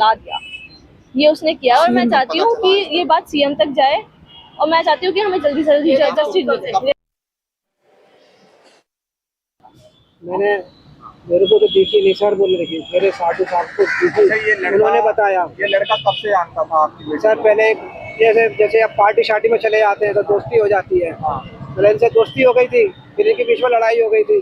ला दिया, ये उसने किया। और मैं चाहती हूँ कि ये बात सीएम तक जाए और मैं चाहती हूँ कि हमें जल्दी से जल्दी जस्टिस मिले। मेरे को तो डीसी निसार बोल रही थी, मेरे साधु साहब को उन्होंने बताया। ये लड़का कब से जानता था आपकी? सर पहले जैसे अब पार्टी शार्टी में चले जाते हैं तो दोस्ती हो जाती है। पहले इनसे दोस्ती हो गई थी, फिर इनके बीच में लड़ाई हो गई थी,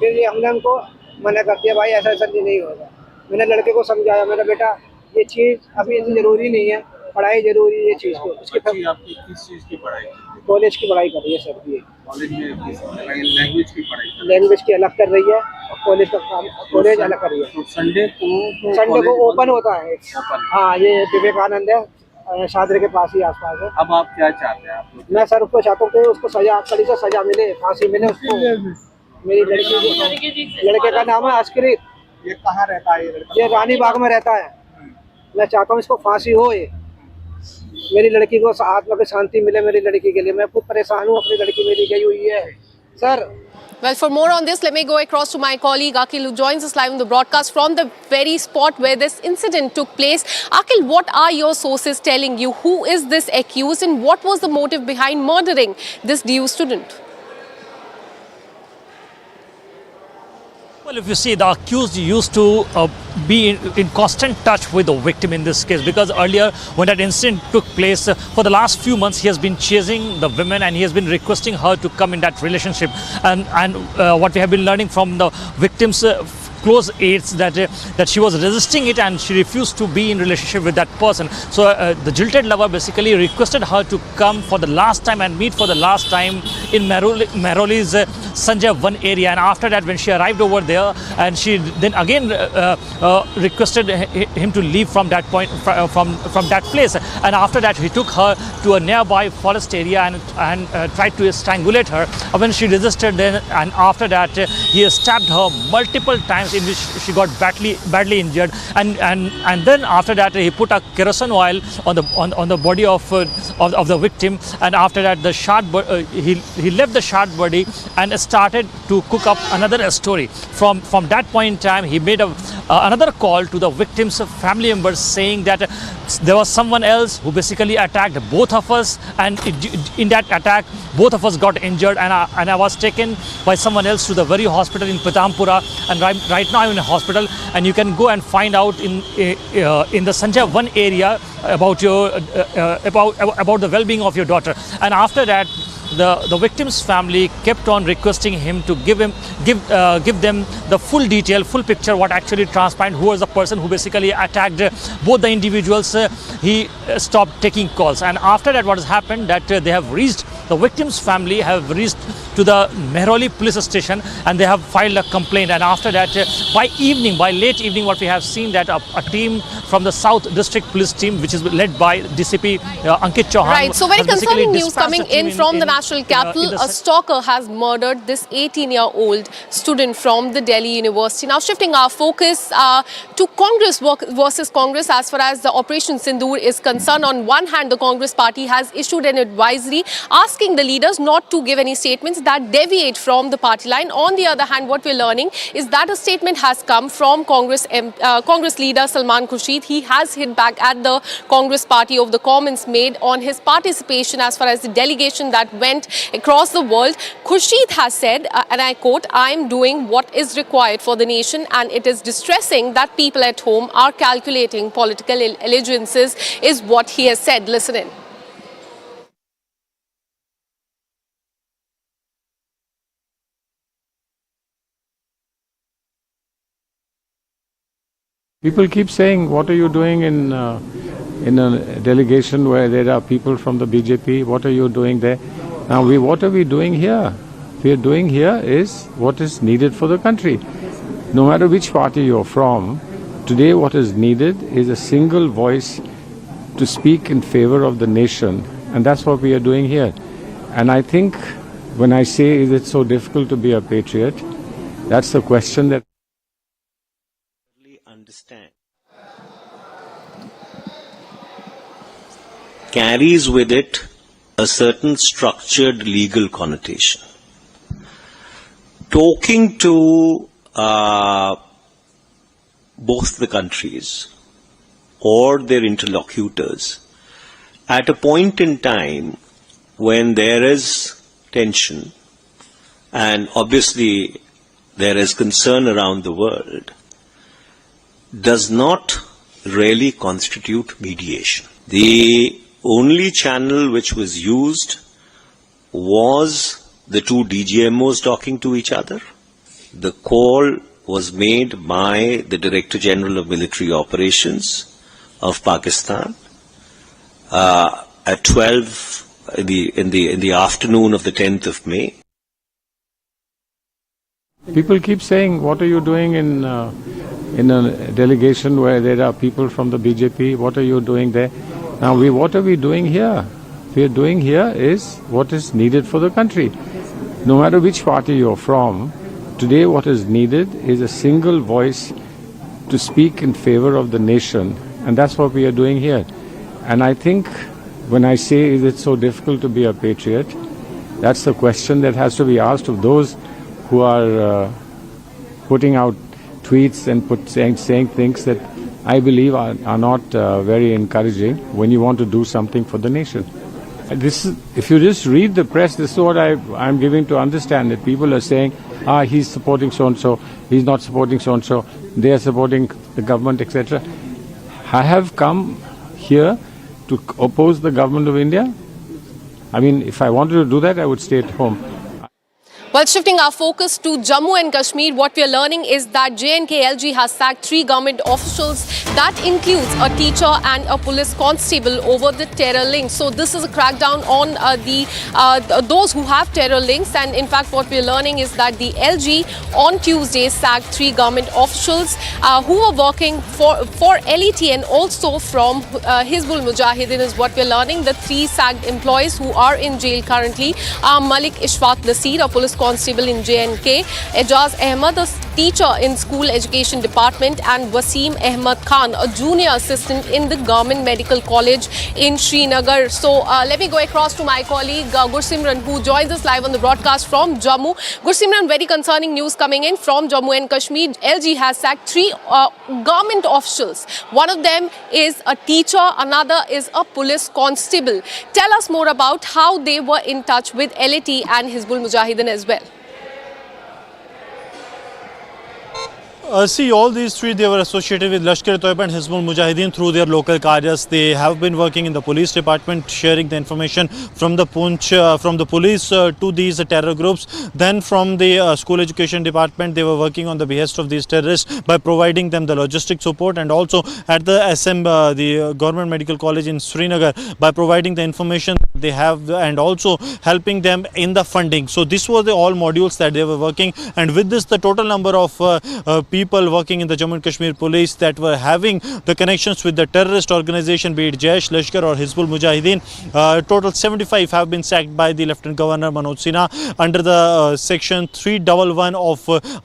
फिर हमने उनको मना कर दिया, भाई ऐसा ऐसा नहीं होगा। मैंने लड़के को समझाया, मेरा बेटा ये चीज़ अभी इतनी ज़रूरी नहीं है, पढ़ाई जरूरी है चीज़ को। उसकी आपकी किस चीज़ की पढ़ाई? कॉलेज की पढ़ाई कर रही है सर। ये कॉलेज में लैंग्वेज की पढ़ाई? लैंग्वेज की अलग कर रही है और कॉलेज का काम कॉलेज अलग कर रही है। तो संडे को ओपन होता है। हाँ, ये विवेकानंद है, शादरे के पास ही आसपास है। अब आप क्या चाहते हैं? आप मैं सर उसको चाहता हूँ कि उसको सजा, कड़ी से सजा मिले, फांसी मिले उसको। मेरी लड़के का नाम है अस्करी। ये कहाँ रहता है ये लड़का? ये रानी बाग में रहता है। मैं चाहता हूँ इसको फांसी हो, ये मेरी लड़की को आत्मा की शांति मिले। मेरी लड़की के लिए मैं खुद परेशान हूँ, अपनी लड़की मेरी गई हुई है sir. Well, for more on this, let me go across to my colleague Akil, who joins us live on the broadcast from the very spot where this incident took place. Akil, what are your sources telling you? Who is this accused and what was the motive behind murdering this DU student? Well, if you see, the accused used to be in constant touch with the victim in this case, because earlier when that incident took place, for the last few months he has been chasing the women and he has been requesting her to come in that relationship. And what we have been learning from the victim's close aides that she was resisting it and she refused to be in relationship with that person. So the jilted lover basically requested her to come for the last time and meet for the last time in Mehroli's Sanjay 1 area. And after that, when she arrived over there, and she then again requested him to leave from that point, from that place. And after that, he took her to a nearby forest area and tried to strangulate her. When she resisted, then and after that, he stabbed her multiple times, in which she got badly injured. And then after that, he put a kerosene oil on the body of the victim. And after that, the he left the charred body and started to cook up another story. From that point in time, he made another call to the victim's family members, saying that there was someone else who basically attacked both of us, and in that attack both of us got injured, and I was taken by someone else to the very hospital in Pitampura, and right now I'm in a hospital. And you can go and find out in the Sanjay 1 area about the well-being of your daughter. And after that, the victim's family kept on requesting him to give them the full detail, full picture, what actually transpired, who was the person who basically attacked both the individuals. He stopped taking calls, and after that, what has happened, that the victim's family have reached to the Mehroli police station and they have filed a complaint. And after that, by late evening, what we have seen, that a team from the South District Police team, which is led by DCP Ankit Chauhan. Right, so very concerning news coming in from the national capital. A stalker has murdered this 18-year-old student from the Delhi University. Now shifting our focus to Congress versus Congress as far as the Operation Sindoor is concerned. On one hand, the Congress party has issued an advisory asking the leaders not to give any statements that deviate from the party line. On the other hand, what we're learning is that a statement has come from Congress leader Salman Khurshid. He has hit back at the Congress party of the comments made on his participation as far as the delegation that went across the world. Khurshid has said, and I quote, "I am doing what is required for the nation, and it is distressing that people at home are calculating political allegiances," is what he has said. Listen in. People keep saying, what are you doing in a delegation where there are people from the BJP? What are you doing there? Now, what are we doing here? We are doing here is what is needed for the country. No matter which party you're from, today what is needed is a single voice to speak in favor of the nation. And that's what we are doing here. And I think when I say, is it so difficult to be a patriot? That's the question that understand carries with it a certain structured legal connotation. Talking to both the countries, or their interlocutors at a point in time when there is tension and obviously there is concern around the world does not really constitute mediation. The only channel which was used was the two DGMOs talking to each other. The call was made by the Director General of Military Operations of Pakistan at 12 in the afternoon of the 10th of May. People keep saying, what are you doing in a delegation where there are people from the BJP? What are you doing there? Now, what are we doing here? We are doing here is what is needed for the country. No matter which party you're from, today what is needed is a single voice to speak in favor of the nation. And that's what we are doing here. And I think when I say, is it so difficult to be a patriot? That's the question that has to be asked of those who are putting out tweets and saying things that I believe are not very encouraging when you want to do something for the nation. If you just read the press, this is what I'm giving to understand, that people are saying, he's supporting so-and-so, he's not supporting so-and-so, they are supporting the government, etc. I have come here to oppose the government of India. I mean, if I wanted to do that, I would stay at home. Well, shifting our focus to Jammu and Kashmir, what we are learning is that JNKLG has sacked 3 government officials. That includes a teacher and a police constable over the terror links. So this is a crackdown on those who have terror links. And in fact, what we are learning is that the LG on Tuesday sacked 3 government officials who were working for LET and also from Hizbul Mujahideen is what we are learning. The 3 sacked employees who are in jail currently are Malik Ishfaq Nasir, a police constable in JNK, Ejaz Ahmad, a teacher in school education department, and Wasim Ahmad Khan, a junior assistant in the Government Medical College in Srinagar. So let me go across to my colleague Gursimran, who joins us live on the broadcast from Jammu. Gursimran, very concerning news coming in from Jammu and Kashmir. LG has sacked 3 government officials. One of them is a teacher, another is a police constable. Tell us more about how they were in touch with LET and Hizbul Mujahideen as well. See, all these 3, they were associated with Lashkar-e-Toiba and Hizbul Mujahideen through their local karjas. They have been working in the police department, sharing the information from the police to these terror groups. Then from the school education department, they were working on the behest of these terrorists by providing them the logistic support, and also at the SM, the Government Medical College in Srinagar, by providing the information they have and also helping them in the funding. So this was the all modules that they were working, and with this, the total number of people working in the Jammu and Kashmir police that were having the connections with the terrorist organization, be it Jaish, Lashkar or Hizbul Mujahideen, total 75 have been sacked by the Lieutenant Governor Manoj Sinha under the section 311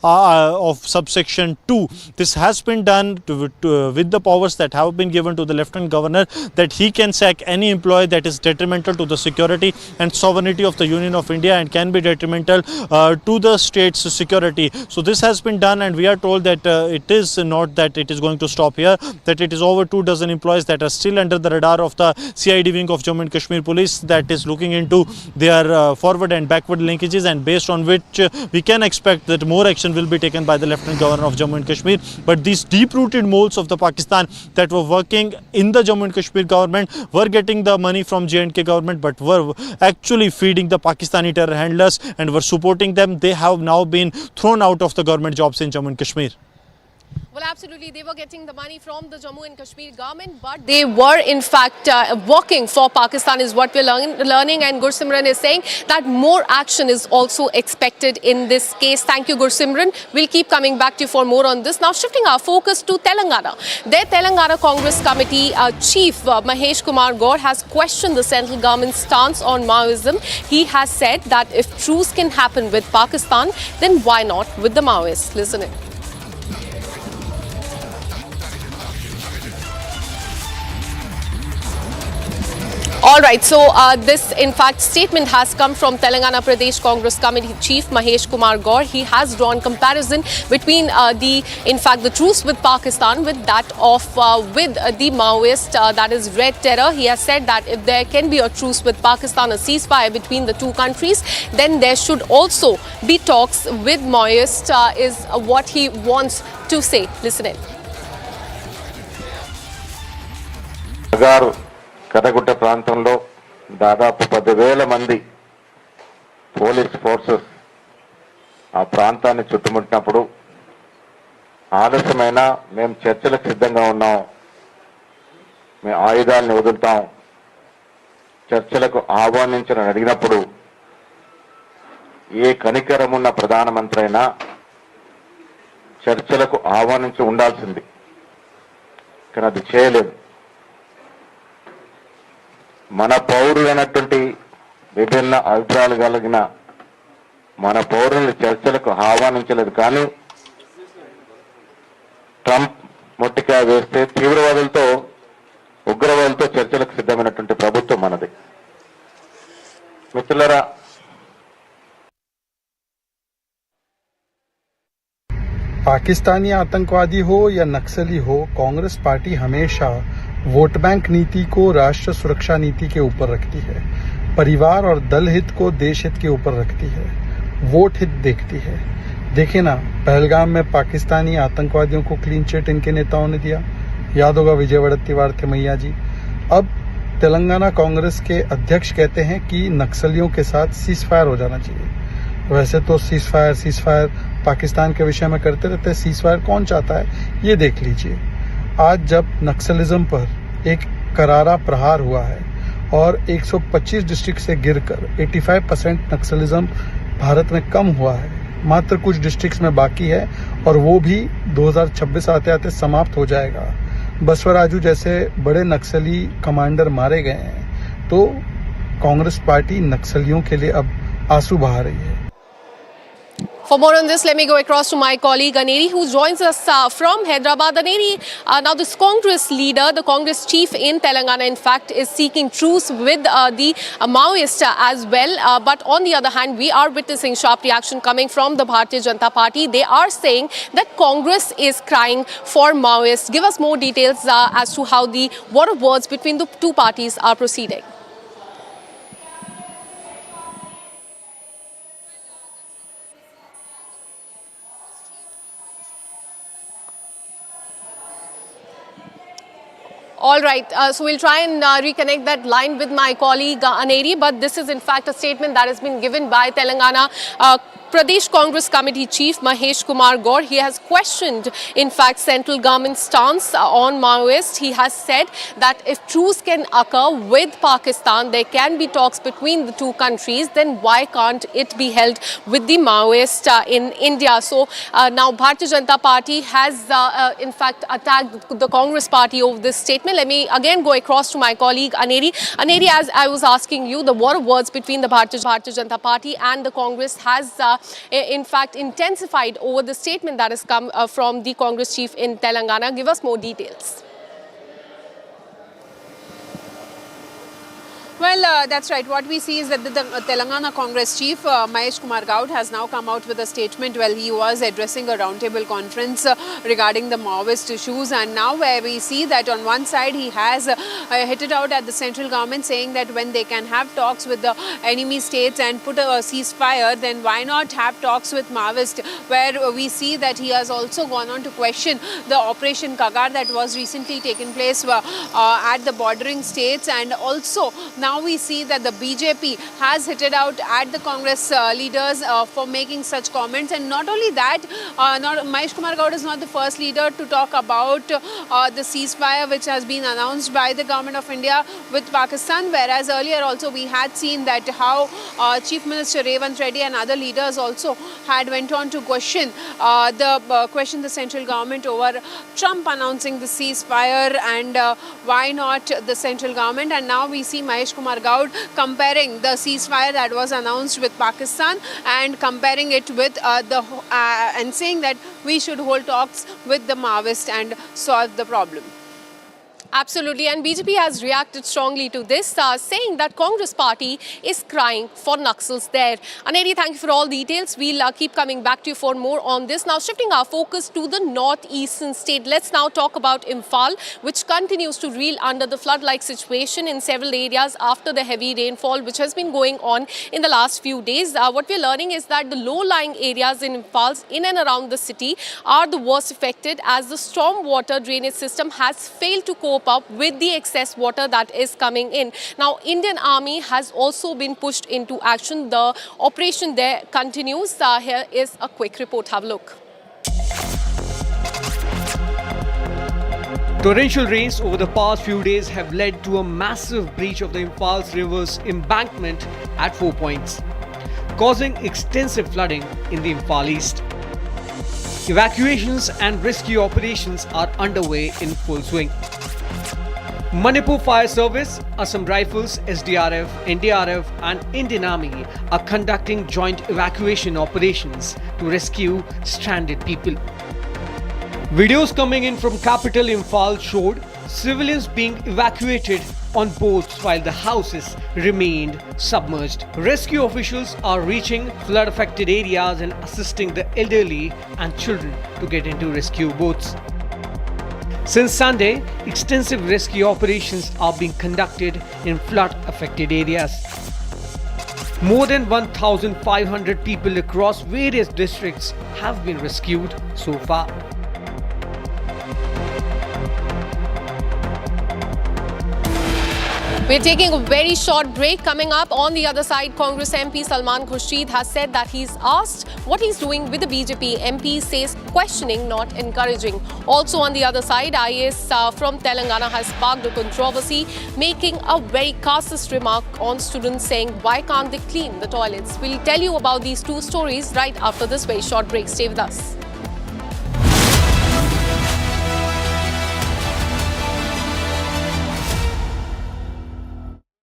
of subsection 2. This has been done with the powers that have been given to the Lieutenant Governor, that he can sack any employee that is detrimental to the security and sovereignty of the Union of India and can be detrimental to the state's security. So this has been done, and we are told that it is not that it is going to stop here, that it is over 2 dozen employees that are still under the radar of the CID wing of Jammu and Kashmir police that is looking into their forward and backward linkages, and based on which we can expect that more action will be taken by the Lieutenant Governor of Jammu and Kashmir. But these deep-rooted moles of the Pakistan that were working in the Jammu and Kashmir government were getting the money from J&K government, but were actually feeding the Pakistani terror handlers and were supporting them. They have now been thrown out of the government jobs in Jammu and Kashmir. Well, absolutely. They were getting the money from the Jammu and Kashmir government, but they were in fact working for Pakistan is what we're learning. And Gursimran is saying that more action is also expected in this case. Thank you, Gursimran. We'll keep coming back to you for more on this. Now, shifting our focus to Telangana. Their Telangana Congress Committee Chief Mahesh Kumar Gaur has questioned the central government's stance on Maoism. He has said that if truce can happen with Pakistan, then why not with the Maoists? Listen in. All right, so this in fact statement has come from Telangana Pradesh Congress Committee Chief Mahesh Kumar Gaur. He has drawn comparison between the truce with Pakistan with that of with the Maoist, that is Red Terror. He has said that if there can be a truce with Pakistan, a ceasefire between the two countries, then there should also be talks with Maoist, is what he wants to say. Listen in. కరగుట్ట ప్రాంతంలో దాదాపు 10,000 మంది police forces ఆ ప్రాంతాన్ని చుట్టుముట్టినప్పుడు ఆలస్యమైన మేము చర్చలకు సిద్ధంగా ఉన్నాం, మేము ఆయుధాలను వదులుతాం, చర్చలకు ఆహ్వానించని అడిగినప్పుడు ఏ కనికరమున్న ప్రధానమంత్రి అయినా చర్చలకు ఆహ్వానించి ఉండాల్సింది, కానీ అది చేయలేదు. మన పౌరులైనటువంటి విభిన్న అభిప్రాయాలు కలిగిన మన పౌరులను చర్చలకు ఆహ్వానించలేదు. కానీ ట్రంప్ మొట్టికాయ వేస్తే తీవ్రవాదులతో ఉగ్రవాదులతో చర్చలకు సిద్ధమైనటువంటి ప్రభుత్వం మనది. మిత్రులారా, पाकिस्तानी आतंकवादी हो या नक्सली हो, कांग्रेस पार्टी हमेशा वोट बैंक नीति को राष्ट्र सुरक्षा नीति के ऊपर रखती है, परिवार और दल हित को देश हित के ऊपर रखती है, वोट हित देखती है. देखिए ना, पहलगाम में पाकिस्तानी आतंकवादियों को क्लीन चिट इनके नेताओं ने दिया, याद होगा विजयवड़त्तीवार थे मैया जी. अब तेलंगाना कांग्रेस के अध्यक्ष कहते हैं कि नक्सलियों के साथ सीज फायर हो जाना चाहिए. वैसे तो सीज फायर पाकिस्तान के विषय में करते रहते हैं, सीज फायर कौन चाहता है ये देख लीजिए. आज जब नक्सलिज्म पर एक करारा प्रहार हुआ है और 125 डिस्ट्रिक्ट से गिरकर 85% नक्सलिज्म भारत में कम हुआ है, मात्र कुछ डिस्ट्रिक्ट्स में बाकी है और वो भी 2026 आते आते समाप्त हो जाएगा. बसवराजू जैसे बड़े नक्सली कमांडर मारे गए हैं, तो कांग्रेस पार्टी नक्सलियों के लिए अब आंसू बहा रही है. For more on this, let me go across to my colleague Aneri, who joins us from Hyderabad. Aneri, now this Congress leader, the Congress chief in Telangana, in fact, is seeking truce with the Maoist as well. But on the other hand, we are witnessing sharp reaction coming from the Bharatiya Janata Party. They are saying that Congress is crying for Maoists. Give us more details as to how the war of words between the two parties are proceeding. All right, so we'll try and reconnect that line with my colleague Aneri, but this is in fact a statement that has been given by Telangana Pradesh Congress Committee Chief Mahesh Kumar Gaur. He has questioned, in fact, central government's stance on Maoist. He has said that if truce can occur with Pakistan, there can be talks between the two countries, then why can't it be held with the Maoist in India? So now Bharatiya Janata Party has in fact attacked the Congress party over this statement. Let me again go across to my colleague Aneri. Aneri, as I was asking you, the war of words between the Bharatiya Janata Party and the Congress has in fact intensified over the statement that has come from the Congress chief in Telangana. Give us more details. Well, that's right. What we see is that the Telangana Congress chief, Mahesh Kumar Gaur, has now come out with a statement while he was addressing a roundtable conference regarding the Maoist issues. And now where we see that on one side he has hit it out at the central government, saying that when they can have talks with the enemy states and put a ceasefire, then why not have talks with Maoist? Where we see that he has also gone on to question the Operation Kagar that was recently taken place at the bordering states. And also now we see that the BJP has hit it out at the Congress leaders for making such comments. And not only that, Mahesh Kumar Gaur is not the first leader to talk about the ceasefire which has been announced by the government of India with Pakistan, whereas earlier also we had seen that how Chief Minister Revanth Reddy and other leaders also had went on to question the central government over Trump announcing the ceasefire and why not the central government. And now we see Mahesh Kumar Gaur comparing the ceasefire that was announced with Pakistan and comparing it with and saying that we should hold talks with the Maoist and solve the problem. Absolutely, and BJP has reacted strongly to this, saying that Congress party is crying for Naxals there. Aneri, thank you for all details. We'll keep coming back to you for more on this. Now, shifting our focus to the northeastern state, let's now talk about Imphal, which continues to reel under the flood-like situation in several areas after the heavy rainfall which has been going on in the last few days. What we're learning is that the low-lying areas in Imphal, in and around the city, are the worst affected as the storm water drainage system has failed to cope up with the excess water that is coming in. Now, Indian Army has also been pushed into action. The operation there continues. Here is a quick report. Have a look. Torrential rains over the past few days have led to a massive breach of the Imphal River's embankment at 4 points, causing extensive flooding in the Imphal East. Evacuations and rescue operations are underway in full swing. Manipur Fire Service, Assam Rifles, SDRF, NDRF and Indian Army are conducting joint evacuation operations to rescue stranded people. Videos coming in from capital Imphal showed civilians being evacuated on boats while the houses remained submerged. Rescue officials are reaching flood-affected areas and assisting the elderly and children to get into rescue boats. Since Sunday, extensive rescue operations are being conducted in flood-affected areas. More than 1,500 people across various districts have been rescued so far. We're taking a very short break. Coming up on the other side, Congress MP Salman Khurshid has said that he's asked what he's doing with the BJP. MP says questioning, not encouraging. Also on the other side, IAS from Telangana has sparked a controversy, making a very casteist remark on students saying, why can't they clean the toilets? We'll tell you about these two stories right after this very short break. Stay with us.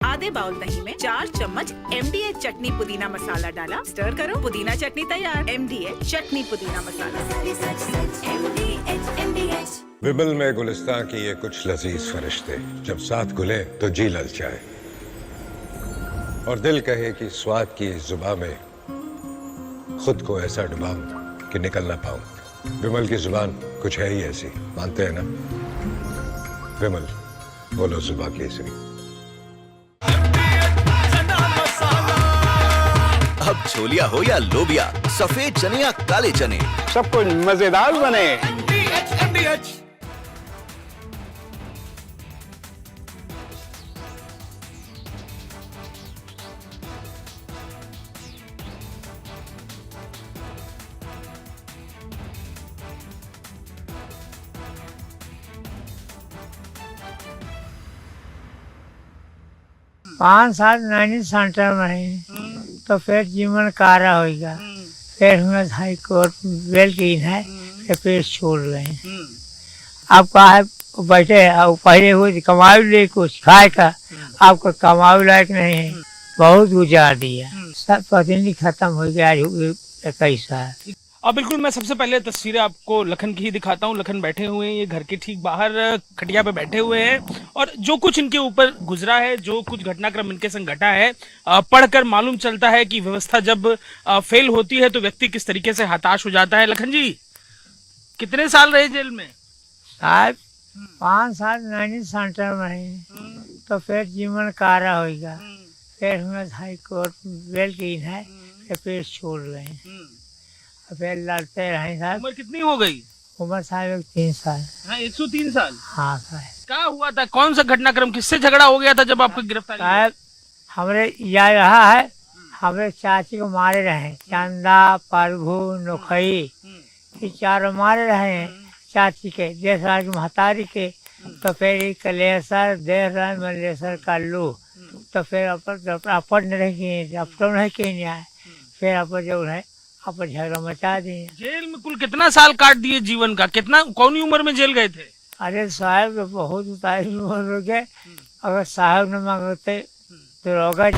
आधे bowl दही में 4 चम्मच MDH चटनी पुदीना मसाला डाला, stir करो, पुदीना चटनी तैयार। MDH चटनी पुदीना मसाला। विमल में गुलिस्तां की ये कुछ लजीज फरिश्ते जब साथ घुले तो जी ललचाए और दिल कहे कि स्वाद की इस जुबान में खुद को ऐसा डुबाऊं कि निकल ना पाऊं। विमल की जुबान कुछ है ही ऐसी, मानते हैं ना? विमल, बोलो जुबान केसरी। अब छोलिया हो या लोबिया, सफेद चने या काले चने, सब कुछ मजेदार बने। पाँच साल नैनी सेंटर में तो फिर जीवन कारा होगा, फिर हमें हाई कोर्ट बेल की है, फिर छोड़ रहे हैं। आप कहा बैठे अब पहले हुए कमाई ले कुछ खाए का, आपका कमाई लायक नहीं है, बहुत गुजार दिया, सब पता नहीं खत्म हो गया। 21 साल। अब बिल्कुल मैं सबसे पहले तस्वीरें आपको लखन की ही दिखाता हूँ। लखन बैठे हुए हैं, ये घर के ठीक बाहर खटिया पे बैठे हुए हैं और जो कुछ इनके ऊपर गुजरा है, जो कुछ घटनाक्रम इनके संग घटा है, पढ़कर मालूम चलता है कि व्यवस्था जब फेल होती है तो व्यक्ति किस तरीके से हताश हो जाता है। लखन जी, कितने साल रहे जेल में? साहब 5 साल नैनी सेंटर में तो फिर जीवन कारा होगा, फिर हमें हाई कोर्ट बेल की है, फिर छोड़ रहे हैं, फिर लड़ते रहे साहब। उम्र कितनी हो गई? उम्र साहब 3 साल। हाँ, 103 साल। हाँ साहब। क्या हुआ था? कौन सा घटनाक्रम, किससे झगड़ा हो गया था जब आपको गिरफ्तारी? साहब हमरे यह रहा है, हमारे चाची को मारे रहे, चंदा, प्रभु, नोखई, ये चारों मारे रहे हैं चाची के, देसराज की महतारी के। तो फिर कलेसर देसराज मलेसर का लू, तो फिर अपन नहीं कहीं आए, फिर अपन जो है आप झगड़ा मचा दिए। जेल में कुल कितना साल काट दिए जीवन का? कितना, कौन सी उम्र में जेल गए थे? अरे साहब बहुत उतारी उम्र हो गए, अगर साहब न मांगते तो रोगा।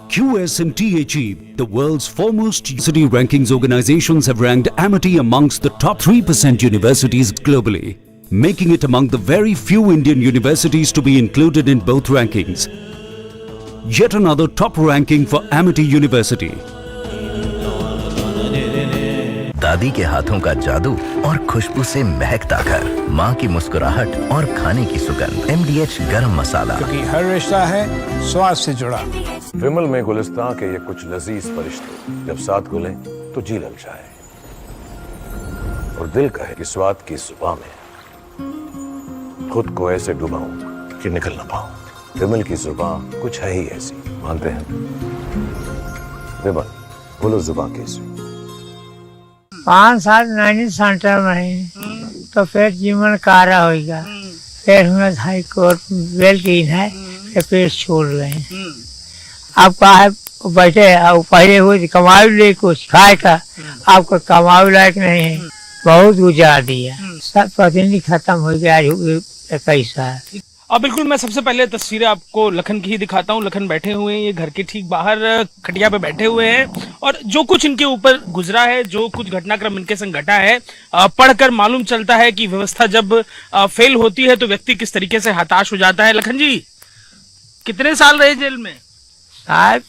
QS and THE, the world's foremost university rankings organizations, have ranked Amity amongst the top 3% universities globally, making it among the very few Indian universities to be included in both rankings. Yet another top ranking for Amity University. दादी के हाथों का जादू और खुशबू से महकता घर, माँ की मुस्कुराहट और खाने की सुगंध, MDH गरम मसाला, क्योंकि हर रिश्ता है स्वाद से जुड़ा। विमल में गुलिस्तां के ये कुछ लजीज फरिश्ते जब साथ घुले तो जी ललचाए और दिल कहे कि स्वाद की जुबां में खुद को ऐसे डुबाऊं कि निकल ना पाऊं। विमल की जुबां कुछ है ही ऐसी, मानते हैं? विमल बोलो जुबां कैसी? 5 साल नैनी सेंटर में रही तो फिर जीवन कारा होगा, फिर हमें हाई कोर्ट बेल की है, फिर छोड़ गए। अब कहा है बैठे पहले हुए कमाई ले कुछ खाए का, आपको कमाई लायक नहीं है, बहुत गुजार दिया, सब प्रतिनिधि खत्म हो गया 21 साल। अब बिल्कुल मैं सबसे पहले तस्वीरें आपको लखन की ही दिखाता हूँ। लखन बैठे हुए हैं, ये घर के ठीक बाहर खटिया पे बैठे हुए हैं और जो कुछ इनके ऊपर गुजरा है, जो कुछ घटनाक्रम इनके संग घटा है, पढ़कर मालूम चलता है कि व्यवस्था जब फेल होती है तो व्यक्ति किस तरीके से हताश हो जाता है। लखन जी, कितने साल रहे जेल में? साहब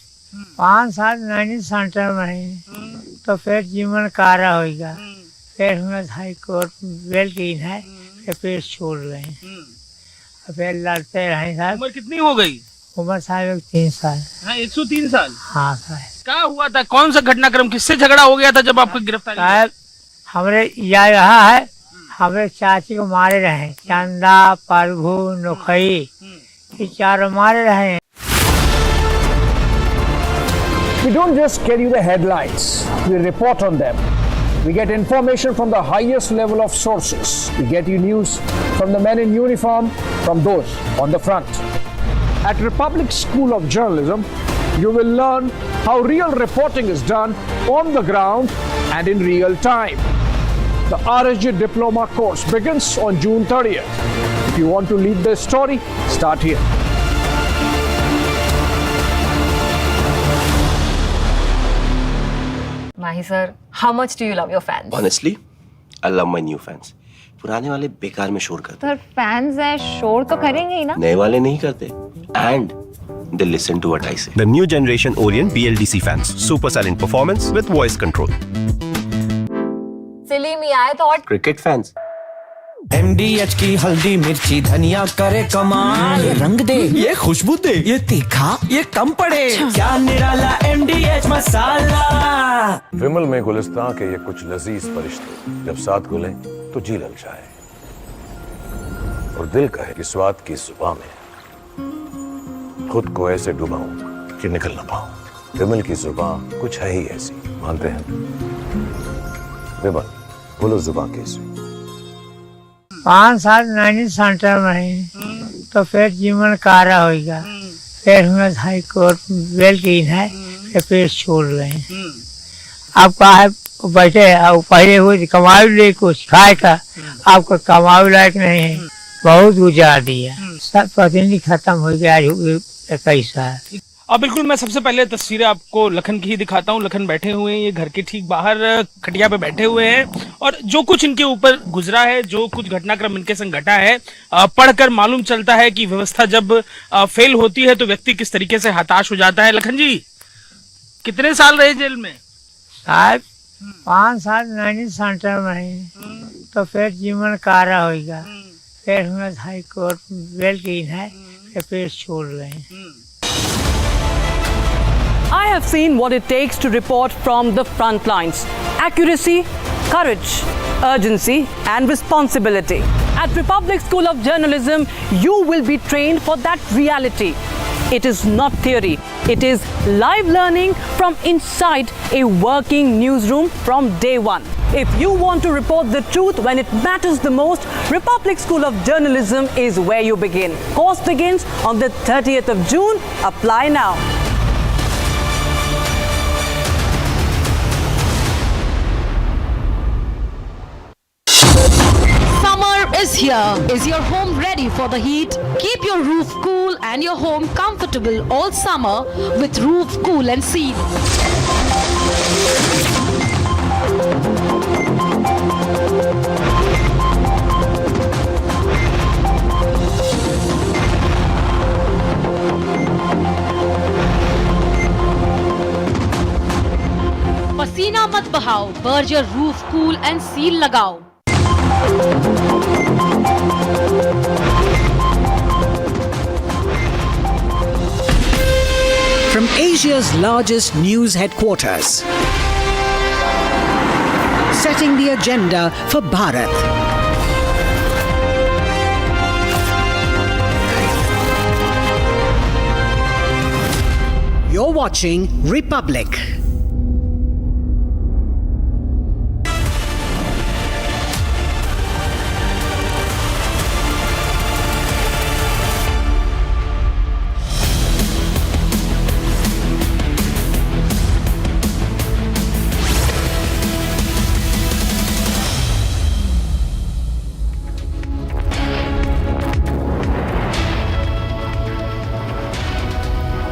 5 साल नैनी सेंटर में रही तो फिर जीवन कारा होगा, फिर हमें हाई कोर्ट बेल की है, फिर छोड़ गए। फिर लड़ते रहे साहब। उम्र कितनी हो गई? उम्र साहब 3 साल। हाँ, 103 साल। हाँ साहब। क्या हुआ था? कौन सा घटनाक्रम, किससे झगड़ा हो गया था जब आपको गिरफ्तारी? साहब हमरे यह रहा है, हमारे चाची को मारे रहे, चंदा, प्रभु, नुखई, ये चारों मारे रहे। We don't just get you the headlines, we report on them. We get information from the highest level of sources. We get you news from the men in uniform, from those on the front. At Republic School of Journalism, you will learn how real reporting is done on the ground and in real time. The RSG Diploma course begins on June 30th. If you want to lead the story, start here. Mahi sir, how much do you love your fans? Honestly, I love my new fans. पुराने वाले बेकार में शोर करते sir fans है, शोर तो करेंगे ही ना। नए वाले नहीं करते and they listen to what I say. The new generation Orient BLDC fans, super silent performance with voice control. सिली में आए तो और Cricket fans. MDH की हल्दी मिर्ची धनिया करे कमाल, ये रंग दे, ये खुशबू दे, ये तीखा, ये कम पड़े, क्या निराला MDH मसाला। विमल में गुलिस्तां के ये कुछ लजीज फरिश्ते जब साथ घुले तो जी ललचाए और दिल कहे कि स्वाद की जुबां में खुद को ऐसे डुबाऊं कि निकल ना पाऊं। विमल की जुबां कुछ है ही ऐसी, मानते हैं? विमल बोलो जुबां कैसी? 5 साल नैनी सेंटर में रही तो फिर जीवन कारा होगा, फिर हमें हाई कोर्ट बेल की है, फिर छोड़ गए। अब कहा है बैठे पहले हुए कमाई ले कुछ खाए का, आपको कमाई लायक नहीं है, बहुत गुजार दिया, सब प्रतिनिधि खत्म हो गया 21 साल। अब बिल्कुल मैं सबसे पहले तस्वीरें आपको लखन की ही दिखाता हूँ। लखन बैठे हुए हैं, ये घर के ठीक बाहर खटिया पे बैठे हुए हैं और जो कुछ इनके ऊपर गुजरा है, जो कुछ घटनाक्रम इनके संग घटा है, पढ़कर मालूम चलता है कि व्यवस्था जब फेल होती है तो व्यक्ति किस तरीके से हताश हो जाता है। लखन जी, कितने साल रहे जेल में? साहब 5 साल नैनी सेंटर में रही तो फिर जीवन कारा होगा, फिर हमें हाई कोर्ट बेल की है, फिर छोड़ गए। I have seen what it takes to report from the front lines. Accuracy, courage, urgency and responsibility. At Republic School of Journalism, you will be trained for that reality. It is not theory. It is live learning from inside a working newsroom from day one. If you want to report the truth when it matters the most, Republic School of Journalism is where you begin. Course begins on the 30th of June. Apply now. Summer is here. Is your home ready for the heat? Keep your roof cool and your home comfortable all summer with Roof Cool and Seal. पसीना मत बहाओ, Berger roof cool and seal लगाओ। From Asia's largest news headquarters, setting the agenda for Bharat. You're watching Republic.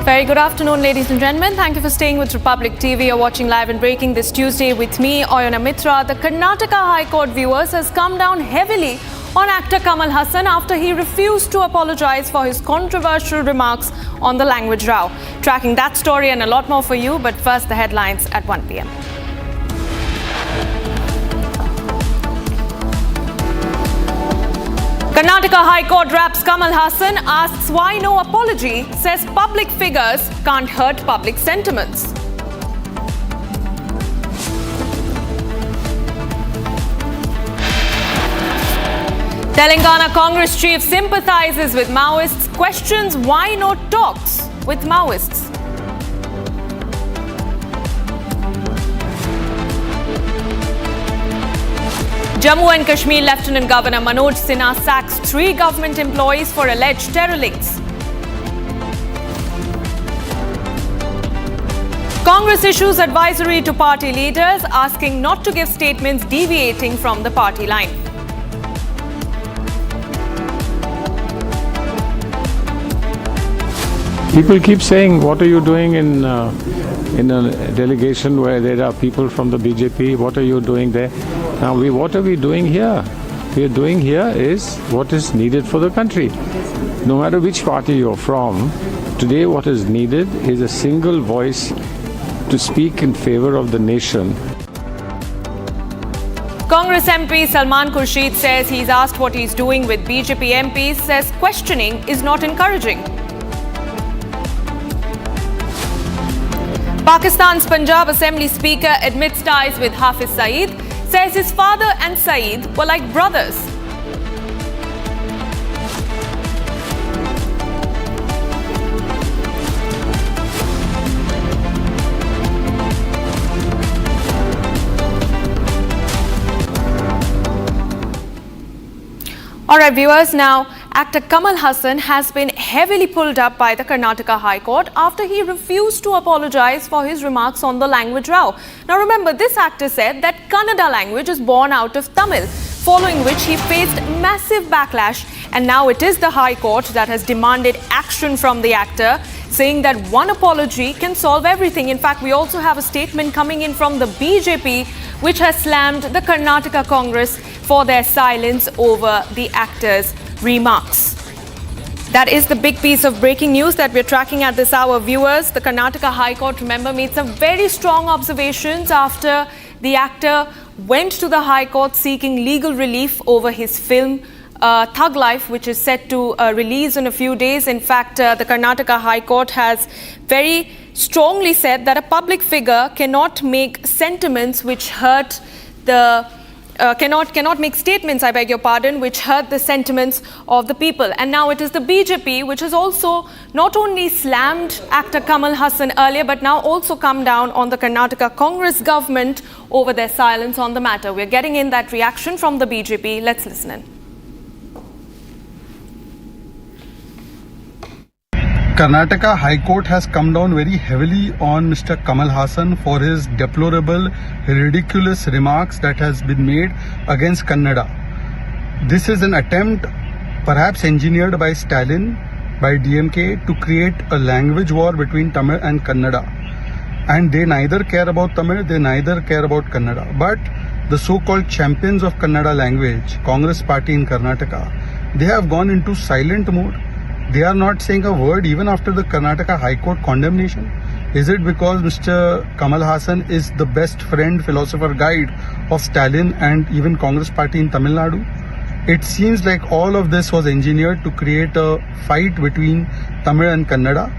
Very good afternoon, ladies and gentlemen. Thank you for staying with Republic TV. You're watching Live and Breaking this Tuesday with me, Oyana Mitra. The Karnataka High Court viewers has come down heavily on actor Kamal Haasan after he refused to apologize for his controversial remarks on the language row. Tracking that story and a lot more for you, but first the headlines at 1 p.m. Karnataka High Court wraps Kamal Haasan, asks why no apology, says public figures can't hurt public sentiments. Telangana Congress chief sympathizes with Maoists, questions why no talks with Maoists. Jammu and Kashmir Lieutenant Governor Manoj Sinha sacks 3 government employees for alleged terror links. Congress issues advisory to party leaders, asking not to give statements deviating from the party line. People keep saying, what are you doing in a delegation where there are people from the BJP? What are you doing there? Now, what are we doing here? We are doing here is what is needed for the country. No matter which party you're from, today what is needed is a single voice to speak in favor of the nation. Congress MP Salman Khurshid says he's asked what he's doing with BJP MPs, says questioning is not encouraging. Pakistan's Punjab Assembly Speaker admits ties with Hafiz Saeed, says his father and Saeed were like brothers. All right, viewers, now actor Kamal Haasan has been heavily pulled up by the Karnataka High Court after he refused to apologize for his remarks on the language row. Now remember, this actor said that Kannada language is born out of Tamil, following which he faced massive backlash, and now it is the High Court that has demanded action from the actor, saying that one apology can solve everything. In fact, we also have a statement coming in from the BJP, which has slammed the Karnataka Congress for their silence over the actor's remarks. That is the big piece of breaking news that we're tracking at this hour, viewers. The Karnataka High Court, remember, made some very strong observations after the actor went to the High Court seeking legal relief over his film Thug Life, which is set to release in a few days. In fact, the Karnataka High Court has very strongly said that a public figure cannot make sentiments which hurt the cannot make statements, I beg your pardon, which hurt the sentiments of the people. And now it is the BJP which has also not only slammed actor Kamal Haasan earlier, but now also come down on the Karnataka Congress government over their silence on the matter. We're getting in that reaction from the BJP. Let's listen in. Karnataka High Court has come down very heavily on Mr. Kamal Haasan for his deplorable, ridiculous remarks that has been made against Kannada. This is an attempt, perhaps engineered by Stalin, by DMK, to create a language war between Tamil and Kannada. And they neither care about Tamil, they neither care about Kannada. But the so-called champions of Kannada language, Congress party in Karnataka, they have gone into silent mode. They are not saying a word even after the Karnataka High Court condemnation. Is it because Mr. Kamal Haasan is the best friend, philosopher, guide of Stalin and even Congress party in Tamil Nadu? It seems like all of this was engineered to create a fight between Tamil and Kannada.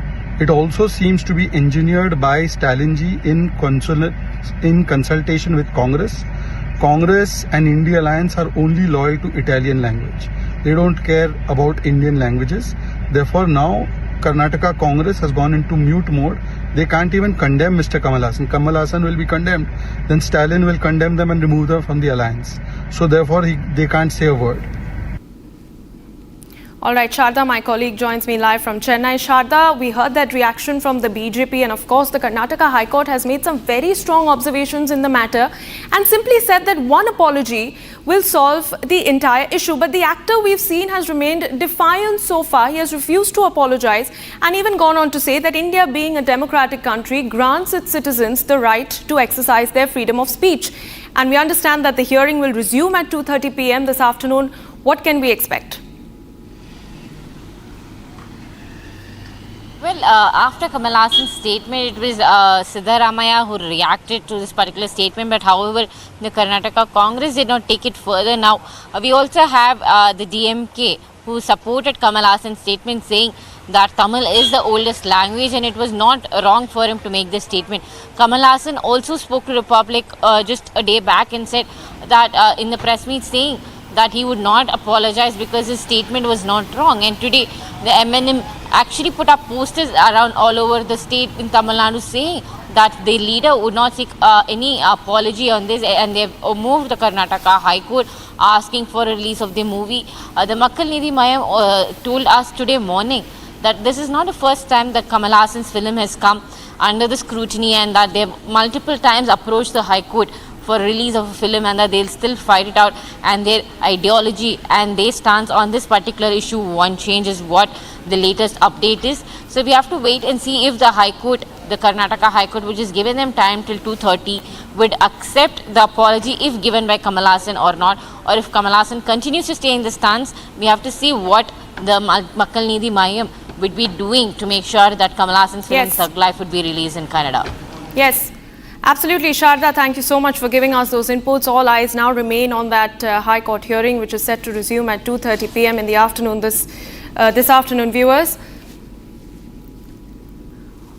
It also seems to be engineered by Stalinji in consultation with Congress. Congress and India Alliance are only loyal to Italian language. They don't care about Indian languages. Therefore, now Karnataka Congress has gone into mute mode. They can't even condemn Mr. Kamal Haasan. Kamal Haasan will be condemned. Then Stalin will condemn them and remove them from the alliance. So therefore, they can't say a word. All right, Sharda, my colleague, joins me live from Chennai. Sharda, we heard that reaction from the BJP, and of course the Karnataka High Court has made some very strong observations in the matter and simply said that one apology will solve the entire issue. But the actor we've seen has remained defiant so far. He has refused to apologize and even gone on to say that India, being a democratic country, grants its citizens the right to exercise their freedom of speech. And we understand that the hearing will resume at 2:30 p.m. this afternoon. What can we expect? Well, after Kamal Haasan's statement, it was Siddaramaiah who reacted to this particular statement. But however, the Karnataka Congress did not take it further. Now, we also have the DMK who supported Kamal Haasan's statement, saying that Tamil is the oldest language and it was not wrong for him to make this statement. Kamal Haasan also spoke to the public just a day back and said that in the press meet, saying that he would not apologize because his statement was not wrong. And today the MNM actually put up posters around all over the state in Tamil Nadu saying that the leader would not seek any apology on this, and they have moved the Karnataka High Court asking for a release of the movie. The Makkal Nidhi Mayam told us today morning that this is not the first time that Kamal Haasan's film has come under the scrutiny, and that they have multiple times approached the High Court for release of a film, and that they'll still fight it out, and their ideology and their stance on this particular issue won't change is what the latest update is. So we have to wait and see if the High Court, the Karnataka High Court, which is given them time till 2:30, would accept the apology if given by Kamal Haasan or not, or if Kamal Haasan continues to stay in the stance. We have to see what the Makkal Nidhi Mayam would be doing to make sure that Kamal Haasan's film Thug Life would be released in Canada. Yes. Absolutely, Sharda. Thank you so much for giving us those inputs. All eyes now remain on that High Court hearing, which is set to resume at 2:30 p.m. in the afternoon. This afternoon, viewers.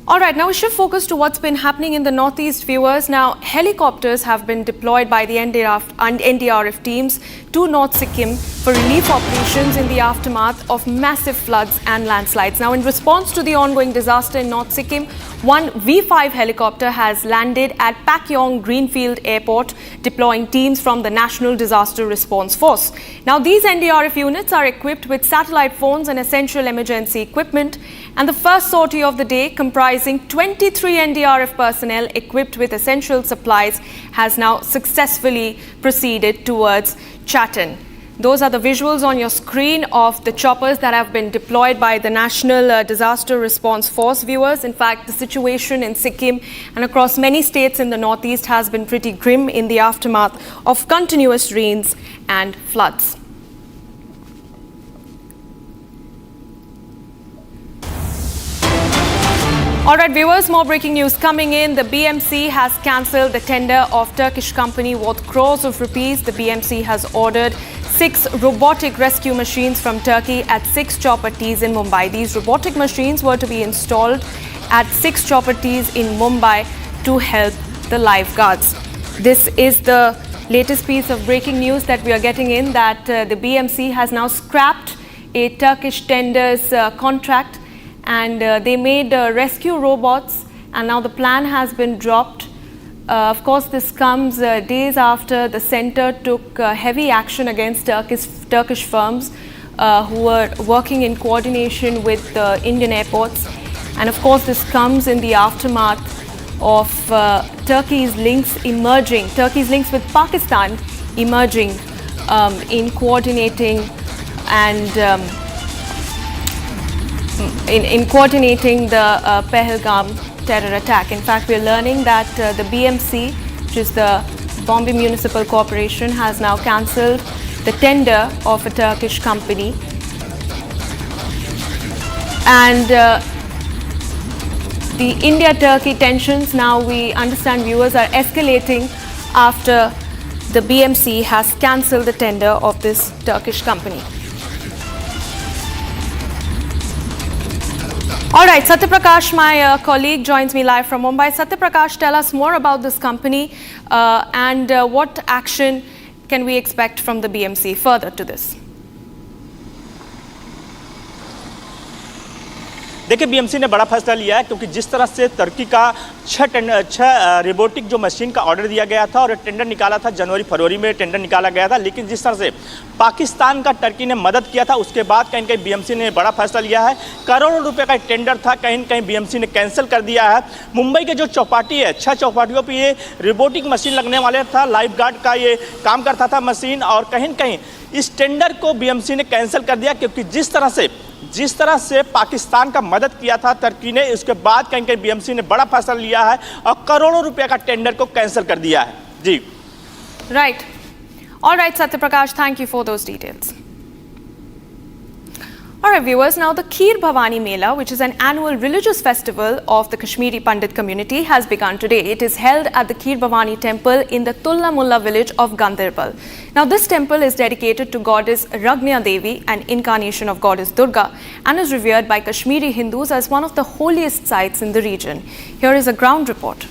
All right, now we shift focus to what's been happening in the northeast, viewers. Now, helicopters have been deployed by the NDRF teams to North Sikkim for relief operations in the aftermath of massive floods and landslides. Now, in response to the ongoing disaster in North Sikkim, one V5 helicopter has landed at Pakyong Greenfield Airport, deploying teams from the National Disaster Response Force. Now, these NDRF units are equipped with satellite phones and essential emergency equipment, and the first sortie of the day, comprising 23 NDRF personnel equipped with essential supplies, has now successfully proceeded towards Chatham. Those are the visuals on your screen of the choppers that have been deployed by the National Disaster Response Force, viewers. In fact, the situation in Sikkim and across many states in the northeast has been pretty grim in the aftermath of continuous rains and floods. All right, viewers, more breaking news coming in. The BMC has cancelled the tender of Turkish company worth crores of rupees. The BMC has ordered 6 robotic rescue machines from Turkey at 6 chopper T's in Mumbai. These robotic machines were to be installed at 6 chopper T's in Mumbai to help the lifeguards. This is the latest piece of breaking news that we are getting in, that the BMC has now scrapped a Turkish tender's contract, and they made rescue robots, and now the plan has been dropped. Of course, this comes days after the centre took heavy action against Turkish firms who were working in coordination with Indian airports. And of course, this comes in the aftermath of Turkey's links with Pakistan emerging in coordinating and in coordinating the Pahalgam terror attack. In fact, we are learning that the BMC, which is the Bombay Municipal Corporation, has now cancelled the tender of a Turkish company. And the India-Turkey tensions, now we understand, viewers, are escalating after the BMC has cancelled the tender of this Turkish company. All right, Satyaprakash, my colleague, joins me live from Mumbai. Satyaprakash, tell us more about this company and what action can we expect from the BMC further to this? देखिए, BMC ने बड़ा फैसला लिया है क्योंकि जिस तरह से तुर्की का 6 रोबोटिक जो मशीन का ऑर्डर दिया गया था और टेंडर निकाला था, जनवरी-फरवरी में टेंडर निकाला गया था, लेकिन जिस तरह से पाकिस्तान का तुर्की ने मदद किया था, उसके बाद कहीं कहीं बीएमसी ने बड़ा फैसला लिया है। करोड़ों रुपए का टेंडर था, कहीं कहीं बीएमसी ने कैंसिल कर दिया है। मुंबई के जो चौपाटी है, 6 चौपाटियों पर ये रोबोटिक मशीन लगने वाले था, लाइफ गार्ड का ये काम करता था मशीन, और कहीं कहीं इस टेंडर को बीएमसी ने कैंसिल कर दिया क्योंकि जिस तरह से पाकिस्तान का मदद किया था तुर्की ने, उसके बाद कहीं कहीं बीएमसी ने बड़ा फैसला लिया है और करोड़ों रुपए का टेंडर को कैंसिल कर दिया है। जी, right. All right, Satyaprakash, thank you for those details. All right, viewers, now the Kheer Bhawani Mela, which is an annual religious festival of the Kashmiri Pandit community, has begun today. It is held at the Kheer Bhawani temple in the Tulla Mulla village of Ganderbal. Now, this temple is dedicated to goddess Ragnya Devi, an incarnation of goddess Durga, and is revered by Kashmiri Hindus as one of the holiest sites in the region. Here is a ground report.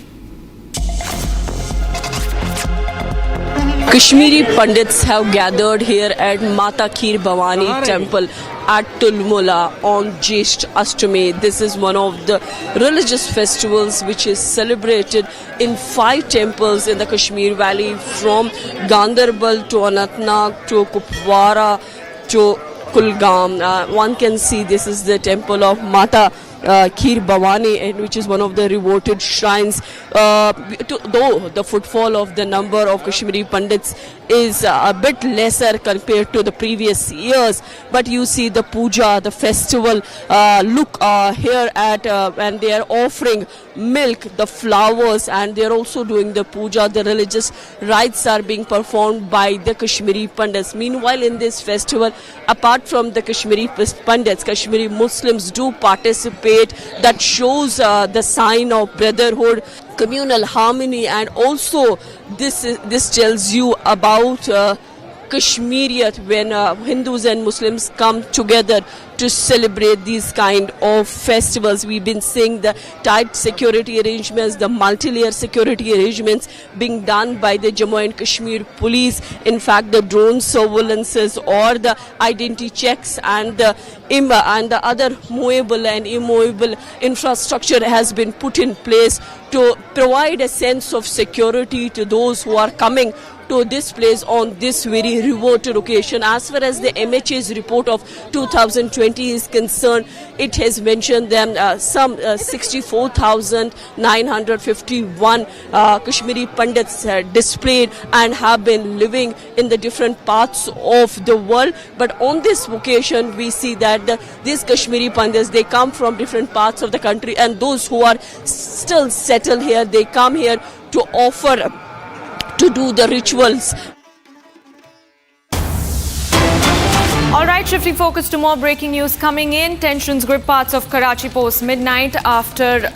Kashmiri Pandits have gathered here at Mata Kheer Bhawani temple at Tulmula on Jyesht Ashtami. This is one of the religious festivals which is celebrated in 5 temples in the Kashmir Valley, from Ganderbal to Anantnag to Kupwara to Kulgam. One can see this is the temple of Mata Kheer Bhawani, and which is one of the reverted shrines. Though the footfall of the number of Kashmiri Pandits is a bit lesser compared to the previous years, but you see the puja, the festival look here at and they are offering milk, the flowers, and they are also doing the puja. The religious rites are being performed by the Kashmiri Pandits. Meanwhile, in this festival, apart from the Kashmiri Pandits, Kashmiri Muslims do participate. That shows the sign of brotherhood, communal harmony, and also this tells you about Kashmiriyat, when Hindus and Muslims come together to celebrate these kind of festivals. We've been seeing the tight security arrangements, the multi-layer security arrangements being done by the Jammu and Kashmir police. In fact, the drone surveillances or the identity checks and the other movable and immovable infrastructure has been put in place to provide a sense of security to those who are coming to this place on this very remote occasion. As far as the MHA's report of 2020 is concerned, it has mentioned them some 64,951 Kashmiri Pandits displayed and have been living in the different parts of the world. But on this occasion, we see that these Kashmiri Pandits, they come from different parts of the country, and those who are still settled here, they come here to offer, to do the rituals. All right, shifting focus to more breaking news coming in. Tensions grip parts of Karachi post midnight after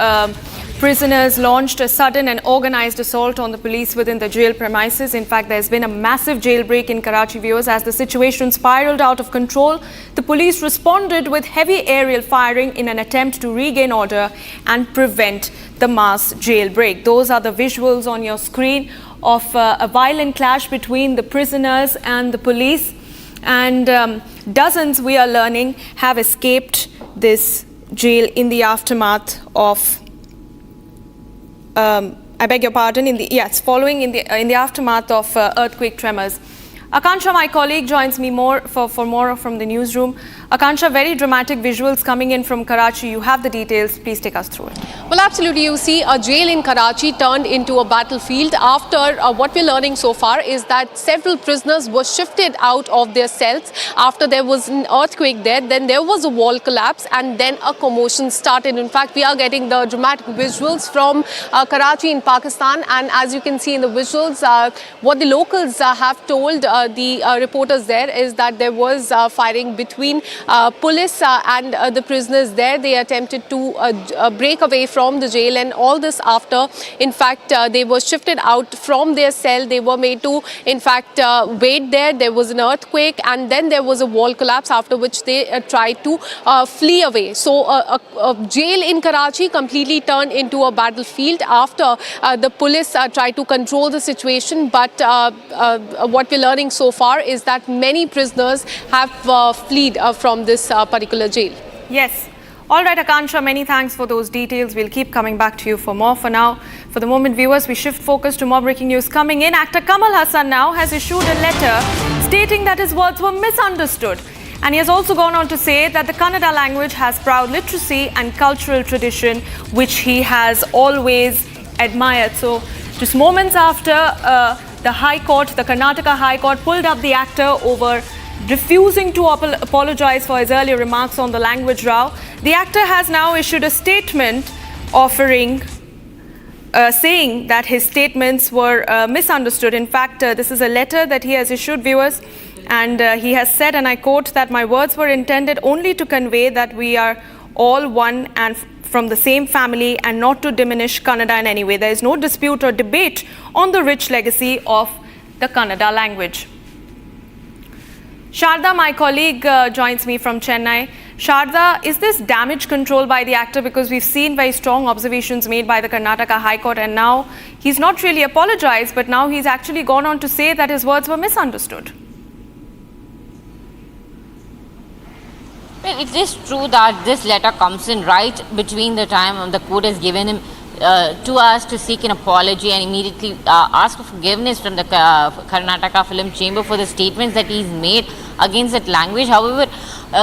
prisoners launched a sudden and organized assault on the police within the jail premises. In fact, there's been a massive jailbreak in Karachi, viewers, as the situation spiraled out of control. The police responded with heavy aerial firing in an attempt to regain order and prevent the mass jailbreak. Those are the visuals on your screen of a violent clash between the prisoners and the police. And dozens, we are learning, have escaped this jail in the aftermath of I beg your pardon, following in the aftermath of earthquake tremors. Akansha, my colleague, joins me for more from the newsroom. Akansha, very dramatic visuals coming in from Karachi. You have the details. Please take us through it. Well, absolutely. You see, a jail in Karachi turned into a battlefield after what we're learning so far is that several prisoners were shifted out of their cells after there was an earthquake there. Then there was a wall collapse and then a commotion started. In fact, we are getting the dramatic visuals from Karachi in Pakistan. And as you can see in the visuals, what the locals have told the reporters there is that there was fighting between police and the prisoners there. They attempted to break away from the jail, and all this after, in fact, they were shifted out from their cell. They were made to, in fact, wait there. There was an earthquake and then there was a wall collapse, after which they tried to flee away. So a jail in Karachi completely turned into a battlefield after the police tried to control the situation. But what we're learning so far is that many prisoners have fled from this particular jail. Yes. All right, Akansha, many thanks for those details. We'll keep coming back to you for more. For now, for the moment, viewers, we shift focus to more breaking news coming in. Actor Kamal Haasan now has issued a letter stating that his words were misunderstood. And he has also gone on to say that the Kannada language has proud literacy and cultural tradition, which he has always admired. So just moments after the High Court, the Karnataka High Court, pulled up the actor over refusing to apologize for his earlier remarks on the language row, the actor has now issued a statement offering, saying that his statements were misunderstood. In fact, this is a letter that he has issued, viewers, and he has said, and I quote, that my words were intended only to convey that we are all one and from the same family, and not to diminish Kannada in any way. There is no dispute or debate on the rich legacy of the Kannada language. Sharda, my colleague, joins me from Chennai. Sharda, is this damage control by the actor? Because we've seen very strong observations made by the Karnataka High Court, and now he's not really apologized, but now he's actually gone on to say that his words were misunderstood. Well, it is true that this letter comes in right between the time the court has given him to us to seek an apology and immediately ask for forgiveness from the Karnataka Film Chamber for the statements that he's made against that language. However,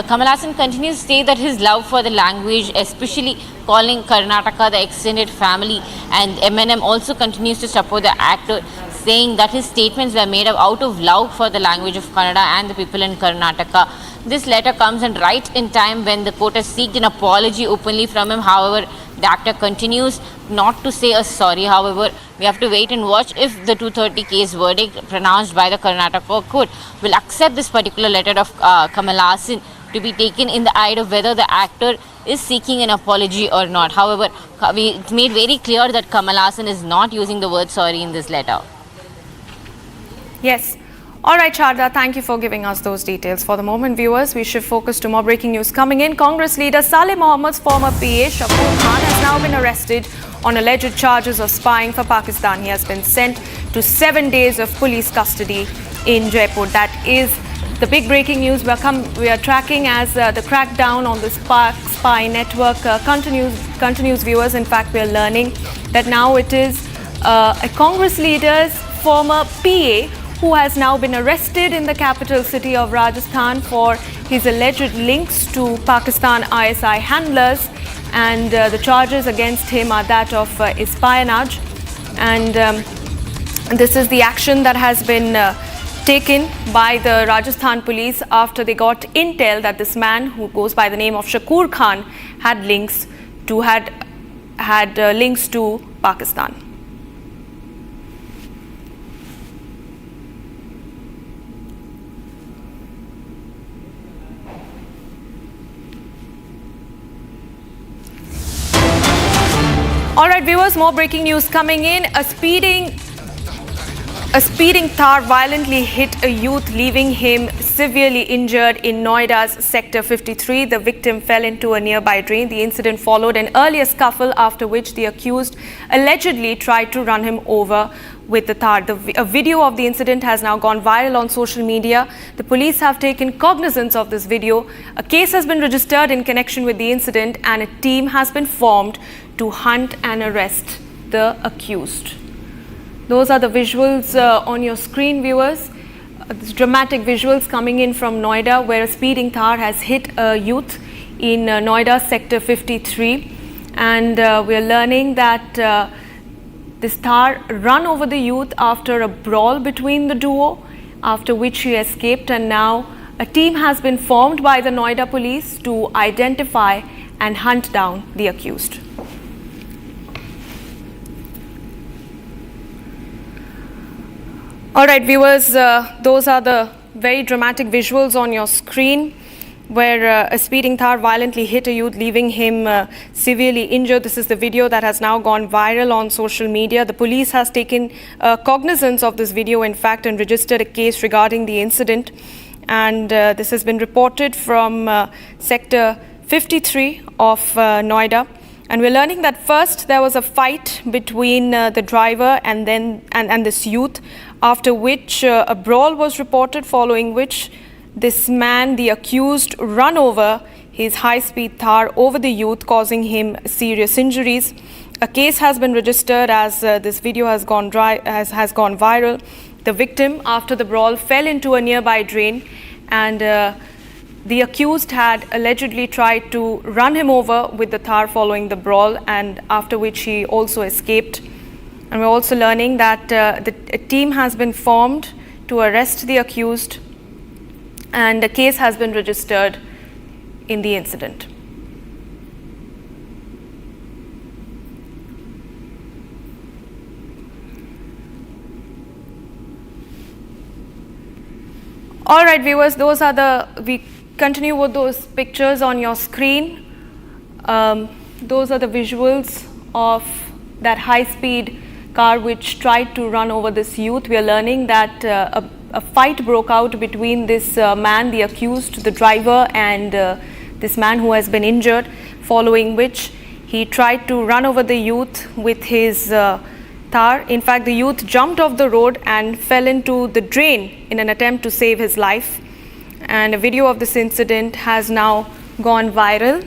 Kamal Haasan continues to say that his love for the language, especially calling Karnataka the extended family, and M&M also continues to support the actor, saying that his statements were made out of love for the language of Kannada and the people in Karnataka. This letter comes in right in time when the court has sought an apology openly from him. However, the actor continues not to say a sorry. However, we have to wait and watch if the 230 case verdict pronounced by the Karnataka court will accept this particular letter of Kamal Haasan to be taken in the eye of whether the actor is seeking an apology or not. However, it's made very clear that Kamal Haasan is not using the word sorry in this letter. Yes. All right, Sharda, thank you for giving us those details. For the moment, viewers, we shift focus to more breaking news coming in. Congress leader Saleh Mohammad's former PA, Shakur Khan, has now been arrested on alleged charges of spying for Pakistan. He has been sent to 7 days of police custody in Jaipur. That is the big breaking news we are tracking as the crackdown on the spy network continues, viewers. In fact, we are learning that now it is a Congress leader's former PA who has now been arrested in the capital city of Rajasthan for his alleged links to Pakistan ISI handlers, and the charges against him are that of espionage. And this is the action that has been taken by the Rajasthan police after they got intel that this man, who goes by the name of Shakur Khan, had links to Pakistan. All right, viewers, more breaking news coming in. A speeding Thar violently hit a youth, leaving him severely injured in Noida's Sector 53. The victim fell into a nearby drain. The incident followed an earlier scuffle, after which the accused allegedly tried to run him over with the Thar. A video of the incident has now gone viral on social media. The police have taken cognizance of this video. A case has been registered in connection with the incident, and a team has been formed to hunt and arrest the accused. Those are the visuals on your screen, viewers. This dramatic visuals coming in from Noida, where a speeding Thar has hit a youth in Noida sector 53, and we are learning that this Thar run over the youth after a brawl between the duo, after which he escaped, and now a team has been formed by the Noida police to identify and hunt down the accused. All right, viewers, those are the very dramatic visuals on your screen, where a speeding Thar violently hit a youth, leaving him severely injured. This is the video that has now gone viral on social media. The police has taken cognizance of this video, in fact, and registered a case regarding the incident. And this has been reported from sector 53 of Noida. And we're learning that first there was a fight between the driver and this youth, after which a brawl was reported, following which this man, the accused, run over his high-speed Thar over the youth, causing him serious injuries. A case has been registered as this video has gone viral. The victim, after the brawl, fell into a nearby drain, and the accused had allegedly tried to run him over with the Thar following the brawl, and after which he also escaped. And we're also learning that a team has been formed to arrest the accused, and a case has been registered in the incident. All right, viewers, we continue with those pictures on your screen. Those are the visuals of that high-speed car which tried to run over this youth. We are learning that a fight broke out between this man, the accused, the driver, and this man who has been injured, following which he tried to run over the youth with his Thar. In fact, the youth jumped off the road and fell into the drain in an attempt to save his life. And a video of this incident has now gone viral.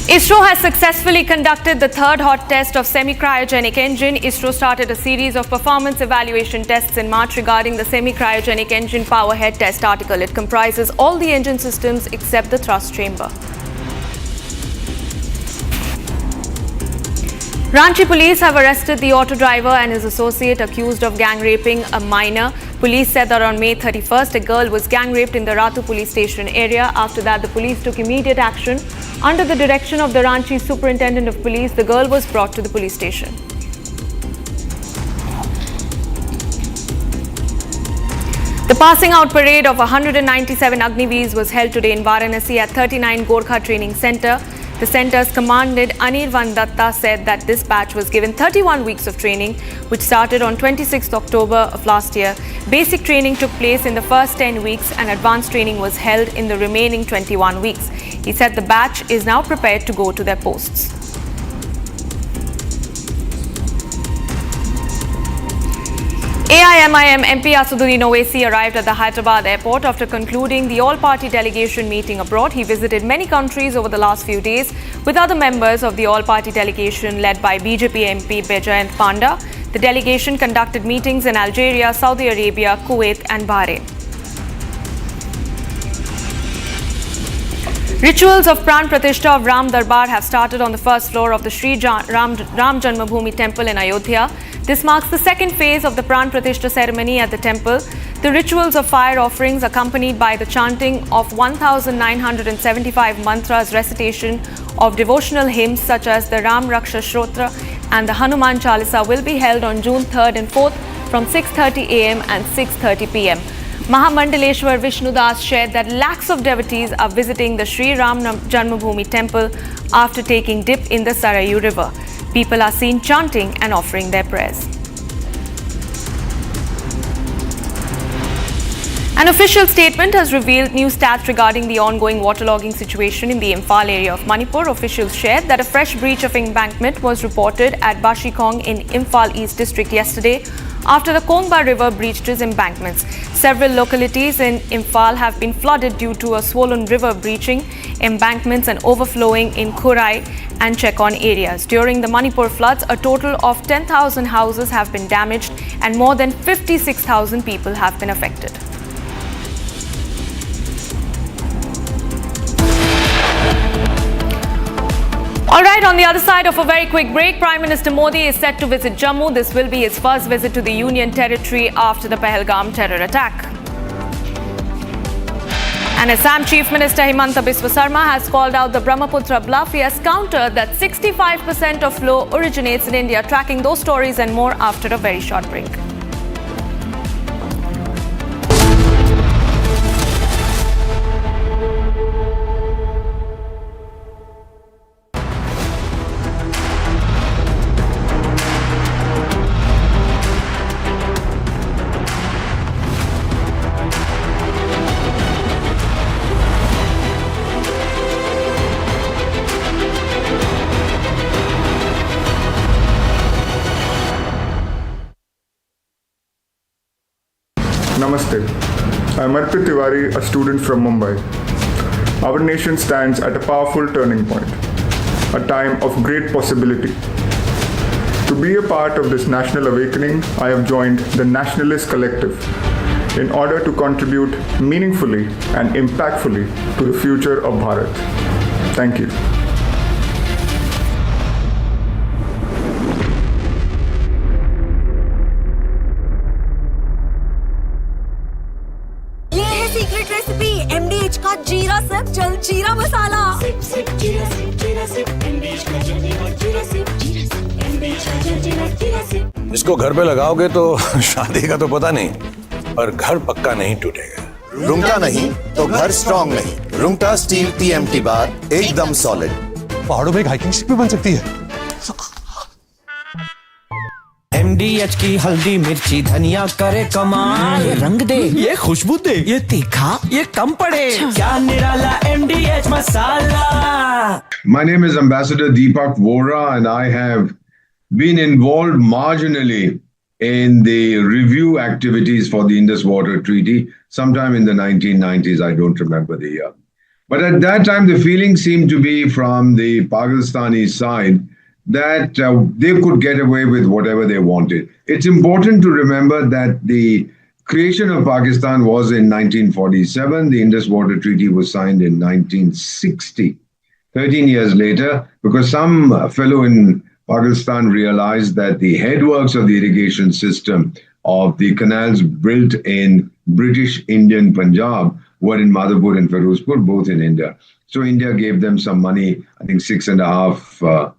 ISRO has successfully conducted the third hot test of semi-cryogenic engine. ISRO started a series of performance evaluation tests in March regarding the semi-cryogenic engine power head test article. It comprises all the engine systems except the thrust chamber. Ranchi police have arrested the auto driver and his associate accused of gang raping a minor. Police said that on May 31st, a girl was gang raped in the Ratu police station area. After that, the police took immediate action. Under the direction of the Ranchi Superintendent of Police, the girl was brought to the police station. The passing out parade of 197 Agniveers was held today in Varanasi at 39 Gorkha Training Centre. The centre's commandant Anirvan Datta said that this batch was given 31 weeks of training, which started on 26th October of last year. Basic training took place in the first 10 weeks and advanced training was held in the remaining 21 weeks. He said the batch is now prepared to go to their posts. AIMIM MP Asaduddin Owaisi arrived at the Hyderabad airport after concluding the all-party delegation meeting abroad. He visited many countries over the last few days with other members of the all-party delegation led by BJP MP Vijayapura Panda. The delegation conducted meetings in Algeria, Saudi Arabia, Kuwait and Bahrain. Rituals of Pran Pratishtha of Ram Darbar have started on the first floor of the Sri Ram Janmabhoomi temple in Ayodhya. This marks the second phase of the Pran Pratishtha ceremony at the temple. The rituals of fire offerings, accompanied by the chanting of 1,975 mantras, recitation of devotional hymns such as the Ram Raksha Shrotra and the Hanuman Chalisa, will be held on June 3rd and 4th from 6:30 a.m. and 6:30 p.m. Mahamandaleshwar Vishnudas shared that lakhs of devotees are visiting the Sri Ram Janmabhoomi temple after taking dip in the Sarayu river. People are seen chanting and offering their prayers. An official statement has revealed new stats regarding the ongoing waterlogging situation in the Imphal area of Manipur. Officials shared that a fresh breach of embankment was reported at Bashikong in Imphal East District yesterday. after the Kongba River breached its embankments. Several localities in Imphal have been flooded due to a swollen river breaching embankments and overflowing in Kurai and Chekon areas. During the Manipur floods, a total of 10,000 houses have been damaged and more than 56,000 people have been affected. All right, on the other side of a very quick break, Prime Minister Modi is set to visit Jammu. This will be his first visit to the Union territory after the Pahalgam terror attack. And Assam Chief Minister Himanta Biswa Sarma has called out the Brahmaputra bluff. He has countered that 65% of flow originates in India. Tracking those stories and more after a very short break. Namaste. I am Arpit Tiwari, a student from Mumbai. Our nation stands at a powerful turning point, a time of great possibility. To be a part of this national awakening, I have joined the Nationalist Collective in order to contribute meaningfully and impactfully to the future of Bharat. Thank you. Secret recipe MDH का जीरा SIP jaljeera मसाला। SIP SIP जीरा SIP MDH का jaljeera SIP. इसको घर पे लगाओगे तो शादी का तो पता नहीं, पर घर पक्का नहीं टूटेगा। रुंगटा नहीं तो घर स्ट्रॉन्ग नहीं। रुंगटा स्टील TMT बार एकदम सॉलिड। पहाड़ों में एक हाइकिंग स्टिक भी बन सकती है। MDH की हल्दी मिर्ची धनिया करे कमाल। ये रंग दे, ये खुशबू दे, ये तीखा, ये कम पड़े। क्या निराला MDH masala. My name is Ambassador Deepak Vora and I have been involved marginally in the review activities for the Indus Water Treaty sometime in the 1990s. I don't remember the year. But at that time, the feeling seemed to be from the Pakistani side that they could get away with whatever they wanted. It's important to remember that the creation of Pakistan was in 1947. The Indus Water Treaty was signed in 1960, 13 years later, because some fellow in Pakistan realized that the headworks of the irrigation system of the canals built in British Indian Punjab were in Madhapur and Ferozpur, both in India. So India gave them some money, I think 6.5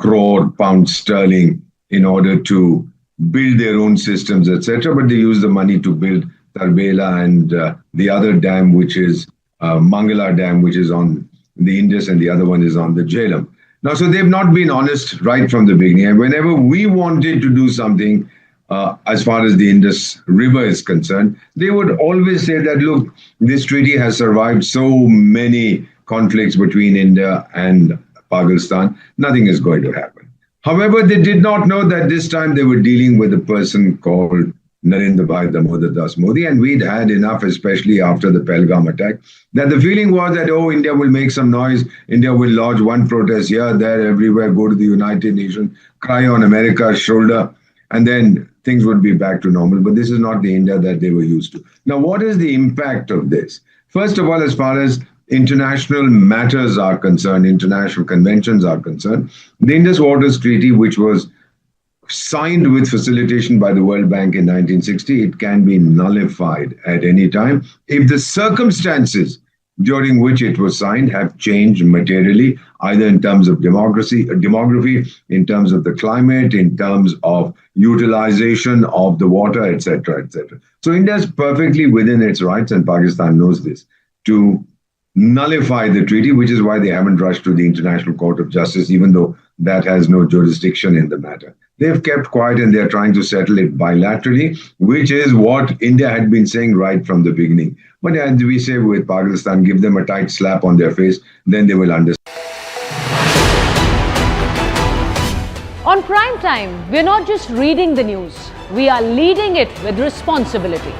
crore pounds sterling, in order to build their own systems, etc. But they used the money to build Tarbela and the other dam, which is Mangala Dam, which is on the Indus, and the other one is on the Jhelum. Now, so they've not been honest right from the beginning. And whenever we wanted to do something as far as the Indus River is concerned, they would always say that, look, this treaty has survived so many conflicts between India and Pakistan, nothing is going to happen. However, they did not know that this time they were dealing with a person called Narendra Bhai Damodar Das Modi, and we'd had enough, especially after the Pahalgam attack, that the feeling was that, oh, India will make some noise, India will lodge one protest here, there, everywhere, go to the United Nations, cry on America's shoulder, and then things would be back to normal. But this is not the India that they were used to. Now, what is the impact of this? First of all, as far as international matters are concerned, international conventions are concerned, the Indus Waters Treaty, which was signed with facilitation by the World Bank in 1960, it can be nullified at any time if the circumstances during which it was signed have changed materially, either in terms of demography, in terms of the climate, in terms of utilization of the water, etc., etc. So India is perfectly within its rights, and Pakistan knows this, to nullify the treaty, which is why they haven't rushed to the International Court of Justice, even though that has no jurisdiction in the matter. They've kept quiet and they're trying to settle it bilaterally, which is what India had been saying right from the beginning. But as we say with Pakistan, give them a tight slap on their face, then they will understand. On Prime Time, we're not just reading the news, we are leading it with responsibility.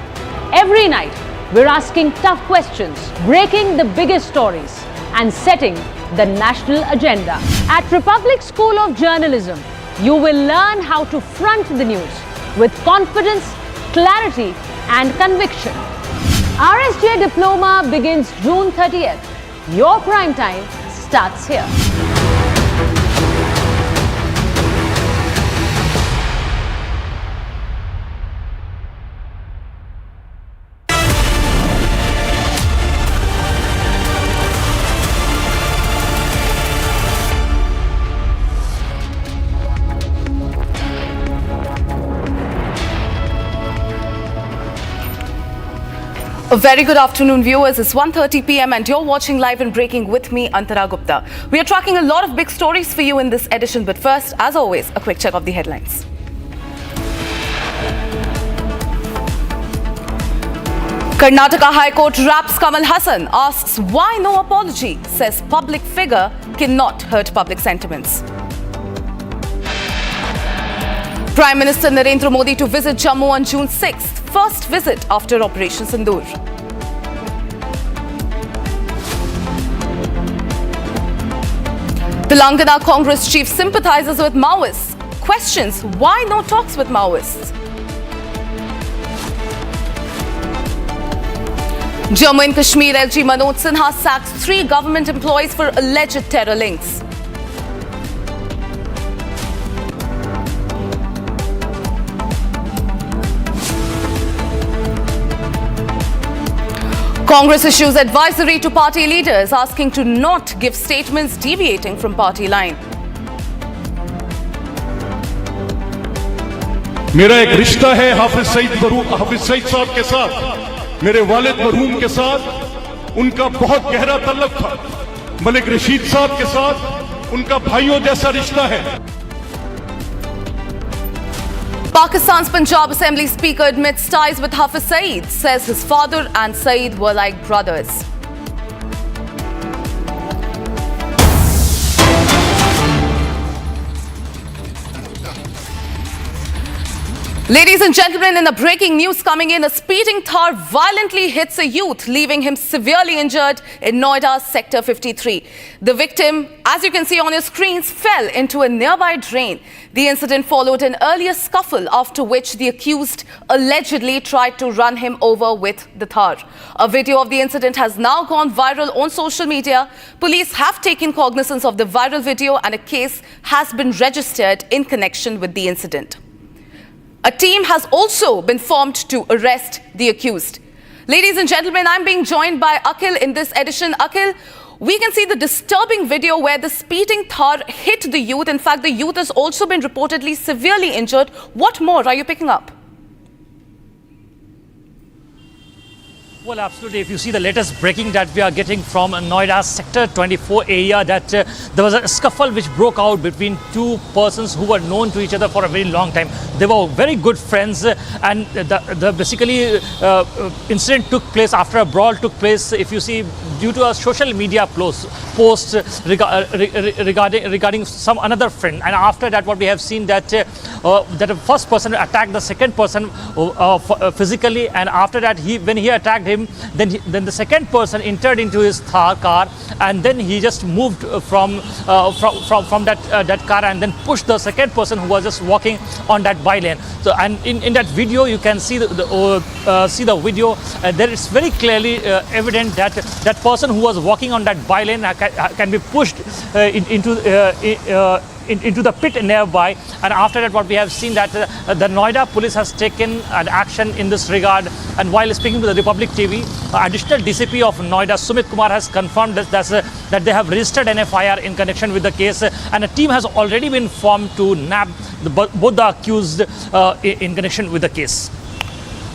Every night, we're asking tough questions, breaking the biggest stories, and setting the national agenda. At Republic School of Journalism, you will learn how to front the news with confidence, clarity, and conviction. RSJ Diploma begins June 30th. Your prime time starts here. A very good afternoon, viewers. It's 1:30 p.m. and you're watching Live and Breaking with me, Antara Gupta. We are tracking a lot of big stories for you in this edition, but first, as always, a quick check of the headlines. Karnataka High Court wraps Kamal Haasan, asks why no apology, says public figure cannot hurt public sentiments. Prime Minister Narendra Modi to visit Jammu on June 6th, first visit after Operation Sindoor. Telangana Congress chief sympathizes with Maoists, questions why no talks with Maoists. Jammu and Kashmir LG Manoj Sinha sacks 3 government employees for alleged terror links. Congress issues advisory to party leaders asking to not give statements deviating from party line. मेरा एक रिश्ता है हाफिज सईद साहब के साथ, मेरे वालिद मरहूम के साथ उनका बहुत गहरा तल्लुक था। मलिक रशीद साहब के साथ उनका भाइयों जैसा रिश्ता है। Pakistan's Punjab Assembly Speaker admits ties with Hafiz Saeed, says his father and Saeed were like brothers. Ladies and gentlemen, in the breaking news coming in, a speeding Thar violently hits a youth, leaving him severely injured in Noida's Sector 53. The victim, as you can see on your screens, fell into a nearby drain. The incident followed an earlier scuffle, after which the accused allegedly tried to run him over with the Thar. A video of the incident has now gone viral on social media. Police have taken cognizance of the viral video and a case has been registered in connection with the incident. A team has also been formed to arrest the accused. Ladies and gentlemen, I'm being joined by Akhil in this edition. Akhil, we can see the disturbing video where the speeding Thar hit the youth. In fact, the youth has also been reportedly severely injured. What more are you picking up? Well, absolutely. If you see the latest breaking that we are getting from Noida Sector 24 area, that there was a scuffle which broke out between 2 persons who were known to each other for a very long time. They were very good friends, and the basically incident took place after a brawl took place. If you see, due to a social media post regarding some another friend, and after that, what we have seen that that the first person attacked the second person physically, and after that, when he attacked him, then the second person entered into his Thar car, and then he just moved from that car and then pushed the second person who was just walking on that bylane. So, and in that video, you can see the video. There is very clearly evident that that person who was walking on that bylane can be pushed into the pit nearby, and after that, what we have seen that the Noida police has taken an action in this regard. And while speaking to the Republic TV, additional DCP of Noida, Sumit Kumar, has confirmed that they have registered an FIR in connection with the case, and a team has already been formed to nab both the accused in connection with the case.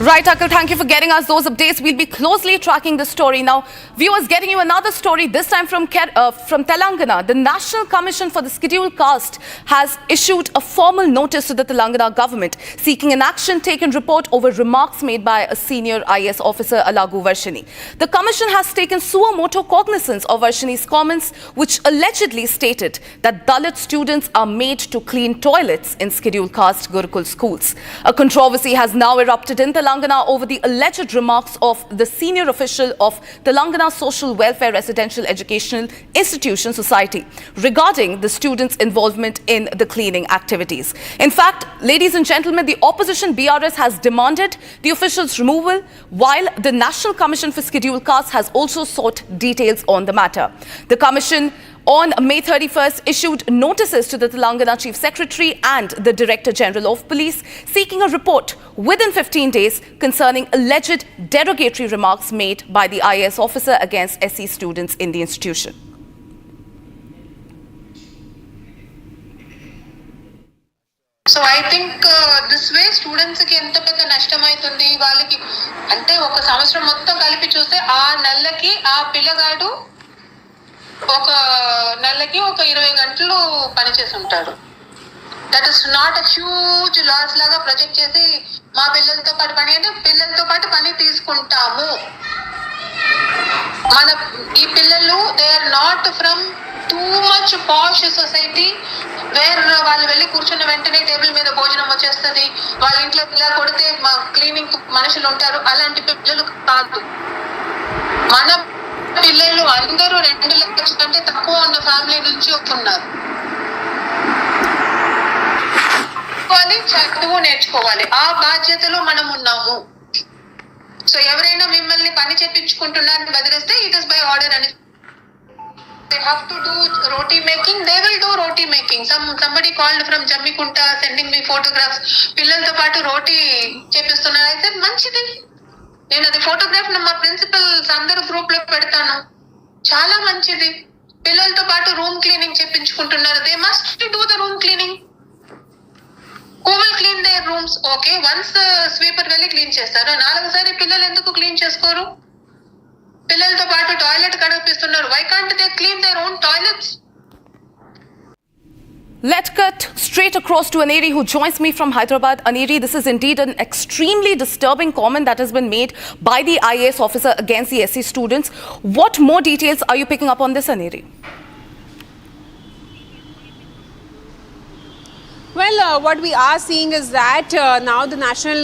Right, Akil, thank you for getting us those updates. We'll be closely tracking the story. Now, viewers, getting you another story, this time from Telangana. The National Commission for the Scheduled Caste has issued a formal notice to the Telangana government seeking an action-taken report over remarks made by a senior IS officer, Alagu Varshini. The commission has taken suo motu cognizance of Varshini's comments, which allegedly stated that Dalit students are made to clean toilets in scheduled caste Gurukul schools. A controversy has now erupted in Telangana over the alleged remarks of the senior official of Telangana Social Welfare Residential Educational Institution Society regarding the students' involvement in the cleaning activities. In fact, ladies and gentlemen, the opposition BRS has demanded the official's removal, while the National Commission for Scheduled Castes has also sought details on the matter. The commission on May 31st issued notices to the Telangana Chief Secretary and the Director General of Police seeking a report within 15 days concerning alleged derogatory remarks made by the IAS officer against SC students in the institution. So I think this way students ki enta pedda nashtamautundi vallaki ante oka samvasaram mottham kalipi chuste aa nellaki aa pillagadu ఒక నెలకి ఒక 20 గంటలు పని చేసి ఉంటాడు. That is not a huge loss లాగా project చేసి మా పిల్లలతో పాటు పని అంటే పిల్లలతో పాటు పని తీసుకుంటాము. మన ఈ పిల్లలు they are not from too much posh society where వాళ్ళు వెళ్ళి కూర్చున్న వెంటనే టేబుల్ మీద భోజనం వచ్చేస్తుంది, వాళ్ళ ఇంట్లో ఇలా కొడితే క్లీనింగ్ మనుషులు ఉంటారు, అలాంటి పిల్లలు కాదు. మన పిల్లలు అందరూ 2 లక్షల కంటే తక్కువ ఉన్న ఫ్యామిలీ నుంచి వస్తున్నారు. చదువు నేర్చుకోవాలి, ఆ బాధ్యతలో మనం ఉన్నాము. సో ఎవరైనా మిమ్మల్ని పని చెప్పించుకుంటున్నారని బదిలిస్తే ఇట్ ఇస్ బై ఆర్డర్ అని. They have to do roti making, they will do roti making. Somebody called from Jammikunta sending me photographs. పిల్లలతో పాటు రోటీ చేపిస్తున్నారు. అయితే మంచిది, నేను అది ఫోటోగ్రాఫ్ మా ప్రిన్సిపల్స్ అందరూ గ్రూప్ లో పెడతాను. చాలా మంచిది. పిల్లలతో పాటు రూమ్ క్లీనింగ్ చేపించుకుంటున్నారు. They must do the room cleaning. Who will clean their rooms? Okay, once sweeper వెళ్ళి క్లీన్ చేస్తారు, 4సారి పిల్లలు ఎందుకు క్లీన్ చేసుకోరు? పిల్లలతో పాటు టాయిలెట్ కడిపిస్తున్నారు. Why can't they clean their own toilets? Let's cut straight across to Aneri, who joins me from Hyderabad. Aneri, this is indeed an extremely disturbing comment that has been made by the IAS officer against the SC students. What more details are you picking up on this, Aneri? Well, what we are seeing is that now the National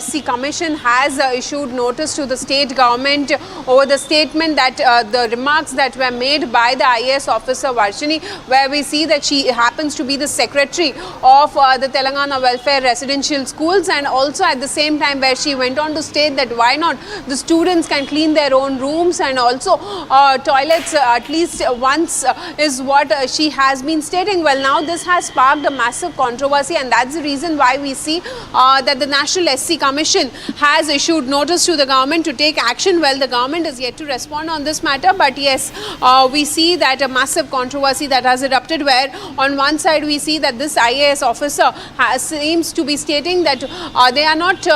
SC Commission has issued notice to the state government over the statement that the remarks that were made by the IAS officer Varshini, where we see that she happens to be the secretary of the Telangana Welfare Residential Schools, and also at the same time where she went on to state that why not the students can clean their own rooms and also toilets at least once is what she has been stating. Well, now this has sparked a massive controversy, and that's the reason why we see that the National SC Commission has issued notice to the government to take action. Well, the government is yet to respond on this matter, but yes, we see that a massive controversy that has erupted, where on one side we see that this IAS officer seems to be stating that they are not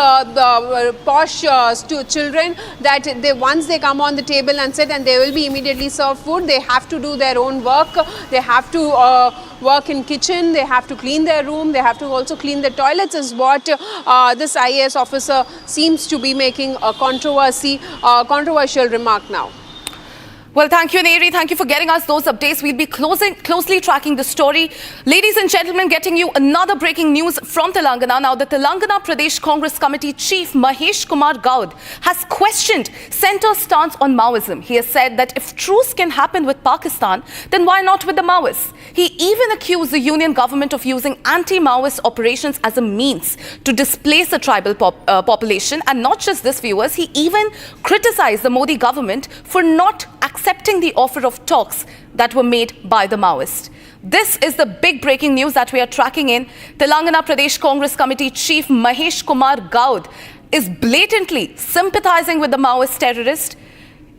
posh children, that once they come on the table and sit and they will be immediately served food. They have to do their own work, they have to work in kitchen, they have to clean their room, they have to also clean the toilets, is what this IAS officer seems to be making a controversial remark now. Well, thank you, Aneri. Thank you for getting us those updates. We'll be closely tracking the story. Ladies and gentlemen, getting you another breaking news from Telangana. Now, the Telangana Pradesh Congress Committee Chief Mahesh Kumar Gaud has questioned Centre's stance on Maoism. He has said that if truce can happen with Pakistan, then why not with the Maoists? He even accused the union government of using anti-Maoist operations as a means to displace the tribal population. And not just this, viewers, he even criticized the Modi government for not accepting the offer of talks that were made by the Maoists. This is the big breaking news that we are tracking in. Telangana Pradesh Congress Committee Chief Mahesh Kumar Gaud is blatantly sympathizing with the Maoist terrorist.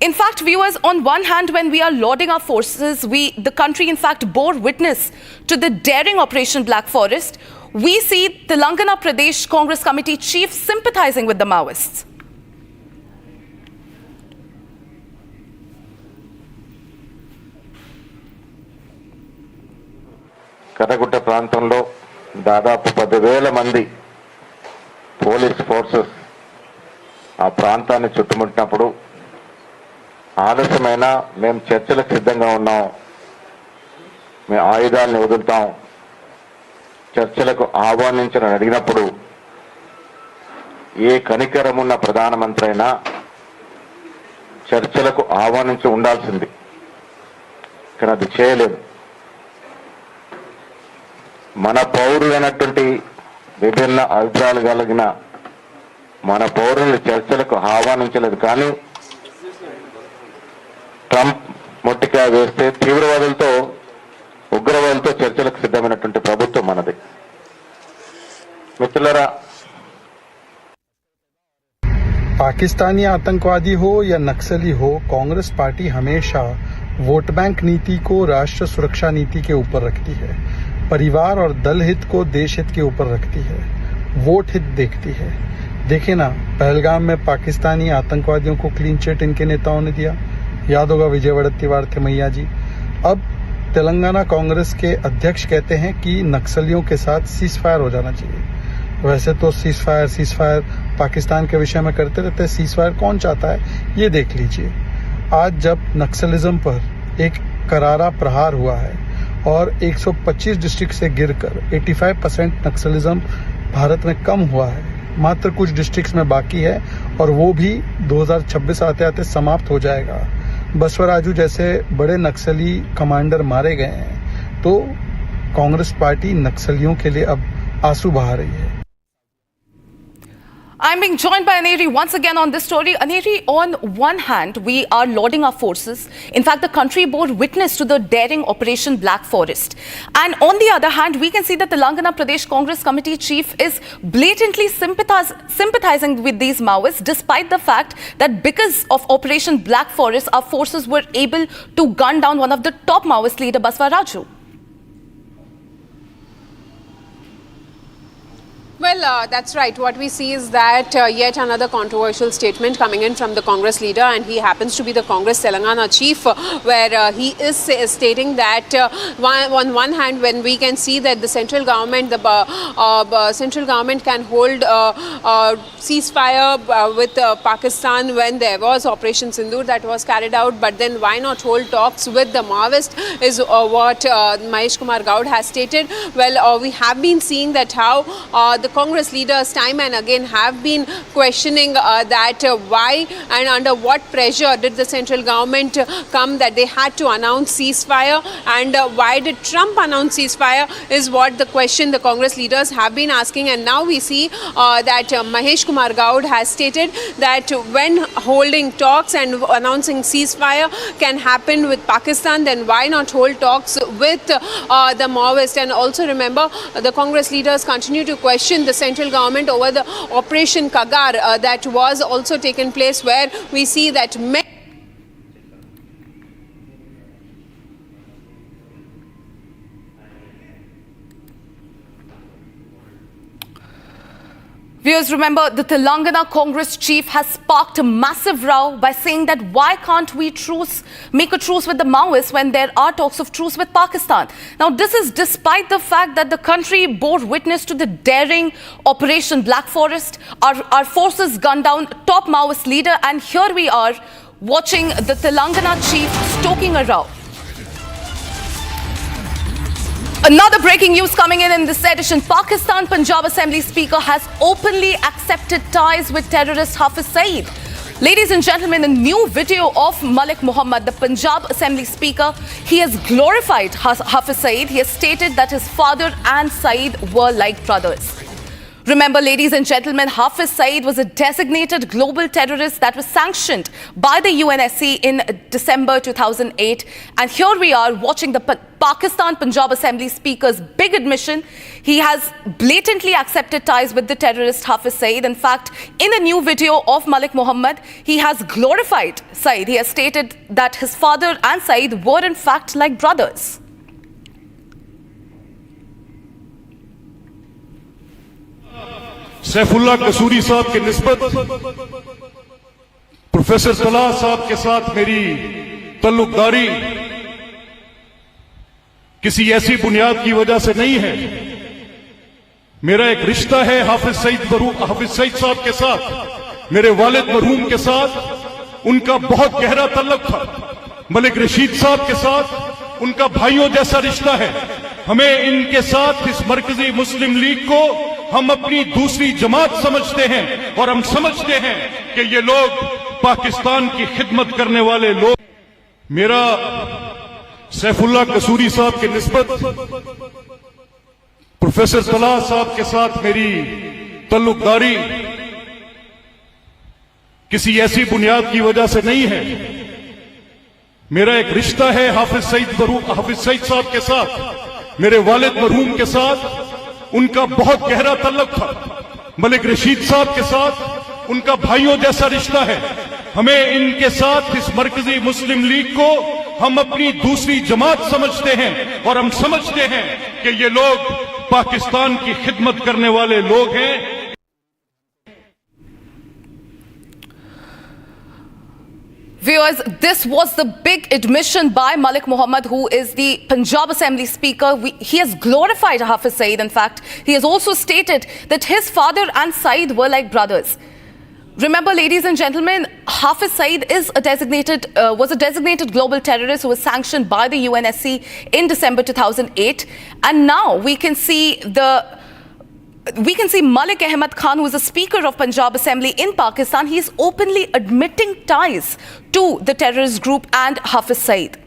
In fact, viewers, on one hand, when we are lauding our forces, the country in fact bore witness to the daring Operation Black Forest, we see Telangana Pradesh Congress Committee chief sympathizing with the Maoists. కరగుట్ట ప్రాంతంలో దాదాపు 10,000 మంది police forces ఆ ప్రాంతాన్ని చుట్టుముట్టినప్పుడు ఆలస్యమైన మేము చర్చలకు సిద్ధంగా ఉన్నాం, మేము ఆయుధాలను వదులుతాం, చర్చలకు ఆహ్వానించని అడిగినప్పుడు ఏ కనికరమున్న ప్రధానమంత్రి అయినా చర్చలకు ఆహ్వానించి ఉండాల్సింది, కానీ అది చేయలేదు. మన పౌరులైనటువంటి విభిన్న అభిప్రాయాలు కలిగిన మన పౌరుల్ని చర్చలకు ఆహ్వానించలేదు. కానీ ట్రంప్ మొట్టికాయ వేస్తే తీవ్రవాదులతో ఉగ్రవాదులతో చర్చలకు సిద్ధమైనటువంటి ప్రభుత్వం మనది. మిత్రులారా, पाकिस्तानी आतंकवादी हो या नक्सली हो, कांग्रेस पार्टी हमेशा वोट बैंक नीति को राष्ट्र सुरक्षा नीति के ऊपर रखती है, परिवार और दल हित को देश हित के ऊपर रखती है, वोट हित देखती है। देखिए ना, पहलगाम में पाकिस्तानी आतंकवादियों को क्लीन चिट इनके नेताओं ने दिया, याद होगा विजयवड़त्तीवार थे मैया जी। अब तेलंगाना कांग्रेस के अध्यक्ष कहते हैं कि नक्सलियों के साथ सीज फायर हो जाना चाहिए। वैसे तो सीज फायर पाकिस्तान के विषय में करते रहते हैं, सीज फायर कौन चाहता है ये देख लीजिए। आज जब नक्सलिज्म पर एक करारा प्रहार हुआ है और 125 डिस्ट्रिक्ट से गिरकर 85% नक्सलिज्म भारत में कम हुआ है, मात्र कुछ डिस्ट्रिक्ट्स में बाकी है और वो भी 2026 आते आते समाप्त हो जाएगा। बसवराजू जैसे बड़े नक्सली कमांडर मारे गए हैं, तो कांग्रेस पार्टी नक्सलियों के लिए अब आंसू बहा रही है। I'm being joined by Aneri once again on this story. Aneri, on one hand, we are lauding our forces. In fact, the country bore witness to the daring Operation Black Forest. And on the other hand, we can see that the Telangana Pradesh Congress Committee chief is blatantly sympathizing with these Maoists, despite the fact that because of Operation Black Forest, our forces were able to gun down one of the top Maoist leader, Baswaraju. Well, that's right. What we see is that yet another controversial statement coming in from the Congress leader, and he happens to be the Congress Telangana chief, where he is stating that on one hand, when we can see that the central government, central government can hold ceasefire with Pakistan when there was Operation Sindoor that was carried out, but then why not hold talks with the Maoist is what Mahesh Kumar Gaud has stated. Well, we have been seeing that how the Congress leaders time and again have been questioning that why and under what pressure did the central government come that they had to announce ceasefire, and why did Trump announce ceasefire is what the question the Congress leaders have been asking. And now we see that Mahesh Kumar Gaud has stated that when holding talks and announcing ceasefire can happen with Pakistan, then why not hold talks with the Maoist. And also remember, the Congress leaders continue to question the central government over the Operation Kagar that was also taken place, where we see that many Viewers, remember, the Telangana Congress chief has sparked a massive row by saying that why can't we make a truce with the Maoists when there are talks of truce with Pakistan. Now, this is despite the fact that the country bore witness to the daring Operation Black Forest. Our forces gunned down top Maoist leader, and here we are watching the Telangana chief stoking a row. Another breaking news coming in this edition. Pakistan Punjab Assembly Speaker has openly accepted ties with terrorist Hafiz Saeed. Ladies and gentlemen, a new video of Malik Muhammad, the Punjab Assembly Speaker, he has glorified Hafiz Saeed. He has stated that his father and Saeed were like brothers. Remember, ladies and gentlemen, Hafiz Saeed was a designated global terrorist that was sanctioned by the UNSC in December 2008. And here we are watching the Pakistan Punjab Assembly Speaker's big admission. He has blatantly accepted ties with the terrorist Hafiz Saeed. In fact, in a new video of Malik Muhammad, he has glorified Saeed. He has stated that his father and Saeed were in fact like brothers. Saifullah कसूरी साहब की निस्बत professor तला साहब के साथ मेरी तल्लुकदारी किसी ऐसी बुनियाद की वजह से नहीं है। मेरा एक रिश्ता है हाफिज सईद साहब के साथ, मेरे वालिद मरहूम के साथ उनका बहुत गहरा तल्लुक था। मलिक रशीद साहब के साथ उनका भाइयों जैसा रिश्ता है। हमें इनके साथ इस मरकजी मुस्लिम लीग को हम अपनी दूसरी जमात समझते हैं और हम समझते हैं कि ये लोग पाकिस्तान की खिदमत करने वाले लोग। मेरा सैफुल्ला कसूरी साहब की निस्बत प्रोफेसर तला साहब के साथ मेरी तल्लुकदारी किसी ऐसी बुनियाद की वजह से नहीं है। मेरा एक रिश्ता है हाफिज सईद साहब के साथ, मेरे वालिद मरहूम के साथ उनका बहुत गहरा तल्लुक था। मलिक रशीद साहब के साथ उनका भाइयों जैसा रिश्ता है। हमें इनके साथ इस मरकजी मुस्लिम लीग को हम अपनी दूसरी जमात समझते हैं और हम समझते हैं कि ये लोग पाकिस्तान की खिदमत करने वाले लोग हैं। Viewers, this was the big admission by Malik Mohammed, who is the Punjab Assembly Speaker. He has glorified Hafiz Saeed. In fact, he has also stated that his father and Saeed were like brothers. Remember, ladies and gentlemen, Hafiz Saeed was a designated global terrorist who was sanctioned by the UNSC in December 2008. And now we can see Malik Ahmed Khan, who is the Speaker of Punjab Assembly in Pakistan. He is openly admitting ties to the terrorist group and Hafiz Saeed.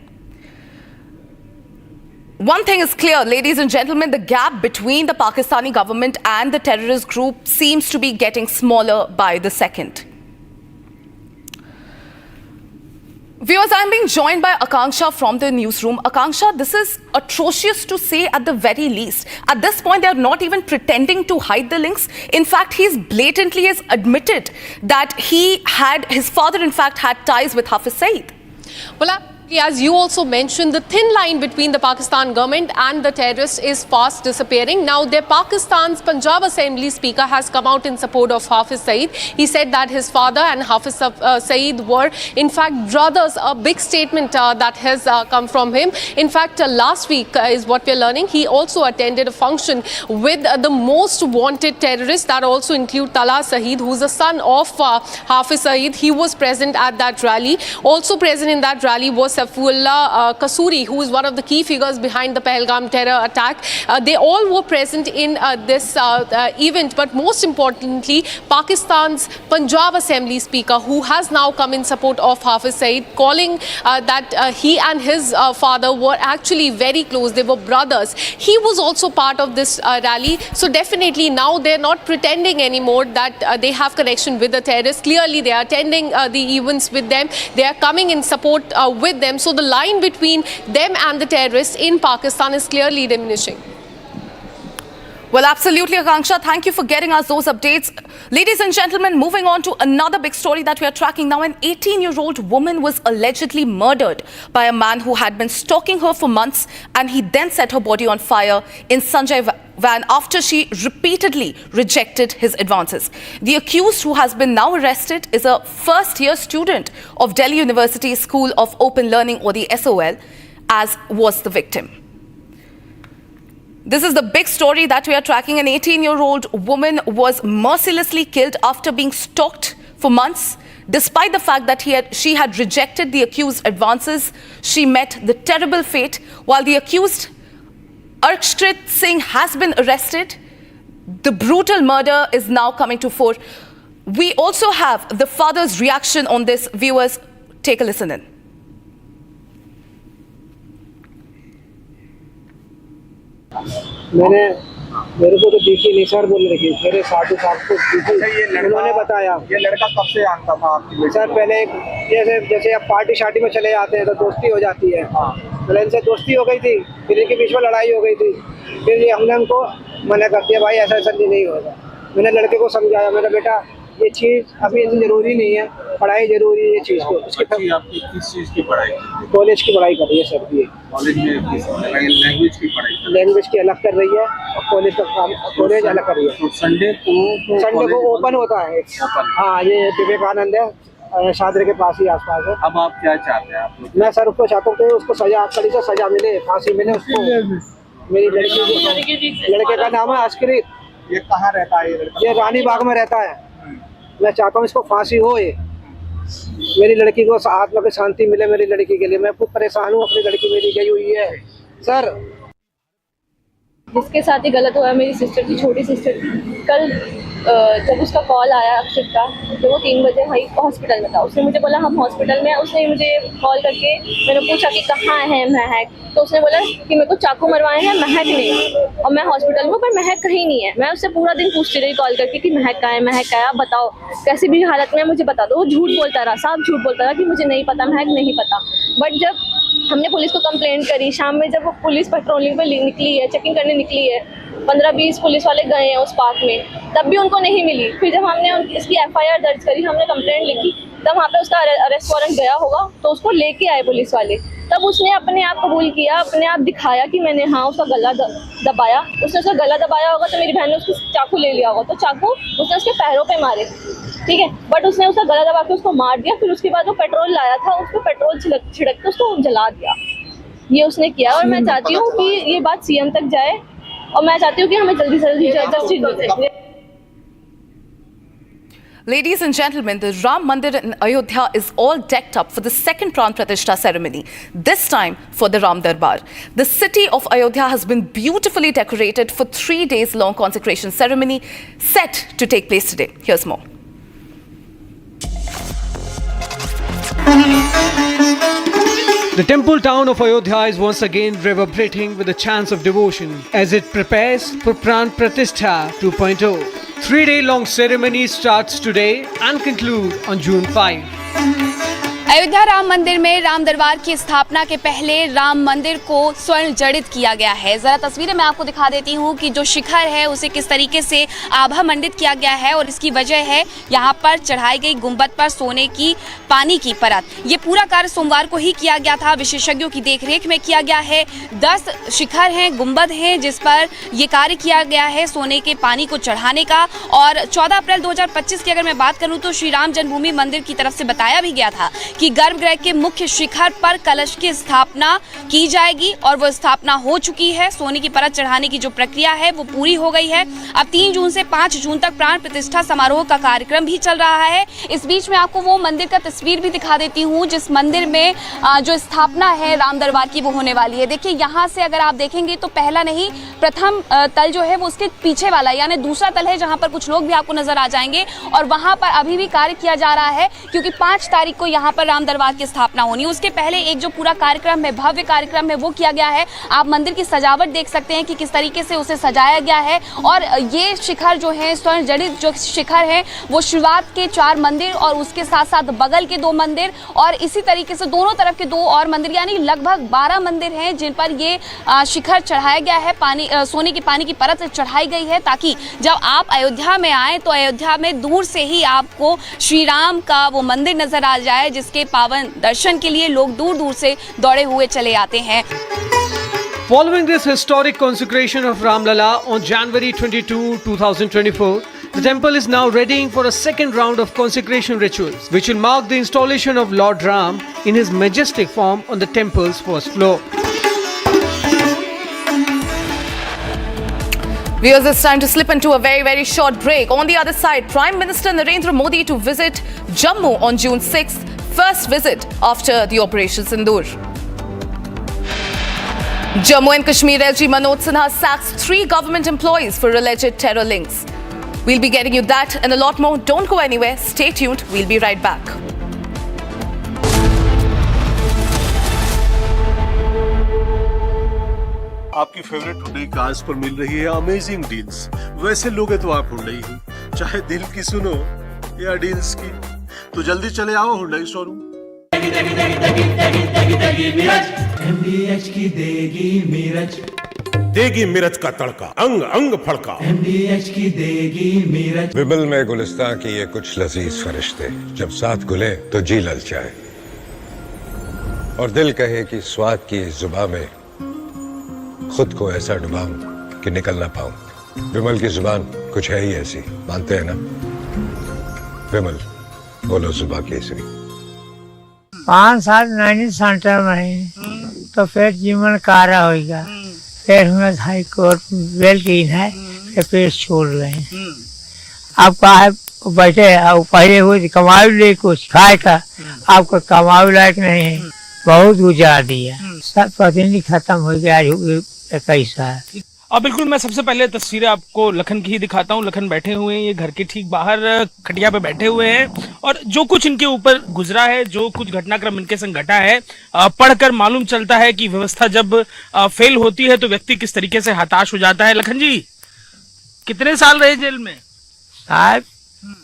One thing is clear, ladies and gentlemen, the gap between the Pakistani government and the terrorist group seems to be getting smaller by the second. Viewers, I'm being joined by Akanksha from the newsroom. Akanksha, this is atrocious to say at the very least. At this point, they are not even pretending to hide the links. In fact, he's blatantly has admitted that his father, in fact, had ties with Hafiz Saeed. Well, as you also mentioned, the thin line between the Pakistan government and the terrorists is fast disappearing. Now, Pakistan's Punjab Assembly Speaker has come out in support of Hafiz Saeed. He said that his father and Hafiz Saeed were, in fact, brothers. A big statement that has come from him. In fact, last week is what we're learning. He also attended a function with the most wanted terrorists that also include Tala Saeed, who's the son of Hafiz Saeed. He was present at that rally. Also present in that rally was Saifulla Kasuri, who is one of the key figures behind the Pahalgam terror attack. They all were present in this event, but most importantly, Pakistan's Punjab Assembly Speaker, who has now come in support of Hafiz Saeed, calling that he and his father were actually very close. They were brothers. He was also part of this rally. So definitely now they're not pretending anymore that they have connection with the terrorists. Clearly they are attending the events with them. They are coming in support with them. So the line between them and the terrorists in Pakistan is clearly diminishing. Well, absolutely, Akanksha. Thank you for getting us those updates. Ladies and gentlemen, moving on to another big story that we are tracking now. An 18-year-old woman was allegedly murdered by a man who had been stalking her for months, and he then set her body on fire in Sanjay van after she repeatedly rejected his advances. The accused, who has been now arrested, is a first-year student of Delhi University School of Open Learning, or the SOL, as was the victim. This is the big story that we are tracking. An 18-year-old woman was mercilessly killed after being stalked for months. Despite the fact that she had rejected the accused's advances, she met the terrible fate. While the accused, Arshkrit Singh, has been arrested, the brutal murder is now coming to fore. We also have the father's reaction on this. Viewers, take a listen in. मेरे को तो DC Nisar बोल रही थी, मेरे साधु साहब को उन्होंने बताया। ये लड़का कब से जानता था आपकी? सर पहले जैसे अब पार्टी शार्टी में चले जाते हैं तो दोस्ती हो जाती है। पहले इनसे दोस्ती हो गई थी, फिर इनके बीच में लड़ाई हो गई थी, फिर ये हमने उनको मना कर दिया, भाई ऐसा नहीं होगा। मैंने लड़के को समझाया, मेरा बेटा ये चीज़ अभी इतनी जरूरी नहीं है, पढ़ाई जरूरी है ये चीज़ को। बच्ची आपकी किस चीज़ की पढ़ाई? कॉलेज की पढ़ाई कर रही है सर, ये कॉलेज में लैंग्वेज की पढ़ाई? लैंग्वेज की अलग कर रही है और कॉलेज का काम, कॉलेज अलग कर रही है। तो संडे को ओपन होता है। हाँ, ये विवेकानंद है, शादर के पास ही आसपास है। अब आप क्या चाहते हैं आप लोग? मैं सर उसको चाहता हूँ कि उसको सजा, कड़ी से सजा मिले, फांसी मिले उसको। मेरी लड़के का नाम है अस्क्रित। ये कहाँ रहता है ये लड़का? ये रानी बाग में रहता है। मैं चाहता हूँ इसको फांसी हो, ये मेरी लड़की को आत्मा की शांति मिले। मेरी लड़की के लिए मैं खूब परेशान हूँ, अपनी लड़की मेरी गई हुई है सर। जिसके साथ ही गलत हुआ है मेरी सिस्टर थी, छोटी सिस्टर थी। कल जब उसका कॉल आया अक्षित का, तो वो 3 बजे हॉस्पिटल में था। उसने मुझे बोला हम हॉस्पिटल में हैं। उसने मुझे कॉल करके मैंने पूछा कि कहाँ है महक, तो उसने बोला कि मेरे को चाकू मरवाए हैं, महक नहीं। और मैं हॉस्पिटल में, पर महक कहीं नहीं है। मैं उससे पूरा दिन पूछती रही कॉल करके कि महक कहाँ है, महक कहाँ है, आप बताओ कैसी भी हालत में मुझे बता दो। वो झूठ बोलता रहा, साफ झूठ बोलता रहा कि मुझे नहीं पता, महक नहीं पता। बट जब हमने पुलिस को कंप्लेंट करी, शाम में जब वो पुलिस पेट्रोलिंग पे निकली है, चेकिंग करने निकली है, 15-20 पुलिस वाले गए हैं उस पार्क में, तब भी उनको नहीं मिली। फिर जब हमने इसकी FIR दर्ज करी, हमने कंप्लेंट लिखी, तब वहाँ पे उसका अरेस्ट वारंट गया होगा, तो उसको लेके आए पुलिस वाले। तब उसने अपने आप कबूल किया, अपने आप दिखाया कि मैंने हाँ उसका गला दबाया। उसने उसका गला दबाया होगा तो मेरी बहन ने उसको चाकू ले लिया होगा, तो चाकू उसने उसके पैरों पे मारे, ठीक है। बट उसने उसका गला दबा के उसको मार दिया। फिर उसके बाद वो पेट्रोल लाया था, उसको पेट्रोल छिड़क के उसको जला दिया। ये उसने किया। और मैं चाहती हूँ कि ये बात CM तक जाए, और मैं चाहती हूँ कि हमें जल्दी से जल्दी जस्टिस मिले। Ladies and gentlemen, the Ram Mandir in Ayodhya is all decked up for the second Pran Pratishtha ceremony, this time for the Ram Darbar. The city of Ayodhya has been beautifully decorated for 3 days long consecration ceremony set to take place today. Here's more. The temple town of Ayodhya is once again reverberating with the chants of devotion as it prepares for Pran Pratishtha 2.0. 3-day-long ceremony starts today and concludes on June 5. Ayodhya Ram मंदिर में राम दरबार की स्थापना के पहले राम मंदिर को स्वर्ण जड़ित किया गया है। जरा तस्वीरें मैं आपको दिखा देती हूँ कि जो शिखर है उसे किस तरीके से आभा मंडित किया गया है, और इसकी वजह है यहाँ पर चढ़ाई गई गुंबद पर सोने की पानी की परत। ये पूरा कार्य सोमवार को ही किया गया था, विशेषज्ञों की देखरेख में किया गया है। 10 शिखर हैं, गुंबद हैं, जिस पर ये कार्य किया गया है सोने के पानी को चढ़ाने का। और 14 अप्रैल 2025 की अगर मैं बात करूँ तो श्री राम जन्मभूमि मंदिर की तरफ से बताया भी गया था कि गर्भगृह के मुख्य शिखर पर कलश की स्थापना की जाएगी, और वो स्थापना हो चुकी है। सोने की परत चढ़ाने की जो प्रक्रिया है वो पूरी हो गई है। अब 3 जून से 5 जून तक प्राण प्रतिष्ठा समारोह का कार्यक्रम भी चल रहा है। इस बीच में आपको वो मंदिर का तस्वीर भी दिखा देती हूँ जिस मंदिर में जो स्थापना है राम दरबार की वो होने वाली है। देखिए यहाँ से अगर आप देखेंगे तो पहला नहीं, प्रथम तल जो है वो उसके पीछे वाला यानी दूसरा तल है, जहाँ पर कुछ लोग भी आपको नजर आ जाएंगे। और वहाँ पर अभी भी कार्य किया जा रहा है क्योंकि 5 तारीख को यहाँ पर राम दरबार की स्थापना होनी है। उसके पहले एक जो पूरा कार्यक्रम है, भव्य कार्यक्रम है, वो किया गया है। आप मंदिर की सजावट देख सकते हैं कि किस तरीके से उसे सजाया गया है। और ये शिखर जो है स्वर्ण जड़ित जो शिखर है वो शुरुआत के 4 मंदिर और उसके साथ साथ बगल के 2 मंदिर और इसी तरीके से दोनों तरफ के 2 और मंदिर यानी लगभग 12 मंदिर हैं जिन पर ये शिखर चढ़ाया गया है। पानी सोने की पानी की परत चढ़ाई गई है ताकि जब आप अयोध्या में आए तो अयोध्या में दूर से ही आपको श्री राम का वो मंदिर नजर आ जाए जिसके पावन दर्शन के लिए लोग दूर दूर से दौड़े हुए चले आते हैं। Following this historic consecration of Ram Lala on January 22, 2024, the temple is now readying for a second round of consecration rituals, which will mark the installation of Lord Ram in his majestic form on the temple's first floor. Viewers, it's time to slip into a very, very short break. On the other side, Prime Minister Narendra Modi to visit Jammu on June 6th, first visit after the Operation Sindoor. Jammu and Kashmir LG Manoj Sinha sacks 3 government employees for alleged terror links. We'll be getting you that and a lot more. Don't go anywhere. Stay tuned. We'll be right back. आपकी favourite Hyundai cars पर मिल रही है amazing deals. वैसे लोगे तो आप Hyundai ही, चाहे दिल की सुनो या डील्स की, तो जल्दी चले आओ हुंडई शोरूम। MDH की देगी मीरज। देगी मिर्च का तड़का, अंग अंग फड़का। MDH की देगी मिर्च। विमल में गुलिस्तान की ये कुछ लजीज फरिश्ते जब साथ घुले तो जी ललचाए और दिल कहे कि स्वाद की इस जुबान में खुद को ऐसा डुबाऊं कि निकल ना पाऊं। विमल की जुबान कुछ है ही ऐसी, मानते हैं ना? विमल बोलो जुबा केसरी। 5 साल नैनी सेंटर में तो फिर जीवन कारा होगा, फिर हमें हाई कोर्ट बेल की है, फिर छोड़ रहे हैं। आप कहा बैठे आप पहले हुए कमाई ले कुछ खाए का, आपको कमाई लायक नहीं है, बहुत गुजार दिया, सब प्रतिनिधि खत्म हो गया। 21 साल। अब बिल्कुल मैं सबसे पहले तस्वीरें आपको लखन की ही दिखाता हूँ। लखन बैठे हुए हैं, ये घर के ठीक बाहर खटिया पे बैठे हुए हैं और जो कुछ इनके ऊपर गुजरा है, जो कुछ घटनाक्रम इनके संग घटा है, पढ़कर मालूम चलता है कि व्यवस्था जब फेल होती है तो व्यक्ति किस तरीके से हताश हो जाता है। लखन जी, कितने साल रहे जेल में? साहब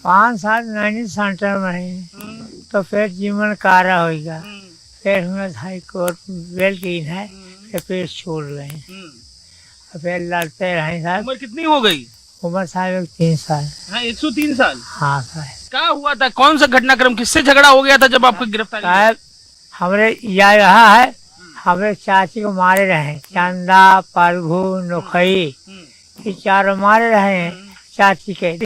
5 साल नैनी सेंटर में तो फिर जीवन कारा होगा, फिर हमें हाई कोर्ट बेल की है, फिर छोड़ रहे हैं। फिर लड़ते रहे साहब। उम्र कितनी हो गई? उम्र साहब 3 साल। हाँ, 103 साल। हाँ साहब। क्या हुआ था? कौन सा घटनाक्रम, किससे झगड़ा हो गया था जब आपको गिरफ्तारी? साहब हमरे यह रहा है, हमारे चाची को मारे रहे, चंदा, प्रभु, नोखई, ये 4 मारे रहे हैं चाची के।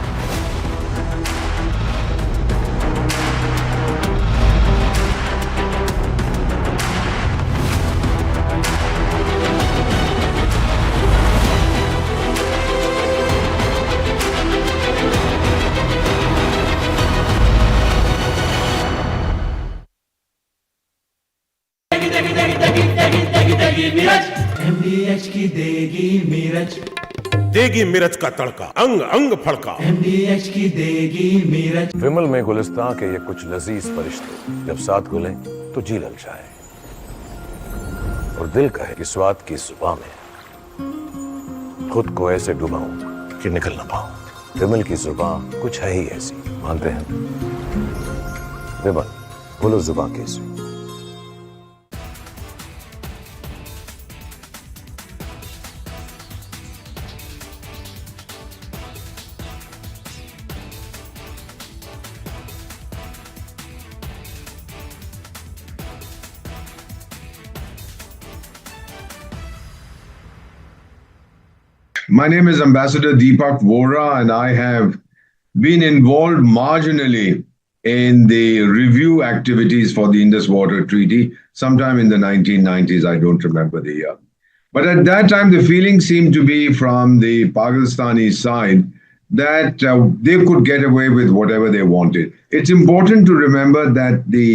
MDH की देगी मिर्च। देगी मिर्च का तड़का, अंग अंग फड़का। MDH की देगी मिर्च। विमल में गुलिस्तान के ये कुछ लजीज फरिश्ते जब साथ घुले तो जी ललचाए और दिल कहे कि स्वाद की जुबान में खुद को ऐसे डुबाऊं कि निकल ना पाऊं। विमल की जुबान कुछ है ही ऐसी, मानते हैं? विमल बोलो जुबान कैसी। My name is Ambassador Deepak Vora, and I have been involved marginally in the review activities for the Indus Water Treaty sometime in the 1990s. I don't remember the year. But at that time, the feeling seemed to be from the Pakistani side that they could get away with whatever they wanted. It's important to remember that the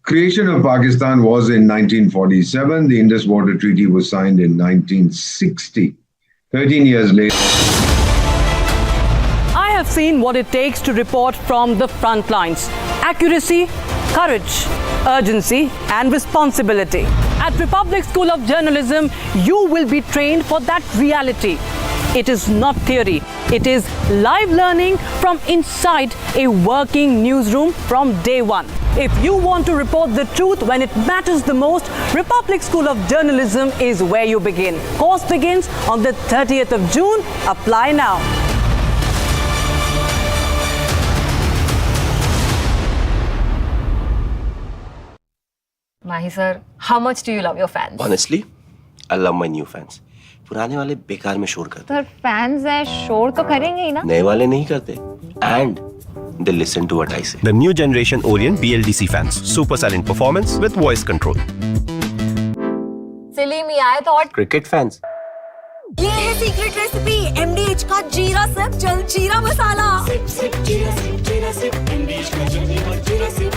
creation of Pakistan was in 1947. The Indus Water Treaty was signed in 1960. 13 years later. I have seen what it takes to report from the front lines. Accuracy, courage, urgency and responsibility. At Republic School of Journalism, you will be trained for that reality. It is not theory. It is live learning from inside a working newsroom from day one. If you want to report the truth when it matters the most, Republic School of Journalism is where you begin. Course begins on the 30th of June. Apply now. Mahi sir, how much do you love your fans? Honestly, I love my new fans. पुराने वाले बेकार में शोर करते sir fans हैं, शोर तो करेंगे ही ना। नए वाले नहीं करते and they listen to what I say. The new generation Orient BLDC fans, super silent performance with voice control. सिली मियाँ थॉट Cricket fans. ये है सीक्रेट रेसिपी MDH का जीरा सिप जल जीरा मसाला। सिप सिप जीरा सिप जीरा सिप MDH का जल जीरा सिप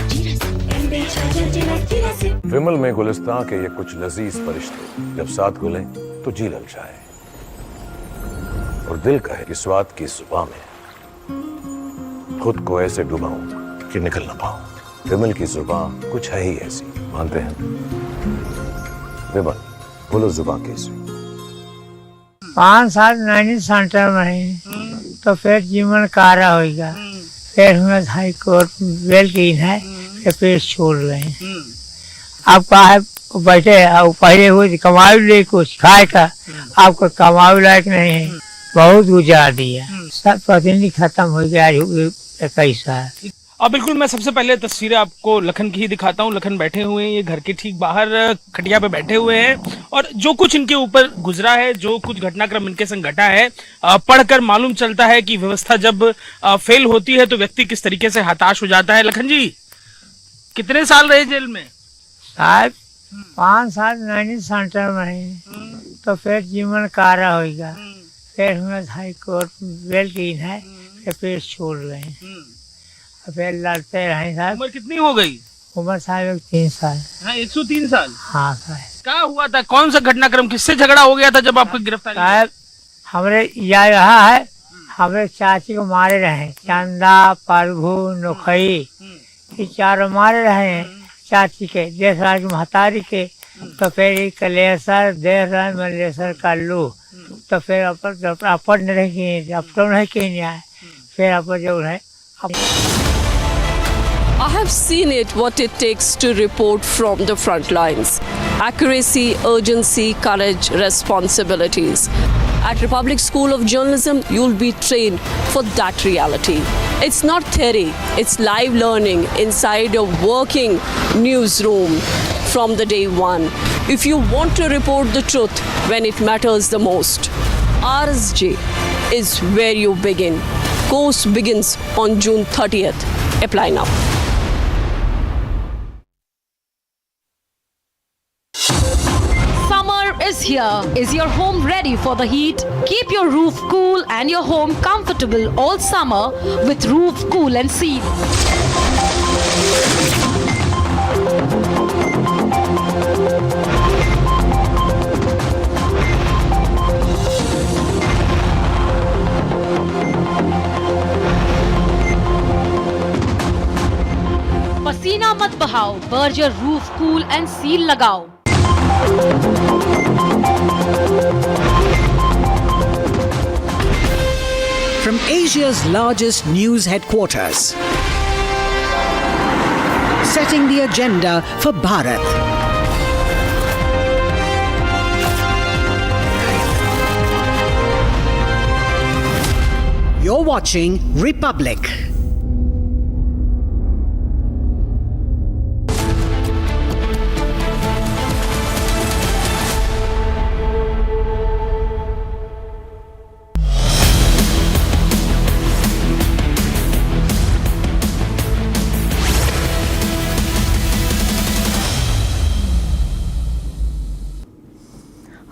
MDH का जल जीरा सिप। विमल में गुलिस्तान के ये कुछ लजीज फरिश्ते जब साथ घुले तो जी ललचाए और दिल कहे कि स्वाद की जुबान में खुद को ऐसे डुबाऊं कि निकल ना पाऊं। विमल की जुबान कुछ है ही ऐसी, मानते हैं? विमल बोलो जुबान कैसी। 5 साल नैनी सेंटर में तो फिर जीवन कारा होगा, फिर हमें हाई कोर्ट बेल की है, फिर छोड़ रहे हैं। आप कहा बैठे और पहले हुए कमाई ले कुछ खाए का, आपको कमाई लायक नहीं है, बहुत गुजार दिया, सब प्रतिनिधि खत्म हो गया 21 साल। अब बिल्कुल मैं सबसे पहले तस्वीरें आपको लखन की ही दिखाता हूँ। लखन बैठे हुए हैं, ये घर के ठीक बाहर खटिया पे बैठे हुए हैं और जो कुछ इनके ऊपर गुजरा है, जो कुछ घटनाक्रम इनके संग घटा है, पढ़कर मालूम चलता है कि व्यवस्था जब फेल होती है तो व्यक्ति किस तरीके से हताश हो जाता है। लखन जी कितने साल रहे जेल में? साहब 5 साल 19 सेंटर में है, तो फिर जीवन कारा होगा, फिर हमें हाई कोर्ट बेल की है, फिर छोड़ रहे हैं, फिर लड़ते रहे साहब। उम्र कितनी हो गई? उम्र साहब 3 साल। हाँ 103 साल। हाँ साहब। क्या हुआ था, कौन सा घटनाक्रम, किससे झगड़ा हो गया था जब आपको गिरफ्तारी? साहब हमरे यह रहा है, हमारे चाची को मारे रहे, चंदा प्रभु नोखई, ये 4 मारे रहे हैं चाची के, देसराज महतारी के, तो फिर कलेसर देसराज मलेसर कल्लू, तो फिर अपन नहीं किए, अब तो नहीं किए, फिर अपन जो है। I have seen it, what it takes to report from the front lines. Accuracy, urgency, courage, responsibilities. At Republic School of Journalism, you'll be trained for that reality. It's not theory, it's live learning inside a working newsroom from the day one. If you want to report the truth when it matters the most, RSJ is where you begin. Course begins on June 30th. Apply now. Summer is here. Is your home ready for the heat? Keep your roof cool and your home comfortable all summer with Roof Cool and Seal. पसीना मत बहाओ, Berger roof cool and seal लगाओ। From Asia's largest news headquarters, setting the agenda for Bharat. You're watching Republic.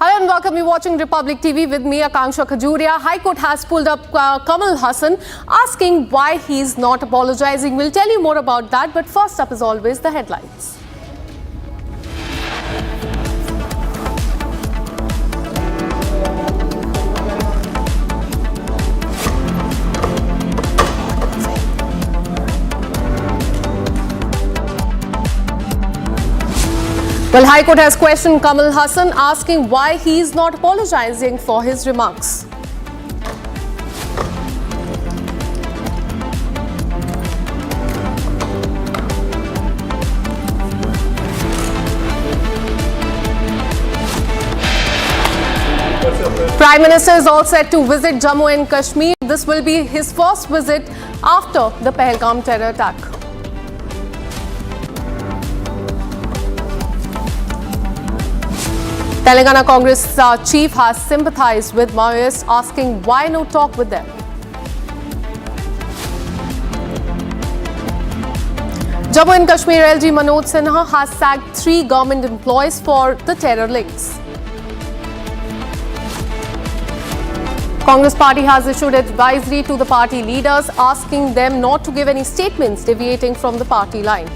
Hello and welcome. You're watching Republic TV with me, Akanksha Khajuria. High Court has pulled up Kamal Haasan, asking why he's not apologizing. We'll tell you more about that, but first up, as always, the headlines. Well, High Court has questioned Kamal Haasan, asking why he is not apologizing for his remarks. Prime Minister is all set to visit Jammu and Kashmir. This will be his first visit after the Pahalgam terror attack. Telangana Congress chief has sympathized with Maoist, asking why no talk with them. Jammu and Kashmir LG Manoj Sinha has sacked 3 government employees for the terror links. Congress party has issued advisory to the party leaders, asking them not to give any statements deviating from the party line.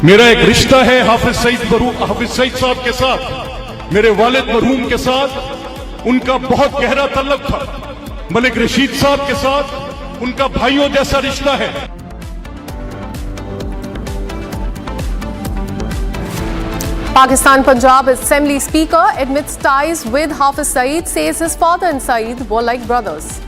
मेरा एक रिश्ता है हाफिज सईद साहब के साथ, मेरे वालिद मरहूम के साथ उनका बहुत गहरा तल्लुक था। मलिक रशीद साहब के साथ उनका भाइयों जैसा रिश्ता है। Pakistan Punjab Assembly Speaker admits ties with Hafiz Saeed, says his father and Saeed were like brothers.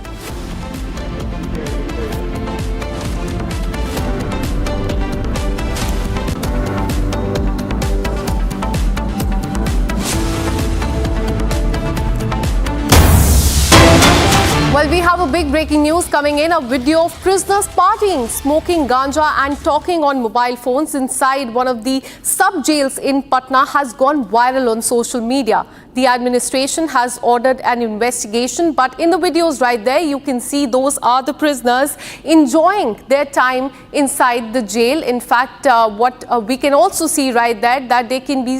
Well, we have a big breaking news coming in. A video of prisoners partying, smoking ganja and talking on mobile phones inside one of the sub-jails in Patna has gone viral on social media. The administration has ordered an investigation, but in the videos right there, you can see those are the prisoners enjoying their time inside the jail. In fact, what we can also see right there, that they can be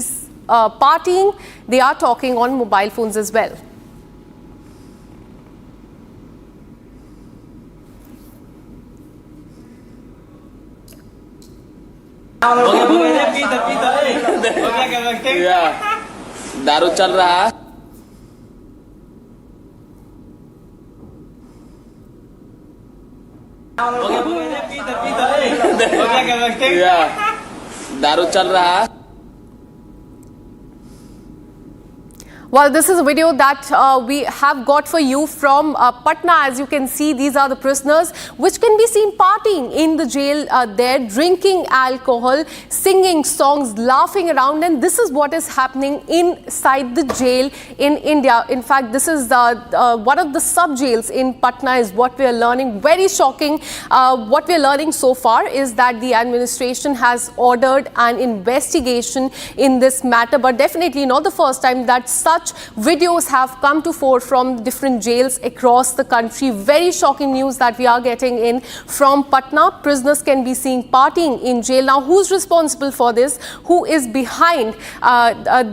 partying, they are talking on mobile phones as well. दारू चल रहा है दारू चल रहा है Well, this is a video that we have got for you from Patna. As you can see, these are the prisoners which can be seen partying in the jail there, drinking alcohol, singing songs, laughing around, and this is what is happening inside the jail in India. In fact, this is one of the sub-jails in Patna is what we are learning. Very shocking. What we are learning so far is that the administration has ordered an investigation in this matter, but definitely not the first time that such videos have come to fore from different jails across the country. Very shocking news that we are getting in from Patna. Prisoners can be seen partying in jail. Now, who's responsible for this? Who is behind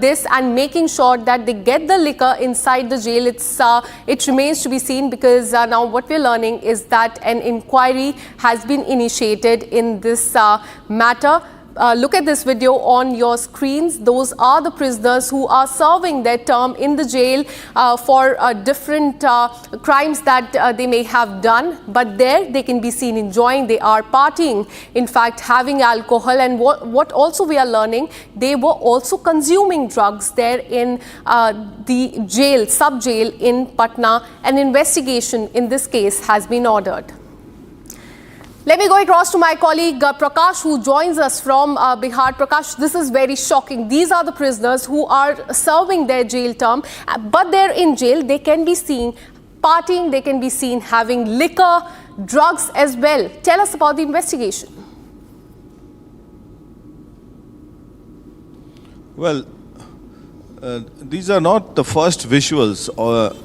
this and making sure that they get the liquor inside the jail? It remains to be seen, because now what we're learning is that an inquiry has been initiated in this matter. Look at this video on your screens. Those are the prisoners who are serving their term in the jail for different crimes that they may have done. But there they can be seen enjoying, they are partying, in fact having alcohol. And what also we are learning, they were also consuming drugs there in the jail, sub-jail in Patna. An investigation in this case has been ordered. Let me go across to my colleague Prakash, who joins us from Bihar. Prakash, this is very shocking. These are the prisoners who are serving their jail term, but they're in jail. They can be seen partying, they can be seen having liquor, drugs as well. Tell us about the investigation. Well, these are not the first visuals.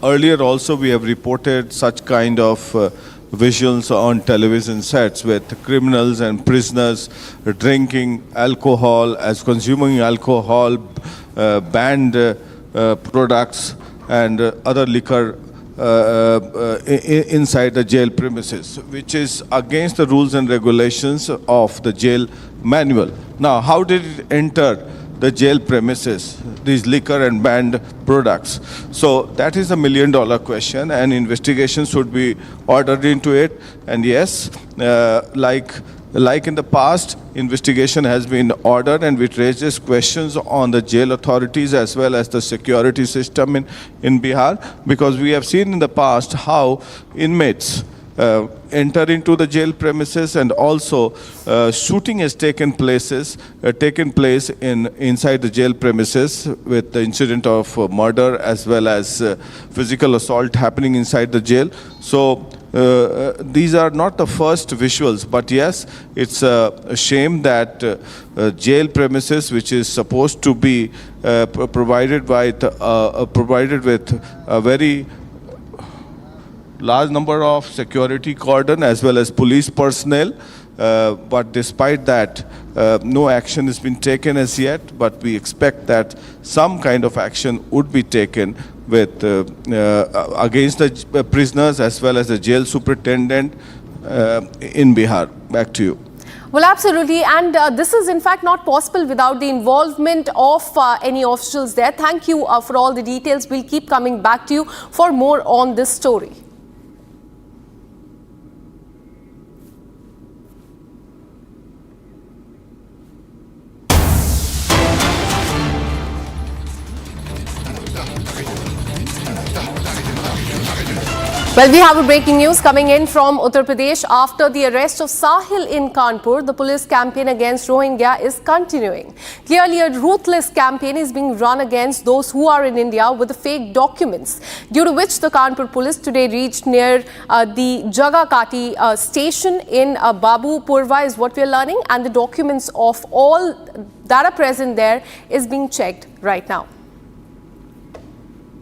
Earlier also we have reported such kind of visuals on television sets with criminals and prisoners drinking alcohol, as consuming alcohol, banned products and other liquor inside the jail premises, which is against the rules and regulations of the jail manual. Now, how did it enter the jail premises, these liquor and banned products? So that is a $1 million question, and investigation should be ordered into it. And yes, like in the past, investigation has been ordered, and which raises questions on the jail authorities as well as the security system in Bihar, because we have seen in the past how inmates enter into the jail premises, and also shooting has taken place inside the jail premises, with the incident of murder as well as physical assault happening inside the jail. So these are not the first visuals, but yes, it's a shame that jail premises, which is supposed to be provided with a very large number of security cordon as well as police personnel, but despite that, no action has been taken as yet. But we expect that some kind of action would be taken with against the prisoners as well as the jail superintendent in Bihar. Back to you. Well, absolutely, and this is in fact not possible without the involvement of any officials there. Thank you for all the details. We'll keep coming back to you for more on this story. Well, we have a breaking news coming in from Uttar Pradesh. After the arrest of Sahil in Kanpur, the police campaign against Rohingya is continuing. Clearly, a ruthless campaign is being run against those who are in India with fake documents, due to which the Kanpur police today reached near the Jagakati station in Babu Purva is what we are learning, and the documents of all that are present there is being checked right now.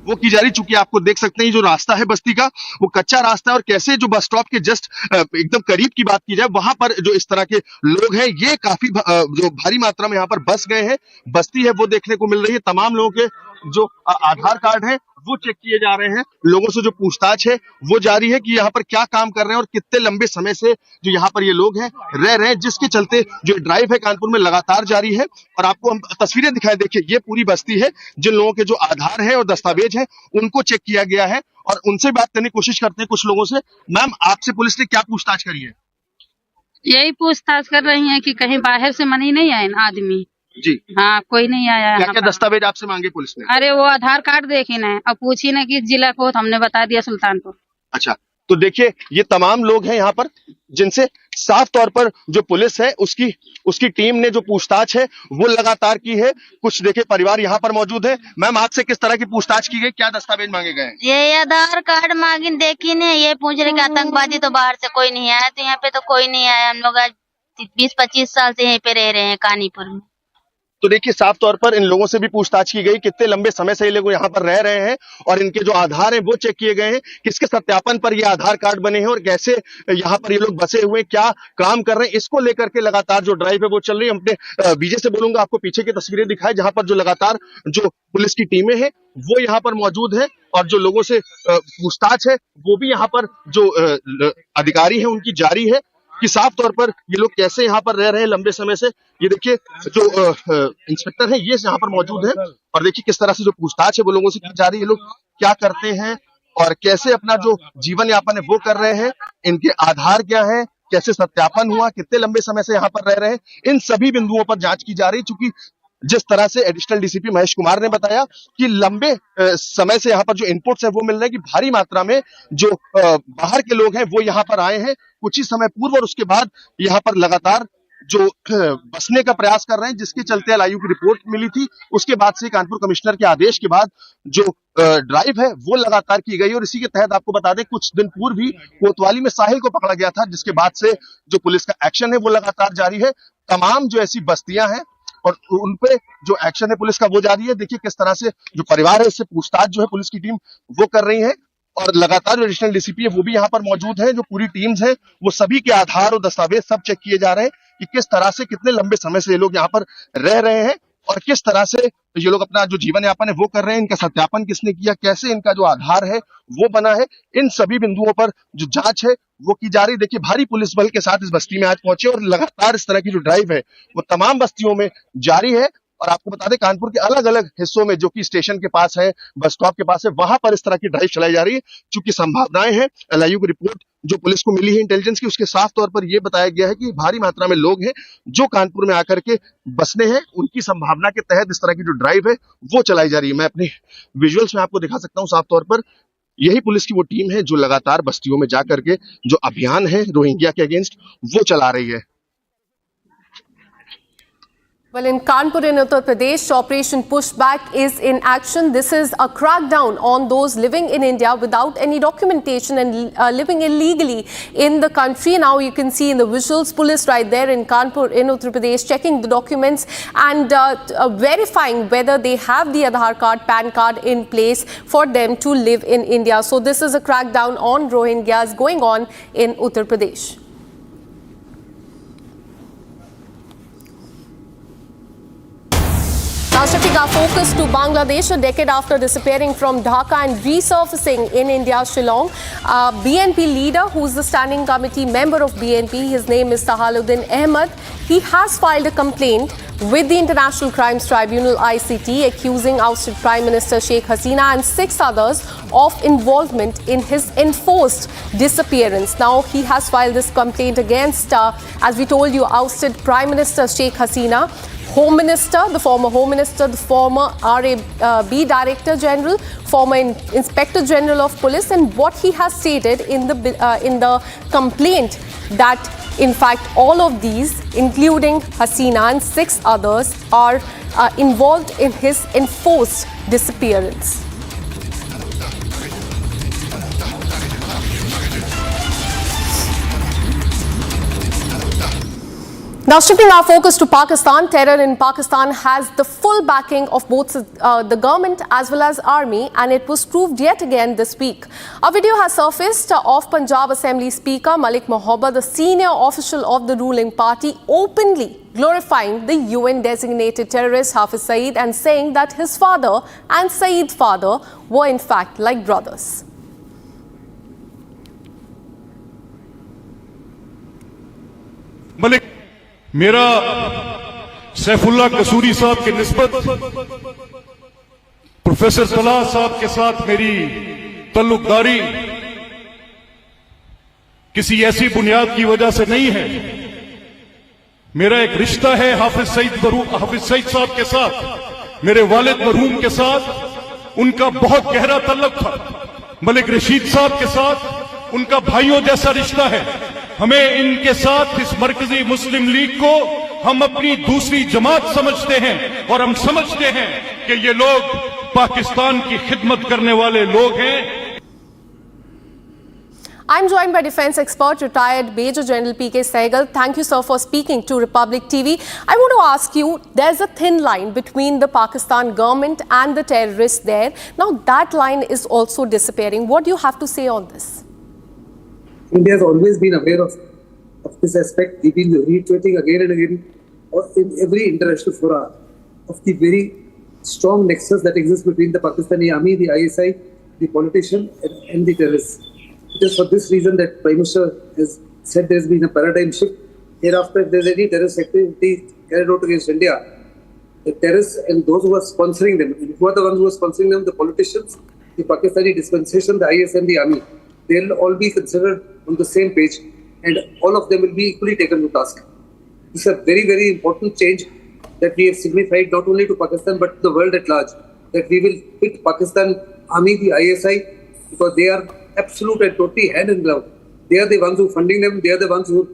वो की जा रही, चूंकि आपको देख सकते हैं जो रास्ता है बस्ती का वो कच्चा रास्ता है और कैसे जो बस स्टॉप के जस्ट एकदम करीब की बात की जाए वहां पर जो इस तरह के लोग हैं ये काफी जो भारी मात्रा में यहाँ पर बस गए हैं। बस्ती है वो देखने को मिल रही है। तमाम लोगों के जो आधार कार्ड है वो चेक किए जा रहे हैं। लोगों से जो पूछताछ है वो जारी है कि यहाँ पर क्या काम कर रहे हैं और कितने लंबे समय से जो यहाँ पर ये लोग हैं रह रहे हैं, जिसके चलते जो ड्राइव है कानपुर में लगातार जारी है। और आपको हम तस्वीरें दिखाएं, देखिए ये पूरी बस्ती है। जिन लोगों के जो आधार है और दस्तावेज है उनको चेक किया गया है और उनसे बात करने की कोशिश करते हैं कुछ लोगों से। मैम, आपसे पुलिस ने क्या पूछताछ करी है? यही पूछताछ कर रही है कि कहीं बाहर से मनी नहीं आए ना आदमी जी। हाँ, कोई नहीं आया। क्या क्या दस्तावेज आपसे मांगे पुलिस ने? अरे वो आधार कार्ड देखी ना और पूछी ना कि जिला को, हमने बता दिया सुल्तानपुर। अच्छा, तो देखिए ये तमाम लोग हैं यहाँ पर जिनसे साफ तौर पर जो पुलिस है उसकी टीम ने जो पूछताछ है वो लगातार की है। कुछ देखिए परिवार यहाँ पर मौजूद है। मैम, आपसे किस तरह की पूछताछ की गई, क्या दस्तावेज मांगे गए? ये आधार कार्ड मांगी, देखी ने ये पूछ रहे कि आतंकवादी तो बाहर से कोई नहीं आया, तो यहाँ पे तो कोई नहीं आया। हम लोग आज 20-25 साल से यहीं पे रह रहे हैं कानीपुर में। तो देखिए साफ तौर पर इन लोगों से भी पूछताछ की गई, कितने लंबे समय से ये लोग यहाँ पर रह रहे हैं और इनके जो आधार हैं वो चेक किए गए हैं, किसके सत्यापन पर ये आधार कार्ड बने हैं और कैसे यहाँ पर ये लोग बसे हुए, क्या काम कर रहे हैं, इसको लेकर के लगातार जो ड्राइव है वो चल रही है। अपने विजय से बोलूंगा आपको पीछे की तस्वीरें दिखाएं जहां पर जो लगातार जो पुलिस की टीमें हैं वो यहाँ पर मौजूद है और जो लोगों से पूछताछ है वो भी यहाँ पर जो अधिकारी है उनकी जारी है कि साफ तौर पर ये लोग कैसे यहाँ पर रह रहे हैं लंबे समय से। ये देखिए जो इंस्पेक्टर है ये यहाँ पर मौजूद है और देखिए किस तरह से जो पूछताछ है वो लोगों से की जा रही है। लोग क्या करते हैं और कैसे अपना जो जीवन यापन है वो कर रहे हैं, इनके आधार क्या है, कैसे सत्यापन हुआ, कितने लंबे समय से यहाँ पर रह रहे हैं, इन सभी बिंदुओं पर जांच की जा रही है। चूंकि जिस तरह से एडिशनल डीसीपी महेश कुमार ने बताया कि लंबे समय से यहाँ पर जो इनपुट्स है वो मिल रहे हैं कि भारी मात्रा में जो बाहर के लोग हैं वो यहाँ पर आए हैं कुछ ही समय पूर्व और उसके बाद यहाँ पर लगातार जो बसने का प्रयास कर रहे हैं, जिसके चलते एलआईयू की रिपोर्ट मिली थी। उसके बाद से कानपुर कमिश्नर के आदेश के बाद जो ड्राइव है वो लगातार की गई और इसी के तहत आपको बता दें कुछ दिन पूर्व ही कोतवाली में साहिल को पकड़ा गया था, जिसके बाद से जो पुलिस का एक्शन है वो लगातार जारी है। तमाम जो ऐसी बस्तियां हैं और उन पे जो एक्शन है पुलिस का वो जारी है। देखिए किस तरह से जो परिवार है इससे पूछताछ जो है पुलिस की टीम वो कर रही है और लगातार जो एडिशनल डीसीपी है वो भी यहाँ पर मौजूद है। जो पूरी टीम्स है वो सभी के आधार और दस्तावेज सब चेक किए जा रहे हैं कि किस तरह से कितने लंबे समय से ये लोग यहाँ पर रह रहे हैं और किस तरह से ये लोग अपना जो जीवन यापन है वो कर रहे हैं, इनका सत्यापन किसने किया, कैसे इनका जो आधार है वो बना है, इन सभी बिंदुओं पर जो जांच है वो की जा रही। देखिए भारी पुलिस बल के साथ इस बस्ती में आज पहुंचे और लगातार इस तरह की जो ड्राइव है वो तमाम बस्तियों में जारी है। और आपको बता दें कानपुर के अलग अलग हिस्सों में जो कि स्टेशन के पास है, बस स्टॉप के पास है, वहां पर इस तरह की ड्राइव चलाई जा रही है। चूंकि संभावनाएं हैं, एलआईयू की रिपोर्ट जो पुलिस को मिली है इंटेलिजेंस की, उसके साफ तौर पर यह बताया गया है कि भारी मात्रा में लोग हैं जो कानपुर में आकर के बसने हैं, उनकी संभावना के तहत इस तरह की जो ड्राइव है वो चलाई जा रही है। मैं अपने विजुअल्स में आपको दिखा सकता हूँ साफ तौर पर यही पुलिस की वो टीम है जो लगातार बस्तियों में जाकर के जो अभियान है रोहिंग्या के अगेंस्ट वो चला रही है। Well, in Kanpur in Uttar Pradesh, Operation Pushback is in action. This is a crackdown on those living in India without any documentation and living illegally in the country. Now you can see in the visuals, police right there in Kanpur in Uttar Pradesh checking the documents and verifying whether they have the Aadhaar card, PAN card in place for them to live in India. So this is a crackdown on Rohingyas going on in Uttar Pradesh. Now shifting our focus to Bangladesh, a decade after disappearing from Dhaka and resurfacing in India, Shillong, BNP leader who's the standing committee member of BNP, his name is Sahaluddin Ahmed, he has filed a complaint with the International Crimes Tribunal ICT accusing ousted Prime Minister Sheikh Hasina and 6 others of involvement in his enforced disappearance. Now he has filed this complaint against, as we told you, ousted Prime Minister Sheikh Hasina Home Minister, the former Home Minister, the former RAB Director General, former Inspector General of Police, and what he has stated in the complaint that in fact all of these, including Hasina and 6 others, are involved in his enforced disappearance. Now, shifting our focus to Pakistan, terror in Pakistan has the full backing of both the government as well as army, and it was proved yet again this week. A video has surfaced of Punjab Assembly Speaker Malik Mohabbat, the senior official of the ruling party, openly glorifying the UN-designated terrorist Hafiz Saeed and saying that his father and Saeed's father were in fact like brothers. Malik मेरा सैफुल्ला कसूरी साहब की निस्बत professor सलाह साहब के साथ मेरी तल्लुकदारी किसी ऐसी बुनियाद की वजह से नहीं है। मेरा एक रिश्ता है हाफिज सईद साहब के साथ, मेरे वालिद मरहूम के साथ उनका बहुत गहरा तल्लुक था। मलिक रशीद साहब के साथ उनका भाइयों जैसा रिश्ता है। हमें इनके साथ इस मरकजी मुस्लिम लीग को हम अपनी दूसरी जमात समझते हैं और हम समझते हैं कि ये लोग पाकिस्तान की खिदमत करने वाले लोग हैं। I'm joined by defense expert, retired Major General P.K. Sehgal. Thank you, sir, for speaking to Republic TV. I want to ask you, there's a thin line between the Pakistan government and the terrorists there. Now, that line is also disappearing. What do you have to say on this? India has always been aware of this aspect. We've been reiterating again and again in every international fora of the very strong nexus that exists between the Pakistani army, the ISI, the politician and the terrorists. It is for this reason that Prime Minister has said there has been a paradigm shift. Hereafter, if there is any terrorist activity carried out against India, the terrorists and those who are sponsoring them, and who are the ones who are sponsoring them, the politicians, the Pakistani dispensation, the IS and the army, they will all be considered on the same page and all of them will be equally taken to task. This is a very, very important change that we have signified not only to Pakistan but to the world at large, that we will hit Pakistan army, the ISI, because they are absolute and totally hand in glove. They are the ones who are funding them, they are the ones who are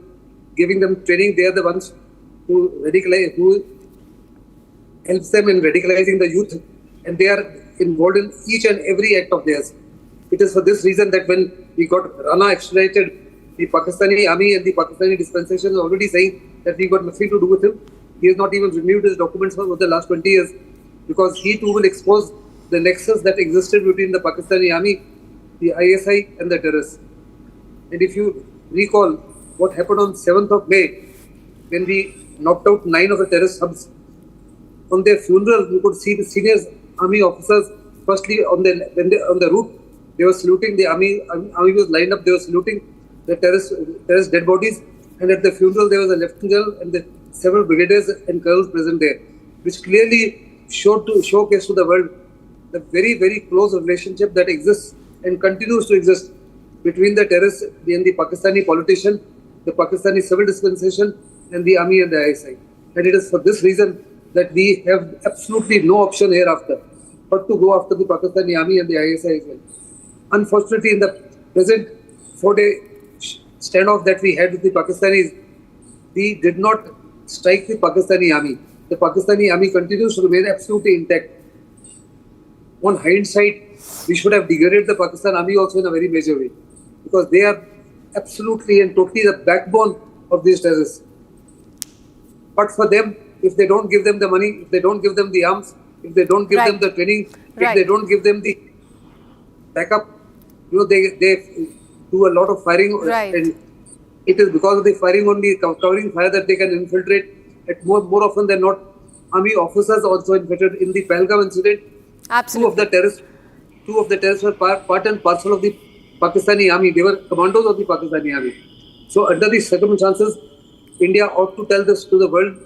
giving them training, they are the ones who helps them in radicalizing the youth, and they are involved in each and every act of theirs. It is for this reason that when we got Rana extradited, the Pakistani army and the Pakistani dispensation is already saying that we got nothing to do with him. He has not even renewed his documents for the last 20 years because he too will expose the nexus that existed between the Pakistani army, the ISI and the terrorists. And if you recall what happened on 7th of May, when we knocked out 9 of the terrorist hubs, on their funeral you could see the senior army officers firstly on the route. They were saluting the army was lined up, they were saluting the terrorist dead bodies, and at the funeral there was a lieutenant general and the several brigadiers and colonels present there, which clearly showcased to the world the very, very close relationship that exists and continues to exist between the terrorists and the Pakistani politician, the Pakistani civil dispensation and the army and the ISI. And it is for this reason that we have absolutely no option hereafter but to go after the Pakistani army and the ISI as well. Unfortunately, in the present 4-day standoff that we had with the Pakistanis, we did not strike the Pakistani army. The Pakistani army continues to remain absolutely intact. On hindsight, we should have degraded the Pakistan army also in a very major way because they are absolutely and totally the backbone of these terrorists. But for them, if they don't give them the money, if they don't give them the arms, if they don't give them the training, if they don't give them the backup, they do a lot of firing, and it is because of the firing only, covering fire, that they can infiltrate. At more often than not, army officers also infiltrated. In the Pahalgam incident, two of the terrorists were part and parcel of the Pakistani army. They were commandos of the Pakistani army. So under these circumstances, India ought to tell this to the world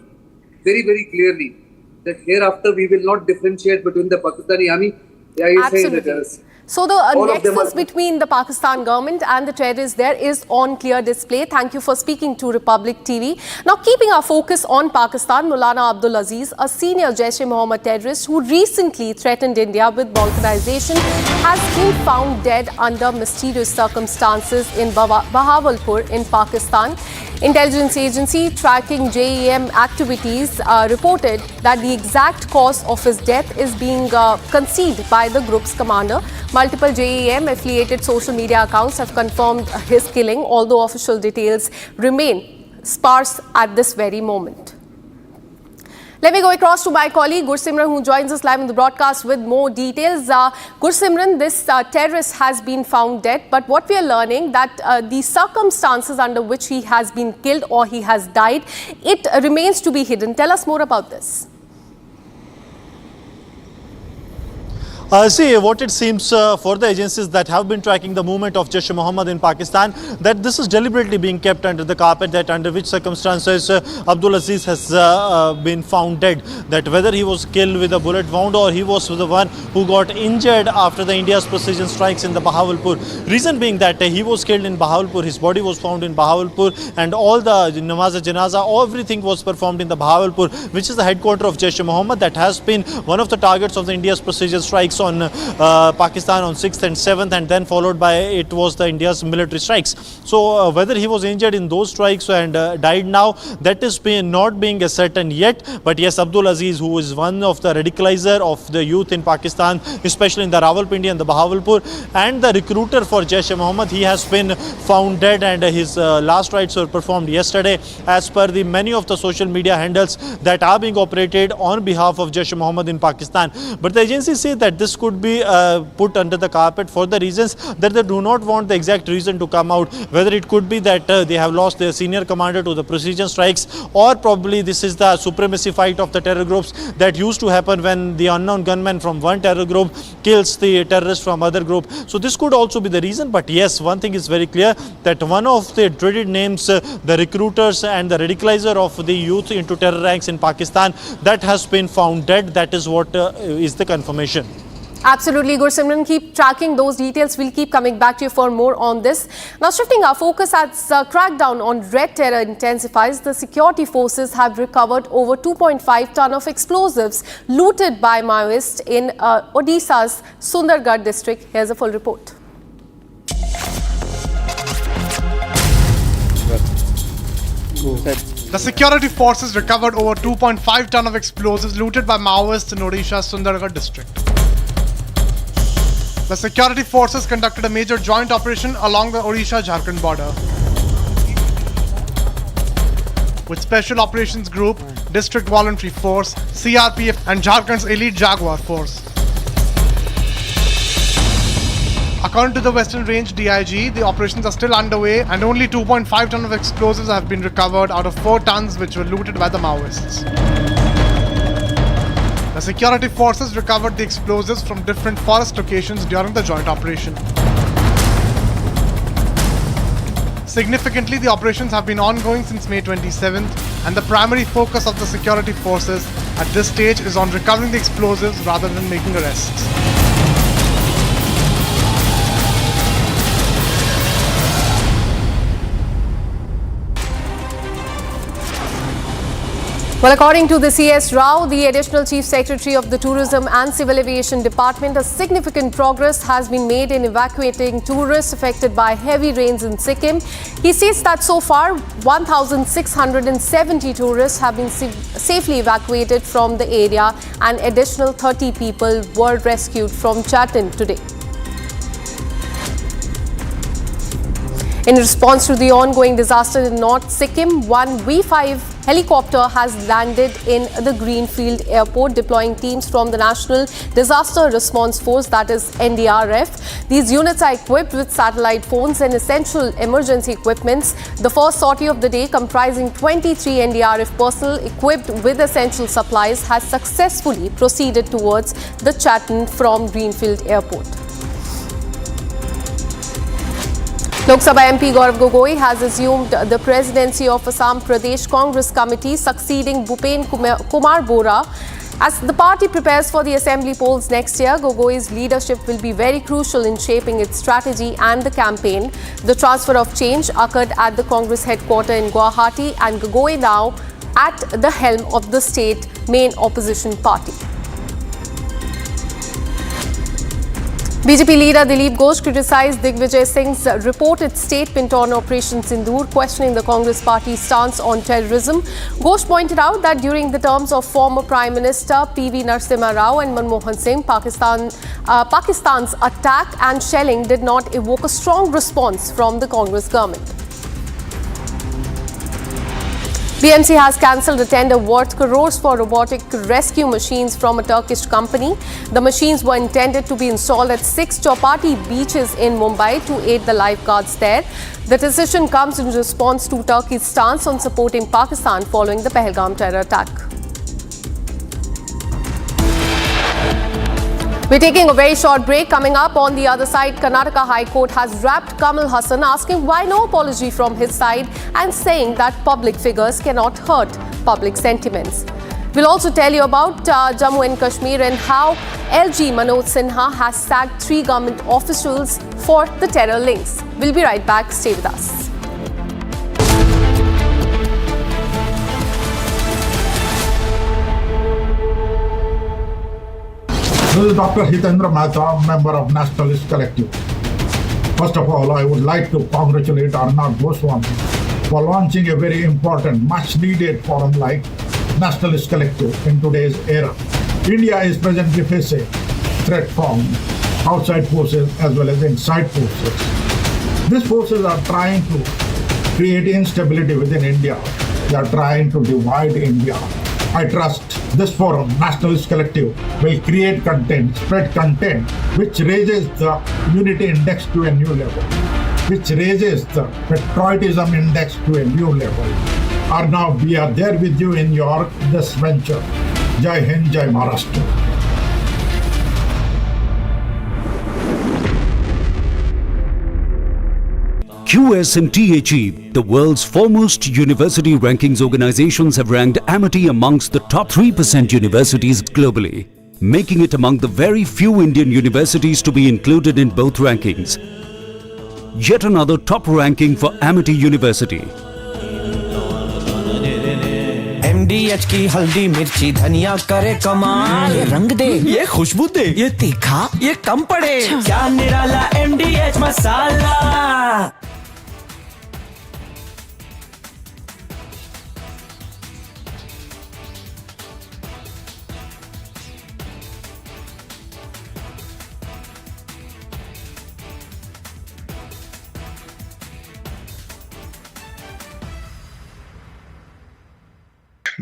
very, very clearly that hereafter we will not differentiate between the Pakistani army, the ISI and the terrorists. So the nexus between the Pakistan government and the terrorists there is on clear display. Thank you for speaking to Republic TV. Now, keeping our focus on Pakistan, Maulana Abdul Aziz, a senior Jaish-e-Mohammed terrorist who recently threatened India with balkanization, has been found dead under mysterious circumstances in Bahawalpur in Pakistan. Intelligence agency tracking JEM activities reported that the exact cause of his death is being concealed by the group's commander. Multiple JEM affiliated social media accounts have confirmed his killing, although official details remain sparse at this very moment. Let me go across to my colleague Gursimran, who joins us live in the broadcast with more details. Gursimran, this terrorist has been found dead, but what we are learning that the circumstances under which he has been killed or he has died, it remains to be hidden. Tell us more about this. See, what it seems for the agencies that have been tracking the movement of Jaish-e-Mohammed in Pakistan, that this is deliberately being kept under the carpet, that under which circumstances Abdul Aziz has been found dead, that whether he was killed with a bullet wound or he was the one who got injured after the India's precision strikes in the Bahawalpur. Reason being that he was killed in Bahawalpur, his body was found in Bahawalpur, and all the namaz-e-janaza, everything was performed in the Bahawalpur, which is the headquarters of Jaish-e-Mohammed, that has been one of the targets of the India's precision strikes on Pakistan on 6th and 7th, and then followed by it was the India's military strikes. So whether he was injured in those strikes and died now, that is not being certain yet. But yes, Abdul Aziz, who is one of the radicalizer of the youth in Pakistan, especially in the Rawalpindi and the Bahawalpur, and the recruiter for Jaish-e-Mohammed, he has been found dead, and his last rites were performed yesterday as per the many of the social media handles that are being operated on behalf of Jaish-e-Mohammed in Pakistan. But the agencies say that this could be put under the carpet for the reasons that they do not want the exact reason to come out, whether it could be that they have lost their senior commander to the precision strikes, or probably this is the supremacy fight of the terror groups that used to happen when the unknown gunman from one terror group kills the terrorist from other group. So this could also be the reason. But yes, one thing is very clear, that one of the dreaded names, the recruiters and the radicalizer of the youth into terror ranks in Pakistan, that has been found dead. That is what is the confirmation. Absolutely, Gursimran. Keep tracking those details. We'll keep coming back to you for more on this. Now, shifting our focus as crackdown on red terror intensifies, the security forces have recovered over 2.5 ton of explosives looted by Maoists in Odisha's Sundargarh district. Here's a full report. The security forces recovered over 2.5 ton of explosives looted by Maoists in Odisha's Sundargarh district. The security forces conducted a major joint operation along the Odisha-Jharkhand border with Special Operations Group, District Voluntary Force, CRPF and Jharkhand's Elite Jaguar Force. According to the Western Range DIG, the operations are still underway and only 2.5 ton of explosives have been recovered out of 4 tons which were looted by the Maoists. The security forces recovered the explosives from different forest locations during the joint operation. Significantly, the operations have been ongoing since May 27th, and the primary focus of the security forces at this stage is on recovering the explosives rather than making arrests. Well, according to the CS Rao, the additional Chief Secretary of the Tourism and Civil Aviation Department, a significant progress has been made in evacuating tourists affected by heavy rains in Sikkim. He says that so far, 1,670 tourists have been safely evacuated from the area, and additional 30 people were rescued from Chatin today. In response to the ongoing disaster in North Sikkim, one V5 helicopter has landed in the Greenfield Airport, deploying teams from the National Disaster Response Force, that is NDRF. These units are equipped with satellite phones and essential emergency equipments. The first sortie of the day, comprising 23 NDRF personnel equipped with essential supplies, has successfully proceeded towards the Chatin from Greenfield Airport. Lok Sabha MP Gaurav Gogoi has assumed the presidency of Assam Pradesh Congress Committee, succeeding Bhupen Kumar Bora. As the party prepares for the assembly polls next year, Gogoi's leadership will be very crucial in shaping its strategy and the campaign. The transfer of change occurred at the Congress headquarters in Guwahati, and Gogoi now at the helm of the state main opposition party. BJP leader Dilip Ghosh criticized Digvijay Singh's reported statement on Operation Sindoor, questioning the Congress party's stance on terrorism. Ghosh pointed out that during the terms of former Prime Minister P.V. Narasimha Rao and Manmohan Singh, Pakistan's attack and shelling did not evoke a strong response from the Congress government. BMC has cancelled a tender worth crores for robotic rescue machines from a Turkish company. The machines were intended to be installed at 6 Chowpatty beaches in Mumbai to aid the lifeguards there. The decision comes in response to Turkey's stance on supporting Pakistan following the Pahalgam terror attack. We're taking a very short break. Coming up on the other side, Karnataka High Court has wrapped Kamal Haasan, asking why no apology from his side and saying that public figures cannot hurt public sentiments. We'll also tell you about Jammu and Kashmir and how LG Manoj Sinha has sacked 3 government officials for the terror links. We'll be right back. Stay with us. This is Dr. Hitendra Mehta, member of Nationalist Collective. First of all, I would like to congratulate Arnab Goswami for launching a very important, much-needed forum like Nationalist Collective in today's era. India is presently facing threat from outside forces as well as inside forces. These forces are trying to create instability within India. They are trying to divide India. I trust this forum, Nationalist Collective, will create content, spread content, which raises the unity index to a new level, which raises the patriotism index to a new level. Arnav, we are there with you in your this venture. Jai Hind, Jai Maharashtra. QS&THE, the world's foremost university rankings organizations, have ranked Amity amongst the top 3% universities globally, making it among the very few Indian universities to be included in both rankings. Yet another top ranking for Amity University. MDH की हल्दी मिर्ची धनिया करे कमाल, ये रंग दे, ये खुशबू दे, ये तीखा, ये कम पड़े, क्या निराला MDH masala.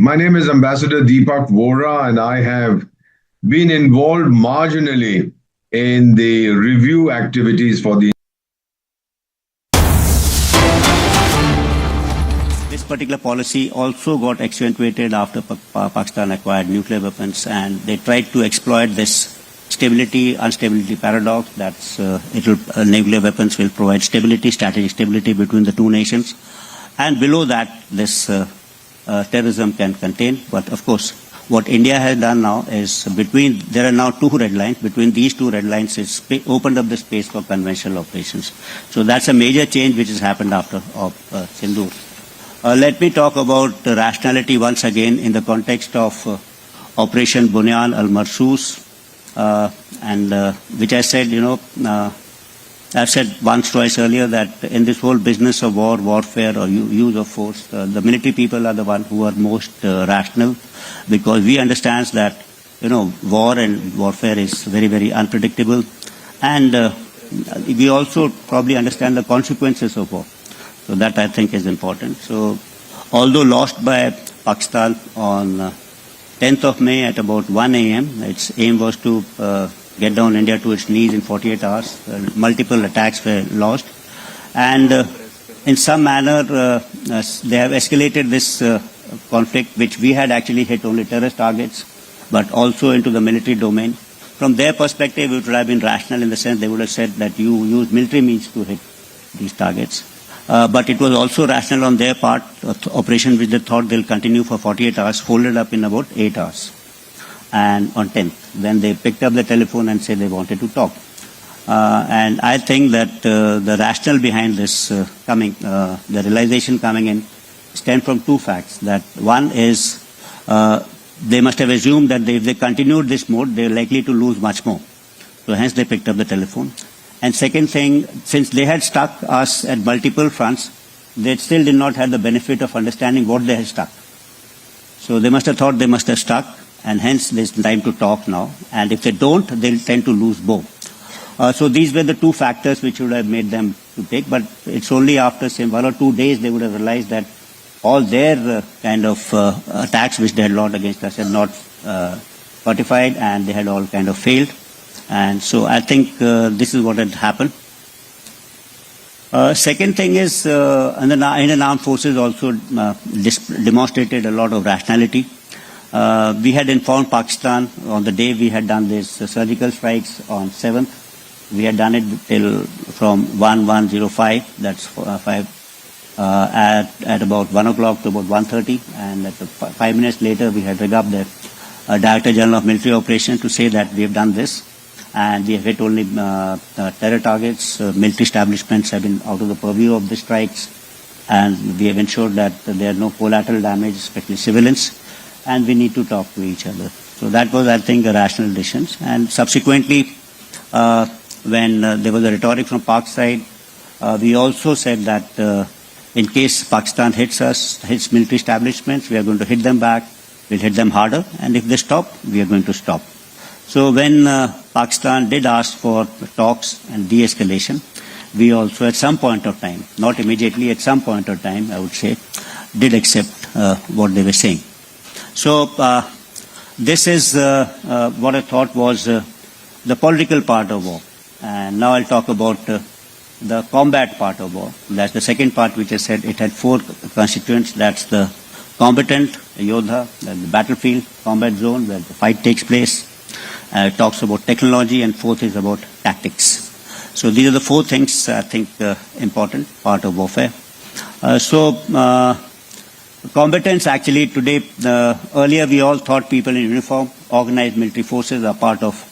My name is Ambassador Deepak Vora, and I have been involved marginally in the review activities for the. This particular policy also got accentuated after Pakistan acquired nuclear weapons, and they tried to exploit this stability-instability paradox. That's nuclear weapons will provide stability, strategic stability between the two nations, and below that, this terrorism can contain. But of course, what India has done now is there are now 2 red lines. Between these 2 red lines, it's opened up the space for conventional operations. So that's a major change which has happened after Sindoor. Let me talk about rationality once again in the context of Operation Bunyan al-Marsus, which I said, I've said once, twice earlier that in this whole business of war, warfare or use of force, the military people are the ones who are most rational, because we understand that, war and warfare is very, very unpredictable. And we also probably understand the consequences of war. So that I think is important. So although lost by Pakistan on 10th of May at about 1 a.m., its aim was to get down India to its knees in 48 hours. Multiple attacks were launched. And in some manner, they have escalated this conflict, which we had actually hit only terrorist targets, but also into the military domain. From their perspective, it would have been rational in the sense they would have said that you use military means to hit these targets. But it was also rational on their part, operation which they thought they'll continue for 48 hours, folded up in about 8 hours. and on 10th, when they picked up the telephone and said they wanted to talk. And I think that the rationale behind this the realization coming in stem from two facts. That one is they must have assumed that if they continued this mode, they're likely to lose much more. So hence they picked up the telephone. And second thing, since they had struck us at multiple fronts, they still did not have the benefit of understanding what they had struck. So they must have thought they must have struck, and hence there's time to talk now. And if they don't, they'll tend to lose both. So these were the two factors which would have made them to take, but it's only after say 1 or 2 days they would have realized that all their kind of attacks which they had launched against us had not fortified, and they had all kind of failed. And so I think this is what had happened. Second thing is, Indian Armed Forces also demonstrated a lot of rationality. We had informed Pakistan on the day we had done these surgical strikes on 7th. We had done it till from 11:05, that's at about 1 o'clock to about 1:30, and at 5 minutes later we had rigged up the Director General of Military Operations to say that we have done this, and we have hit only terror targets. Military establishments have been out of the purview of the strikes, and we have ensured that there are no collateral damage, especially civilians, and we need to talk to each other. So that was, I think, a rational decision. And subsequently, when there was a rhetoric from Pak side, we also said that in case Pakistan hits us, hits military establishments, we are going to hit them back, we'll hit them harder, and if they stop, we are going to stop. So when Pakistan did ask for talks and de-escalation, we also at some point of time, not immediately, at some point of time, I would say, did accept what they were saying. So this is what I thought was the political part of war. And now I'll talk about the combat part of war. That's the second part, which I said it had 4 constituents. That's the combatant, Yodha, the battlefield, combat zone, where the fight takes place. It talks about technology, and 4th is about tactics. So these are the 4 things, I think, important part of warfare. Combatants actually today, earlier we all thought people in uniform, organized military forces are part of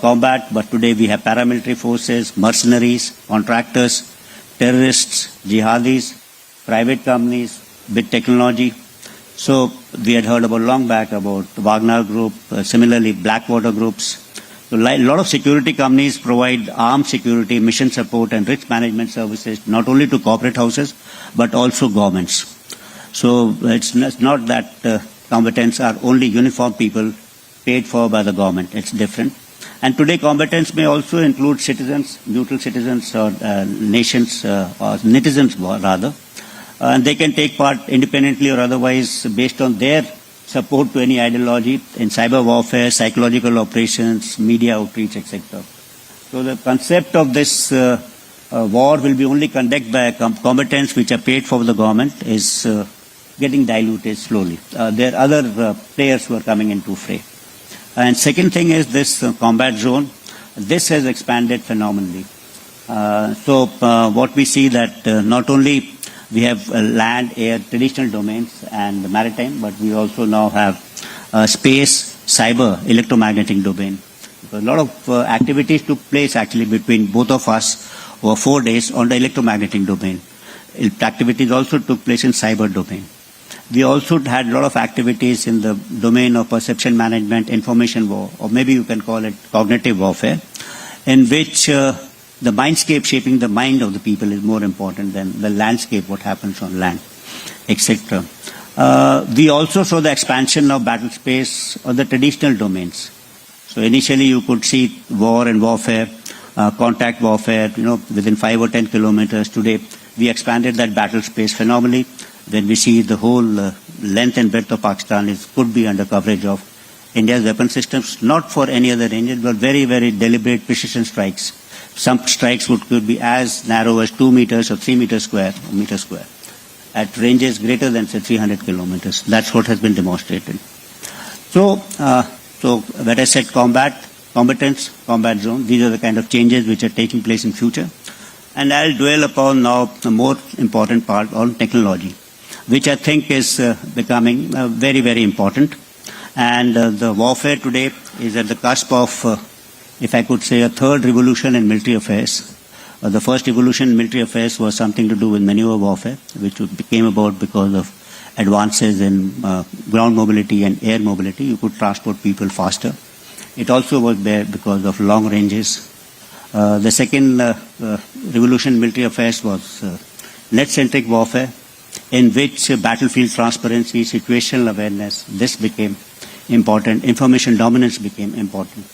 combat, but today we have paramilitary forces, mercenaries, contractors, terrorists, jihadis, private companies, big technology. So we had heard about long back about Wagner Group, similarly Blackwater groups. So a lot of security companies provide armed security, mission support and risk management services not only to corporate houses but also governments. So it's not that combatants are only uniformed people paid for by the government. It's different. And today combatants may also include citizens, neutral citizens or nations or netizens rather. And they can take part independently or otherwise based on their support to any ideology in cyber warfare, psychological operations, media outreach, etc. So the concept of this war will be only conducted by combatants which are paid for the government is getting diluted slowly. There are other players who are coming into fray. And second thing is this combat zone. This has expanded phenomenally. So what we see that not only we have land, air, traditional domains and maritime, but we also now have space, cyber, electromagnetic domain. Because a lot of activities took place actually between both of us over 4 days on the electromagnetic domain. Activities also took place in cyber domain. We also had a lot of activities in the domain of perception management, information war, or maybe you can call it cognitive warfare, in which the mindscape shaping the mind of the people is more important than the landscape, what happens on land, etc. We also saw the expansion of battle space on the traditional domains. So initially you could see war and warfare, contact warfare, within 5 or 10 kilometers. Today we expanded that battle space phenomenally. When we see the whole length and breadth of Pakistan could be under coverage of India's weapon systems, not for any other ranges, but very, very deliberate precision strikes. Some strikes could be as narrow as 2 meters or 3 meters square, at ranges greater than, say, 300 kilometers. That's what has been demonstrated. So when I said combatants, combat zone, these are the kind of changes which are taking place in future. And I'll dwell upon now the more important part on technology, which I think is becoming very, very important. And the warfare today is at the cusp of, if I could say, a third revolution in military affairs. The first revolution in military affairs was something to do with maneuver warfare, which came about because of advances in ground mobility and air mobility. You could transport people faster. It also was there because of long ranges. The second revolution in military affairs was net-centric warfare, in which battlefield transparency, situational awareness, this became important. Information dominance became important.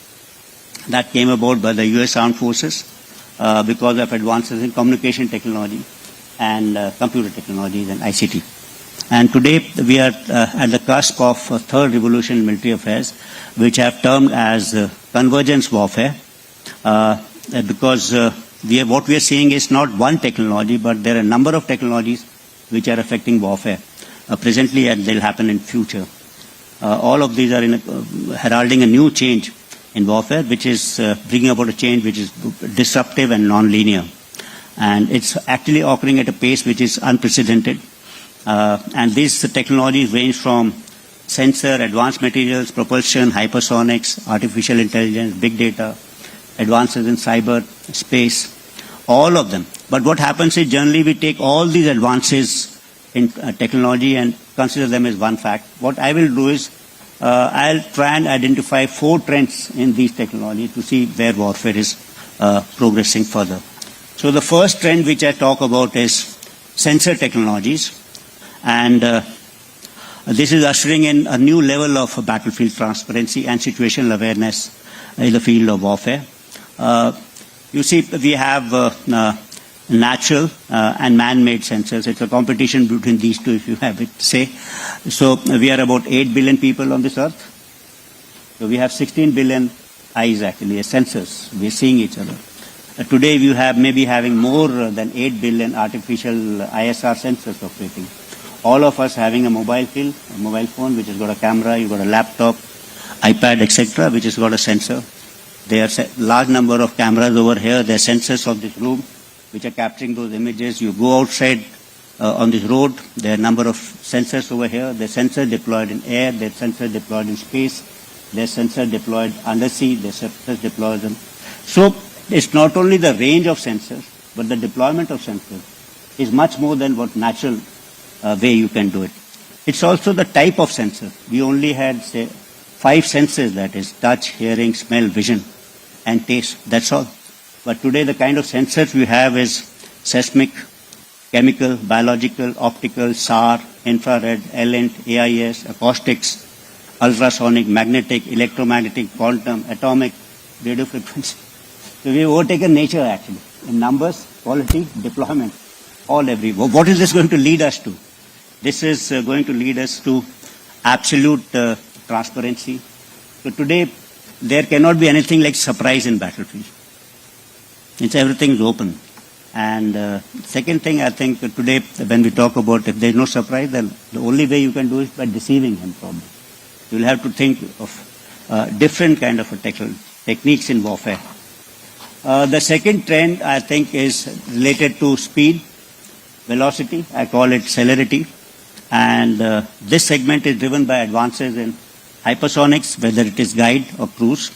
That came about by the US Armed Forces because of advances in communication technology and computer technologies and ICT. And today we are at the cusp of a third revolution in military affairs, which have termed as convergence warfare, because what we are seeing is not one technology, but there are a number of technologies which are affecting warfare presently, and they'll happen in future. All of these are heralding a new change in warfare, which is bringing about a change which is disruptive and non-linear. And it's actually occurring at a pace which is unprecedented. And these technologies range from sensor, advanced materials, propulsion, hypersonics, artificial intelligence, big data, advances in cyber, space, all of them. But what happens is generally we take all these advances in technology and consider them as one fact. What I will do is I'll try and identify 4 trends in these technologies to see where warfare is progressing further. So the first trend which I talk about is sensor technologies, and this is ushering in a new level of battlefield transparency and situational awareness in the field of warfare. You see, we have natural and man-made sensors. It's a competition between these two, if you have it, say. So we are about 8 billion people on this earth. So we have 16 billion eyes actually as sensors. We're seeing each other. Today we have maybe having more than 8 billion artificial ISR sensors operating. All of us having a mobile phone which has got a camera, you've got a laptop, iPad, etc., which has got a sensor. There are a large number of cameras over here. There are sensors of this room which are capturing those images. You go outside on this road, there are a number of sensors over here. There are sensors deployed in air, there are sensors deployed in space, there are sensors deployed undersea, there are sensors deployed in... So it's not only the range of sensors, but the deployment of sensors is much more than what natural way you can do it. It's also the type of sensor. We only had, say, 5 senses, that is touch, hearing, smell, vision, and taste. That's all. But today the kind of sensors we have is seismic, chemical, biological, optical, SAR, infrared, ELINT, AIS, acoustics, ultrasonic, magnetic, electromagnetic, quantum, atomic, radio frequency. So we've overtaken nature actually in numbers, quality, deployment, all everywhere. What is this going to lead us to? This is going to lead us to absolute transparency. So today there cannot be anything like surprise in battlefield. It's everything is open. And second thing, I think today when we talk about if there is no surprise, then the only way you can do it is by deceiving him probably. You will have to think of different kind of techniques in warfare. The second trend I think is related to speed, velocity, I call it celerity. And this segment is driven by advances in hypersonics, whether it is guide or cruise.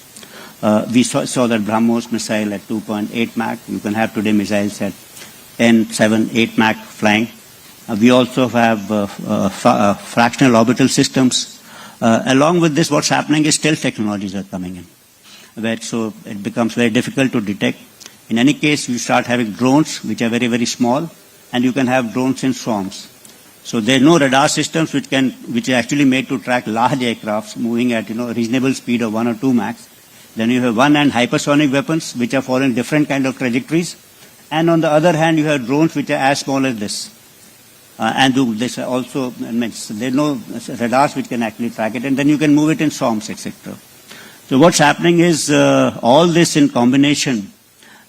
We saw that BrahMos missile at 2.8 Mach. You can have today missiles at 10, 7, 8 Mach flying. We also have fractional orbital systems. Along with this, what's happening is stealth technologies are coming in, so it becomes very difficult to detect. In any case, you start having drones, which are very, very small, and you can have drones in swarms. So there are no radar systems which are actually made to track large aircrafts moving at a reasonable speed of 1 or 2 Mach. Then you have one hand hypersonic weapons which are following different kind of trajectories, and on the other hand you have drones which are as small as this. And this also means there are no radars which can actually track it, and then you can move it in swarms, etc. So what's happening is all this in combination,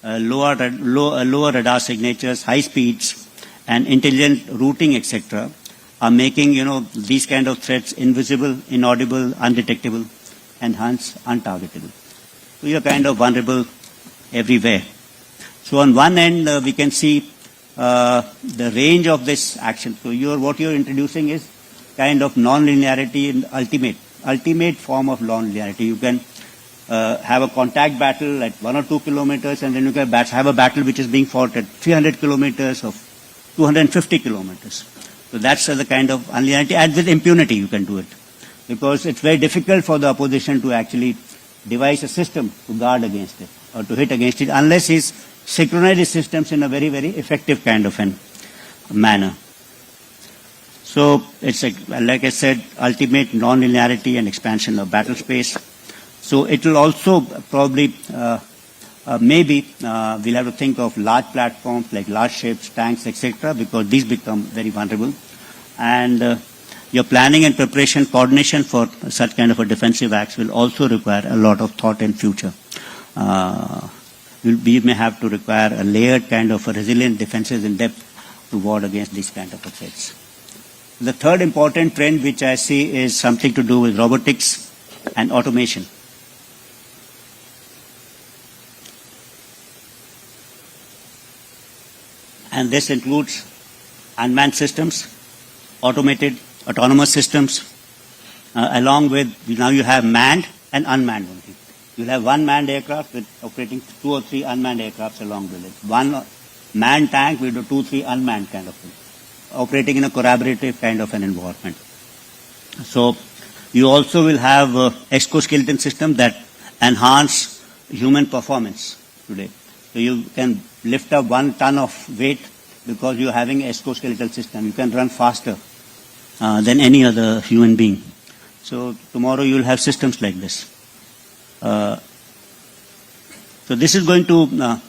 lower radar signatures, high speeds, and intelligent routing, etc., are making these kind of threats invisible, inaudible, undetectable, and hence untargetable. So you're kind of vulnerable everywhere. So on one end we can see the range of this action. So what you're introducing is kind of non-linearity in ultimate. ultimate form of non-linearity. You can have a contact battle at 1 or 2 kilometers, and then you can have a battle which is being fought at 300 kilometers or 250 kilometers. So that's the kind of unlinearity, and with impunity you can do it. Because it's very difficult for the opposition to actually devise a system to guard against it or to hit against it unless he's synchronized his systems in a very, very effective kind of an manner. So it's like I said, ultimate non-linearity and expansion of battle space. So it will also probably, maybe we'll have to think of large platforms like large ships, tanks, etc., because these become very vulnerable. And your planning and preparation, coordination for such kind of a defensive acts will also require a lot of thought in future. We may have to require a layered kind of a resilient defenses in depth to ward against these kind of threats. The third important trend which I see is something to do with robotics and automation. And this includes unmanned systems, autonomous systems, along with, now you have manned and unmanned only. You'll have one manned aircraft with operating 2 or 3 unmanned aircrafts along with it. One manned tank with 2 or 3 unmanned kind of thing, operating in a collaborative kind of an environment. So you also will have exoskeleton systems that enhance human performance today. So you can lift up 1 ton of weight because you're having an exoskeletal system. You can run faster than any other human being. So tomorrow you'll have systems like this. So this is going to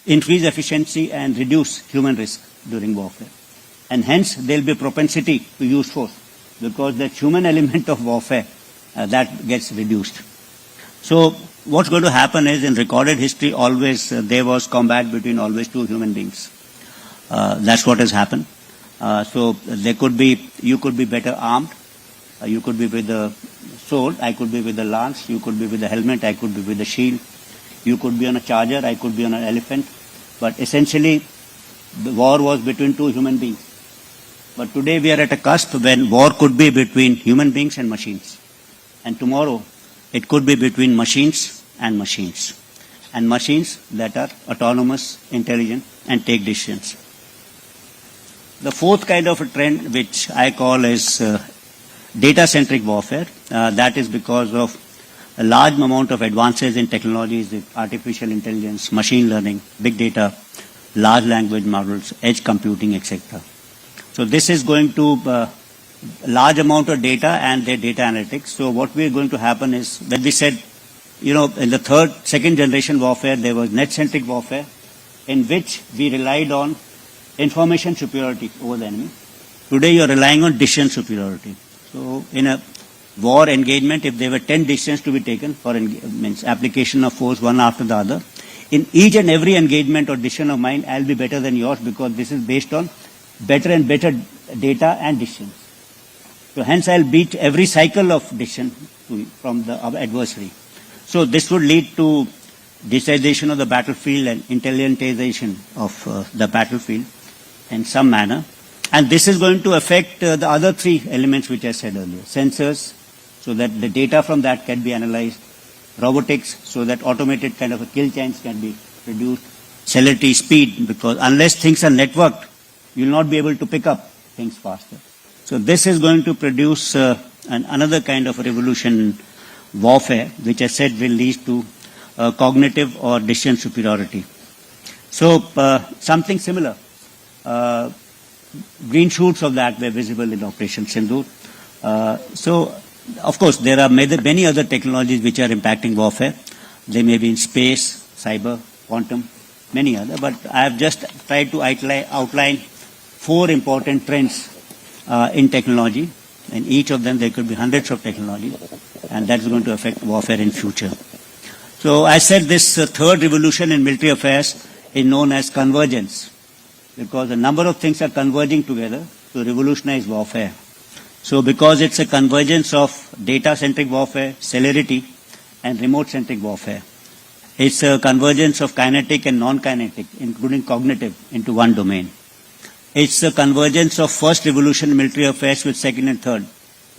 increase efficiency and reduce human risk during warfare. And hence there'll be a propensity to use force because the human element of warfare that gets reduced. So what's going to happen is in recorded history always there was combat between always 2 human beings. That's what has happened. So there could be, you could be better armed. You could be with the sword, I could be with the lance, you could be with the helmet, I could be with the shield. You could be on a charger, I could be on an elephant. But essentially, the war was between 2 human beings. But today we are at a cusp when war could be between human beings and machines. And tomorrow, it could be between machines and machines. And machines that are autonomous, intelligent, and take decisions. The fourth kind of a trend, which I call is data-centric warfare. That is because of a large amount of advances in technologies, artificial intelligence, machine learning, big data, large language models, edge computing, etc. So this is going to large amount of data and their data analytics. So what we are going to happen is, when we said, you know, in the second generation warfare, there was net-centric warfare, in which we relied on information superiority over the enemy. Today you are relying on decision superiority. So in a war engagement, if there were 10 decisions to be taken for application of force one after the other, in each and every engagement or decision of mine, I'll be better than yours because this is based on better and better data and decisions. So hence I'll beat every cycle of decision from the adversary. So this would lead to digitization of the battlefield and intelligentization of the battlefield in some manner. And this is going to affect the other 3 elements which I said earlier. Sensors, so that the data from that can be analyzed. Robotics, so that automated kind of a kill chains can be reduced. Celerity, speed, because unless things are networked, you will not be able to pick up things faster. So this is going to produce another kind of a revolution in warfare, which I said will lead to cognitive or decision superiority. So something similar. Green shoots of that were visible in Operation Sindoor. So, of course, there are many other technologies which are impacting warfare. They may be in space, cyber, quantum, many other. But I have just tried to outline 4 important trends in technology. In each of them, there could be hundreds of technologies, and that is going to affect warfare in future. So, I said this third revolution in military affairs is known as convergence, because a number of things are converging together to revolutionize warfare. So because it's a convergence of data-centric warfare, celerity, and remote-centric warfare. It's a convergence of kinetic and non-kinetic, including cognitive, into one domain. It's a convergence of first revolution in military affairs with second and third.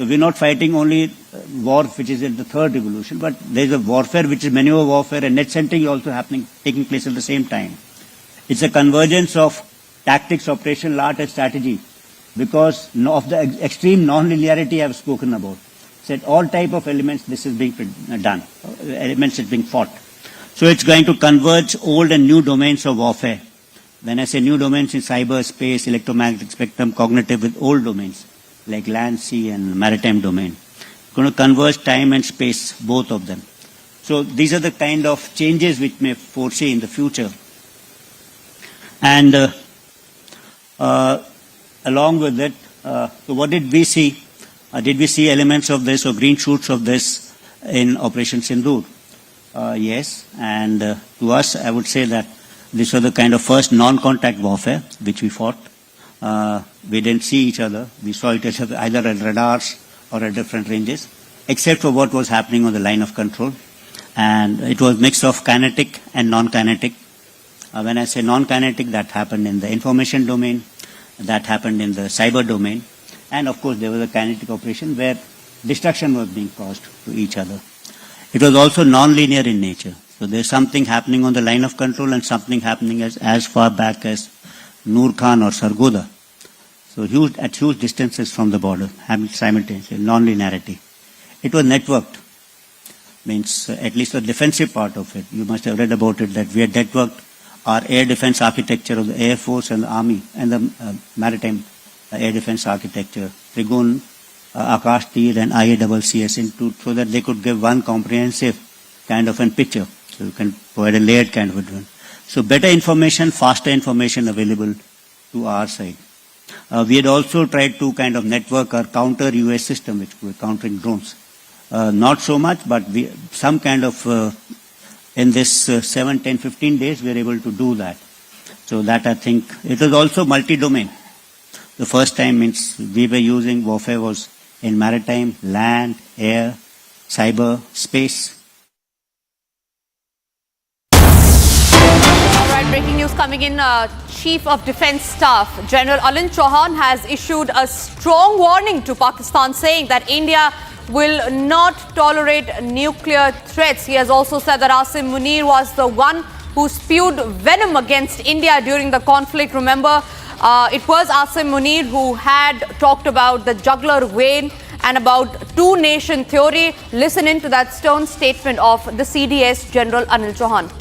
So we're not fighting only war which is in the third revolution, but there's a warfare which is maneuver warfare and net centering also taking place at the same time. It's a convergence of tactics, operation, art and strategy because of the extreme non-linearity I've spoken about. Said all type of elements this is being done, elements is being fought. So it's going to converge old and new domains of warfare. When I say new domains in cyber, space, electromagnetic spectrum, cognitive with old domains like land, sea and maritime domain. Going to converge time and space, both of them. So these are the kind of changes which may foresee in the future. And along with it, so what did we see? Did we see elements of this or green shoots of this in Operation Sindoor? Yes, and to us, I would say that this was the kind of first non-contact warfare which we fought. We didn't see each other. We saw each other either at radars or at different ranges, except for what was happening on the line of control. And it was a mix of kinetic and non-kinetic. When I say non-kinetic, that happened in the information domain, that happened in the cyber domain, and of course there was a kinetic operation where destruction was being caused to each other. It was also non-linear in nature. So there's something happening on the line of control and something happening as far back as Noor Khan or Sargodha. So at huge distances from the border, simultaneously, non-linearity. It was networked, means at least the defensive part of it. You must have read about it, that we had networked our air defense architecture of the Air Force and the Army and the maritime air defense architecture, Trigun, Akash Tir and IACCS into, so that they could give one comprehensive kind of a picture. So you can provide a layered kind of a drone. So better information, faster information available to our side. We had also tried to kind of network our counter-US system, which we were countering drones. Not so much, but some kind of, in this 7, 10, 15 days, we were able to do that. So that I think, it was also multi-domain. The first time means we were using warfare was in maritime, land, air, cyber, space. All right, breaking news coming in. Chief of Defence Staff General Anil Chauhan has issued a strong warning to Pakistan, saying that India will not tolerate nuclear threats. He has also said that Asim Munir was the one who spewed venom against India during the conflict. Remember, it was Asim Munir who had talked about the jugular vein and about two-nation theory. Listen in to that stern statement of the CDS General Anil Chauhan.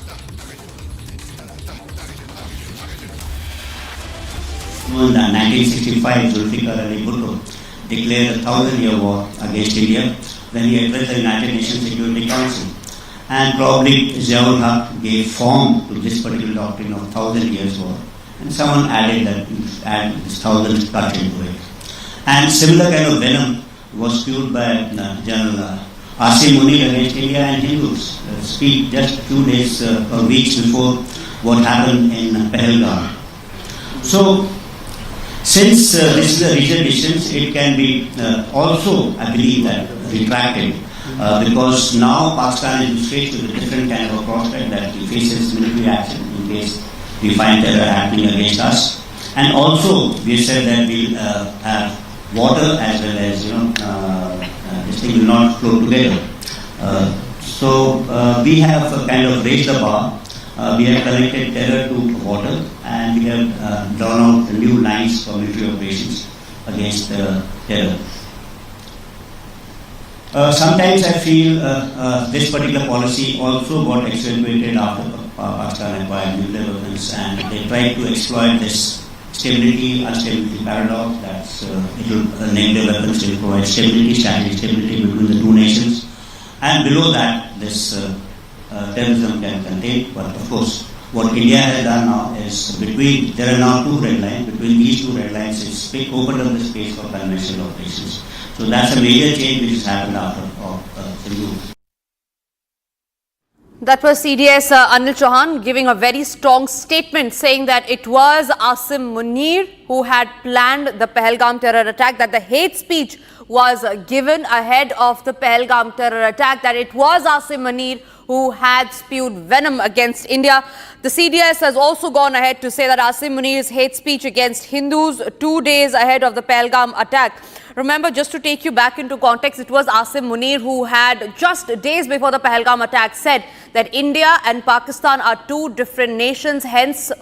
In 1965, Zulfikar Ali Bhutto declared a 1,000-year war against India when he addressed the United Nations Security Council. And probably Ziaul Haq gave form to this particular doctrine of 1,000 years war. And someone added that, add this 1,000 touch into it. And similar kind of venom was spewed by General Asim Munir against India and Hindus. Speak just 2 days or weeks before what happened in Pahalgam. So, since this is a regional distance, it can be also, I believe, that retracted because now Pakistan is faced with a different kind of a prospect that it faces military action in case we find terror happening against us. And also, we said that we'll have water as well as, this thing will not flow together. So we have kind of raised the bar. We have connected terror to water, and we have drawn out new lines for military operations against terror. Sometimes I feel this particular policy also got accelerated after Pakistan acquired nuclear weapons, and they tried to exploit this stability-unstability paradox. That's nuclear weapons will provide stability, strategic stability between the two nations, and below that, this terrorism can contain. But of course, what India has done now is there are now two red lines. Between these two red lines, it's opened up the space for conventional operations. So that's a major change which has happened after Sindoor. That was CDS Anil Chauhan giving a very strong statement, saying that it was Asim Munir who had planned the Pahalgam terror attack, that the hate speech was given ahead of the Pahalgam terror attack, that it was Asim Munir who had spewed venom against India. The CDS has also gone ahead to say that Asim Munir's hate speech against Hindus 2 days ahead of the Pahalgam attack Remember, just to take you back into context, it was Asim Munir who had just days before the Pahalgam attack said that India and Pakistan are two different nations, hence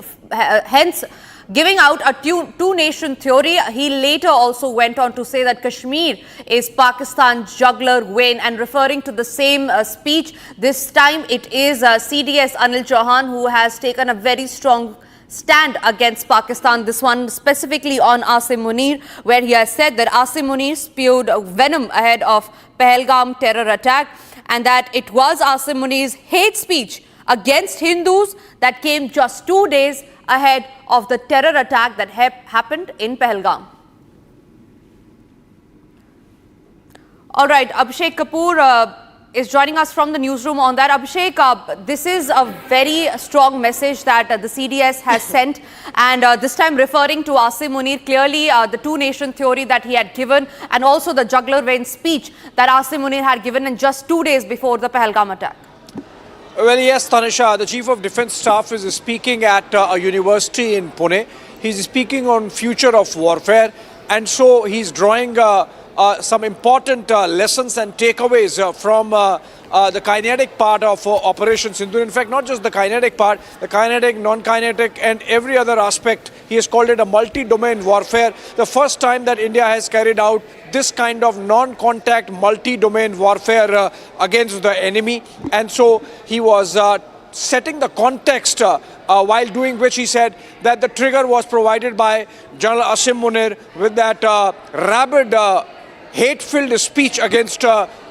giving out a two-nation theory. He later also went on to say that Kashmir is Pakistan's jugular vein, and referring to the same speech, this time it is CDS Anil Chauhan who has taken a very strong stand against Pakistan. This one specifically on Asim Munir, where he has said that Asim Munir spewed venom ahead of Pahalgam terror attack, and that it was Asim Munir's hate speech against Hindus that came just 2 days ahead of the terror attack that happened in Pahalgam. All right, Abhishek Kapoor is joining us from the newsroom on that. Abhishek, this is a very strong message that the CDS has sent, and this time referring to Asim Munir, clearly the two-nation theory that he had given, and also the jugular vein speech that Asim Munir had given in just 2 days before the Pahalgam attack. Well, yes, Tanisha, the Chief of Defence Staff is speaking at a university in Pune. He's speaking on future of warfare, and so he's drawing some important lessons and takeaways from the kinetic part of Operation Sindoor. In fact, not just the kinetic part, the kinetic, non-kinetic and every other aspect. He has called it a multi-domain warfare. The first time that India has carried out this kind of non-contact multi-domain warfare against the enemy. And so he was setting the context while doing which he said that the trigger was provided by General Asim Munir with that rabid hate-filled speech against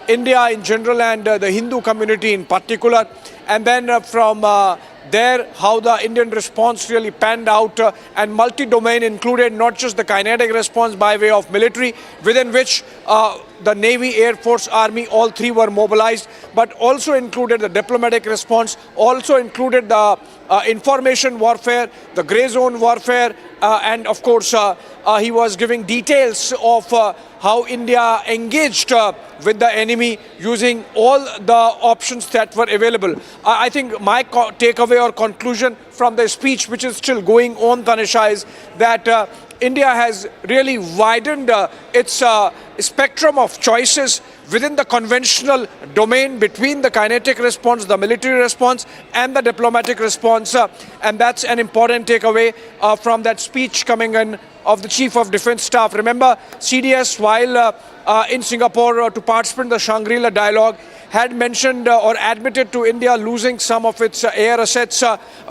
India in general and the Hindu community in particular. And then from there, how the Indian response really panned out, and multi-domain included not just the kinetic response by way of military, within which the Navy, Air Force, Army, all three were mobilized, but also included the diplomatic response, also included the information warfare, the grey zone warfare, and of course he was giving details of how India engaged with the enemy using all the options that were available. I think my takeaway or conclusion from the speech, which is still going on, Tanisha, is that India has really widened its spectrum of choices within the conventional domain between the kinetic response, the military response and the diplomatic response. And that's an important takeaway from that speech coming in of the Chief of Defence Staff. Remember, CDS, while in Singapore to participate in the Shangri-La dialogue, had mentioned or admitted to India losing some of its air assets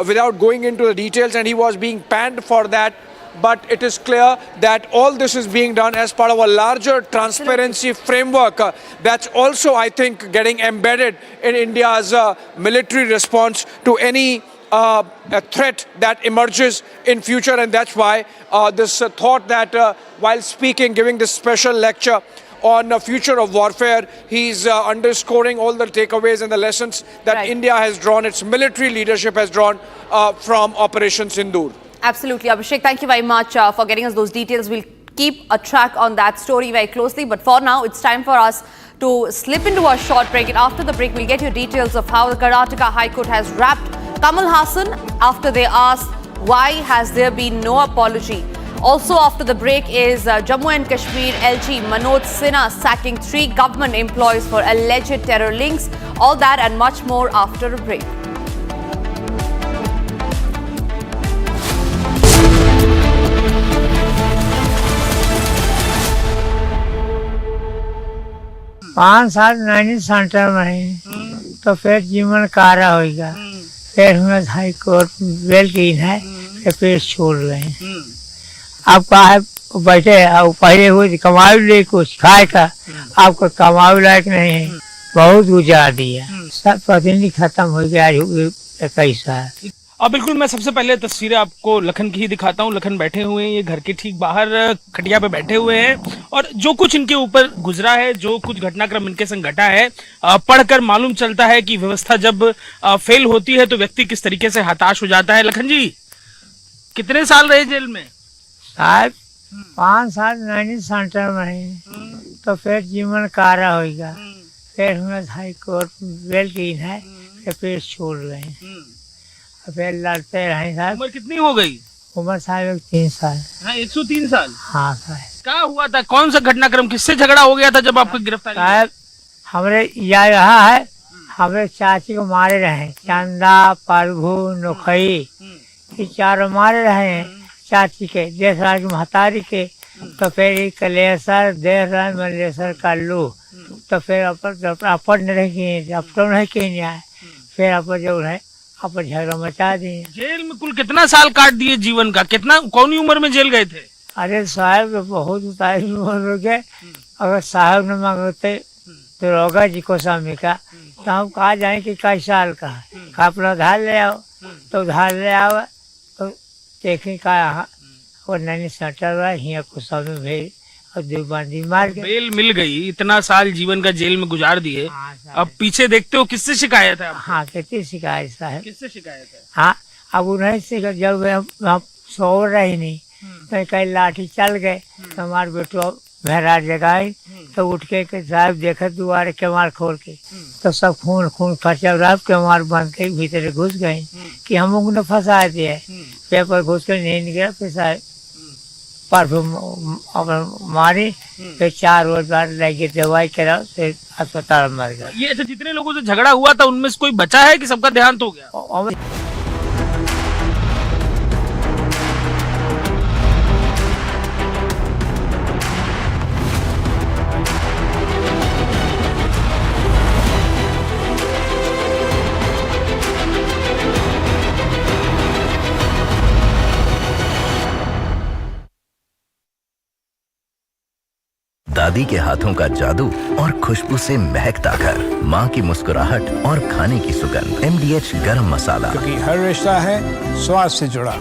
without going into the details, and he was being panned for that. But it is clear that all this is being done as part of a larger transparency framework that's also, I think, getting embedded in India's military response to any threat that emerges in future. And that's why this thought that while speaking, giving this special lecture on the future of warfare, he's underscoring all the takeaways and the lessons that India has drawn, its military leadership has drawn from Operation Sindoor. Absolutely, Abhishek. Thank you very much for getting us those details. We'll keep a track on that story very closely. But for now, it's time for us to slip into a short break. And after the break, we'll get you details of how the Karnataka High Court has wrapped Kamal Haasan after they asked why has there been no apology. Also after the break is Jammu and Kashmir LG Manoj Sinha sacking 3 government employees for alleged terror links. All that and much more after a break. पाँच साल Naini centre में ही तो फिर जीवन कारा होगा, फिर हमें हाई कोर्ट बेल की है, फिर छोड़ रहे हैं। आप कहा बैठे पहले हुए कमाई ले कुछ खाए का, आपको कमाई लायक नहीं है, बहुत गुजार दिया, सब प्रतिनिधि खत्म हो गया 21 साल। अब बिल्कुल मैं सबसे पहले तस्वीरें आपको लखन की ही दिखाता हूँ। लखन बैठे हुए हैं, ये घर के ठीक बाहर खटिया पे बैठे हुए हैं, और जो कुछ इनके ऊपर गुजरा है, जो कुछ घटनाक्रम इनके संग घटा है, पढ़कर मालूम चलता है कि व्यवस्था जब फेल होती है तो व्यक्ति किस तरीके से हताश हो जाता है। लखन जी, कितने साल रहे जेल में? साहब 5 साल नैनी सेंटर में ही तो फिर जीवन कारा होगा, फिर हमें हाई कोर्ट बेल की है, फिर छोड़ रहे हैं, फिर लड़ते रहे साहब। उम्र कितनी हो गई? उम्र साहब 3 साल। हाँ, 103 साल। हाँ साहब। क्या हुआ था, कौन सा घटनाक्रम, किससे झगड़ा हो गया था जब आपको गिरफ्तारी? साहब हमरे यह रहा है, हमारे चाची को मारे रहे, चंदा, प्रभु, नोखई, ये चारों मारे रहे हैं चाची के, देसराज की महतारी के। तो फिर कलेसर देसराज मलेसर कल्लू, तो फिर अपन नहीं किए, अब तो नहीं किए आए, फिर अपन जो है अपन झगड़ा मचा दिए। जेल में कुल कितना साल काट दिए जीवन का, कितना कौन उम्र में जेल गए थे? अरे साहब बहुत उतारी उम्र हो गए, अगर साहब न मांगते तो रोगा जी को स्वामी का, तो हम कहा जाए कि कई साल का है, अपना उधार ले आओ, तो उधार ले आओ तो देखें का और नैनी सटर हुआ हिया को स्वामी भेज और देवबंदी मार के बेल मिल गई। इतना साल जीवन का जेल में गुजार दिए, अब पीछे देखते हो किससे शिकायत है? हाँ कितनी शिकायत साहब, किससे शिकायत है? हाँ अब उन्हें से जब हम सो रही नहीं तो कहीं लाठी चल गए, तो हमारे बेटो भैरा जगाई, तो उठ के साहब देखा दुआरे केमार खोल के, तो सब खून खून खर्चा रहा, केमार बंद के भीतर घुस गए कि हम लोग ने फंसा दिए, पेपर घुस कर नहीं निकला, फिर साहब पर मारी, फिर 4 रोज बाद लगे दवाई करा, फिर अस्पताल मर गया। ये ऐसे जितने लोगों से झगड़ा हुआ था उनमें से कोई बचा है कि सबका देहांत हो गया? दादी के हाथों का जादू और खुशबू से महकता घर, माँ की मुस्कुराहट और खाने की सुगंध। MDH गरम मसाला, क्योंकि हर रिश्ता है स्वाद से जुड़ा।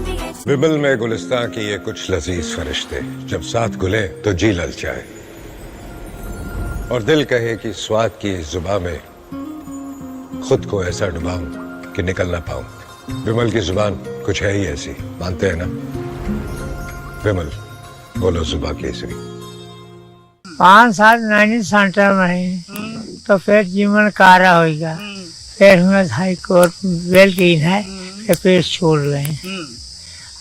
विमल में गुलिस्तां की ये कुछ लजीज फरिश्ते, जब साथ घुले तो जी ललचाए और दिल कहे कि स्वाद की जुबान में खुद को ऐसा डुबाऊं कि निकल ना पाऊं। विमल की जुबान कुछ है ही ऐसी, मानते हैं ना? विमल बोलो जुबा केसरी। 5 साल नैनी सेंटर में है, तो फिर जीवन कारा होगा, फिर हमें हाई कोर्ट बेल की है, फिर छोड़ गए।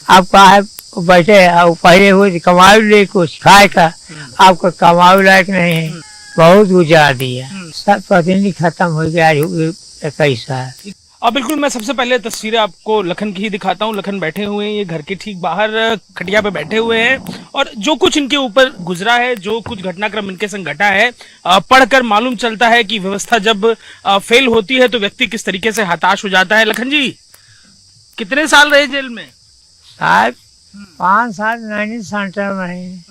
अब कहा बैठे पहले हुए कमाई ले कुछ खाए का, आपको कमाई लायक नहीं है, बहुत गुजार दिया, सब प्रतिनिधि खत्म हो गया 21 साल। अब बिल्कुल मैं सबसे पहले तस्वीरें आपको लखन की ही दिखाता हूँ। लखन बैठे हुए हैं, ये घर के ठीक बाहर खटिया पे बैठे हुए हैं और जो कुछ इनके ऊपर गुजरा है, जो कुछ घटनाक्रम इनके संग घटा है, पढ़कर मालूम चलता है कि व्यवस्था जब फेल होती है तो व्यक्ति किस तरीके से हताश हो जाता है। लखन जी कितने साल रहे जेल में? साहब 5 साल नैनी सेंटर में है,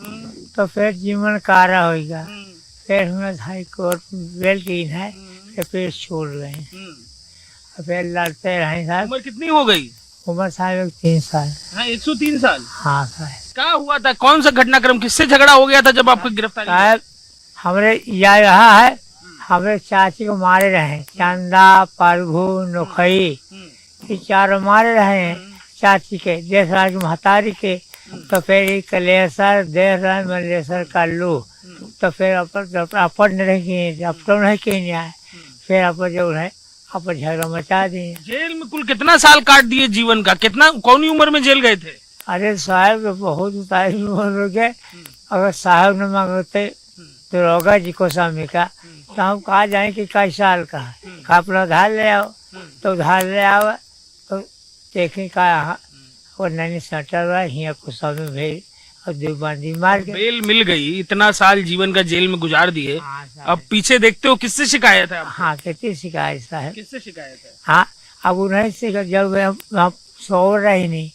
तो फिर जीवन कारा होगा, फिर हमें हाई कोर्ट बेल की है, फिर छोड़ गए, फिर लड़ते रहे साहब। उम्र कितनी हो गई? उम्र साहब 3 साल। हाँ 103 साल। हाँ साहब। क्या हुआ था, कौन सा घटनाक्रम, किससे झगड़ा हो गया था जब आपको गिरफ्तारी? साहब हमरे यह रहा है, हमारे चाची को मारे रहे, चंदा, प्रभु, नोखई, ये चारों मारे रहे हैं चाची के, देसराज की महतारी के। तो फिर कलेसर देसराज मलेसर कल्लू, तो फिर अपन नहीं किए, अब तो नहीं किए आए, फिर अपन जो है अपन झगड़ा मचा दिए। जेल में कुल कितना साल काट दिए जीवन का, कितना कौन उम्र में जेल गए थे? अरे साहब बहुत उतारी उम्र हो गए, अगर साहब न मांगते तो रोगा जी को स्वामी का, तो हम कहा जाए कि कई साल का है, अपना उधार ले आओ, तो उधार ले आओ तो देखें का और नैनी सटर हुआ हिया को स्वामी भेज और देवबंदी मार के बेल मिल गई। इतना साल जीवन का जेल में गुजार दिए, अब पीछे देखते हो किससे शिकायत है? हाँ कितनी शिकायत साहब, किससे शिकायत है? हाँ अब उन्हें से जब हम सो रही नहीं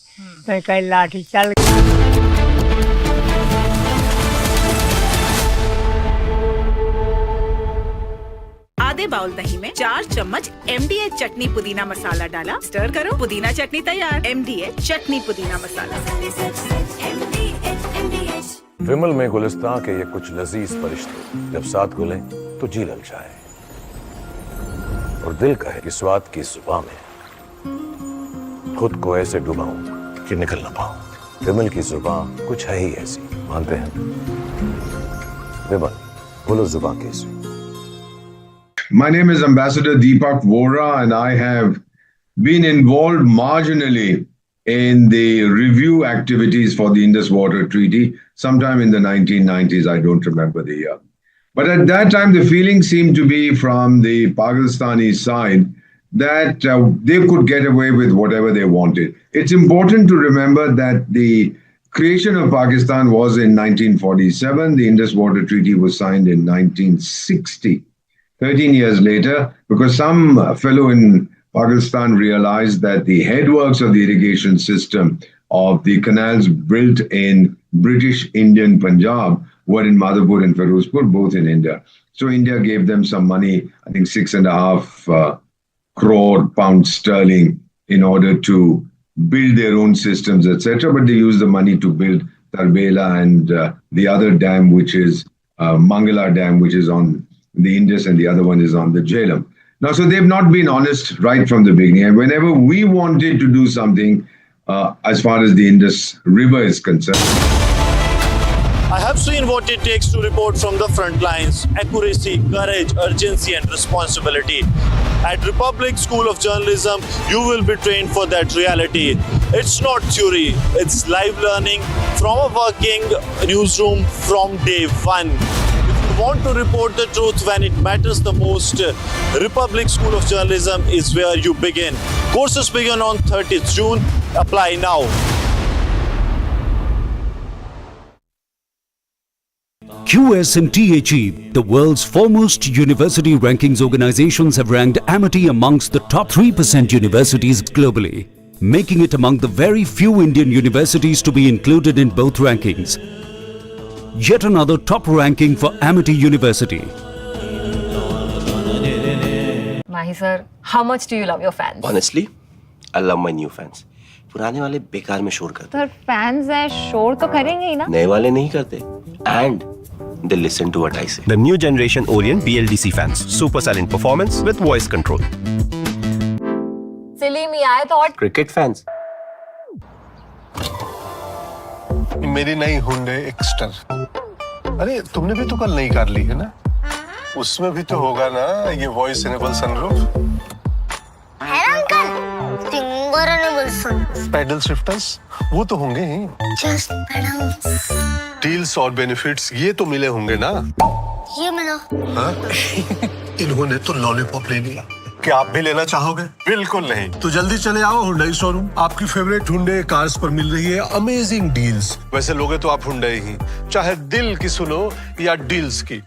तो कहीं लाठी चल आधे बाउल दही में 4 चम्मच MDH चटनी पुदीना मसाला डाला, स्टर करो, पुदीना चटनी तैयार। MDH चटनी पुदीना मसाला। विमल में गुलिस्तां के ये कुछ लजीज फरिश्ते, जब साथ घुले तो जी ललचाए और दिल कहे कि स्वाद की जुबान में खुद को ऐसे डुबाऊं कि निकल ना पाऊं। विमल की जुबान कुछ है ही ऐसी, मानते हैं? विमल बोलो जुबान कैसी? My name is Ambassador Deepak Vora and I have been involved marginally in the review activities for the Indus Water Treaty, sometime in the 1990s, I don't remember the year. But at that time, the feeling seemed to be from the Pakistani side that they could get away with whatever they wanted. It's important to remember that the creation of Pakistan was in 1947. The Indus Water Treaty was signed in 1960, 13 years later, because some fellow in Pakistan realized that the headworks of the irrigation system of the canals built in British Indian Punjab were in Madhapur and Ferozpur, both in India. So India gave them some money, I think 6.5 crore pounds sterling, in order to build their own systems, etc. But they used the money to build Tarbela and the other dam, which is Mangala Dam, which is on the Indus, and the other one is on the Jhelum. Now, so they've not been honest right from the beginning. And whenever we wanted to do something as far as the Indus River is concerned, I have seen what it takes to report from the front lines: accuracy, courage, urgency and responsibility. At Republic School of Journalism, you will be trained for that reality. It's not theory, it's live learning from a working newsroom from day one. If you want to report the truth when it matters the most, Republic School of Journalism is where you begin. Courses begin on 30th June. Apply now. QS and THE, the world's foremost university rankings organizations, have ranked Amity amongst the top 3% universities globally, making it among the very few Indian universities to be included in both rankings. Yet another top ranking for Amity University. Mahi sir, how much do you love your fans? Honestly, I love my new fans. पुराने वाले बेकार में शोर करते sir fans हैं, शोर तो करेंगे ही ना? नए वाले नहीं करते. And they listen to what I say. The new generation Orient BLDC fans. Super silent performance with voice control. Silly me, I thought. Cricket fans. मेरी नई हुंडई एक्स्टर. अरे तुमने भी तो कल नई कार ली है ना? उसमें भी तो होगा ना ये वॉइस इनेबल सनरूफ. है ना अंकल? सिंगर इनेबल सन. पैडल शिफ्टर्स वो तो होंगे ही. Just pedals. डील्स और बेनिफिट्स ये तो मिले होंगे ना? ये मिला. हाँ? इन्होंने तो लॉलीपॉप ले लिया. क्या आप भी लेना चाहोगे? बिल्कुल नहीं. तो जल्दी चले आओ हुंडई शोरूम. आपकी फेवरेट हुंडई कार्स पर मिल रही है अमेजिंग डील्स. वैसे लोगे तो आप हुंडई ही, चाहे दिल की सुनो या डील्स की.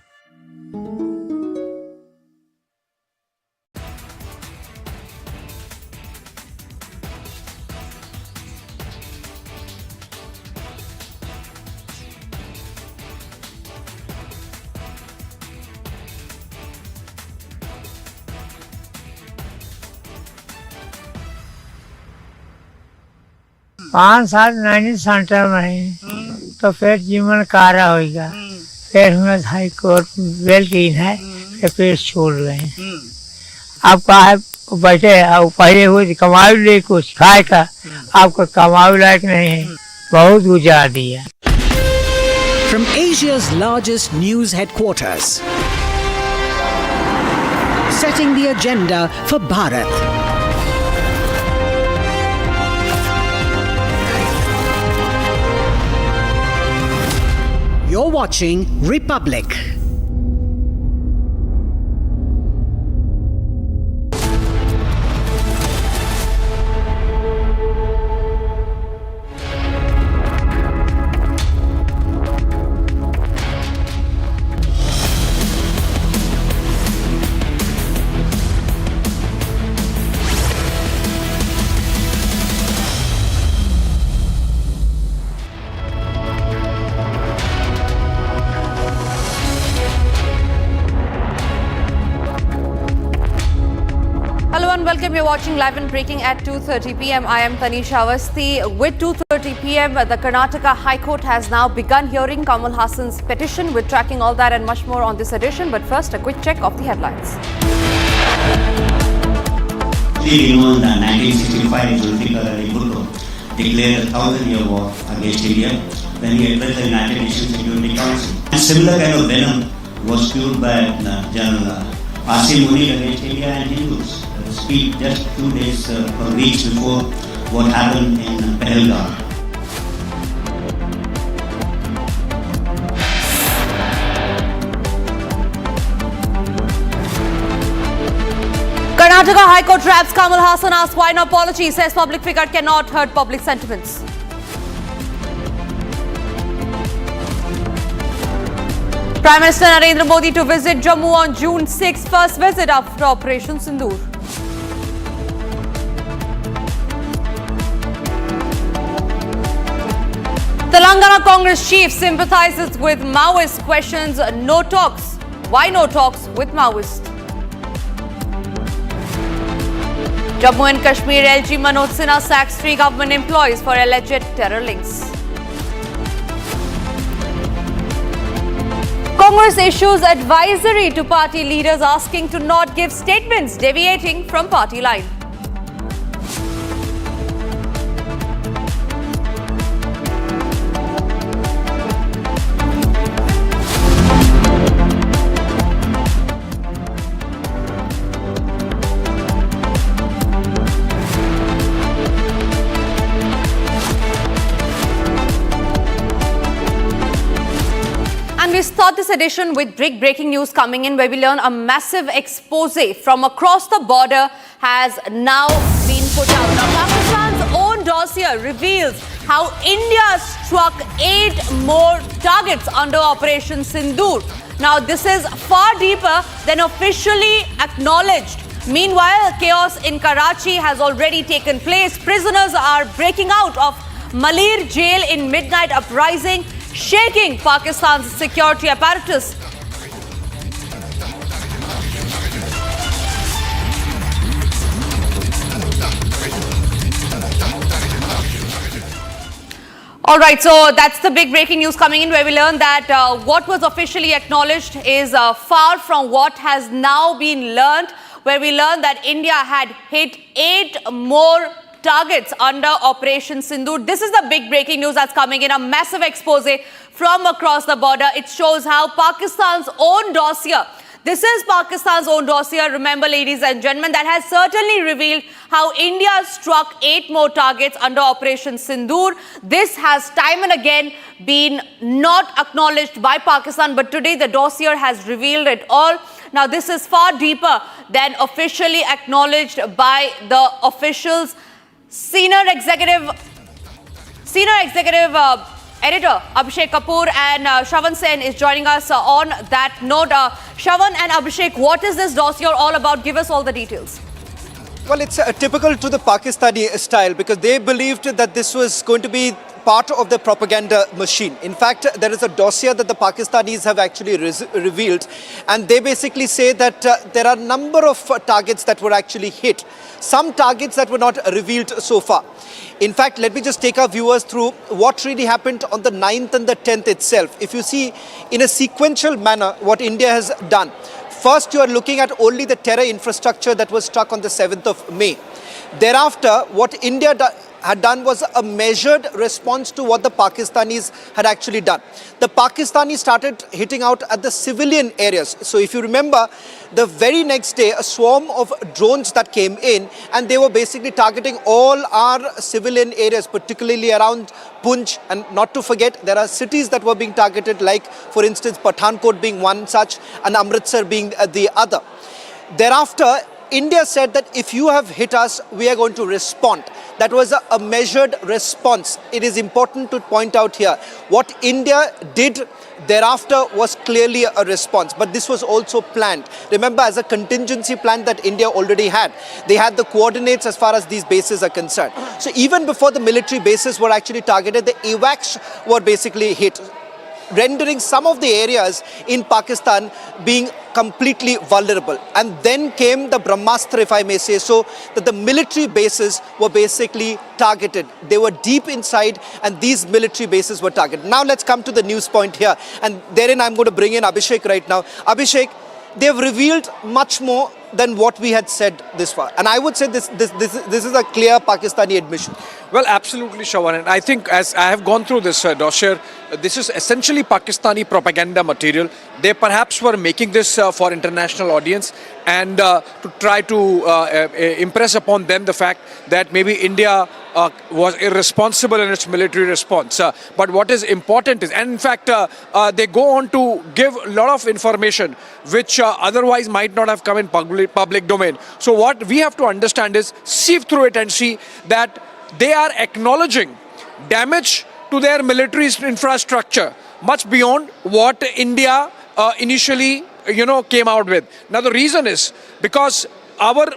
पाँच साल नैनी सेंटर में है तो फिर जीवन कारा होगा. फिर हम हाई कोर्ट बेल की है फिर छोड़ रहे हैं. आप कहा बैठे अब पहले हुए कमाई ले कुछ खाए का, आपको कमाई लायक नहीं है, बहुत गुजार दिया. From Asia's largest news headquarters, setting the agenda for Bharat. You're watching Republic. Welcome. You're watching live and breaking at 2:30 p.m. I am Tanisha Awasthi. With 2:30 p.m., the Karnataka High Court has now begun hearing Kamal Haasan's petition. We're tracking all that and much more on this edition. But first, a quick check of the headlines. In 1965, Zulfikar Ali Bhutto declared a 1,000-year war against India when he addressed the United Nations Security Council. A similar kind of venom was spewed by General Asim Munir against India and Hindus. Speech just 2 days or weeks before what happened in Pahalgam. Karnataka High Court traps Kamal Haasan, asks why no apology, says public figure cannot hurt public sentiments. Prime Minister Narendra Modi to visit Jammu on June 6, first visit after Operation Sindoor. Telangana Congress chief sympathizes with Maoist, questions no talks. Why no talks with Maoist? Jammu and Kashmir LG Manoj Sinha sacks 3 government employees for alleged terror links. Congress issues advisory to party leaders asking to not give statements deviating from party line. And we start this edition with big breaking news coming in, where we learn a massive expose from across the border has now been put out. Now, Pakistan's own dossier reveals how India struck 8 more targets under Operation Sindoor. Now, this is far deeper than officially acknowledged. Meanwhile, chaos in Karachi has already taken place. Prisoners are breaking out of Malir jail in midnight uprising, shaking Pakistan's security apparatus. All right, so that's the big breaking news coming in, where we learn that what was officially acknowledged is far from what has now been learned, where we learn that India had hit 8 more targets under Operation Sindoor. This is the big breaking news that's coming in, a massive expose from across the border. It shows how Pakistan's own dossier, this is Pakistan's own dossier, remember ladies and gentlemen, that has certainly revealed how India struck 8 more targets under Operation Sindoor. This has time and again been not acknowledged by Pakistan, but today the dossier has revealed it all. Now, this is far deeper than officially acknowledged by the officials. Senior executive editor Abhishek Kapoor and Shravan Sen is joining us on that note. Shravan and Abhishek, what is this dossier all about? Give us all the details. Well, it's typical to the Pakistani style, because they believed that this was going to be part of the propaganda machine. In fact, there is a dossier that the Pakistanis have actually revealed, and they basically say that there are a number of targets that were actually hit. Some targets that were not revealed so far. In fact, let me just take our viewers through what really happened on the 9th and the 10th itself. If you see in a sequential manner what India has done. First, you are looking at only the terror infrastructure that was struck on the 7th of May. Thereafter, what India had done was a measured response to what the Pakistanis had actually done. The Pakistanis started hitting out at the civilian areas. So if you remember, the very next day, a swarm of drones that came in, and they were basically targeting all our civilian areas, particularly around Punj. And not to forget, there are cities that were being targeted, like, for instance, Pathankot being one such, and Amritsar being the other. Thereafter, India said that if you have hit us, we are going to respond. That was a measured response. It is important to point out here. What India did thereafter was clearly a response, but this was also planned. Remember, as a contingency plan that India already had, they had the coordinates as far as these bases are concerned. So even before the military bases were actually targeted, the AWACS were basically hit, rendering some of the areas in Pakistan being completely vulnerable. And then came the Brahmastra, if I may say so, that the military bases were basically targeted. They were deep inside, and these military bases were targeted. Now let's come to the news point here, and therein I'm going to bring in Abhishek right now. Abhishek, they have revealed much more than what we had said this far, and I would say this is a clear Pakistani admission. Well, absolutely, Shravan. And I think as I have gone through this dossier, this is essentially Pakistani propaganda material. They perhaps were making this for international audience and to try to impress upon them the fact that maybe India was irresponsible in its military response. But what is important is, and in fact, they go on to give a lot of information which otherwise might not have come in public domain. So what we have to understand is sift through it and see that they are acknowledging damage to their military infrastructure much beyond what India initially, came out with. Now the reason is because our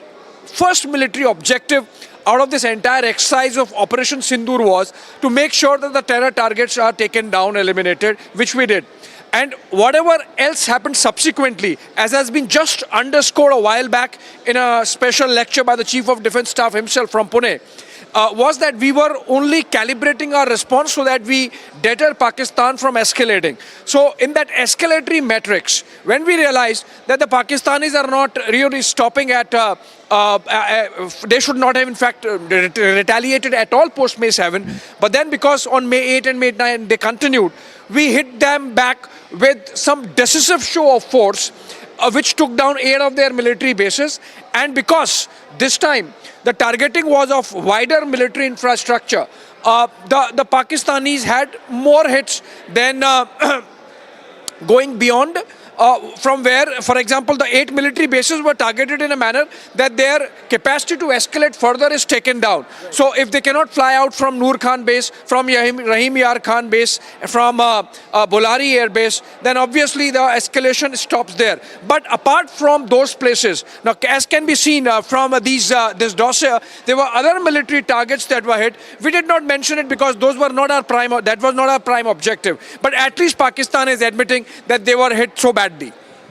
first military objective out of this entire exercise of Operation Sindoor was to make sure that the terror targets are taken down, eliminated, which we did. And whatever else happened subsequently, as has been just underscored a while back in a special lecture by the Chief of Defence Staff himself from Pune, was that we were only calibrating our response so that we deter Pakistan from escalating. So in that escalatory metrics, when we realized that the Pakistanis are not really stopping at, they should not have in fact retaliated at all post May 7, but then because on May 8 and May 9 they continued, we hit them back with some decisive show of force, which took down 8 of their military bases. And because this time the targeting was of wider military infrastructure, the Pakistanis had more hits than going beyond from where, for example, the 8 military bases were targeted in a manner that their capacity to escalate further is taken down. So if they cannot fly out from Noor Khan base, from Rahim Yar Khan base, from Bolari Air Base, then obviously the escalation stops there. But apart from those places, now as can be seen from this dossier, there were other military targets that were hit. We did not mention it because those were not our prime, that was not our prime objective. But at least Pakistan is admitting that they were hit so badly.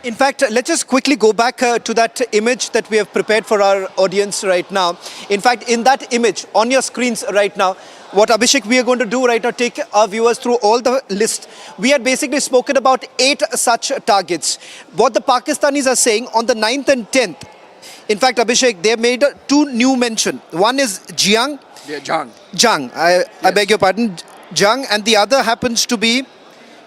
In fact, let's just quickly go back to that image that we have prepared for our audience right now. In fact, in that image, on your screens right now, what Abhishek we are going to do right now, take our viewers through all the list. We had basically spoken about 8 such targets. What the Pakistanis are saying on the 9th and 10th, in fact, Abhishek, they made 2 new mention. One is Jiang. Yeah, Jang. Jang, I beg your pardon, Jang, and the other happens to be,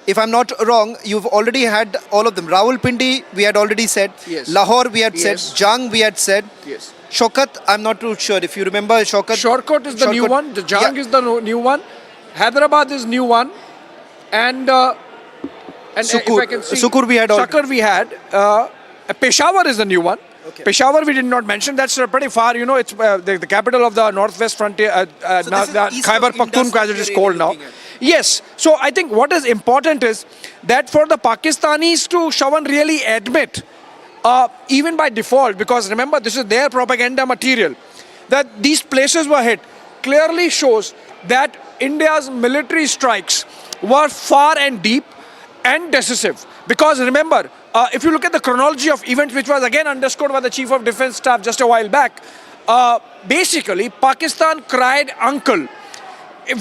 if I'm not wrong, you've already had all of them. Rawalpindi, we had already said. Yes. Lahore, we had Yes. said. Jang, we had said. Yes. Shokat, I'm not too sure. If you remember Shokat. Shortcut is the new one. The Jang is the new one. Hyderabad is new one. And Sukur. if I can see, Sukur we had already. Sukur we had. Peshawar is the new one. Okay. Peshawar we did not mention. That's pretty far. It's the capital of the northwest frontier. Now the Khyber Pakhtunkhwa, as it is called now. Yes. So I think what is important is that for the Pakistanis to, Shravan, really admit, even by default, because remember this is their propaganda material, that these places were hit, clearly shows that India's military strikes were far and deep and decisive. Because remember, if you look at the chronology of events, which was again underscored by the Chief of Defence Staff just a while back, basically Pakistan cried uncle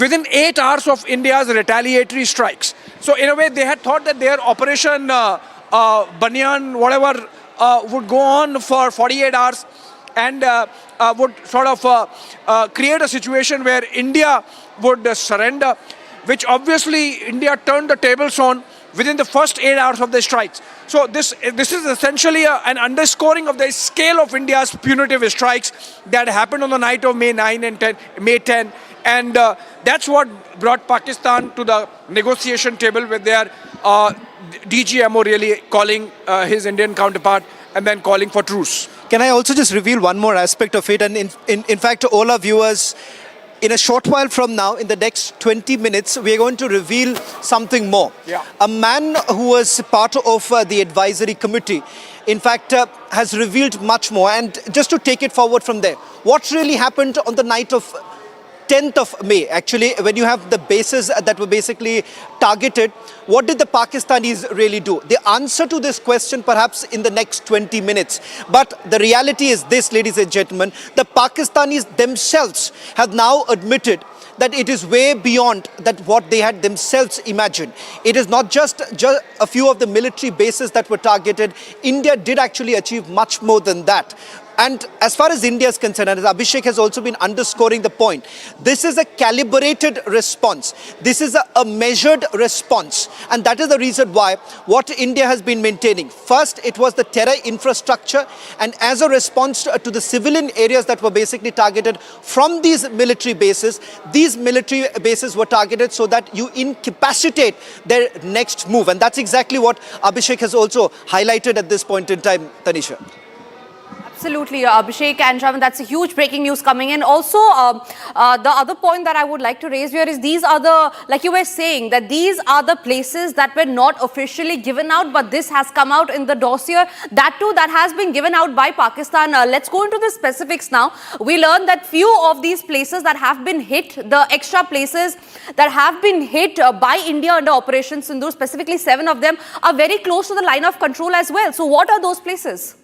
within 8 hours of India's retaliatory strikes. So in a way they had thought that their operation Banyan, whatever, would go on for 48 hours and would sort of create a situation where India would surrender, which obviously India turned the tables on within the first 8 hours of the strikes. So this is essentially an underscoring of the scale of India's punitive strikes that happened on the night of May 9 and 10, May 10. And that's what brought Pakistan to the negotiation table with their DGMO really calling his Indian counterpart and then calling for truce. Can I also just reveal one more aspect of it? And in fact, to all our viewers, in a short while from now, in the next 20 minutes, we are going to reveal something more. Yeah. A man who was part of the advisory committee, in fact, has revealed much more. And just to take it forward from there, what really happened on the night of 10th of May, actually, when you have the bases that were basically targeted, what did the Pakistanis really do? The answer to this question perhaps in the next 20 minutes. But the reality is this, ladies and gentlemen, the Pakistanis themselves have now admitted that it is way beyond that what they had themselves imagined. It is not just a few of the military bases that were targeted. India did actually achieve much more than that. And as far as India is concerned, and as Abhishek has also been underscoring the point, this is a calibrated response. This is a measured response. And that is the reason why what India has been maintaining. First, it was the terror infrastructure. And as a response to the civilian areas that were basically targeted from these military bases were targeted so that you incapacitate their next move. And that's exactly what Abhishek has also highlighted at this point in time, Tanisha. Absolutely, Abhishek and Shravan, that's a huge breaking news coming in. Also, the other point that I would like to raise here is these are the, like you were saying, that these are the places that were not officially given out, but this has come out in the dossier. That too, that has been given out by Pakistan. Let's go into the specifics now. We learned that few of these places that have been hit, the extra places that have been hit by India under Operation Sindoor, specifically 7 of them, are very close to the line of control as well. So what are those places?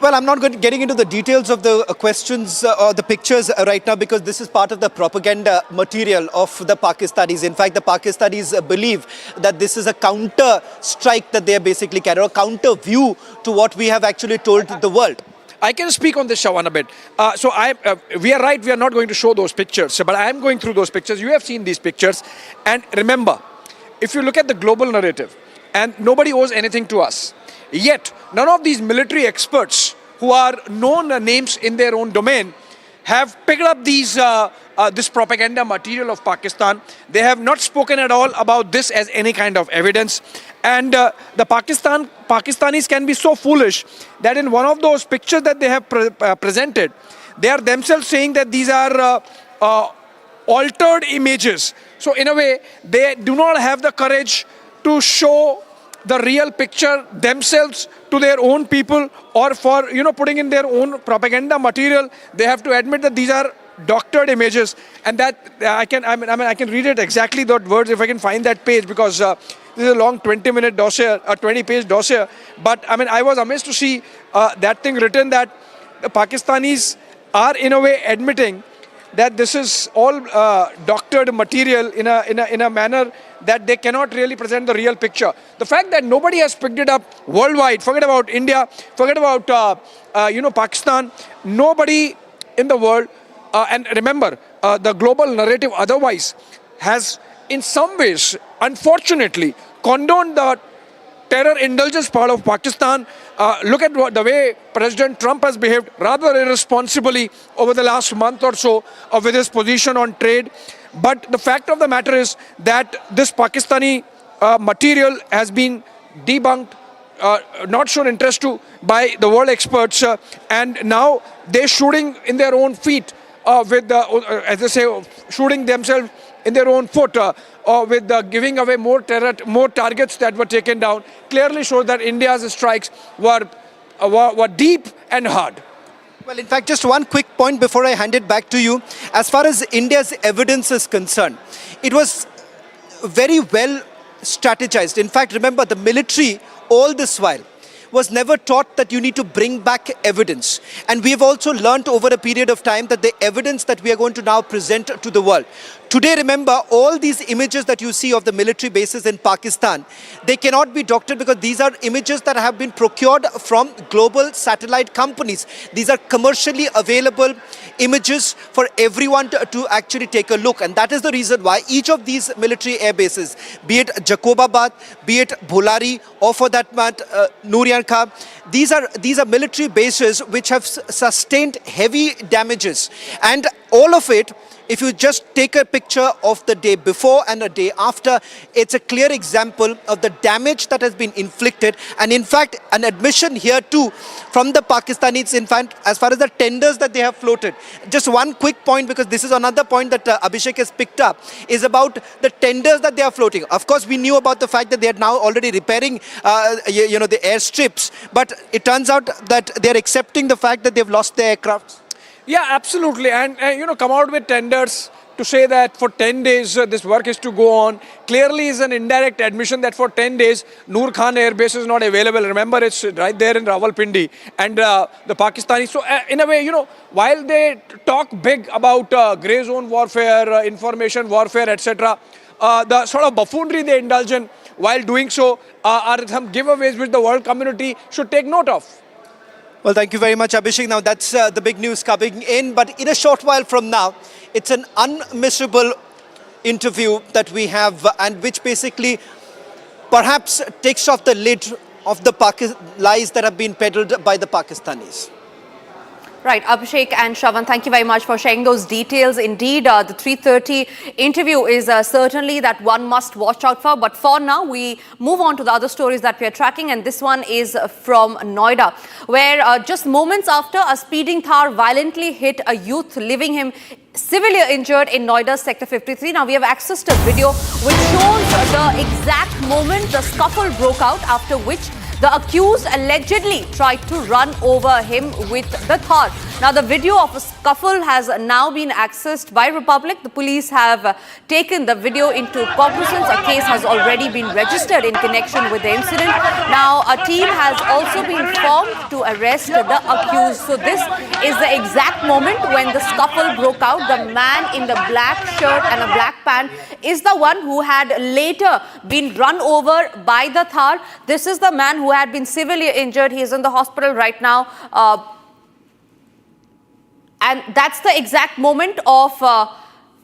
Well, I'm not getting into the details of the questions or the pictures right now because this is part of the propaganda material of the Pakistanis. In fact, the Pakistanis believe that this is a counter strike that they are basically carrying, a counter view to what we have actually told the world. I can speak on this, Shravan, a bit. We are right, we are not going to show those pictures, but I am going through those pictures. You have seen these pictures. And remember, if you look at the global narrative, and nobody owes anything to us, yet none of these military experts who are known names in their own domain have picked up these this propaganda material of Pakistan. They have not spoken at all about this as any kind of evidence. And the Pakistanis can be so foolish that in one of those pictures that they have presented, they are themselves saying that these are altered images. So in a way, they do not have the courage to show the real picture themselves to their own people, or for putting in their own propaganda material. They have to admit that these are doctored images, and that I can read it exactly those words if I can find that page, because this is a long 20-minute dossier, a 20-page dossier. But I was amazed to see that thing written, that the Pakistanis are in a way admitting that this is all doctored material in a manner that they cannot really present the real picture. The fact that nobody has picked it up worldwide, forget about India, forget about Pakistan, nobody in the world, and remember, the global narrative otherwise has in some ways, unfortunately, condoned the terror indulgence part of Pakistan. Look at the way President Trump has behaved rather irresponsibly over the last month or so with his position on trade. But the fact of the matter is that this Pakistani material has been debunked, not shown interest to by the world experts, and now they're shooting in their own feet with, as they say, shooting themselves in their own foot with giving away more targets that were taken down. Clearly shows that India's strikes were deep and hard. Well, in fact, just one quick point before I hand it back to you. As far as India's evidence is concerned, it was very well strategized. In fact, remember, the military all this while was never taught that you need to bring back evidence. And we have also learned over a period of time that the evidence that we are going to now present to the world. Today, remember, all these images that you see of the military bases in Pakistan, they cannot be doctored because these are images that have been procured from global satellite companies. These are commercially available images for everyone to actually take a look. And that is the reason why each of these military air bases, be it Jacobabad, be it Bholari, or for that matter, Nourian Khan, these are military bases which have sustained heavy damages. And all of it, if you just take a picture of the day before and a day after, it's a clear example of the damage that has been inflicted. And in fact, an admission here too from the Pakistanis, in fact, as far as the tenders that they have floated. Just one quick point, because this is another point that Abhishek has picked up, is about the tenders that they are floating. Of course, we knew about the fact that they are now already repairing the airstrips, but it turns out that they are accepting the fact that they've lost their aircraft. Yeah, absolutely. And, come out with tenders to say that for 10 days this work is to go on. Clearly is an indirect admission that for 10 days Noor Khan Air Base is not available. Remember, it's right there in Rawalpindi. And the Pakistanis, so in a way, while they talk big about grey zone warfare, information warfare, etc., the sort of buffoonery they indulge in while doing so are some giveaways which the world community should take note of. Well, thank you very much, Abhishek. Now, that's the big news coming in. But in a short while from now, it's an unmissable interview that we have, and which basically perhaps takes off the lid of the lies that have been peddled by the Pakistanis. Right, Abhishek and Shravan, thank you very much for sharing those details. Indeed, the 3:30 interview is certainly that one must watch out for. But for now, we move on to the other stories that we are tracking. And this one is from Noida, where just moments after a speeding Thar violently hit a youth, leaving him severely injured in Noida Sector 53. Now, we have access to video which shows the exact moment the scuffle broke out, after which the accused allegedly tried to run over him with the Thar. Now, the video of a scuffle has now been accessed by Republic. The police have taken the video into cognizance. A case has already been registered in connection with the incident. Now, a team has also been formed to arrest the accused. So, this is the exact moment when the scuffle broke out. The man in the black shirt and a black pant is the one who had later been run over by the Thar. This is the man who had been severely injured. He is in the hospital right now. And that's the exact moment of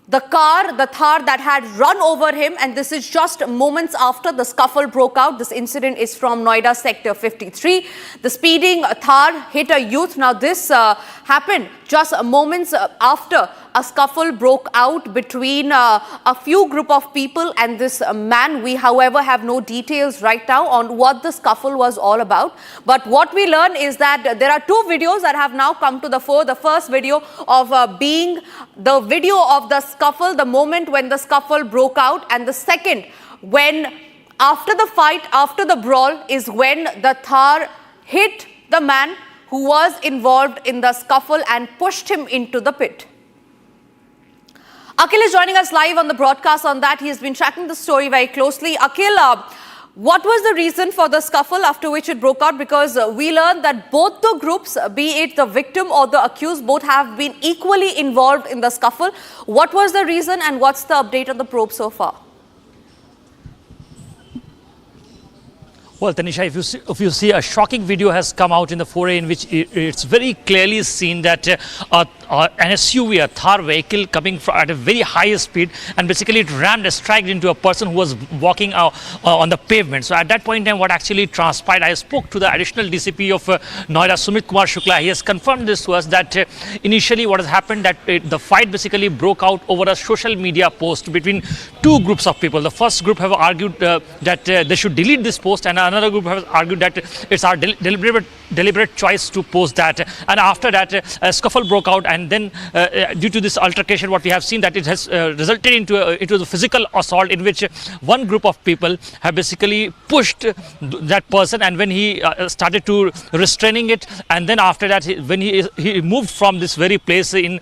the Thar that had run over him. And this is just moments after the scuffle broke out. This incident is from Noida Sector 53. The speeding Thar hit a youth. Now, this happened just moments after a scuffle broke out between a few group of people and this man. We, however, have no details right now on what the scuffle was all about. But what we learn is that there are two videos that have now come to the fore. The first video of being the video of the scuffle, the moment when the scuffle broke out, and the second when after the fight, after the brawl, is when the Thar hit the man who was involved in the scuffle and pushed him into the pit. Akhil is joining us live on the broadcast on that. He has been tracking the story very closely. Akhil, what was the reason for the scuffle after which it broke out? Because we learned that both the groups, be it the victim or the accused, both have been equally involved in the scuffle. What was the reason and what's the update on the probe so far? Well, Tanisha, if you see a shocking video has come out in the foray in which it's very clearly seen that an SUV, a Thar vehicle coming at a very high speed, and basically it rammed and struck into a person who was walking on the pavement. So at that point in time, what actually transpired, I spoke to the additional DCP of Noida, Sumit Kumar Shukla. He has confirmed this to us that initially what has happened, that the fight basically broke out over a social media post between two groups of people. The first group have argued that they should delete this post, and another group has argued that it's our deliberate choice to post that. And after that, a scuffle broke out, and then due to this altercation, what we have seen that it has resulted into a physical assault in which one group of people have basically pushed that person, and when he started to restraining it, and then after that, when he moved from this very place in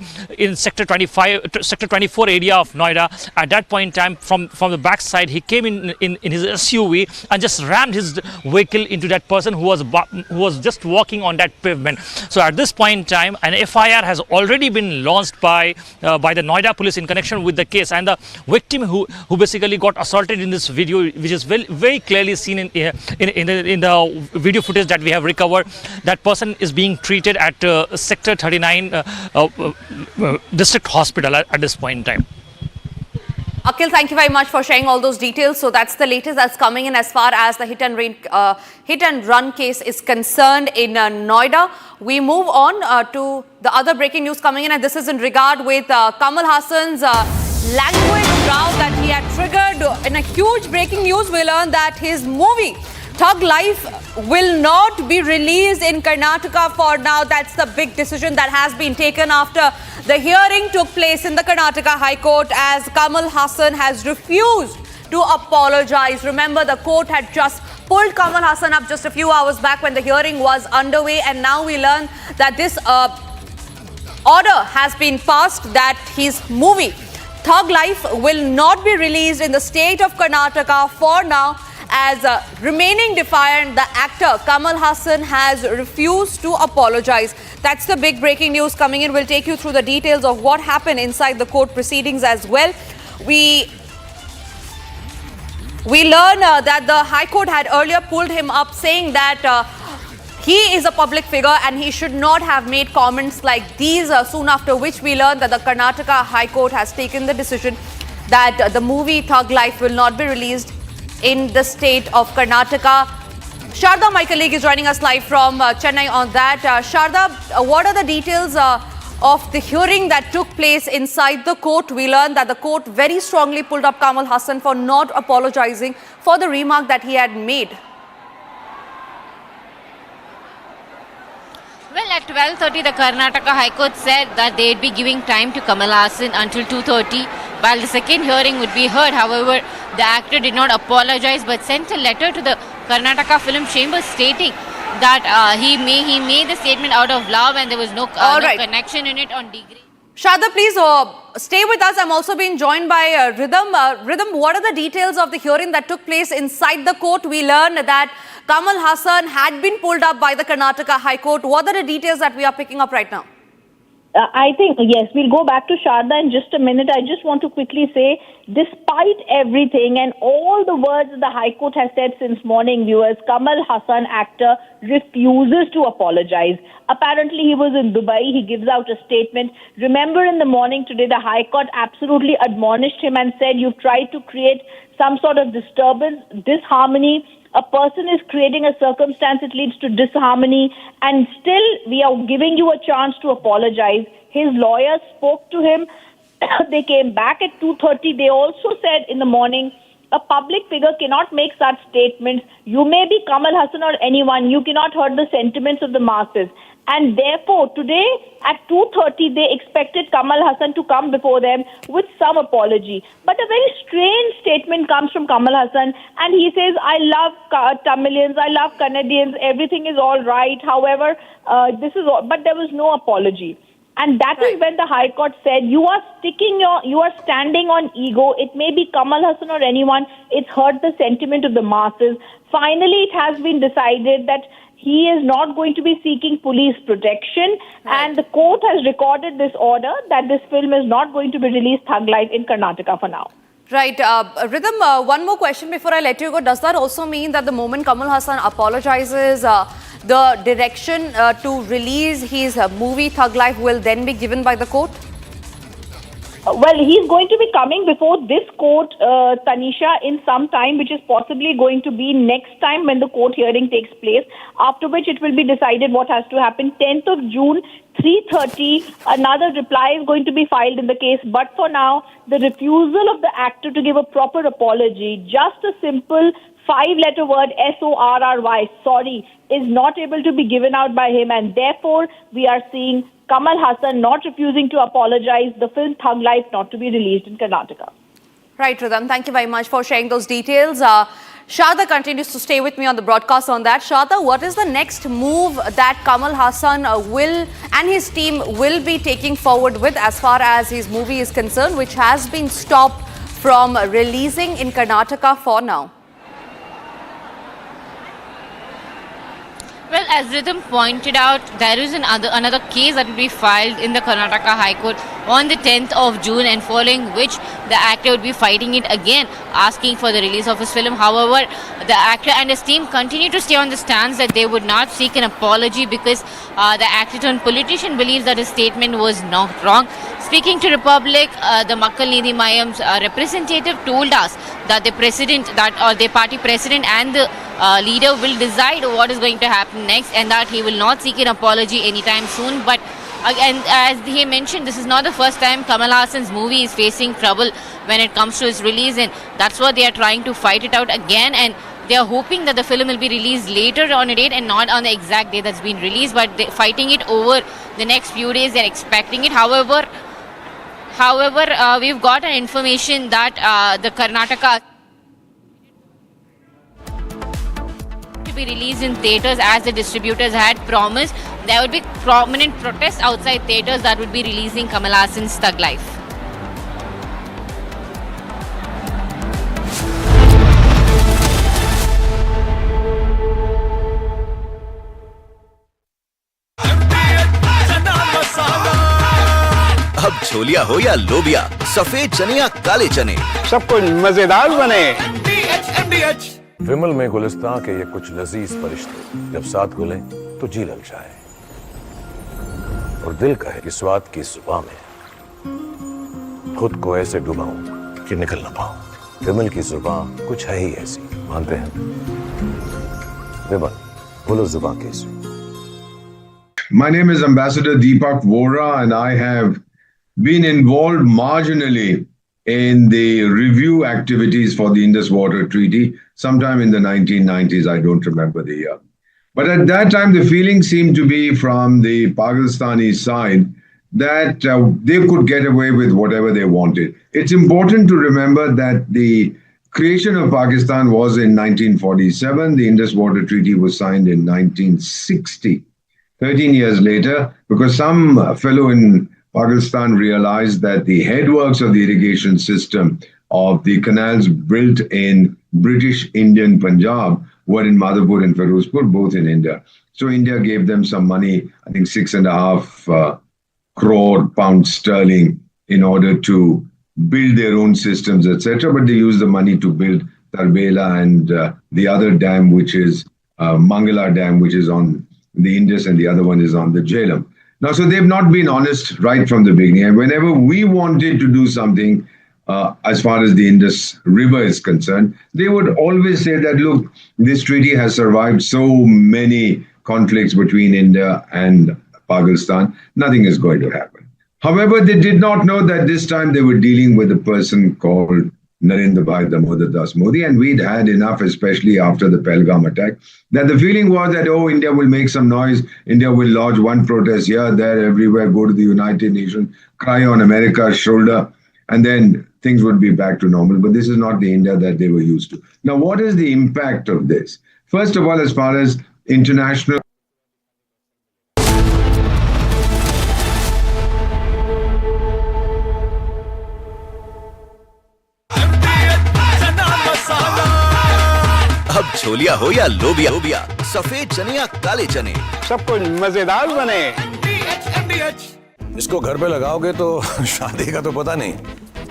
Sector 24 area of Noida, at that point in time, from the back side, he came in his SUV and just rammed his vehicle into that person who was just walking on that pavement. So at this point in time, an FIR has already been launched by the Noida police in connection with the case, and the victim who basically got assaulted in this video, which is very clearly seen in the video footage that we have recovered, that person is being treated at Sector 39 district hospital at this point in time. Akhil, thank you very much for sharing all those details. So that's the latest that's coming in as far as the hit and run case is concerned in Noida. We move on to the other breaking news coming in, and this is in regard with Kamal Haasan's language row that he had triggered. In a huge breaking news, we learned that his movie Thug Life will not be released in Karnataka for now. That's the big decision that has been taken after the hearing took place in the Karnataka High Court, as Kamal Haasan has refused to apologize. Remember, the court had just pulled Kamal Haasan up just a few hours back when the hearing was underway, and now we learn that this order has been passed that his movie Thug Life will not be released in the state of Karnataka for now, as remaining defiant, the actor Kamal Haasan has refused to apologize. That's the big breaking news coming in. We'll take you through the details of what happened inside the court proceedings as well. We learn that the High Court had earlier pulled him up, saying that he is a public figure and he should not have made comments like these, soon after which we learned that the Karnataka High Court has taken the decision that the movie Thug Life will not be released in the state of Karnataka. Sharda, my colleague, is joining us live from Chennai on that. Sharda, what are the details of the hearing that took place inside the court? We learned that the court very strongly pulled up Kamal Haasan for not apologizing for the remark that he had made. Well, at 12:30, the Karnataka High Court said that they'd be giving time to Kamal Haasan until 2:30, while the second hearing would be heard. However, the actor did not apologize but sent a letter to the Karnataka Film Chamber stating that he made the statement out of love and there was no connection in it on degree. Sharda, please stay with us. I'm also being joined by Rhythm. Rhythm, what are the details of the hearing that took place inside the court? We learned that Kamal Haasan had been pulled up by the Karnataka High Court. What are the details that we are picking up right now? I think, yes, we'll go back to Sharda in just a minute. I just want to quickly say, despite everything and all the words the High Court has said since morning, viewers, Kamal Haasan, actor, refuses to apologize. Apparently, he was in Dubai. He gives out a statement. Remember, in the morning today, the High Court absolutely admonished him and said, you've tried to create some sort of disturbance, disharmony. A person is creating a circumstance, it leads to disharmony, and still we are giving you a chance to apologize. His lawyers spoke to him. They came back at 2:30. They also said in the morning, a public figure cannot make such statements. You may be Kamal Haasan or anyone. You cannot hurt the sentiments of the masses. And therefore, today at 2:30, they expected Kamal Haasan to come before them with some apology. But a very strange statement comes from Kamal Haasan, and he says, I love Tamilians, I love Canadians, everything is all right. However, but there was no apology. And that is when the High Court said, you are standing on ego. It may be Kamal Haasan or anyone. It's hurt the sentiment of the masses. Finally, it has been decided that he is not going to be seeking police protection. And the court has recorded this order that this film is not going to be released Thug Life in Karnataka for now. Right. Rhythm, one more question before I let you go. Does that also mean that the moment Kamal Haasan apologizes, the direction to release his movie Thug Life will then be given by the court? Well, he's going to be coming before this court, Tanisha, in some time, which is possibly going to be next time when the court hearing takes place, after which it will be decided what has to happen. 10th of June, 3:30, another reply is going to be filed in the case. But for now, the refusal of the actor to give a proper apology, just a simple 5-letter word, SORRY, sorry, is not able to be given out by him. And therefore, we are seeing Kamal Haasan not refusing to apologize, the film Thug Life not to be released in Karnataka. Right, Rhythm. Thank you very much for sharing those details. Sharda continues to stay with me on the broadcast on that. Sharda, what is the next move that Kamal Haasan will and his team will be taking forward with as far as his movie is concerned, which has been stopped from releasing in Karnataka for now? Well, as Rhythm pointed out, there is another case that will be filed in the Karnataka High Court on the 10th of June, and following which the actor would be fighting it again, asking for the release of his film. However, the actor and his team continue to stay on the stance that they would not seek an apology because the actor turned politician believes that his statement was not wrong. Speaking to Republic, the Makkal Nidhi Mayam's representative told us that the party president and the leader will decide what is going to happen next, and that he will not seek an apology anytime soon. But and as he mentioned, this is not the first time Kamal Haasan's movie is facing trouble when it comes to its release, and that's what they are trying to fight it out again. And they are hoping that the film will be released later on a date and not on the exact day that's been released, but they're fighting it over the next few days. They're expecting it. However, we've got an information that the Karnataka to be released in theatres as the distributors had promised. There would be prominent protests outside theatres that would be releasing Kamal Haasan's Thug Life. अब छोलिया हो या लोबिया, सफेद चने या काले चने, सब कुछ मजेदार बने। विमल में गुलिस्तां के ये कुछ लजीज फरिश्ते जब साथ घुलें तो जी ललचाए और दिल कहे कि स्वाद की जुबान में खुद को ऐसे डुबाऊं कि निकल ना पाऊं। विमल की जुबान कुछ है ही ऐसी, मानते हैं? विमल, बोलो जुबान कैसी? My name is Ambassador Deepak Vora, and I have been involved marginally in the review activities for the Indus Water Treaty sometime in the 1990s. I don't remember the year. But at that time, the feeling seemed to be from the Pakistani side that they could get away with whatever they wanted. It's important to remember that the creation of Pakistan was in 1947. The Indus Water Treaty was signed in 1960. 13 years later, because some fellow in Pakistan realized that the headworks of the irrigation system of the canals built in British Indian Punjab were in Madhapur and Ferozpur, both in India. So India gave them some money, I think 6.5 crore pounds sterling, in order to build their own systems, etc. But they used the money to build Tarbela and the other dam, which is Mangala Dam, which is on the Indus, and the other one is on the Jhelum. Now, so they've not been honest right from the beginning. And whenever we wanted to do something as far as the Indus River is concerned, they would always say that, look, this treaty has survived so many conflicts between India and Pakistan, nothing is going to happen. However, they did not know that this time they were dealing with a person called Narendra Bhai Damodar Das Modi, and we'd had enough, especially after the Pahalgam attack, that the feeling was that, oh, India will make some noise, India will lodge one protest here, there, everywhere, go to the United Nations, cry on America's shoulder, and then things would be back to normal. But this is not the India that they were used to. Now, what is the impact of this? First of all, as far as international अब छोलिया हो या लोबिया, सफेद चने या काले चने, सब कुछ मजेदार बने। इसको घर पे लगाओगे तो शादी का तो पता नहीं,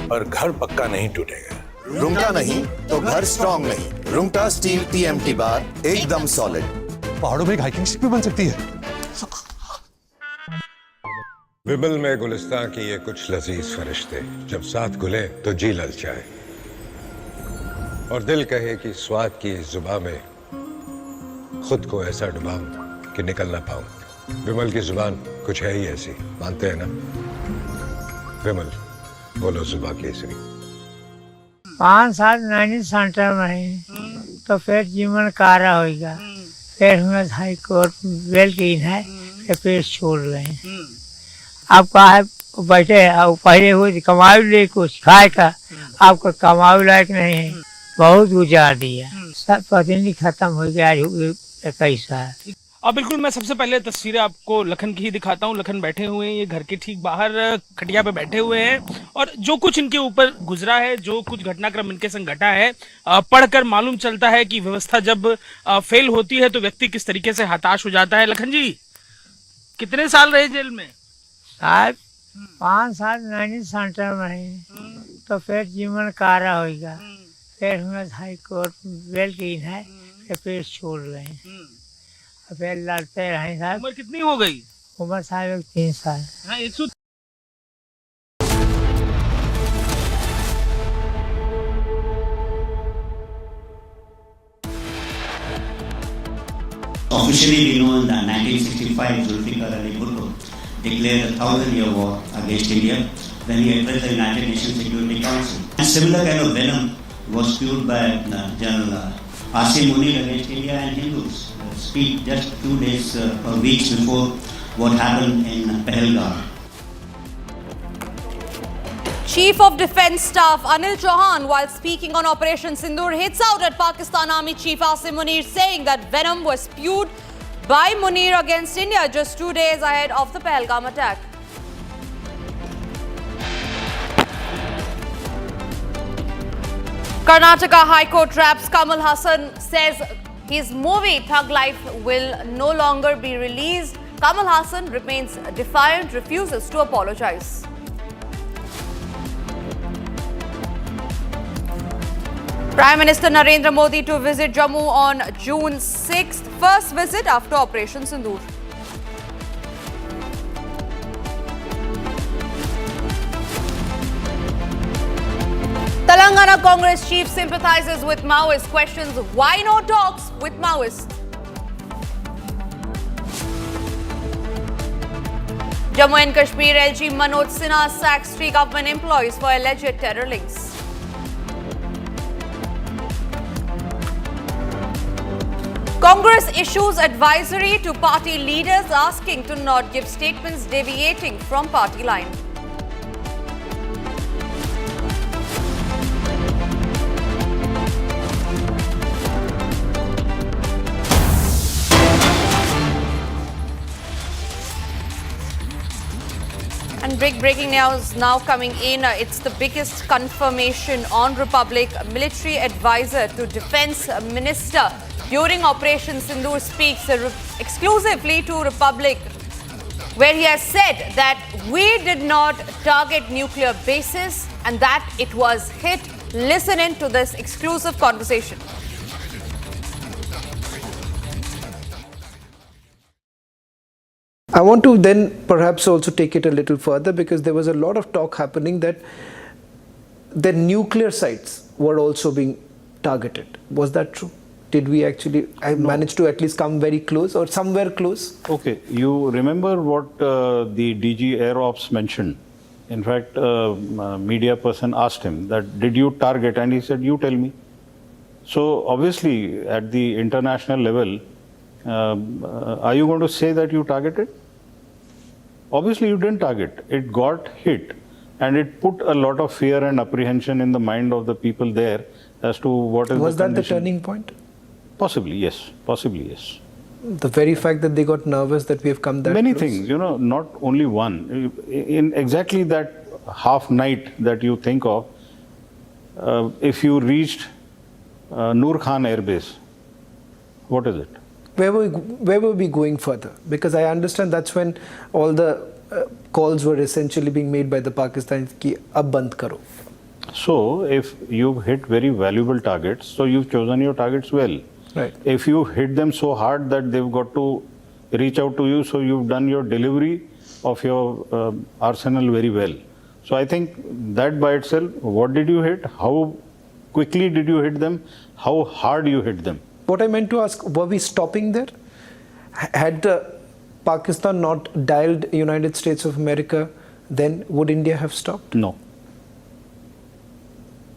पर घर पक्का नहीं टूटेगा। रुंगटा नहीं तो घर स्ट्रॉन्ग नहीं। रुंगटा स्टील TMT बार एकदम सॉलिड। पहाड़ों में एक हाइकिंग शिप भी बन सकती है। विमल में गुलिस्तान की ये कुछ लजीज फरिश्ते जब साथ घुले तो जी ललचाए और दिल कहे कि स्वाद की जुबान में खुद को ऐसा डुबाऊं कि निकल ना पाऊं। विमल की जुबान कुछ है ही ऐसी, मानते हैं ना? विमल, बोलो जुबान कैसी? 5 साल नहीं सेंटर में तो फिर जीवन कारा होगा। फिर हमें हाई कोर्ट बेल की है, फिर छोड़ रहे हैं। आप कहा बैठे आप पहले हुए कमाई ले कुछ खाए का, आपको कमाई लायक नहीं है, बहुत गुजार दिया, सब पत्नी खत्म हो गया। 21 साल। अब बिल्कुल मैं सबसे पहले तस्वीरें आपको लखन की ही दिखाता हूँ। लखन बैठे हुए हैं, ये घर के ठीक बाहर खटिया पे बैठे हुए हैं और जो कुछ इनके ऊपर गुजरा है, जो कुछ घटनाक्रम इनके संग घटा है, पढ़कर मालूम चलता है कि व्यवस्था जब फेल होती है तो व्यक्ति किस तरीके से हताश हो जाता है। लखन जी, कितने साल रहे जेल में? साहब 5 साल नहीं सेंटर में तो फिर जीवन कारा होगा। फिर हमें हाई कोर्ट बेल की है, फिर छोड़ रहे हैं। फिर लड़ते रहे साहब। उम्र कितनी हो गई? उम्र साहब 3 साल। हाँ, 100 Officially, we know in 1965, Zulfikar Ali Bhutto declared a 1,000-year war against India when he addressed the United Nations Security Council. A similar kind of venom was spewed by General Asim Munir against India and Hindus. Speak just 2 days or weeks before what happened in Pahalgam. Chief of Defence Staff Anil Chauhan, while speaking on Operation Sindoor, hits out at Pakistan Army Chief Asim Munir, saying that venom was spewed by Munir against India just 2 days ahead of the Pahalgam attack. Karnataka High Court traps Kamal Haasan, says his movie Thug Life will no longer be released. Kamal Haasan remains defiant, refuses to apologize. Prime Minister Narendra Modi to visit Jammu on June 6th. First visit after Operation Sindoor. Telangana Congress chief sympathizes with Maoist, questions why no talks with Maoist. Jammu and Kashmir LG Manoj Sinha sacks 3 government employees for alleged terror links. Congress issues advisory to party leaders asking to not give statements deviating from party line. And breaking news now coming in. It's the biggest confirmation on Republic. Military advisor to Defence Minister during Operation Sindoor speaks exclusively to Republic, where he has said that we did not target nuclear bases and that it was hit. Listen in to this exclusive conversation. I want to then perhaps also take it a little further, because there was a lot of talk happening that the nuclear sites were also being targeted. Was that true? Did we actually manage to at least come very close or somewhere close? Okay, you remember what the DG Air Ops mentioned. In fact, a media person asked him that, did you target? And he said, you tell me. So obviously at the international level, are you going to say that you targeted? Obviously you didn't target. It got hit, and it put a lot of fear and apprehension in the mind of the people there as to what is Was the that the condition. turning point? Possibly, yes. Possibly, yes. The very fact that they got nervous that we have come that Many close? things, you know, not only one. In exactly that half night that you think of, if you reached Noor Khan Air Base, what is it? Where were we going further? Because I understand that's when all the calls were essentially being made by the Pakistanis ki ab band karo. So if you've hit very valuable targets, so you've chosen your targets well. Right. If you hit them so hard that they've got to reach out to you, so you've done your delivery of your arsenal very well. So I think that by itself, what did you hit? How quickly did you hit them? How hard you hit them? What I meant to ask, were we stopping there? Had Pakistan not dialed United States of America, then would India have stopped? No.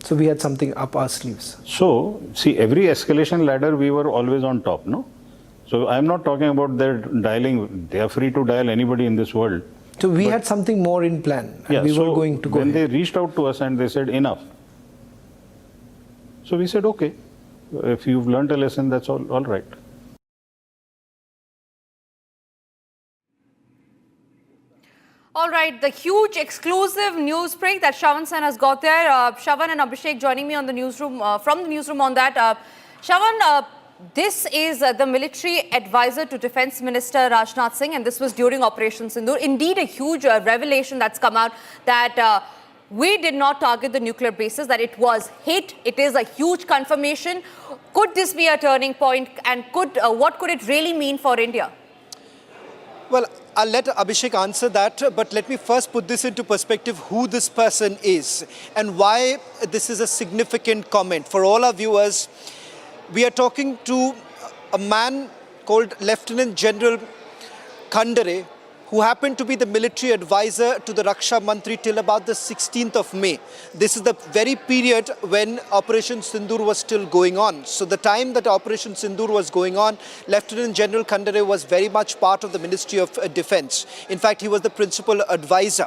So we had something up our sleeves. So, see, every escalation ladder, we were always on top, no? So I'm not talking about their dialing. They are free to dial anybody in this world. So we had something more in plan, and Yeah, we so were going to go when ahead. they reached out to us and they said enough. So we said, okay, if you've learned a lesson, that's all right. All right, the huge exclusive news break that Shravan Sen has got there. Shravan and Abhishek joining me on the newsroom, from the newsroom on that. Shravan, this is the military advisor to Defence Minister Rajnath Singh, and this was during Operation Sindoor. Indeed, a huge revelation that's come out that we did not target the nuclear bases, that it was hit. It is a huge confirmation. Could this be a turning point, and what could it really mean for India? Well, I'll let Abhishek answer that, but let me first put this into perspective, who this person is and why this is a significant comment. For all our viewers, we are talking to a man called Lieutenant General Khandare, who happened to be the military advisor to the Raksha Mantri till about the 16th of May. This is the very period when Operation Sindoor was still going on. So the time that Operation Sindoor was going on, Lieutenant General Khandare was very much part of the Ministry of Defence. In fact, he was the principal advisor.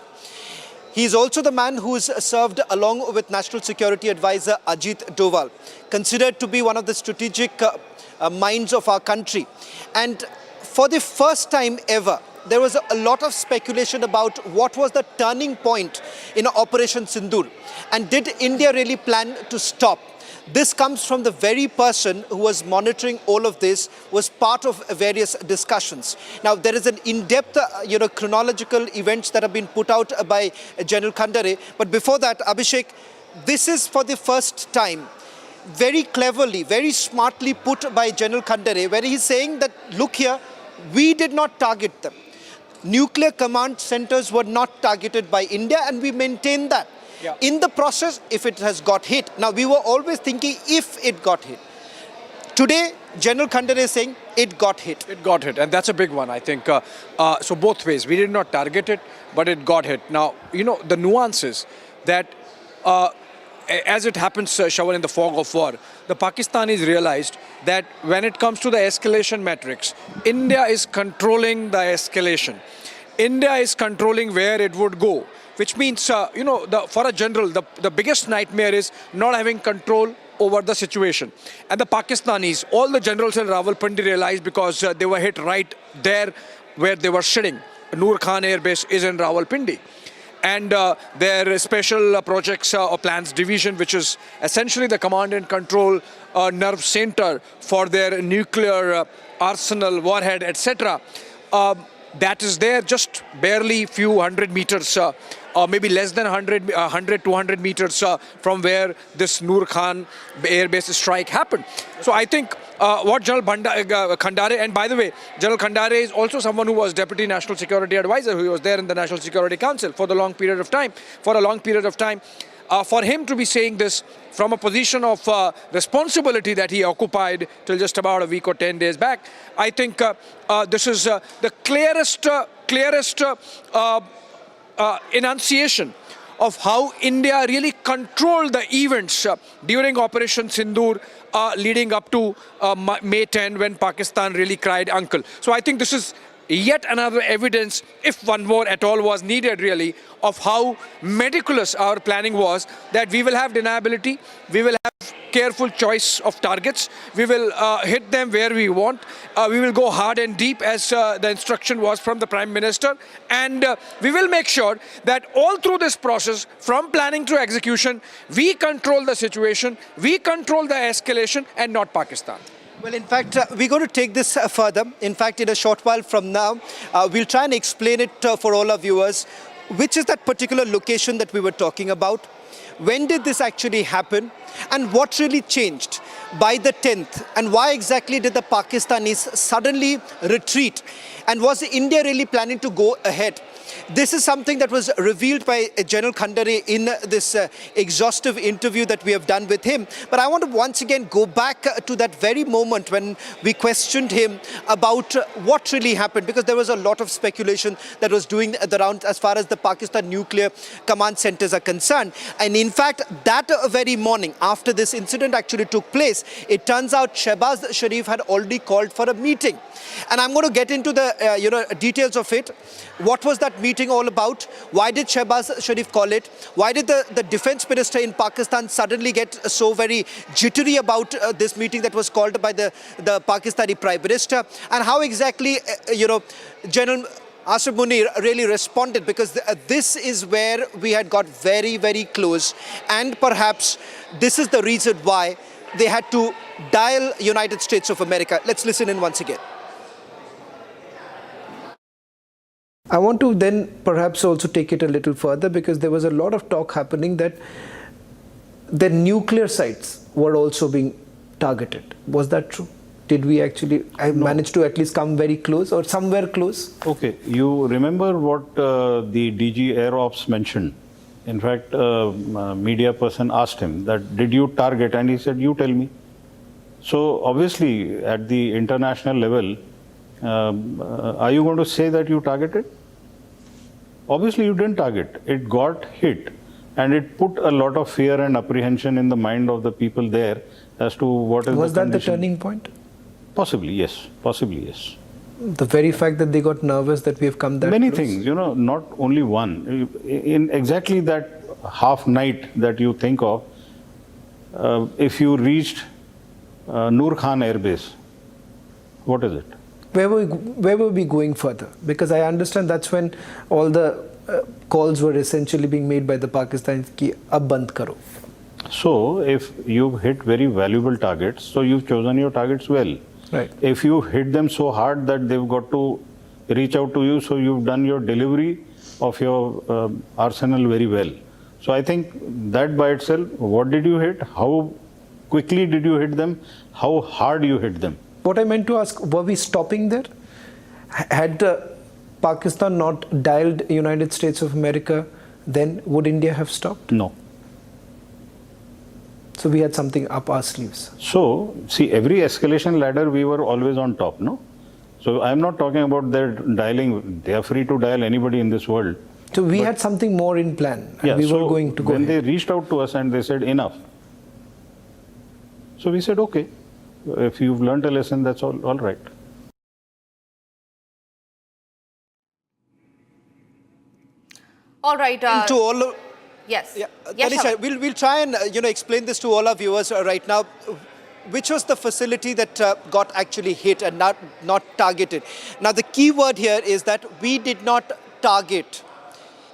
He is also the man who is served along with National Security Advisor Ajit Doval, considered to be one of the strategic minds of our country. And for the first time ever, there was a lot of speculation about what was the turning point in Operation Sindoor, and did India really plan to stop? This comes from the very person who was monitoring all of this, was part of various discussions. Now, there is an in-depth, chronological events that have been put out by General Khandare. But before that, Abhishek, this is for the first time very cleverly, very smartly put by General Khandare, where he's saying that, look here, we did not target them. Nuclear command centers were not targeted by India, and we maintain that. Yeah. In the process, if it has got hit. Now, we were always thinking if it got hit. Today, General Khandare is saying it got hit. It got hit, and that's a big one, I think. So both ways, we did not target it, but it got hit. Now, you know, the nuances that, as it happens, Shravan, in the fog of war, the Pakistanis realized that when it comes to the escalation metrics, India is controlling the escalation. India is controlling where it would go, which means, you know, for a general, the biggest nightmare is not having control over the situation. And the Pakistanis, all the generals in Rawalpindi realized, because they were hit right there where they were sitting. Noor Khan Air Base is in Rawalpindi. And their special projects or plans division, which is essentially the command and control nerve center for their nuclear arsenal, warhead, etc. That is there just barely few hundred meters, or maybe less than 100, 200 meters from where this Noor Khan Air Base strike happened. So I think what General Khandare, and by the way, General Khandare is also someone who was Deputy National Security Advisor, who was there in the National Security Council for a long period of time. For him to be saying this from a position of responsibility that he occupied till just about a week or 10 days back, I think this is the clearest enunciation of how India really controlled the events during Operation Sindoor leading up to May 10, when Pakistan really cried uncle. So I think this is yet another evidence, if one more at all was needed really, of how meticulous our planning was, that we will have deniability, we will have careful choice of targets, we will hit them where we want, we will go hard and deep as the instruction was from the Prime Minister, and we will make sure that all through this process, from planning to execution, we control the situation, we control the escalation, and not Pakistan. Well, in fact, we're going to take this further. In fact, in a short while from now, we'll try and explain it for all our viewers, which is that particular location that we were talking about. When did this actually happen? And what really changed by the 10th? And why exactly did the Pakistanis suddenly retreat? And was India really planning to go ahead? This is something that was revealed by General Khandare in this exhaustive interview that we have done with him. But I want to once again go back to that very moment when we questioned him about what really happened, because there was a lot of speculation that was doing the rounds as far as the Pakistan nuclear command centers are concerned. And in fact, that very morning after this incident actually took place, it turns out Shehbaz Sharif had already called for a meeting. And I'm going to get into the details of it. What was that meeting all about? Why did Shehbaz Sharif call it? Why did the defense minister in Pakistan suddenly get so very jittery about this meeting that was called by the Pakistani Prime Minister? And how exactly, General Asif Munir really responded? Because this is where we had got very, very close. And perhaps this is the reason why they had to dial United States of America. Let's listen in once again. I want to then perhaps also take it a little further, because there was a lot of talk happening that the nuclear sites were also being targeted. Was that true? Did we actually manage to at least come very close or somewhere close? Okay, you remember what the DG Air Ops mentioned. In fact, a media person asked him that, did you target? And he said, you tell me. So obviously at the international level, are you going to say that you targeted? Obviously you didn't target. It got hit, and it put a lot of fear and apprehension in the mind of the people there as to what is Was the that condition. the turning point? Possibly, yes. Possibly, yes. The very fact that they got nervous that we have come that Many close? things, not only one. In exactly that half night that you think of, if you reached Noor Khan Air Base, what is it? Where were we going further? Because I understand that's when all the calls were essentially being made by the Pakistanis ki ab band karo. So if you've hit very valuable targets, so you've chosen your targets well. Right. If you hit them so hard that they've got to reach out to you, so you've done your delivery of your arsenal very well. So I think that by itself, what did you hit? How quickly did you hit them? How hard you hit them? What I meant to ask, were we stopping there? Had Pakistan not dialed United States of America, then would India have stopped? No. So we had something up our sleeves. So, see, every escalation ladder, we were always on top, no? So I'm not talking about their dialing. They are free to dial anybody in this world. So we had something more in plan. And yeah, we so were going to go when ahead. they reached out to us and they said, enough. So we said, okay, if you've learned a lesson, that's all right. All right. And to all yes. Yeah, Yes, Tanisha, Shawan. we'll try and explain this to all our viewers right now. Which was the facility that got actually hit and not targeted? Now the key word here is that we did not target.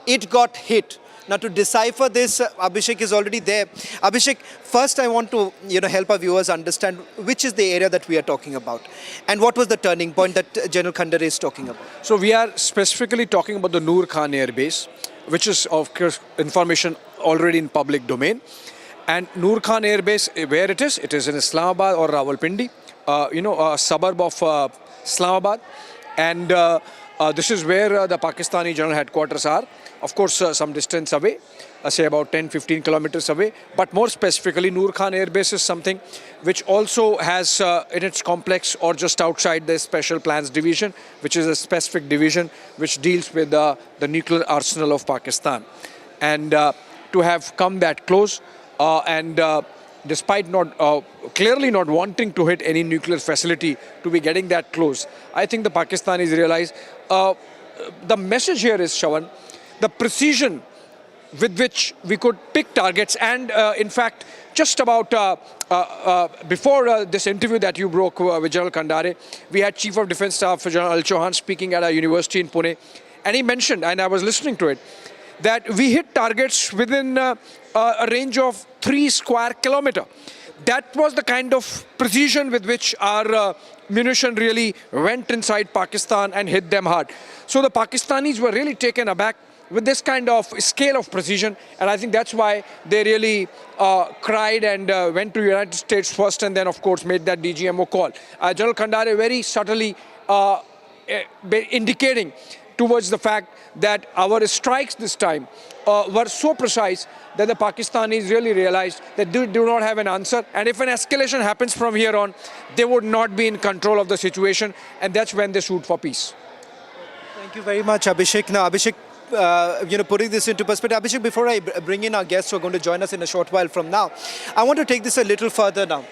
It got hit. Now to decipher this, Abhishek is already there. Abhishek, first I want to help our viewers understand which is the area that we are talking about, and what was the turning point that General Khandare is talking about. So we are specifically talking about the Noor Khan Air Base, which is of course information already in public domain. And Noor Khan Air Base, where it is in Islamabad or Rawalpindi, a suburb of Islamabad. And this is where the Pakistani general headquarters are. Of course, some distance away, say about 10-15 kilometers away. But more specifically, Noor Khan Air Base is something which also has in its complex or just outside the Special Plans Division, which is a specific division which deals with the nuclear arsenal of Pakistan. And to have come that close, despite clearly not wanting to hit any nuclear facility, to be getting that close, I think the Pakistanis realize the message here is, Shawan, the precision with which we could pick targets. And in fact, just about before this interview that you broke with General Khandare, we had Chief of Defence Staff General Al Chauhan speaking at a university in Pune, and he mentioned, and I was listening to it, that we hit targets within a range of 3 square kilometers. That was the kind of precision with which our munition really went inside Pakistan and hit them hard. So the Pakistanis were really taken aback with this kind of scale of precision, and I think that's why they really cried and went to United States first, and then of course made that DGMO call. General Khandare very subtly indicating towards the fact that our strikes this time were so precise that the Pakistanis really realized that they do not have an answer, and if an escalation happens from here on, they would not be in control of the situation, and that's when they shoot for peace. Thank you very much, Abhishek. Now, Abhishek, putting this into perspective, Abhishek, before I bring in our guests who are going to join us in a short while from now, I want to take this a little further now.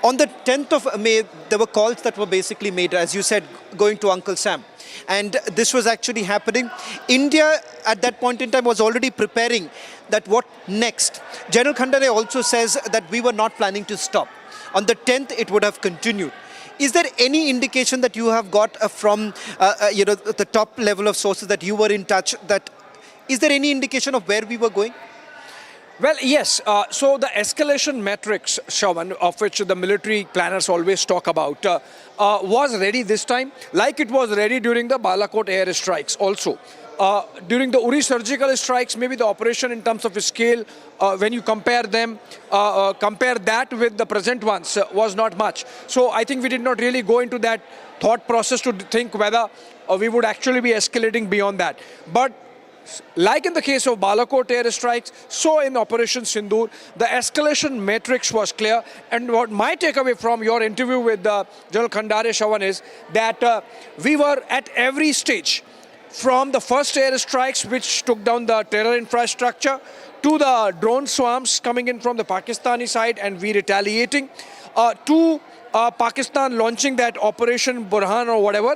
On the 10th of May, there were calls that were basically made, as you said, going to Uncle Sam. And this was actually happening. India, at that point in time, was already preparing that what next. General Khandare also says that we were not planning to stop. On the 10th, it would have continued. Is there any indication that you have got from, the top level of sources that you were in touch, that is there any indication of where we were going? Well, yes. So the escalation metrics, Shawan, of which the military planners always talk about, was ready this time, like it was ready during the Balakot air strikes also. During the Uri surgical strikes, maybe the operation in terms of scale, when you compare them, compare that with the present ones, was not much. So I think we did not really go into that thought process to think whether we would actually be escalating beyond that. But like in the case of Balakot air strikes, so in Operation Sindoor, the escalation matrix was clear. And what my takeaway from your interview with General Khandare, Shawan, is that we were at every stage, from the first air strikes which took down the terror infrastructure, to the drone swarms coming in from the Pakistani side and we retaliating, to Pakistan launching that Operation Burhan or whatever,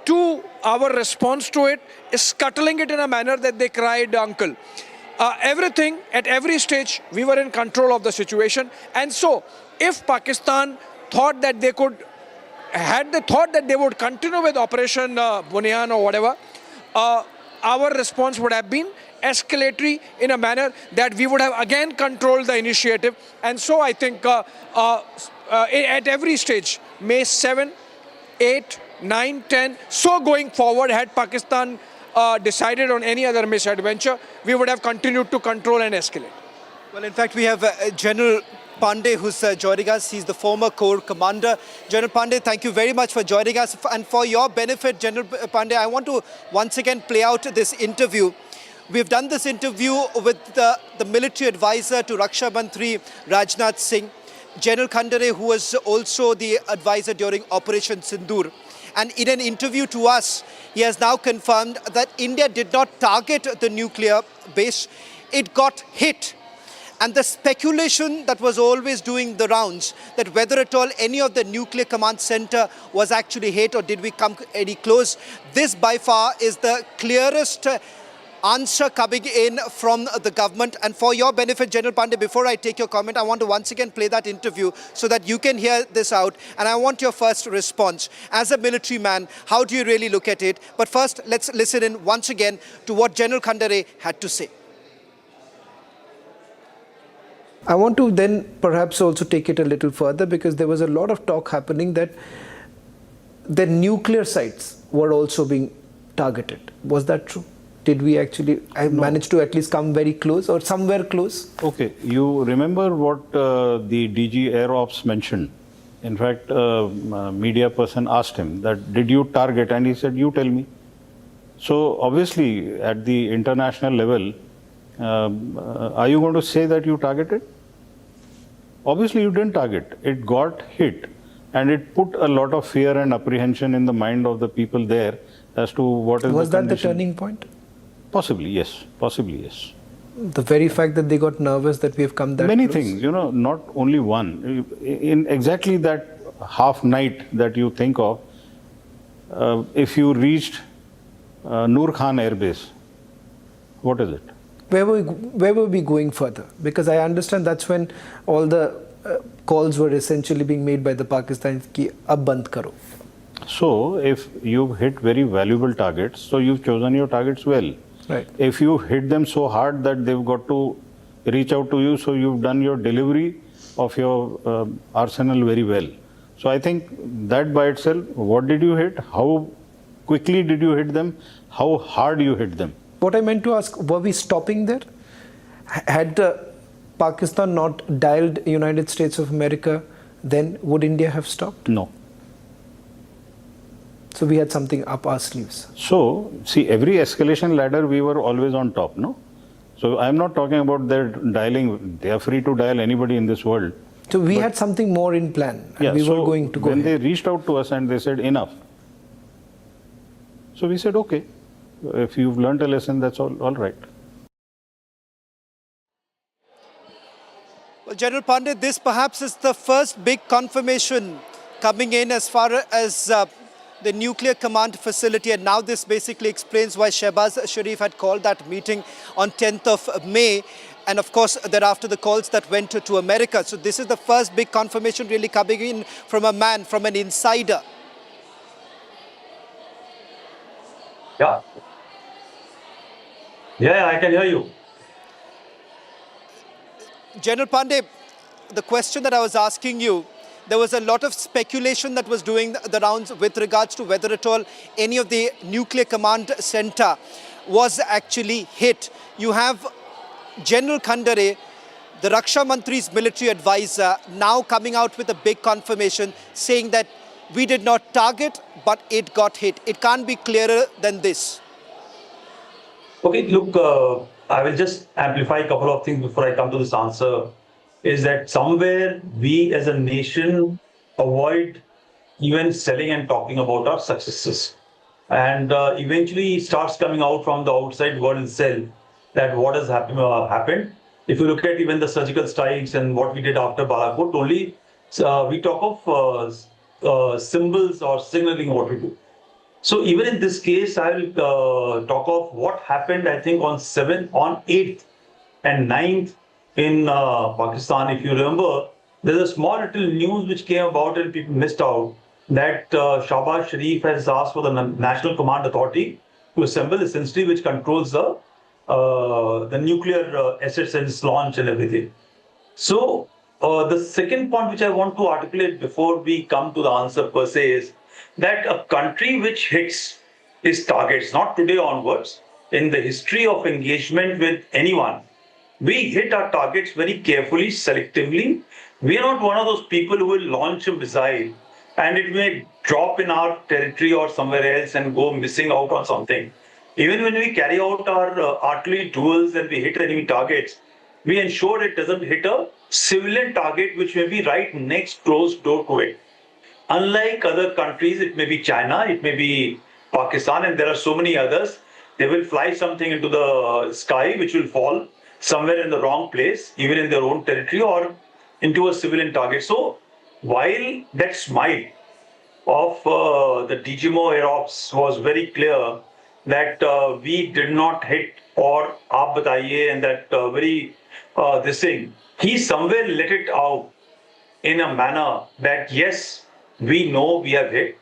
to our response to it, scuttling it in a manner that they cried, uncle. Everything, at every stage, we were in control of the situation. And so, if Pakistan thought that they could, had the thought that they would continue with Operation Bunyan or whatever, our response would have been escalatory in a manner that we would have again controlled the initiative. And so I think at every stage, May 7, 8, 9, 10, so going forward, had Pakistan decided on any other misadventure, we would have continued to control and escalate. Well, in fact, we have General Pandey, who's joining us. He's the former Corps commander. General Pandey, thank you very much for joining us. And for your benefit, General Pandey, I want to once again play out this interview. We've done this interview with the military advisor to Raksha Mantri Rajnath Singh, General Khandare, who was also the advisor during Operation Sindoor. And in an interview to us, he has now confirmed that India did not target the nuclear base. It got hit. And the speculation that was always doing the rounds, that whether at all any of the nuclear command center was actually hit or did we come any close, this by far is the clearest answer coming in from the government. And for your benefit, General Pandey, before I take your comment, I want to once again play that interview so that you can hear this out. And I want your first response. As a military man, how do you really look at it? But first, let's listen in once again to what General Khandare had to say. I want to then perhaps also take it a little further, because there was a lot of talk happening that the nuclear sites were also being targeted. Was that true? Did we actually manage to at least come very close or somewhere close? Okay, you remember what the DG Air Ops mentioned. In fact, a media person asked him that, did you target? And he said, you tell me. So obviously at the international level, are you going to say that you targeted? Obviously you didn't target. It got hit, and it put a lot of fear and apprehension in the mind of the people there as to what is was the that condition. the turning point? Possibly, yes. Possibly, yes. The very fact that they got nervous that we have come that Many close? things, you know, not only one. In exactly that half night that you think of, if you reached Noor Khan Air Base, what is it? Where were we going further? Because I understand that's when all the calls were essentially being made by the Pakistanis ki ab band karo. So if you've hit very valuable targets, so you've chosen your targets well. Right. If you hit them so hard that they've got to reach out to you, so you've done your delivery of your arsenal very well. So I think that by itself, what did you hit? How quickly did you hit them? How hard you hit them? What I meant to ask, were we stopping there? Had Pakistan not dialed United States of America, then would India have stopped? No. So we had something up our sleeves. So, see, every escalation ladder, we were always on top, no? So I'm not talking about their dialing. They are free to dial anybody in this world. So we had something more in plan. And yeah, we so were going to go when ahead. they reached out to us and they said, enough. So we said, okay, if you've learned a lesson, that's all right. Well, General Pandey, this perhaps is the first big confirmation coming in as far as the nuclear command facility, and now this basically explains why Shehbaz Sharif had called that meeting on 10th of May, and of course thereafter the calls that went to America. So this is the first big confirmation really coming in from a man, from an insider. Yeah. Yeah, I can hear you. General Pandey, the question that I was asking you, there was a lot of speculation that was doing the rounds with regards to whether at all any of the nuclear command center was actually hit. You have General Khandare, the Raksha Mantri's military advisor, now coming out with a big confirmation saying that we did not target, but it got hit. It can't be clearer than this. Okay, look, I will just amplify a couple of things before I come to this answer. Is that somewhere we as a nation avoid even selling and talking about our successes. And eventually it starts coming out from the outside world itself that what has happened. If you look at even the surgical strikes and what we did after Balakot, only we talk of symbols or signaling what we do. So even in this case, I will talk of what happened, I think, on 8th and 9th in Pakistan. If you remember, there's a small little news which came about and people missed out that Shehbaz Sharif has asked for the National Command Authority to assemble, essentially, which controls the nuclear assets and its launch and everything. So the second point which I want to articulate before we come to the answer per se is that a country which hits its targets, not today onwards, in the history of engagement with anyone, we hit our targets very carefully, selectively, We are not one of those people who will launch a missile and it may drop in our territory or somewhere else and go missing out on something. Even when we carry out our artillery duels and we hit enemy targets, we ensure it doesn't hit a civilian target which may be right next closed door to it. Unlike other countries, it may be China, it may be Pakistan, and there are so many others, they will fly something into the sky which will fall somewhere in the wrong place, even in their own territory or into a civilian target. So while that smile of the DGMO Air Ops was very clear that we did not hit or aap bataiye and that this thing, he somewhere let it out in a manner that yes, we know we have hit,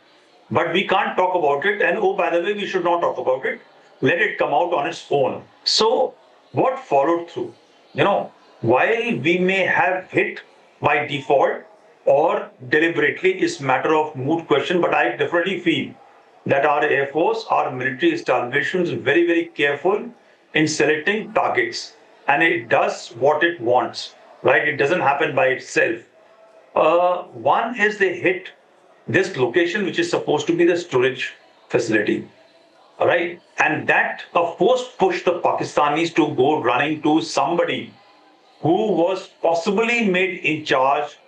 but we can't talk about it. And oh, by the way, we should not talk about it. Let it come out on its own. So what followed through? While we may have hit by default or deliberately is matter of moot question, but I definitely feel that our Air Force, our military establishment is very, very careful in selecting targets. And it does what it wants, right? It doesn't happen by itself. One is they hit this location, which is supposed to be the storage facility. All right. And that, of course, pushed the Pakistanis to go running to somebody who was possibly made in charge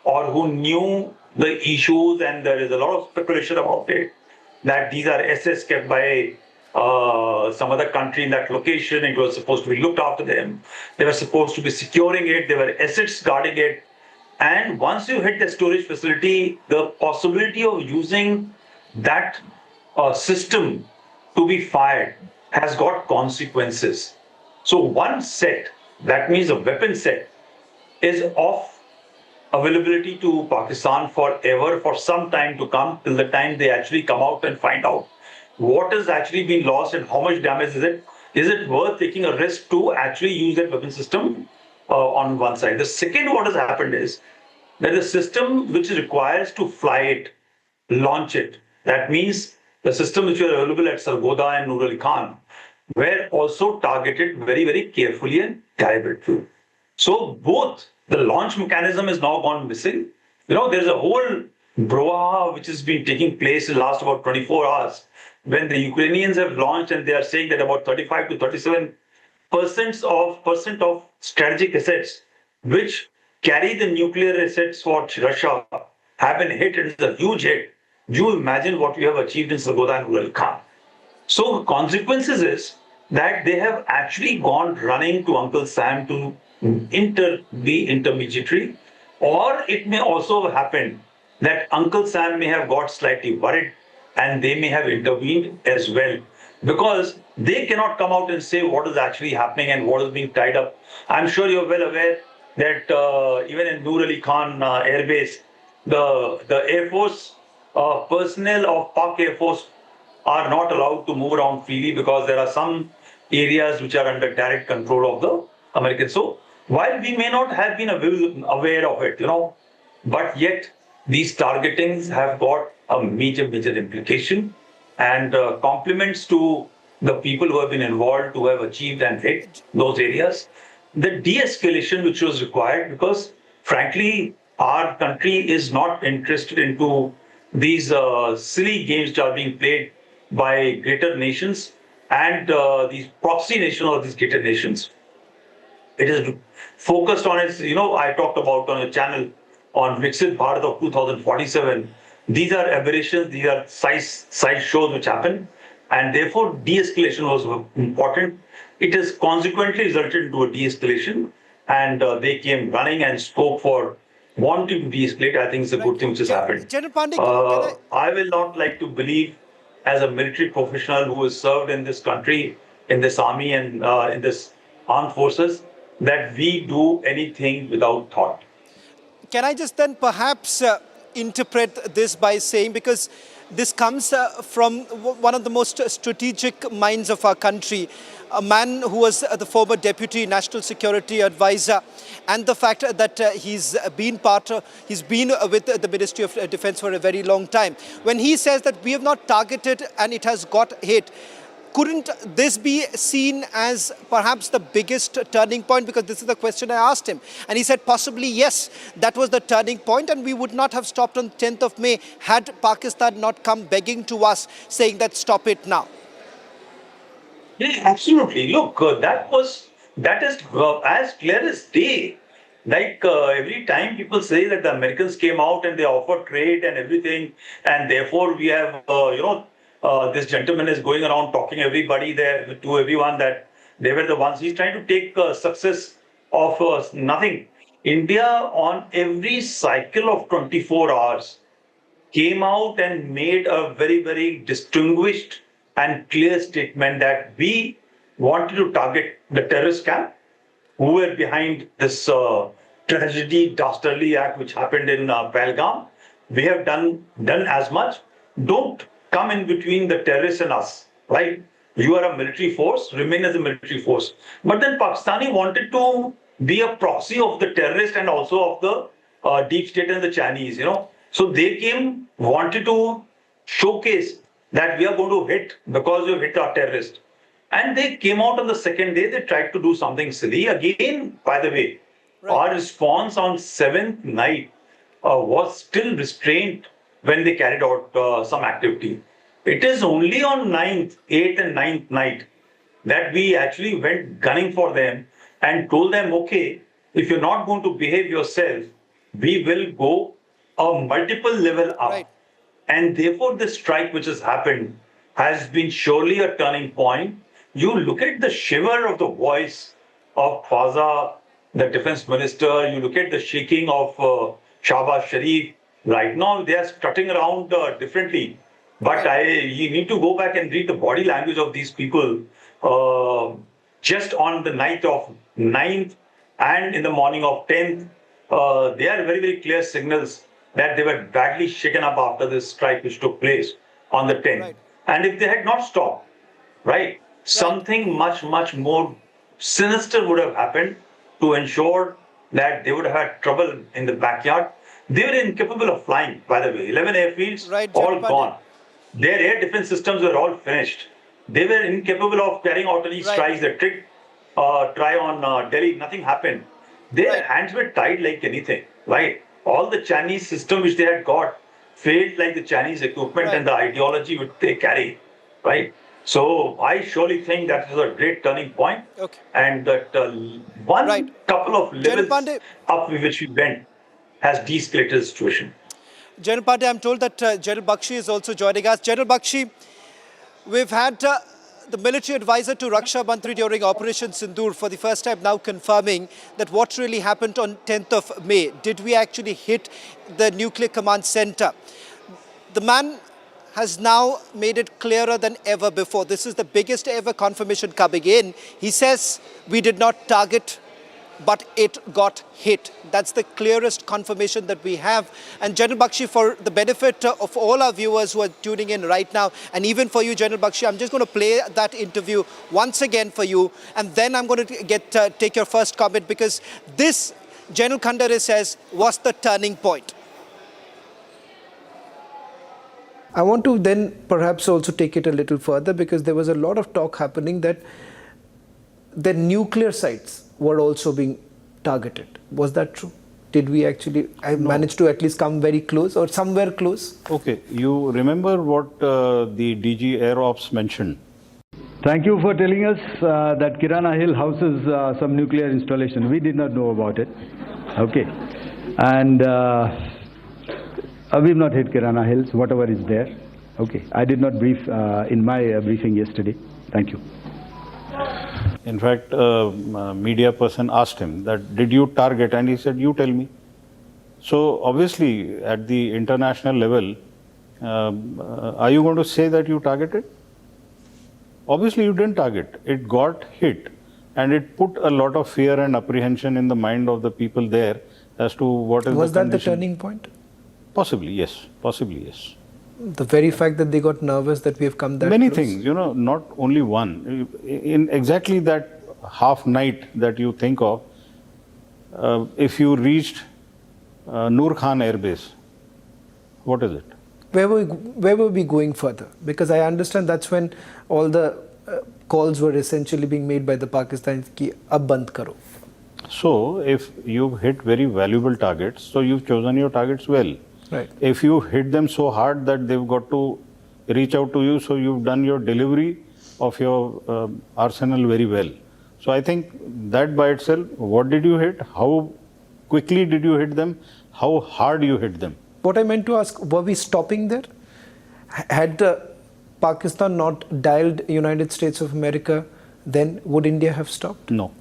or who knew the issues. And there is a lot of speculation about it, that these are assets kept by some other country in that location. It was supposed to be looked after them. They were supposed to be securing it. There were assets guarding it. And once you hit the storage facility, the possibility of using that system to be fired has got consequences. So one set, that means a weapon set, is off availability to Pakistan forever, for some time to come, till the time they actually come out and find out what has actually been lost and how much damage is it. Is it worth taking a risk to actually use that weapon system on one side? The second, what has happened is that the system which requires to fly it, launch it, that means the system which were available at Sargodha and Nur Ali Khan were also targeted very, very carefully and deliberately. So both the launch mechanism is now gone missing. There's a whole brouhaha which has been taking place in the last about 24 hours when the Ukrainians have launched, and they are saying that about 35 to 37% of strategic assets which carry the nuclear assets for Russia have been hit. It is a huge hit. You imagine what we have achieved in Sargodha and Nur Ali Khan. So the consequences is that they have actually gone running to Uncle Sam to be intermediary, or it may also happen that Uncle Sam may have got slightly worried and they may have intervened as well, because they cannot come out and say what is actually happening and what is being tied up. I'm sure you're well aware that even in Nur Ali Khan Air Base, the Air Force personnel of Pak Air Force are not allowed to move around freely because there are some areas which are under direct control of the Americans. So while we may not have been aware of it, but yet these targetings have got a major, major implication, and compliments to the people who have been involved, who have achieved and hit those areas. The de-escalation which was required, because frankly, our country is not interested into these silly games which are being played by greater nations and these proxy nations or these greater nations. It is focused on its, I talked about on a channel on Viksit Bharat of 2047. These are aberrations, these are side shows which happen, and therefore de-escalation was important. It has consequently resulted into a de-escalation, and they came running and spoke for wanting to de-escalate. I think it's a good thing which has happened. I will not like to believe, as a military professional who has served in this country, in this army and in this armed forces, that we do anything without thought. Can I just then perhaps interpret this by saying, because this comes from one of the most strategic minds of our country, a man who was the former Deputy National Security Advisor, and the fact that he's been with the Ministry of Defence for a very long time. When he says that we have not targeted and it has got hit, couldn't this be seen as perhaps the biggest turning point? Because this is the question I asked him. And he said possibly yes, that was the turning point, and we would not have stopped on 10th of May had Pakistan not come begging to us saying that stop it now. Yeah, absolutely. Look, that is as clear as day. Like every time people say that the Americans came out and they offered trade and everything, and therefore we have, this gentleman is going around talking everybody there to everyone that they were the ones. He's trying to take success of nothing. India on every cycle of 24 hours came out and made a very, very distinguished and clear statement that we wanted to target the terrorist camp who were behind this tragedy, dastardly act which happened in Pahalgam. We have done as much. Don't come in between the terrorists and us, right? You are a military force, remain as a military force. But then Pakistani wanted to be a proxy of the terrorist and also of the deep state and the Chinese, So they wanted to showcase that we are going to hit because we've hit our terrorists. And they came out on the second day, they tried to do something silly. Again, by the way, our response on 7th night was still restrained when they carried out some activity. It is only on 9th, 8th and 9th night that we actually went gunning for them and told them, okay, if you're not going to behave yourself, we will go a multiple level up. And therefore, this strike which has happened has been surely a turning point. You look at the shiver of the voice of Khwaza, the defense minister, you look at the shaking of Shahbaz Sharif. Right now, they are strutting around differently. But you need to go back and read the body language of these people just on the night of 9th and in the morning of 10th. They are very, very clear signals that they were badly shaken up after this strike which took place on the 10th. And if they had not stopped, something much, much more sinister would have happened to ensure that they would have had trouble in the backyard. They were incapable of flying, by the way. 11 airfields, all gone. Their air defense systems were all finished. They were incapable of carrying out any strikes. They try on Delhi, nothing happened. Their hands were tied like anything, All the Chinese system which they had got failed like the Chinese equipment and the ideology which they carry, So I surely think that is a great turning point, and that one couple of levels up which we went has de-escalated the situation. General Pandey, I'm told that General Bakshi is also joining us. General Bakshi, we've had the military advisor to Raksha Mantri during Operation Sindoor for the first time now confirming that what really happened on 10th of May. Did we actually hit the nuclear command center? The man has now made it clearer than ever before. This is the biggest ever confirmation coming in. He says we did not target, but it got hit. That's the clearest confirmation that we have. And General Bakshi, for the benefit of all our viewers who are tuning in right now, and even for you, General Bakshi, I'm just going to play that interview once again for you, and then I'm going to take your first comment, because this, General Khandare says, was the turning point. I want to then perhaps also take it a little further, because there was a lot of talk happening that the nuclear sites were also being targeted. Was that true? Did we actually manage to at least come very close or somewhere close? Okay, you remember what the DG Air Ops mentioned? Thank you for telling us that Kirana Hill houses some nuclear installation. We did not know about it. Okay. And we've not hit Kirana Hills, whatever is there. Okay. I did not brief in my briefing yesterday. Thank you. In fact, a media person asked him that, did you target? And he said, you tell me. So obviously, at the international level, are you going to say that you targeted? Obviously, you didn't target. It got hit. And it put a lot of fear and apprehension in the mind of the people there as to what is Was the that condition. the turning point? Possibly, yes. Possibly, yes. The very fact that they got nervous that we have come that Many close? things, not only one. In exactly that half night that you think of, if you reached Noor Khan Air Base, what is it? Where were we going further? Because I understand that's when all the calls were essentially being made by the Pakistanis ki ab band karo. So, if you've hit very valuable targets, so you've chosen your targets well. Right. If you hit them so hard that they've got to reach out to you, so you've done your delivery of your arsenal very well. So I think that by itself, what did you hit? How quickly did you hit them? How hard you hit them? What I meant to ask, were we stopping there? Had Pakistan not dialed United States of America, then would India have stopped? No.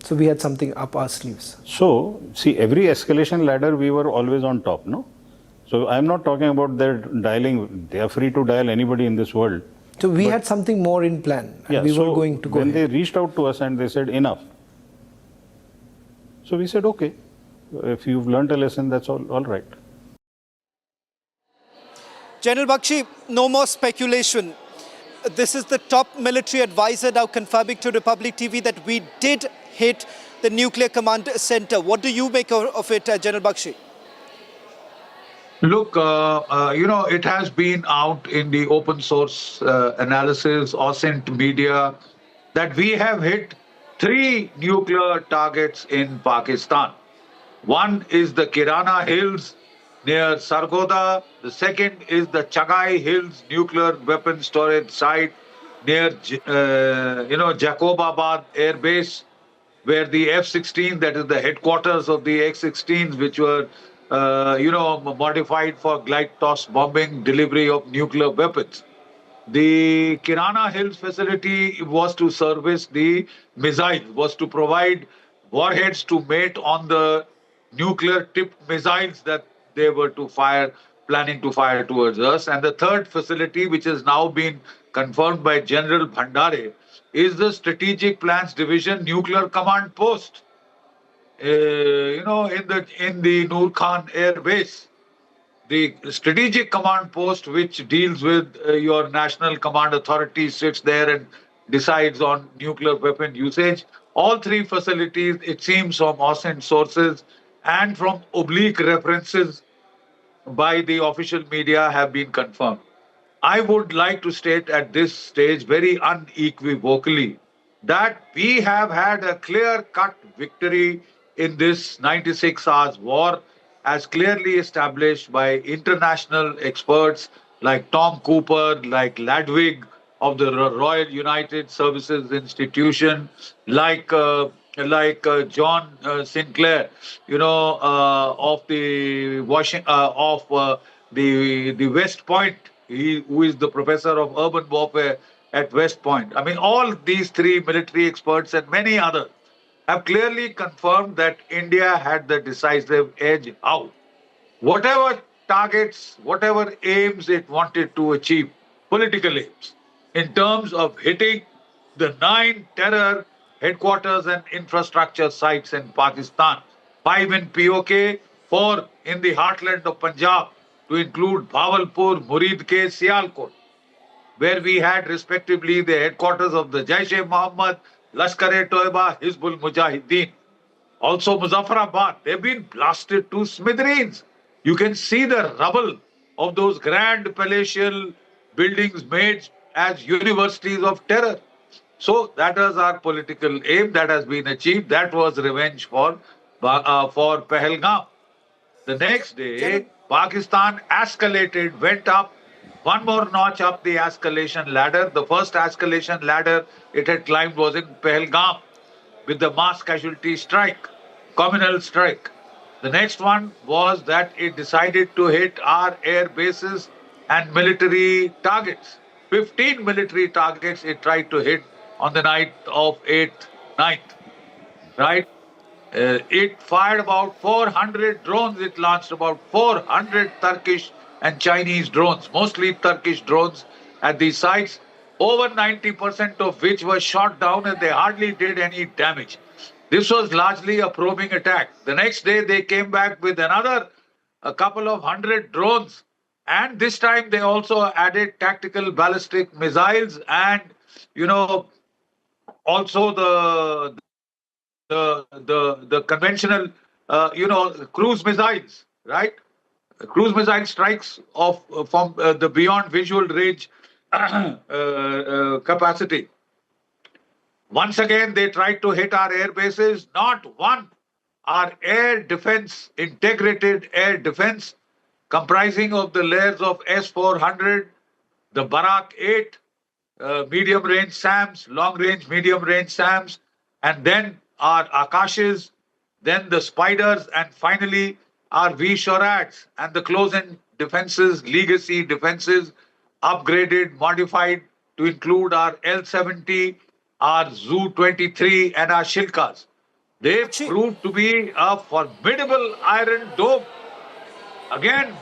So we had something up our sleeves. So, see, every escalation ladder, we were always on top, no? So I'm not talking about their dialing. They are free to dial anybody in this world. So we had something more in plan. And we were going to go when ahead. they reached out to us and they said enough. So we said, okay, if you've learned a lesson, that's all right. General Bakshi, no more speculation. This is the top military advisor now confirming to Republic TV that we did hit the nuclear command center. What do you make of it, General Bakshi? Look, it has been out in the open source analysis, OSINT media, that we have hit 3 nuclear targets in Pakistan. One is the Kirana Hills near Sargodha. The second is the Chagai Hills nuclear weapon storage site near, Jacobabad Air Base, where the F-16, that is the headquarters of the X-16s, which were, modified for glide toss bombing, delivery of nuclear weapons. The Kirana Hills facility was to service the missiles, was to provide warheads to mate on the nuclear-tipped missiles that they were planning to fire towards us. And the third facility, which has now been confirmed by General Bhandare, is the Strategic Plans Division Nuclear Command Post, in the Noor Khan Air Base. The Strategic Command Post, which deals with your National Command Authority, sits there and decides on nuclear weapon usage. All 3 facilities, it seems from OSINT sources and from oblique references by the official media, have been confirmed. I would like to state at this stage very unequivocally that we have had a clear-cut victory in this 96 hours war, as clearly established by international experts like Tom Cooper, like Ladwig of the Royal United Services Institution, like John Sinclair, of the the West Point, who is the professor of urban warfare at West Point. I mean, all these 3 military experts and many others have clearly confirmed that India had the decisive edge out. Whatever targets, whatever aims it wanted to achieve, political aims, in terms of hitting the 9 terror headquarters and infrastructure sites in Pakistan, 5 in POK, 4 in the heartland of Punjab, to include Bhawalpur, Muridke, Sialkot, where we had respectively the headquarters of the Jaish-e-Mohammed, Lashkar-e-Toiba, Hizbul Mujahideen. Also Muzaffarabad, they've been blasted to smithereens. You can see the rubble of those grand palatial buildings made as universities of terror. So that was our political aim that has been achieved. That was revenge for Pahalgam. The next day, Pakistan escalated, went up one more notch up the escalation ladder. The first escalation ladder it had climbed was in Pahalgam with the mass casualty strike, communal strike. The next one was that it decided to hit our air bases and military targets. 15 military targets it tried to hit on the night of 8th, 9th, right? It fired about 400 drones. It launched about 400 Turkish and Chinese drones, mostly Turkish drones at these sites, over 90% of which were shot down and they hardly did any damage. This was largely a probing attack. The next day they came back with a couple of 100 drones, and this time they also added tactical ballistic missiles and, also the conventional, cruise missiles, right? Cruise missile strikes from the beyond visual range capacity. Once again, they tried to hit our air bases. Not one. Our air defense, integrated air defense, comprising of the layers of S-400, the Barak 8, medium-range SAMs, long-range, medium-range SAMs, and then our Akashes, then the Spiders, and finally our V-Shorats and the close-in defenses, legacy defenses, upgraded, modified to include our L-70, our Zu-23, and our Shilkas. They proved to be a formidable iron dome. Again,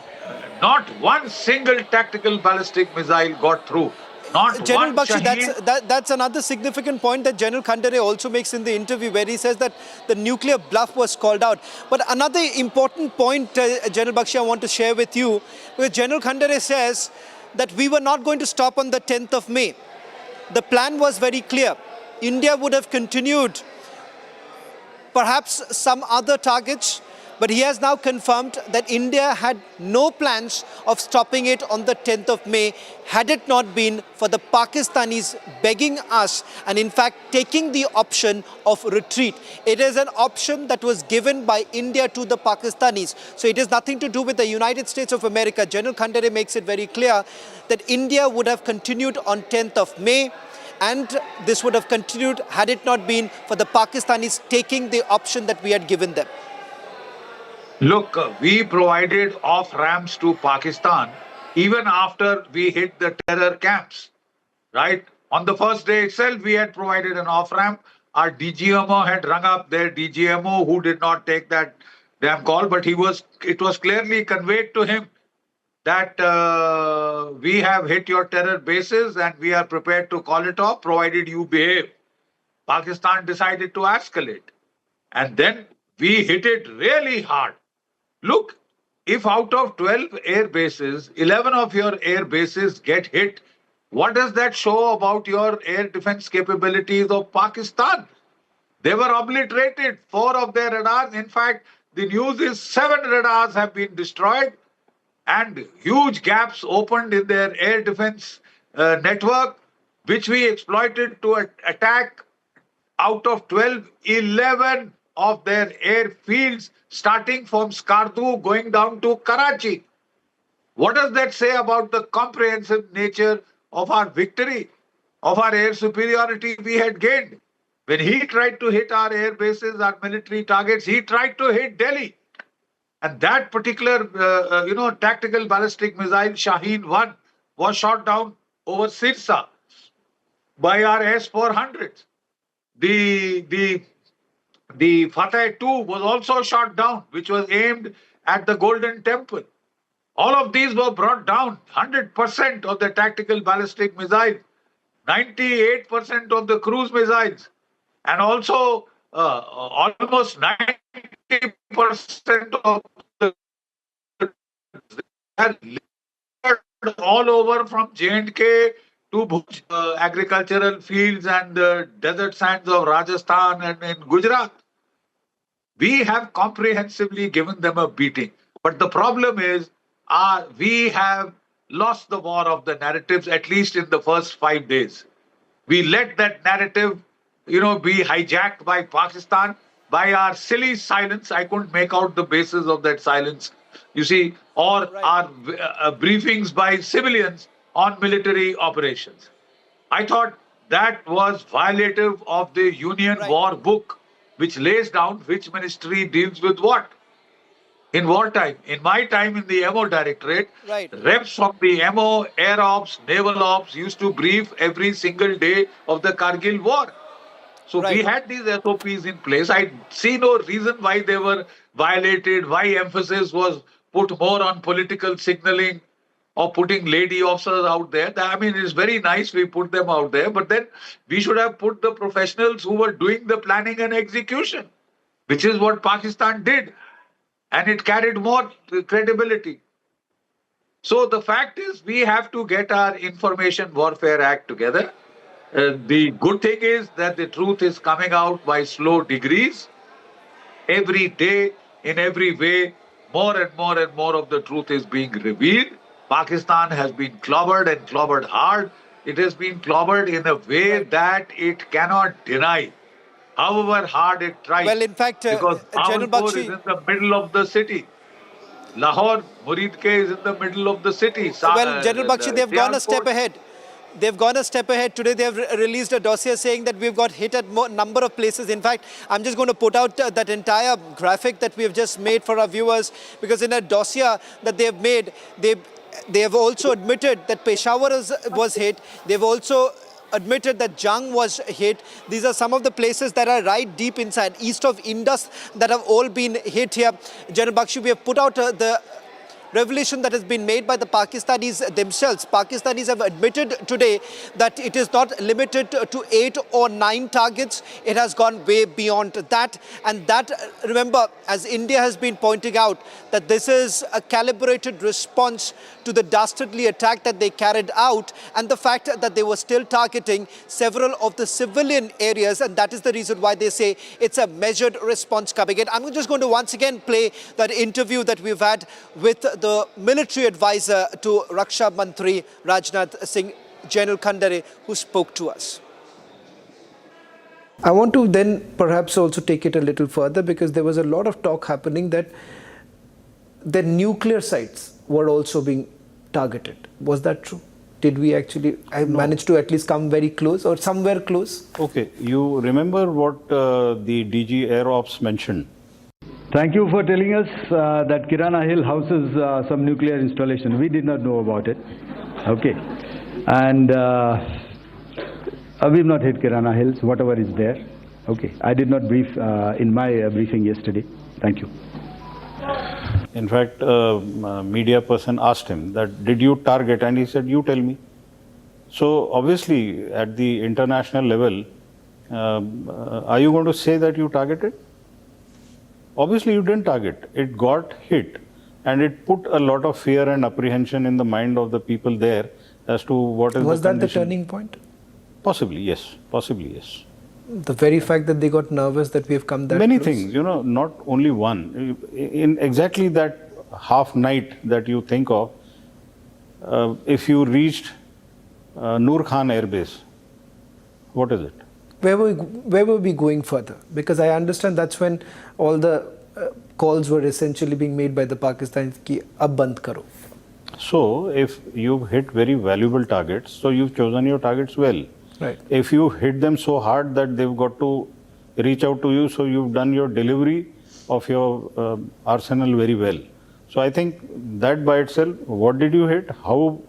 not one single tactical ballistic missile got through. Not General one Bakshi, Shaheen. that's another significant point that General Khandare also makes in the interview, where he says that the nuclear bluff was called out. But another important point, General Bakshi, I want to share with you, where General Khandare says that we were not going to stop on the 10th of May. The plan was very clear. India would have continued perhaps some other targets, but he has now confirmed that India had no plans of stopping it on the 10th of May had it not been for the Pakistanis begging us and in fact taking the option of retreat. It is an option that was given by India to the Pakistanis. So it has nothing to do with the United States of America. General Khandare makes it very clear that India would have continued on 10th of May. And this would have continued had it not been for the Pakistanis taking the option that we had given them. Look, we provided off-ramps to Pakistan even after we hit the terror camps, right? On the first day itself, we had provided an off-ramp. Our DGMO had rung up their DGMO who did not take that damn call, but it was clearly conveyed to him that we have hit your terror bases and we are prepared to call it off provided you behave. Pakistan decided to escalate. And then we hit it really hard. Look, if out of 12 air bases, 11 of your air bases get hit, what does that show about your air defense capabilities of Pakistan? They were obliterated, 4 of their radars. In fact, the news is 7 radars have been destroyed and huge gaps opened in their air defense network, which we exploited to attack out of 12, 11 of their airfields, starting from Skardu, going down to Karachi. What does that say about the comprehensive nature of our victory, of our air superiority we had gained? When he tried to hit our air bases, our military targets, he tried to hit Delhi. And that particular, tactical ballistic missile, Shaheen 1, was shot down over Sirsa by our S-400s. The Fateh 2 was also shot down, which was aimed at the Golden Temple. All of these were brought down. 100% of the tactical ballistic missiles, 98% of the cruise missiles, and also almost 90% of the all over from J&K to Bhuj, agricultural fields and the desert sands of Rajasthan and in Gujarat. We have comprehensively given them a beating. But the problem is we have lost the war of the narratives, at least in the first 5 days. We let that narrative, be hijacked by Pakistan, by our silly silence. I couldn't make out the basis of that silence, or our briefings by civilians on military operations. I thought that was violative of the Union War Book, which lays down which ministry deals with what. In wartime, in my time in the MO Directorate, reps from the MO, Air Ops, Naval Ops used to brief every single day of the Kargil War. So we had these SOPs in place. I see no reason why they were violated, why emphasis was put more on political signaling or putting lady officers out there. I mean, it's very nice we put them out there, but then we should have put the professionals who were doing the planning and execution, which is what Pakistan did. And it carried more credibility. So the fact is, we have to get our Information Warfare Act together. The good thing is that the truth is coming out by slow degrees. Every day, in every way, more and more and more of the truth is being revealed. Pakistan has been clobbered and clobbered hard. It has been clobbered in a way that it cannot deny, however hard it tries. Well, in fact, because General Bhawalpur is Bakshi, in the middle of the city. Lahore, Muridke is in the middle of the city. well, General Bakshi, they've gone a step Sialkot. ahead. They've gone a step ahead. Today they have released a dossier saying that we've got hit at number of places. In fact, I'm just going to put out that entire graphic that we have just made for our viewers, because in a dossier that they have made, they have also admitted that Peshawar was hit. They've also admitted that Jung was hit. These are some of the places that are right deep inside, east of Indus, that have all been hit here. General Bakshi, we have put out the revelation that has been made by the Pakistanis themselves. Pakistanis have admitted today that it is not limited to 8 or 9 targets. It has gone way beyond that. And that, remember, as India has been pointing out, that this is a calibrated response to the dastardly attack that they carried out, and the fact that they were still targeting several of the civilian areas, and that is the reason why they say it's a measured response coming in. I'm just going to once again play that interview that we've had with the military advisor to Raksha Mantri Rajnath Singh, General Khandare, who spoke to us. I want to then perhaps also take it a little further, because there was a lot of talk happening that the nuclear sites were also being targeted. Was that true? Did we actually manage to at least come very close or somewhere close? Okay, you remember what the DG Air Ops mentioned? Thank you for telling us that Kirana Hill houses some nuclear installation. We did not know about it. Okay. And we've not hit Kirana Hills, whatever is there. Okay. I did not brief in my briefing yesterday. Thank you. In fact, a media person asked him that, did you target? And he said, you tell me. So obviously, at the international level, are you going to say that you targeted? Obviously, you didn't target. It got hit, and it put a lot of fear and apprehension in the mind of the people there as to what is Was the that the condition. turning point? Possibly, yes. Possibly, yes. The very fact that they got nervous that we have come that Many close? things, you know, not only one. In exactly that half night that you think of, if you reached Noor Khan Air Base, what is it? Where were we going further? Because I understand that's when all the calls were essentially being made by the Pakistanis ki ab band karo. So, if you've hit very valuable targets, so you've chosen your targets well. Right. If you hit them so hard that they've got to reach out to you, so you've done your delivery of your arsenal very well. So I think that by itself, what did you hit? How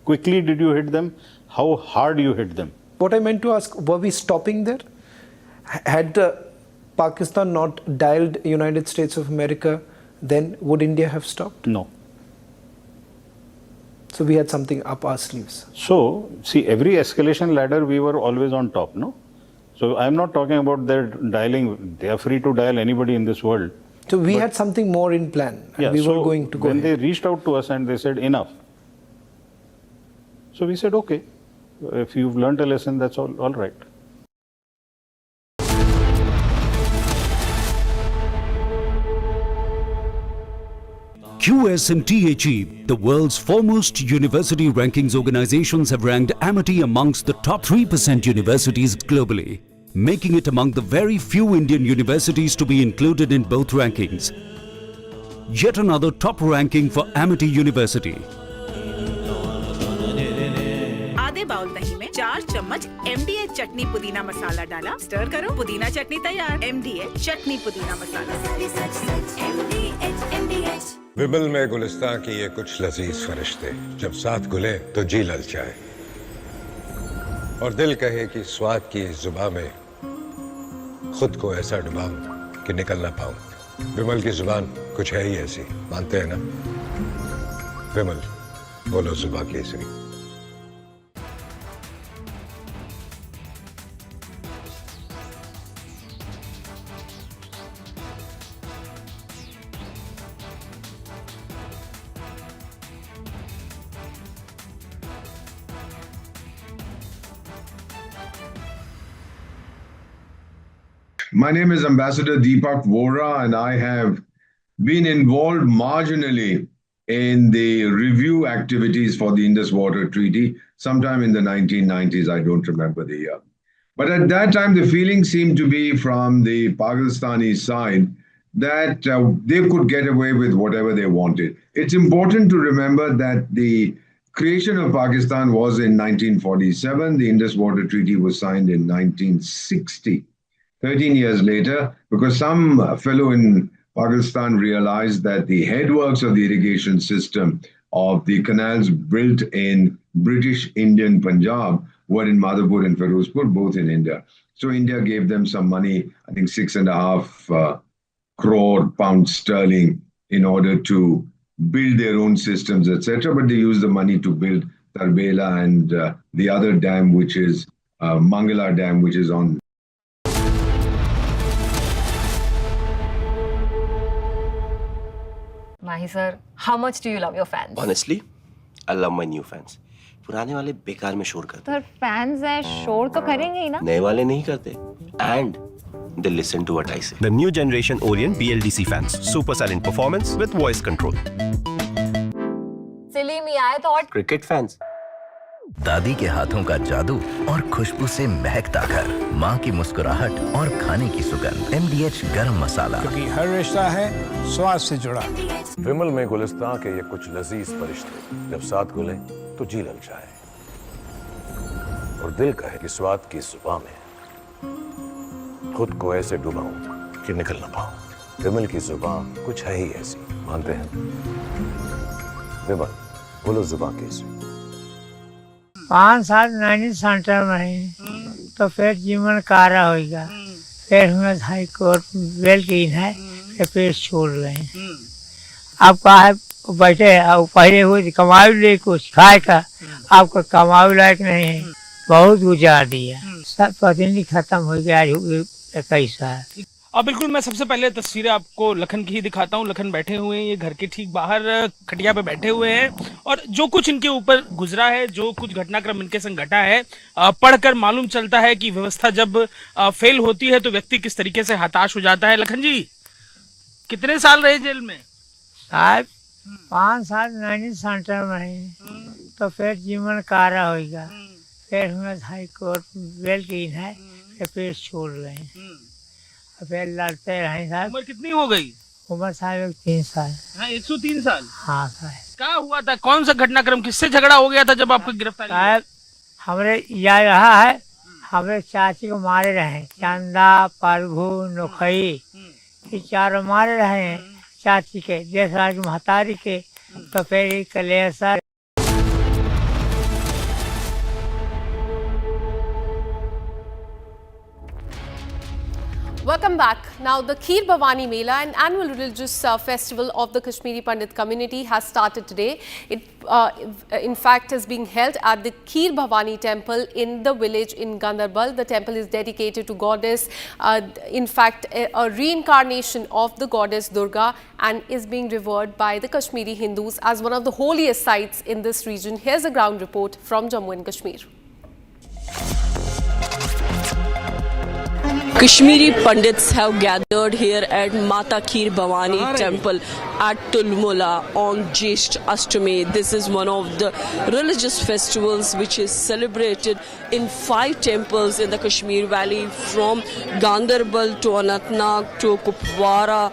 quickly did you hit them? How hard you hit them? What I meant to ask, were we stopping there? Had Pakistan not dialed United States of America, then would India have stopped? No. So we had something up our sleeves. So, see, every escalation ladder, we were always on top, no? So I'm not talking about their dialing. They are free to dial anybody in this world. So we had something more in plan. And Yeah, we so were going to go when ahead. they reached out to us and they said, enough. So we said, okay, if you've learned a lesson, that's all right. QSMTHE, the world's foremost university rankings organizations, have ranked Amity amongst the top 3% universities globally, making it among the very few Indian universities to be included in both rankings. Yet another top ranking for Amity University. आधे bowl दही में 4 चम्मच MDH चटनी पुदीना मसाला डाला, stir करो, पुदीना चटनी तैयार। MDH चटनी पुदीना मसाला। विमल में गुलिस्तां की ये कुछ लजीज फरिश्ते जब साथ घुले तो जी ललचाए और दिल कहे कि स्वाद की इस जुबान में खुद को ऐसा डुबाऊं कि निकल ना पाऊं। विमल की जुबान कुछ है ही ऐसी, मानते हैं ना? विमल, बोलो जुबां Kesari. My name is Ambassador Deepak Vora, and I have been involved marginally in the review activities for the Indus Water Treaty, sometime in the 1990s, I don't remember the year. But at that time, the feeling seemed to be from the Pakistani side that they could get away with whatever they wanted. It's important to remember that the creation of Pakistan was in 1947. The Indus Water Treaty was signed in 1960, 13 years later, because some fellow in Pakistan realized that the headworks of the irrigation system of the canals built in British Indian Punjab were in Madhapur and Ferozpur, both in India. So India gave them some money, I think 6.5 crore pounds sterling, in order to build their own systems, etc. But they used the money to build Tarbela and the other dam, which is Mangalore Dam, which is on. Mahi sir, how much do you love your fans? Honestly, I love my new fans. पुराने वाले बेकार में शोर करते sir fans हैं शोर तो करेंगे ही ना नए वाले नहीं करते and they listen to what I say. The new generation Orient BLDC fans. Super silent performance with voice control. सिली में आए तो और Cricket fans. दादी के हाथों का जादू और खुशबू से महकता घर, माँ की मुस्कुराहट और खाने की सुगंध। MDH गरम मसाला, क्योंकि हर रिश्ता है स्वाद से जुड़ा। विमल में गुलिस्तां के ये कुछ लजीज फरिश्ते जब साथ घुले तो जी ललचाए और दिल कहे कि स्वाद की जुबान में खुद को ऐसे डुबाऊं कि निकल ना पाऊं। विमल की जुबान कुछ है ही ऐसी, मानते हैं? विमल बोलो जुबान कैसी? 5 साल नैनी सेंटर में है तो फिर जीवन कारा होगा, फिर हमें हाई कोर्ट बेल की है, फिर छोड़ रहे हैं। आप कहा बैठे अब पहले हुए कमाई ले कुछ खाए का, आपको कमाई लायक नहीं है, बहुत गुजार दिया, सब प्रतिनिधि खत्म हो गया 21 साल। अब बिल्कुल मैं सबसे पहले तस्वीरें आपको लखन की ही दिखाता हूँ। लखन बैठे हुए हैं, ये घर के ठीक बाहर खटिया पे बैठे हुए हैं और जो कुछ इनके ऊपर गुजरा है, जो कुछ घटनाक्रम इनके संग घटा है, पढ़कर मालूम चलता है कि व्यवस्था जब फेल होती है तो व्यक्ति किस तरीके से हताश हो जाता है। लखन जी कितने साल रहे जेल में? साहब 5 साल नैनी सेंटर में है तो फिर जीवन कारा होगा, फिर हमें हाई कोर्ट बेल की है, फिर छोड़ रहे हैं, फिर लड़ते रहे साहब। उम्र कितनी हो गई? उम्र साहब 3 साल। हाँ 103 साल। हाँ साहब। क्या हुआ था, कौन सा घटनाक्रम, किससे झगड़ा हो गया था जब आपको गिरफ्तारी? साहब हमरे यह रहा है, हमारे चाची को मारे रहे, चंदा प्रभु नोखई, ये चारों मारे रहे हैं चाची के, देशराज महतारी के, तो फिर Kalesar. Welcome back. Now, the Kheer Bhawani Mela, an annual religious festival of the Kashmiri Pandit community, has started today. It, in fact, is being held at the Kheer Bhawani temple in the village in Gandarbal. The temple is dedicated to goddess, in fact, a reincarnation of the goddess Durga, and is being revered by the Kashmiri Hindus as one of the holiest sites in this region. Here's a ground report from Jammu and Kashmir. Kashmiri Pandits have gathered here at Mata Kheer Bhawani temple at Tulmula on Jyesht Ashtami. This is one of the religious festivals which is celebrated in 5 temples in the Kashmir Valley, from Gandarbal to Anantnag to Kupwara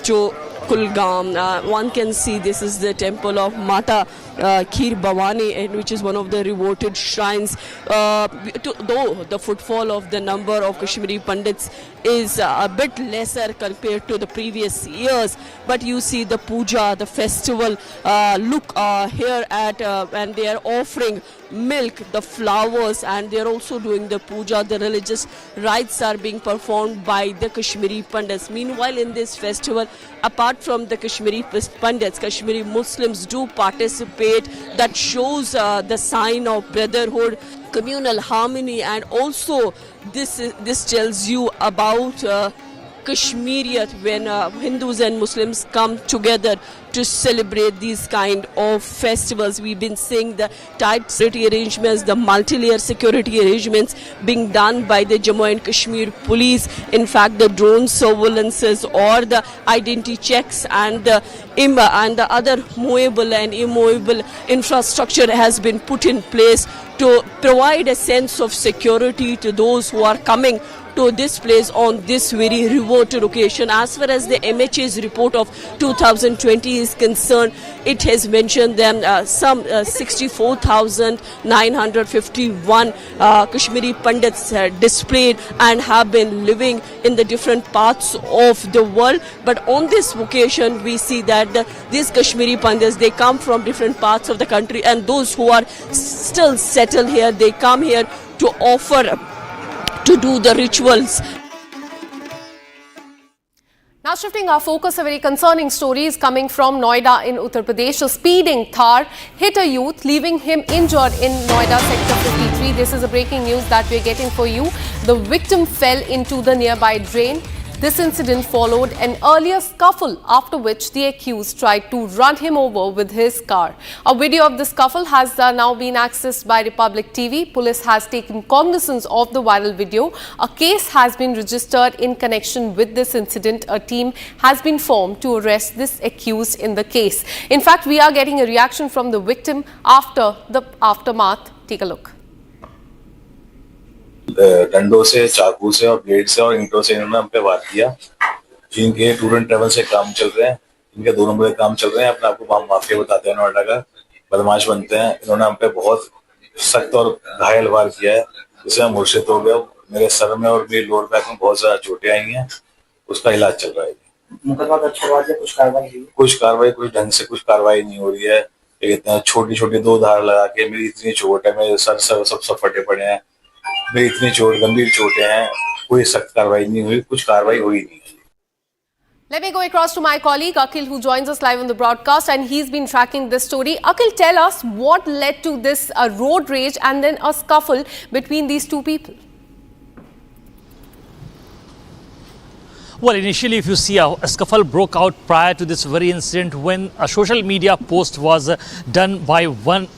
to Kulgam. One can see this is the temple of Mata Kheer Bhawani, and which is one of the reverted shrines. Though the footfall of the number of Kashmiri Pandits is a bit lesser compared to the previous years, but you see the puja, the festival look here at, and they are offering milk, the flowers, and they are also doing the puja. The religious rites are being performed by the Kashmiri Pandits. Meanwhile, in this festival, apart from the Kashmiri Pandits, Kashmiri Muslims do participate. That shows the sign of brotherhood, communal harmony, and also this tells you about Kashmiriyat, when Hindus and Muslims come together to celebrate these kind of festivals. We've been seeing the tight security arrangements, the multi-layer security arrangements being done by the Jammu and Kashmir police. In fact, the drone surveillances or the identity checks and the other movable and immovable infrastructure has been put in place to provide a sense of security to those who are coming to this place on this very remote occasion. As far as the MHA's report of 2020 is concerned, it has mentioned that some 64,951 Kashmiri Pandits displayed and have been living in the different parts of the world. But on this occasion, we see that these Kashmiri Pandits, they come from different parts of the country, and those who are still settled here, they come here to offer to do the rituals. Now shifting our focus, a very concerning story is coming from Noida in Uttar Pradesh. A speeding Thar hit a youth, leaving him injured in Noida sector 53. This is a breaking news that we are getting for you. The victim fell into the nearby drain. This incident followed an earlier scuffle, after which the accused tried to run him over with his car. A video of the scuffle has now been accessed by Republic TV. Police has taken cognizance of the viral video. A case has been registered in connection with this incident. A team has been formed to arrest this accused in the case. In fact, we are getting a reaction from the victim after the aftermath. Take a look. डंडों से, चाकू से और blade से और ईंटों से इन्होंने हम पे वार किया। जिनके टूर एंड ट्रैवल से काम चल रहे हैं, इनके 2 नंबर के काम चल रहे हैं, अपने आपको माफिया बताते हैं, नोएडा का बदमाश बनते हैं। इन्होंने हम पे बहुत सख्त और घायल वार किया है, जिससे मैं मूर्छित हो गया। मेरे सर में और मेरी लोअर बैक में बहुत ज्यादा चोटें आई हैं, उसका इलाज चल रहा है। मुकदमा दर्ज करवा दिया, कुछ कार्रवाई कुछ ढंग से कुछ कार्रवाई नहीं हो रही है। इतना छोटी छोटी 2 धार लगा के मेरी इतनी चोट है, मेरे सर सब फटे पड़े हैं, मेरी इतनी चोट, गंभीर चोटें हैं, कोई सख्त कार्रवाई नहीं हुई, कुछ कार्रवाई हुई नहीं। Let me go across to my colleague Akhil, who joins us live on the broadcast, and he's been tracking this story. Akhil, tell us what led to this road rage and then a scuffle between these two people. Well, initially, if you see, a scuffle broke out prior to this very incident when a social media post was done by what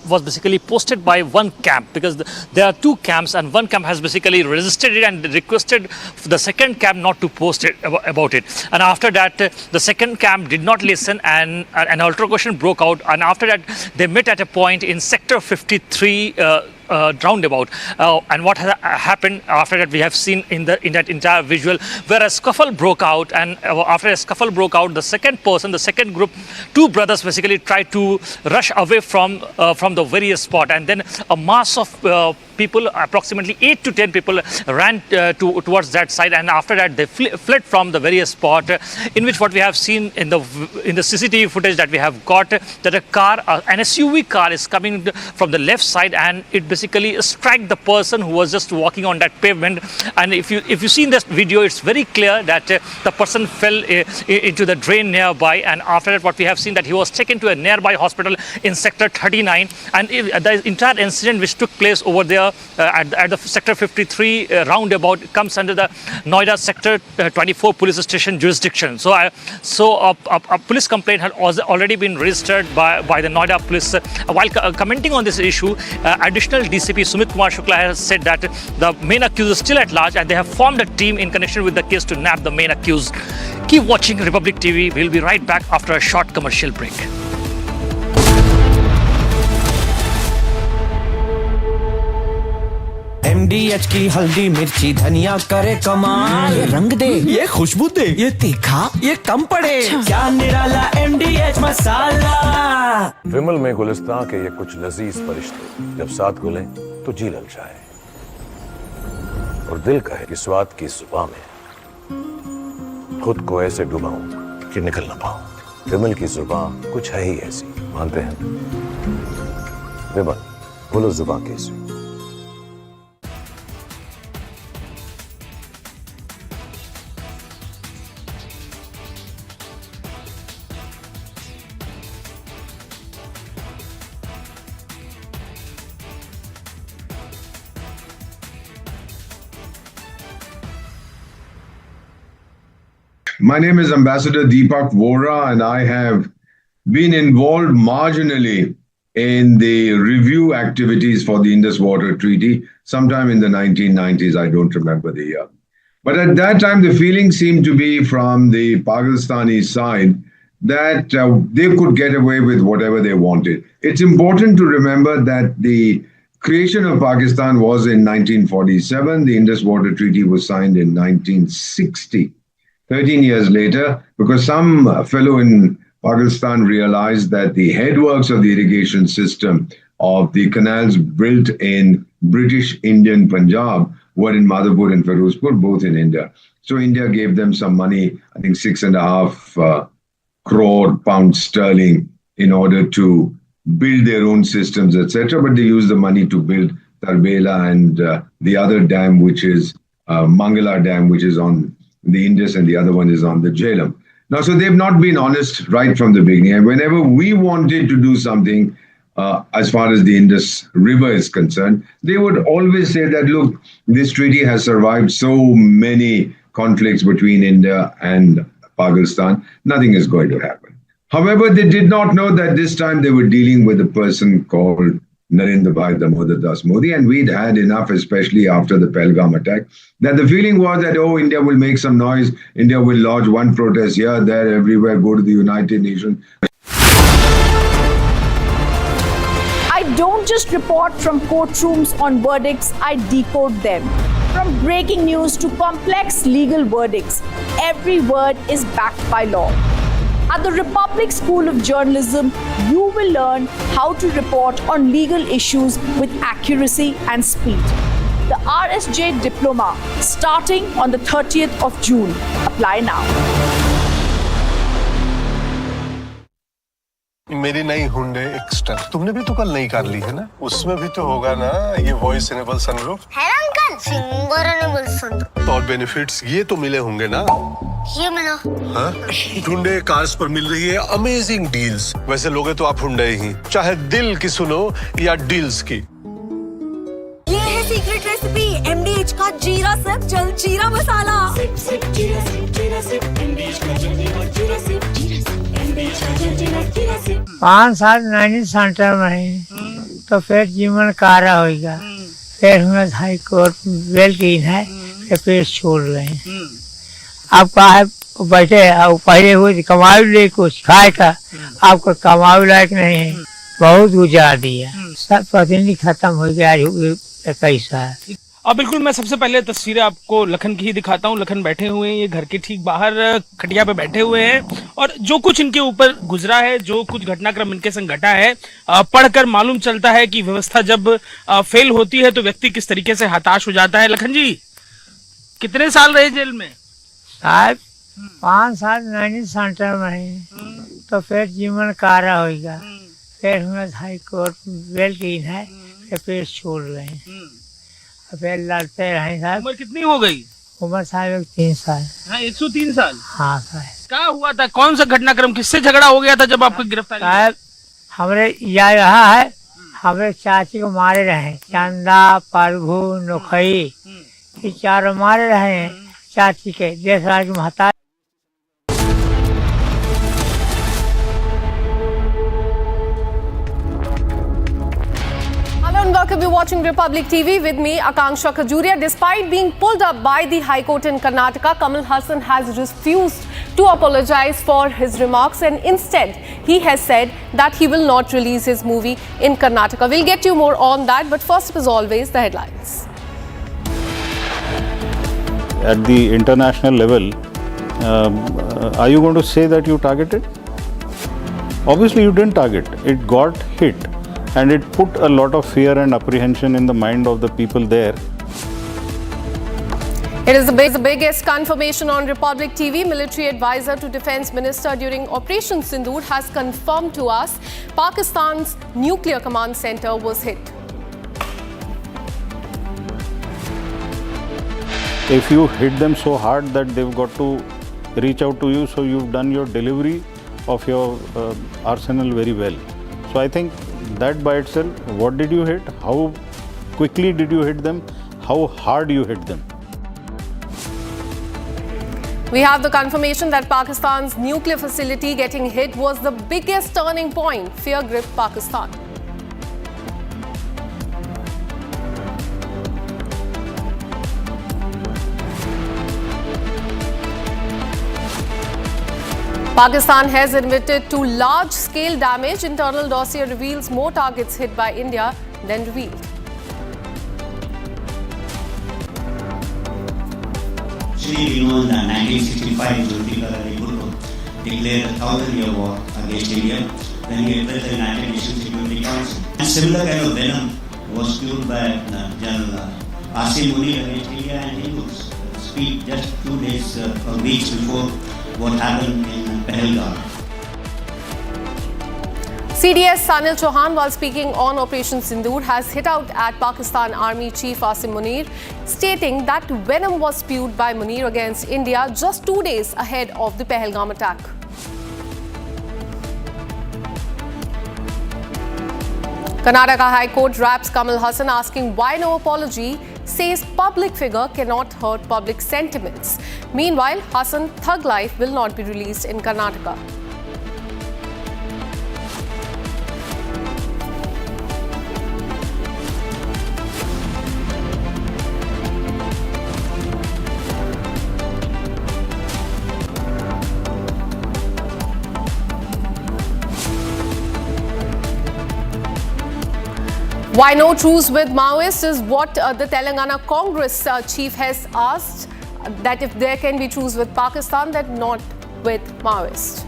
was basically posted by one camp, because there are 2 camps and one camp has basically resisted it and requested the second camp not to post it about it. And after that, the second camp did not listen and an altercation broke out. And after that, they met at a point in sector 53. Roundabout, and what happened after that we have seen in that entire visual, where a scuffle broke out, and after a scuffle broke out, the second group, 2 brothers basically tried to rush away from the various spot, and then a mass of people, approximately 8 to 10 people, ran towards that side, and after that they fled from the various spot, in which what we have seen in the CCTV footage that we have got, that a car, an SUV car is coming from the left side, and it basically struck the person who was just walking on that pavement. And if you see in this video, it's very clear that the person fell into the drain nearby, and after that what we have seen that he was taken to a nearby hospital in sector 39, and the entire incident which took place over there at the sector 53 roundabout comes under the Noida sector 24 police station jurisdiction. So a police complaint had already been registered by the Noida police. While commenting on this issue, additional DCP Sumit Kumar Shukla has said that the main accused is still at large and they have formed a team in connection with the case to nab the main accused. Keep watching Republic TV. We'll be right back after a short commercial break. MDH की हल्दी मिर्ची धनिया करे कमाल, ये रंग दे, ये खुशबू दे, ये तीखा, ये कम पड़े, क्या निराला MDH मसाला। विमल में गुलिस्तां के ये कुछ लजीज फरिश्ते जब साथ घुलें तो जी ललचाए और दिल कहे कि स्वाद की जुबान में खुद को ऐसे डुबाऊं कि निकल ना पाऊं। विमल की जुबान कुछ है ही ऐसी, मानते हैं? विमल, बोलो जुबान कैसी। My name is Ambassador Deepak Vora, and I have been involved marginally in the review activities for the Indus Water Treaty sometime in the 1990s. I don't remember the year. But at that time, the feeling seemed to be from the Pakistani side that they could get away with whatever they wanted. It's important to remember that the creation of Pakistan was in 1947. The Indus Water Treaty was signed in 1960, 13 years later, because some fellow in Pakistan realized that the headworks of the irrigation system of the canals built in British Indian Punjab were in Madhapur and Ferozpur, both in India. So India gave them some money, I think 6.5 crore pounds sterling, in order to build their own systems, etc. But they used the money to build Tarbela and the other dam, which is Mangala Dam, which is on the Indus, and the other one is on the Jhelum. Now, so they've not been honest right from the beginning. And whenever we wanted to do something as far as the Indus River is concerned, they would always say that, look, this treaty has survived so many conflicts between India and Pakistan, nothing is going to happen. However, they did not know that this time they were dealing with a person called Narendra Bhai Damodar Das Modi, and we'd had enough, especially after the Pahalgam attack, that the feeling was that, oh, India will make some noise, India will lodge one protest here, there, everywhere, go to the United Nations. I don't just report from courtrooms on verdicts, I decode them. From breaking news to complex legal verdicts, every word is backed by law. At the Republic School of Journalism, you will learn how to report on legal issues with accuracy and speed. The RSJ Diploma, starting on the 30th of June. Apply now. मेरी नई Hyundai Exter तुमने भी तो कल नई car ली है ना, उसमें भी तो होगा ना ये वॉइस इनेबल सनरूफ है ना अंकल, सिंगर इनेबल सनरूफ। और बेनिफिट्स ये तो मिले होंगे ना, ये मिला। हाँ, हुंडई कार्स पर मिल रही है अमेजिंग डील्स। वैसे लोगे तो आप हुंडई ही, चाहे दिल की सुनो या डील्स की। ये है सीक्रेट रेसिपी MDH का जीरा सिप जल जीरा मसाला। सिप सिप जीरा सिप MDH का जल जीरा सिप 5 साल 19 सेंटर में है तो फिर जीवन कारा होगा, फिर हमें हाई कोर्ट बेल की है, फिर छोड़ रहे हैं। आप कहा बैठे पहले हुए कमाई ले कुछ खाए का, आपको कमाई लायक नहीं है, बहुत गुजार दिया, सब प्रतिनिधि खत्म हो गया 21 साल। और बिल्कुल मैं सबसे पहले तस्वीरें आपको लखन की ही दिखाता हूँ। लखन बैठे हुए हैं, ये घर के ठीक बाहर खटिया पे बैठे हुए हैं, और जो कुछ इनके ऊपर गुजरा है, जो कुछ घटनाक्रम इनके संग घटा है, पढ़कर मालूम चलता है कि व्यवस्था जब फेल होती है तो व्यक्ति किस तरीके से हताश हो जाता है। लखन जी, कितने साल रहे जेल में? साहब 5 साल 19 सेंटर में है तो फिर जीवन कारा होगा, फिर हमें हाई कोर्ट बेल की है, फिर छोड़ रहे हैं, फिर लड़ते रहे साहब। उम्र कितनी हो गई? उम्र साहब 3 साल। हाँ, 103 साल। हाँ साहब। क्या हुआ था, कौन सा घटनाक्रम, किससे झगड़ा हो गया था जब आपको गिरफ्तारी? साहब हमरे यह रहा है, हमारे चाची को मारे रहे, चंदा प्रभु नोखई, ये चारों मारे रहे हैं चाची के, देशराज महता। Hello and welcome to watching Republic TV with me, Akanksha Khajuria. Despite being pulled up by the High Court in Karnataka, Kamal Haasan has refused to apologize for his remarks, and instead he has said that he will not release his movie in Karnataka. We'll get you more on that, but first, as always, the headlines. At the international level, are you going to say that you targeted? Obviously you didn't target, it got hit. And it put a lot of fear and apprehension in the mind of the people there. It is the biggest confirmation on Republic TV. Military advisor to Defence Minister during Operation Sindoor has confirmed to us Pakistan's nuclear command centre was hit. If you hit them so hard that they've got to reach out to you, so you've done your delivery of your arsenal very well. So I think that by itself, what did you hit? How quickly did you hit them? How hard you hit them? We have the confirmation that Pakistan's nuclear facility getting hit was the biggest turning point. Fear gripped Pakistan. Pakistan has admitted to large-scale damage. Internal dossier reveals more targets hit by India than revealed. Actually, in 1965, Zulfikar declared a 1,000-year war against India. Then he entered the United Nations Security Council. And similar kind of venom was spewed by General Asim Munir against India and Hindus. Speak just 2 days or weeks before what happened in Pahalgam. CDS Sanil Chauhan, while speaking on Operation Sindoor, has hit out at Pakistan Army Chief Asim Munir, stating that venom was spewed by Munir against India just 2 days ahead of the Pahalgam attack. Karnataka High Court wraps Kamal Haasan, asking why no apology, says public figure cannot hurt public sentiments. Meanwhile, Haasan thug life will not be released in Karnataka. Why no truce with Maoist is what the Telangana Congress chief has asked, that if there can be truce with Pakistan, then not with Maoist.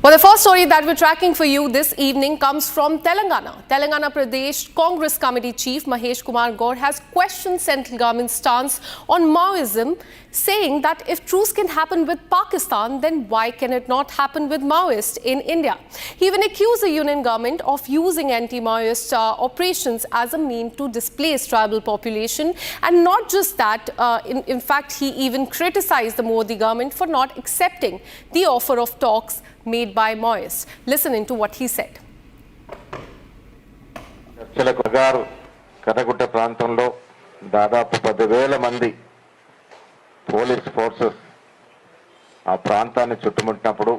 Well, the first story that we're tracking for you this evening comes from Telangana. Telangana Pradesh Congress Committee Chief Mahesh Kumar Gaur has questioned central government's stance on Maoism, saying that if truce can happen with Pakistan, then why can it not happen with Maoists in India? He even accused the union government of using anti-Maoist operations as a means to displace tribal population. And not just that, in fact, he even criticized the Modi government for not accepting the offer of talks made by Maoist. Listen into what he said. కరగుట్ట ప్రాంతంలో దాదాపు 10,000 మంది police forces ఆ ప్రాంతాన్ని చుట్టుముట్టినప్పుడు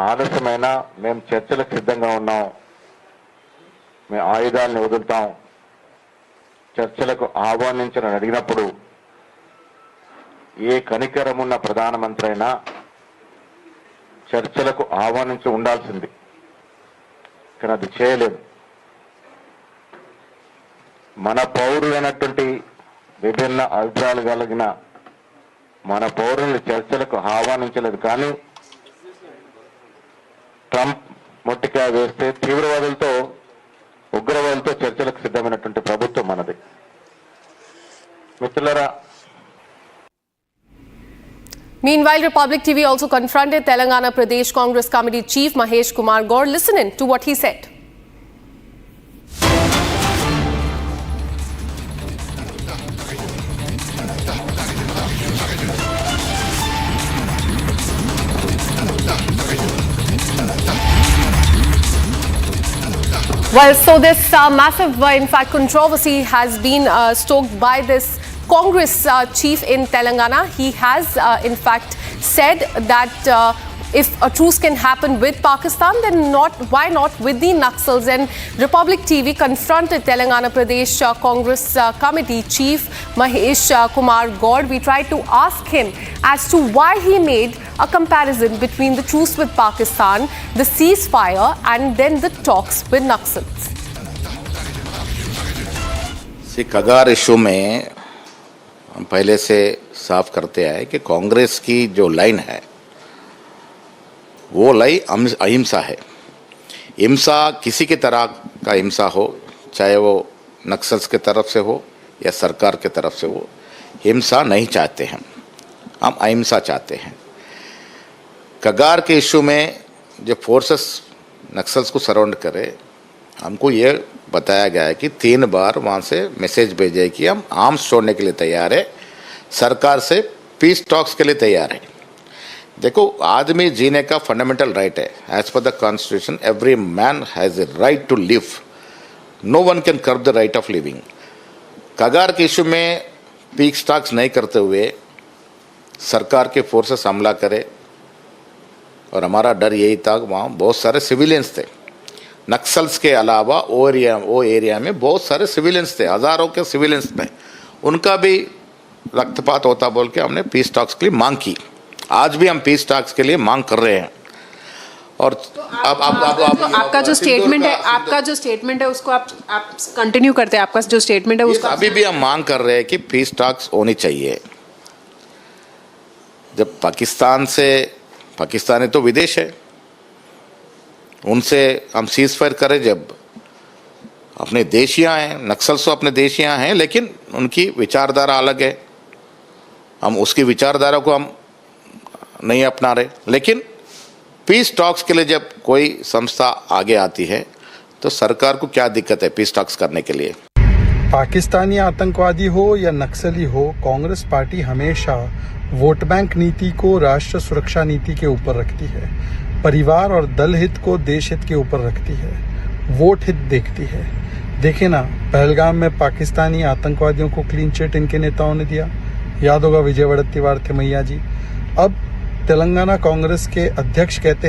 ఆలస్యమైన మేము చర్చలకు సిద్ధంగా ఉన్నాం, మేము ఆయుధాలను వదులుతాం, చర్చలకు ఆహ్వానించని అడిగినప్పుడు ఏ కనికరమున్న ప్రధానమంత్రి అయినా చర్చలకు ఆహ్వానించి ఉండాల్సింది, కానీ అది చేయలేదు. మన పౌరులైనటువంటి విభిన్న అభిప్రాయాలు కలిగిన మన పౌరుల్ని చర్చలకు ఆహ్వానించలేదు. కానీ ట్రంప్ మొట్టికాయ వేస్తే తీవ్రవాదులతో ఉగ్రవాదులతో చర్చలకు సిద్ధమైనటువంటి ప్రభుత్వం మనది. మిత్రులారా, Meanwhile, Republic TV also confronted Telangana Pradesh Congress Committee Chief Mahesh Kumar Gaur. Listen in to what he said. Well, so this massive, in fact, controversy has been stoked by this Congress chief in Telangana. He has, in fact, said that if a truce can happen with Pakistan, then why not with the Naxals? And Republic TV confronted Telangana Pradesh Congress Committee Chief Mahesh Kumar Gaur. We tried to ask him as to why he made a comparison between the truce with Pakistan, the ceasefire, and then the talks with Naxals. See, Kagar issue में हम पहले से साफ करते आए कि कांग्रेस की जो लाइन है वो लाइन अहिंसा है. हिंसा किसी की तरह का हिंसा हो, चाहे वो नक्सल्स की तरफ से हो या सरकार की तरफ से हो, हिंसा नहीं चाहते हैं, हम अहिंसा चाहते हैं. कगार के इशू में जो फोर्सेस नक्सल्स को सराउंड करे, हमको ये बताया गया है कि 3 बार वहाँ से मैसेज भेजे कि हम आर्म्स छोड़ने के लिए तैयार है, सरकार से पीस टॉक्स के लिए तैयार है. देखो, आदमी जीने का फंडामेंटल राइट है. As per the constitution every man has a right to live. No one can curb the right of living. कगार के इशू में पीक स्टॉक्स नहीं करते हुए सरकार के फोर्सेस हमला करे, और हमारा डर यही था. वहाँ बहुत सारे सिविलियंस थे. नक्सल्स के अलावा वो एरिया में बहुत सारे सिविलियंस थे, हज़ारों के सिविलियंस थे. उनका भी रक्तपात होता बोल के हमने पीस टॉक्स के लिए मांग की. आज भी हम पीस टॉक्स के लिए मांग कर रहे हैं. और तो आपका जो स्टेटमेंट है उसको आप कंटिन्यू करते हैं. आपका जो स्टेटमेंट है उसको अभी भी हम मांग कर रहे हैं कि पीस टॉक्स होनी चाहिए. जब पाकिस्तानी तो विदेश है, उनसे हम सीज फायर करें. जब अपने देशियाँ हैं, नक्सल तो अपने देशियाँ हैं, लेकिन उनकी विचारधारा अलग है. हम उसकी विचारधारा को हम नहीं अपना रहे. लेकिन पीस टॉक्स के लिए जब कोई संस्था आगे आती है तो सरकार को क्या दिक्कत है पीस टॉक्स करने के लिए. पाकिस्तानी आतंकवादी हो या नक्सली हो, कांग्रेस पार्टी हमेशा वोट बैंक नीति को राष्ट्र सुरक्षा नीति के ऊपर रखती है, परिवार और दल हित को देश हित के ऊपर रखती है, वोट हित देखती है. देखे ना, पहलगाम में पाकिस्तानी आतंकवादियों को क्लीन चिट इनके नेताओं ने दिया. याद होगा विजय वड़त्तीवार थे मैया जी. अब तेलंगाना कांग्रेस के अध्यक्ष कहते हैं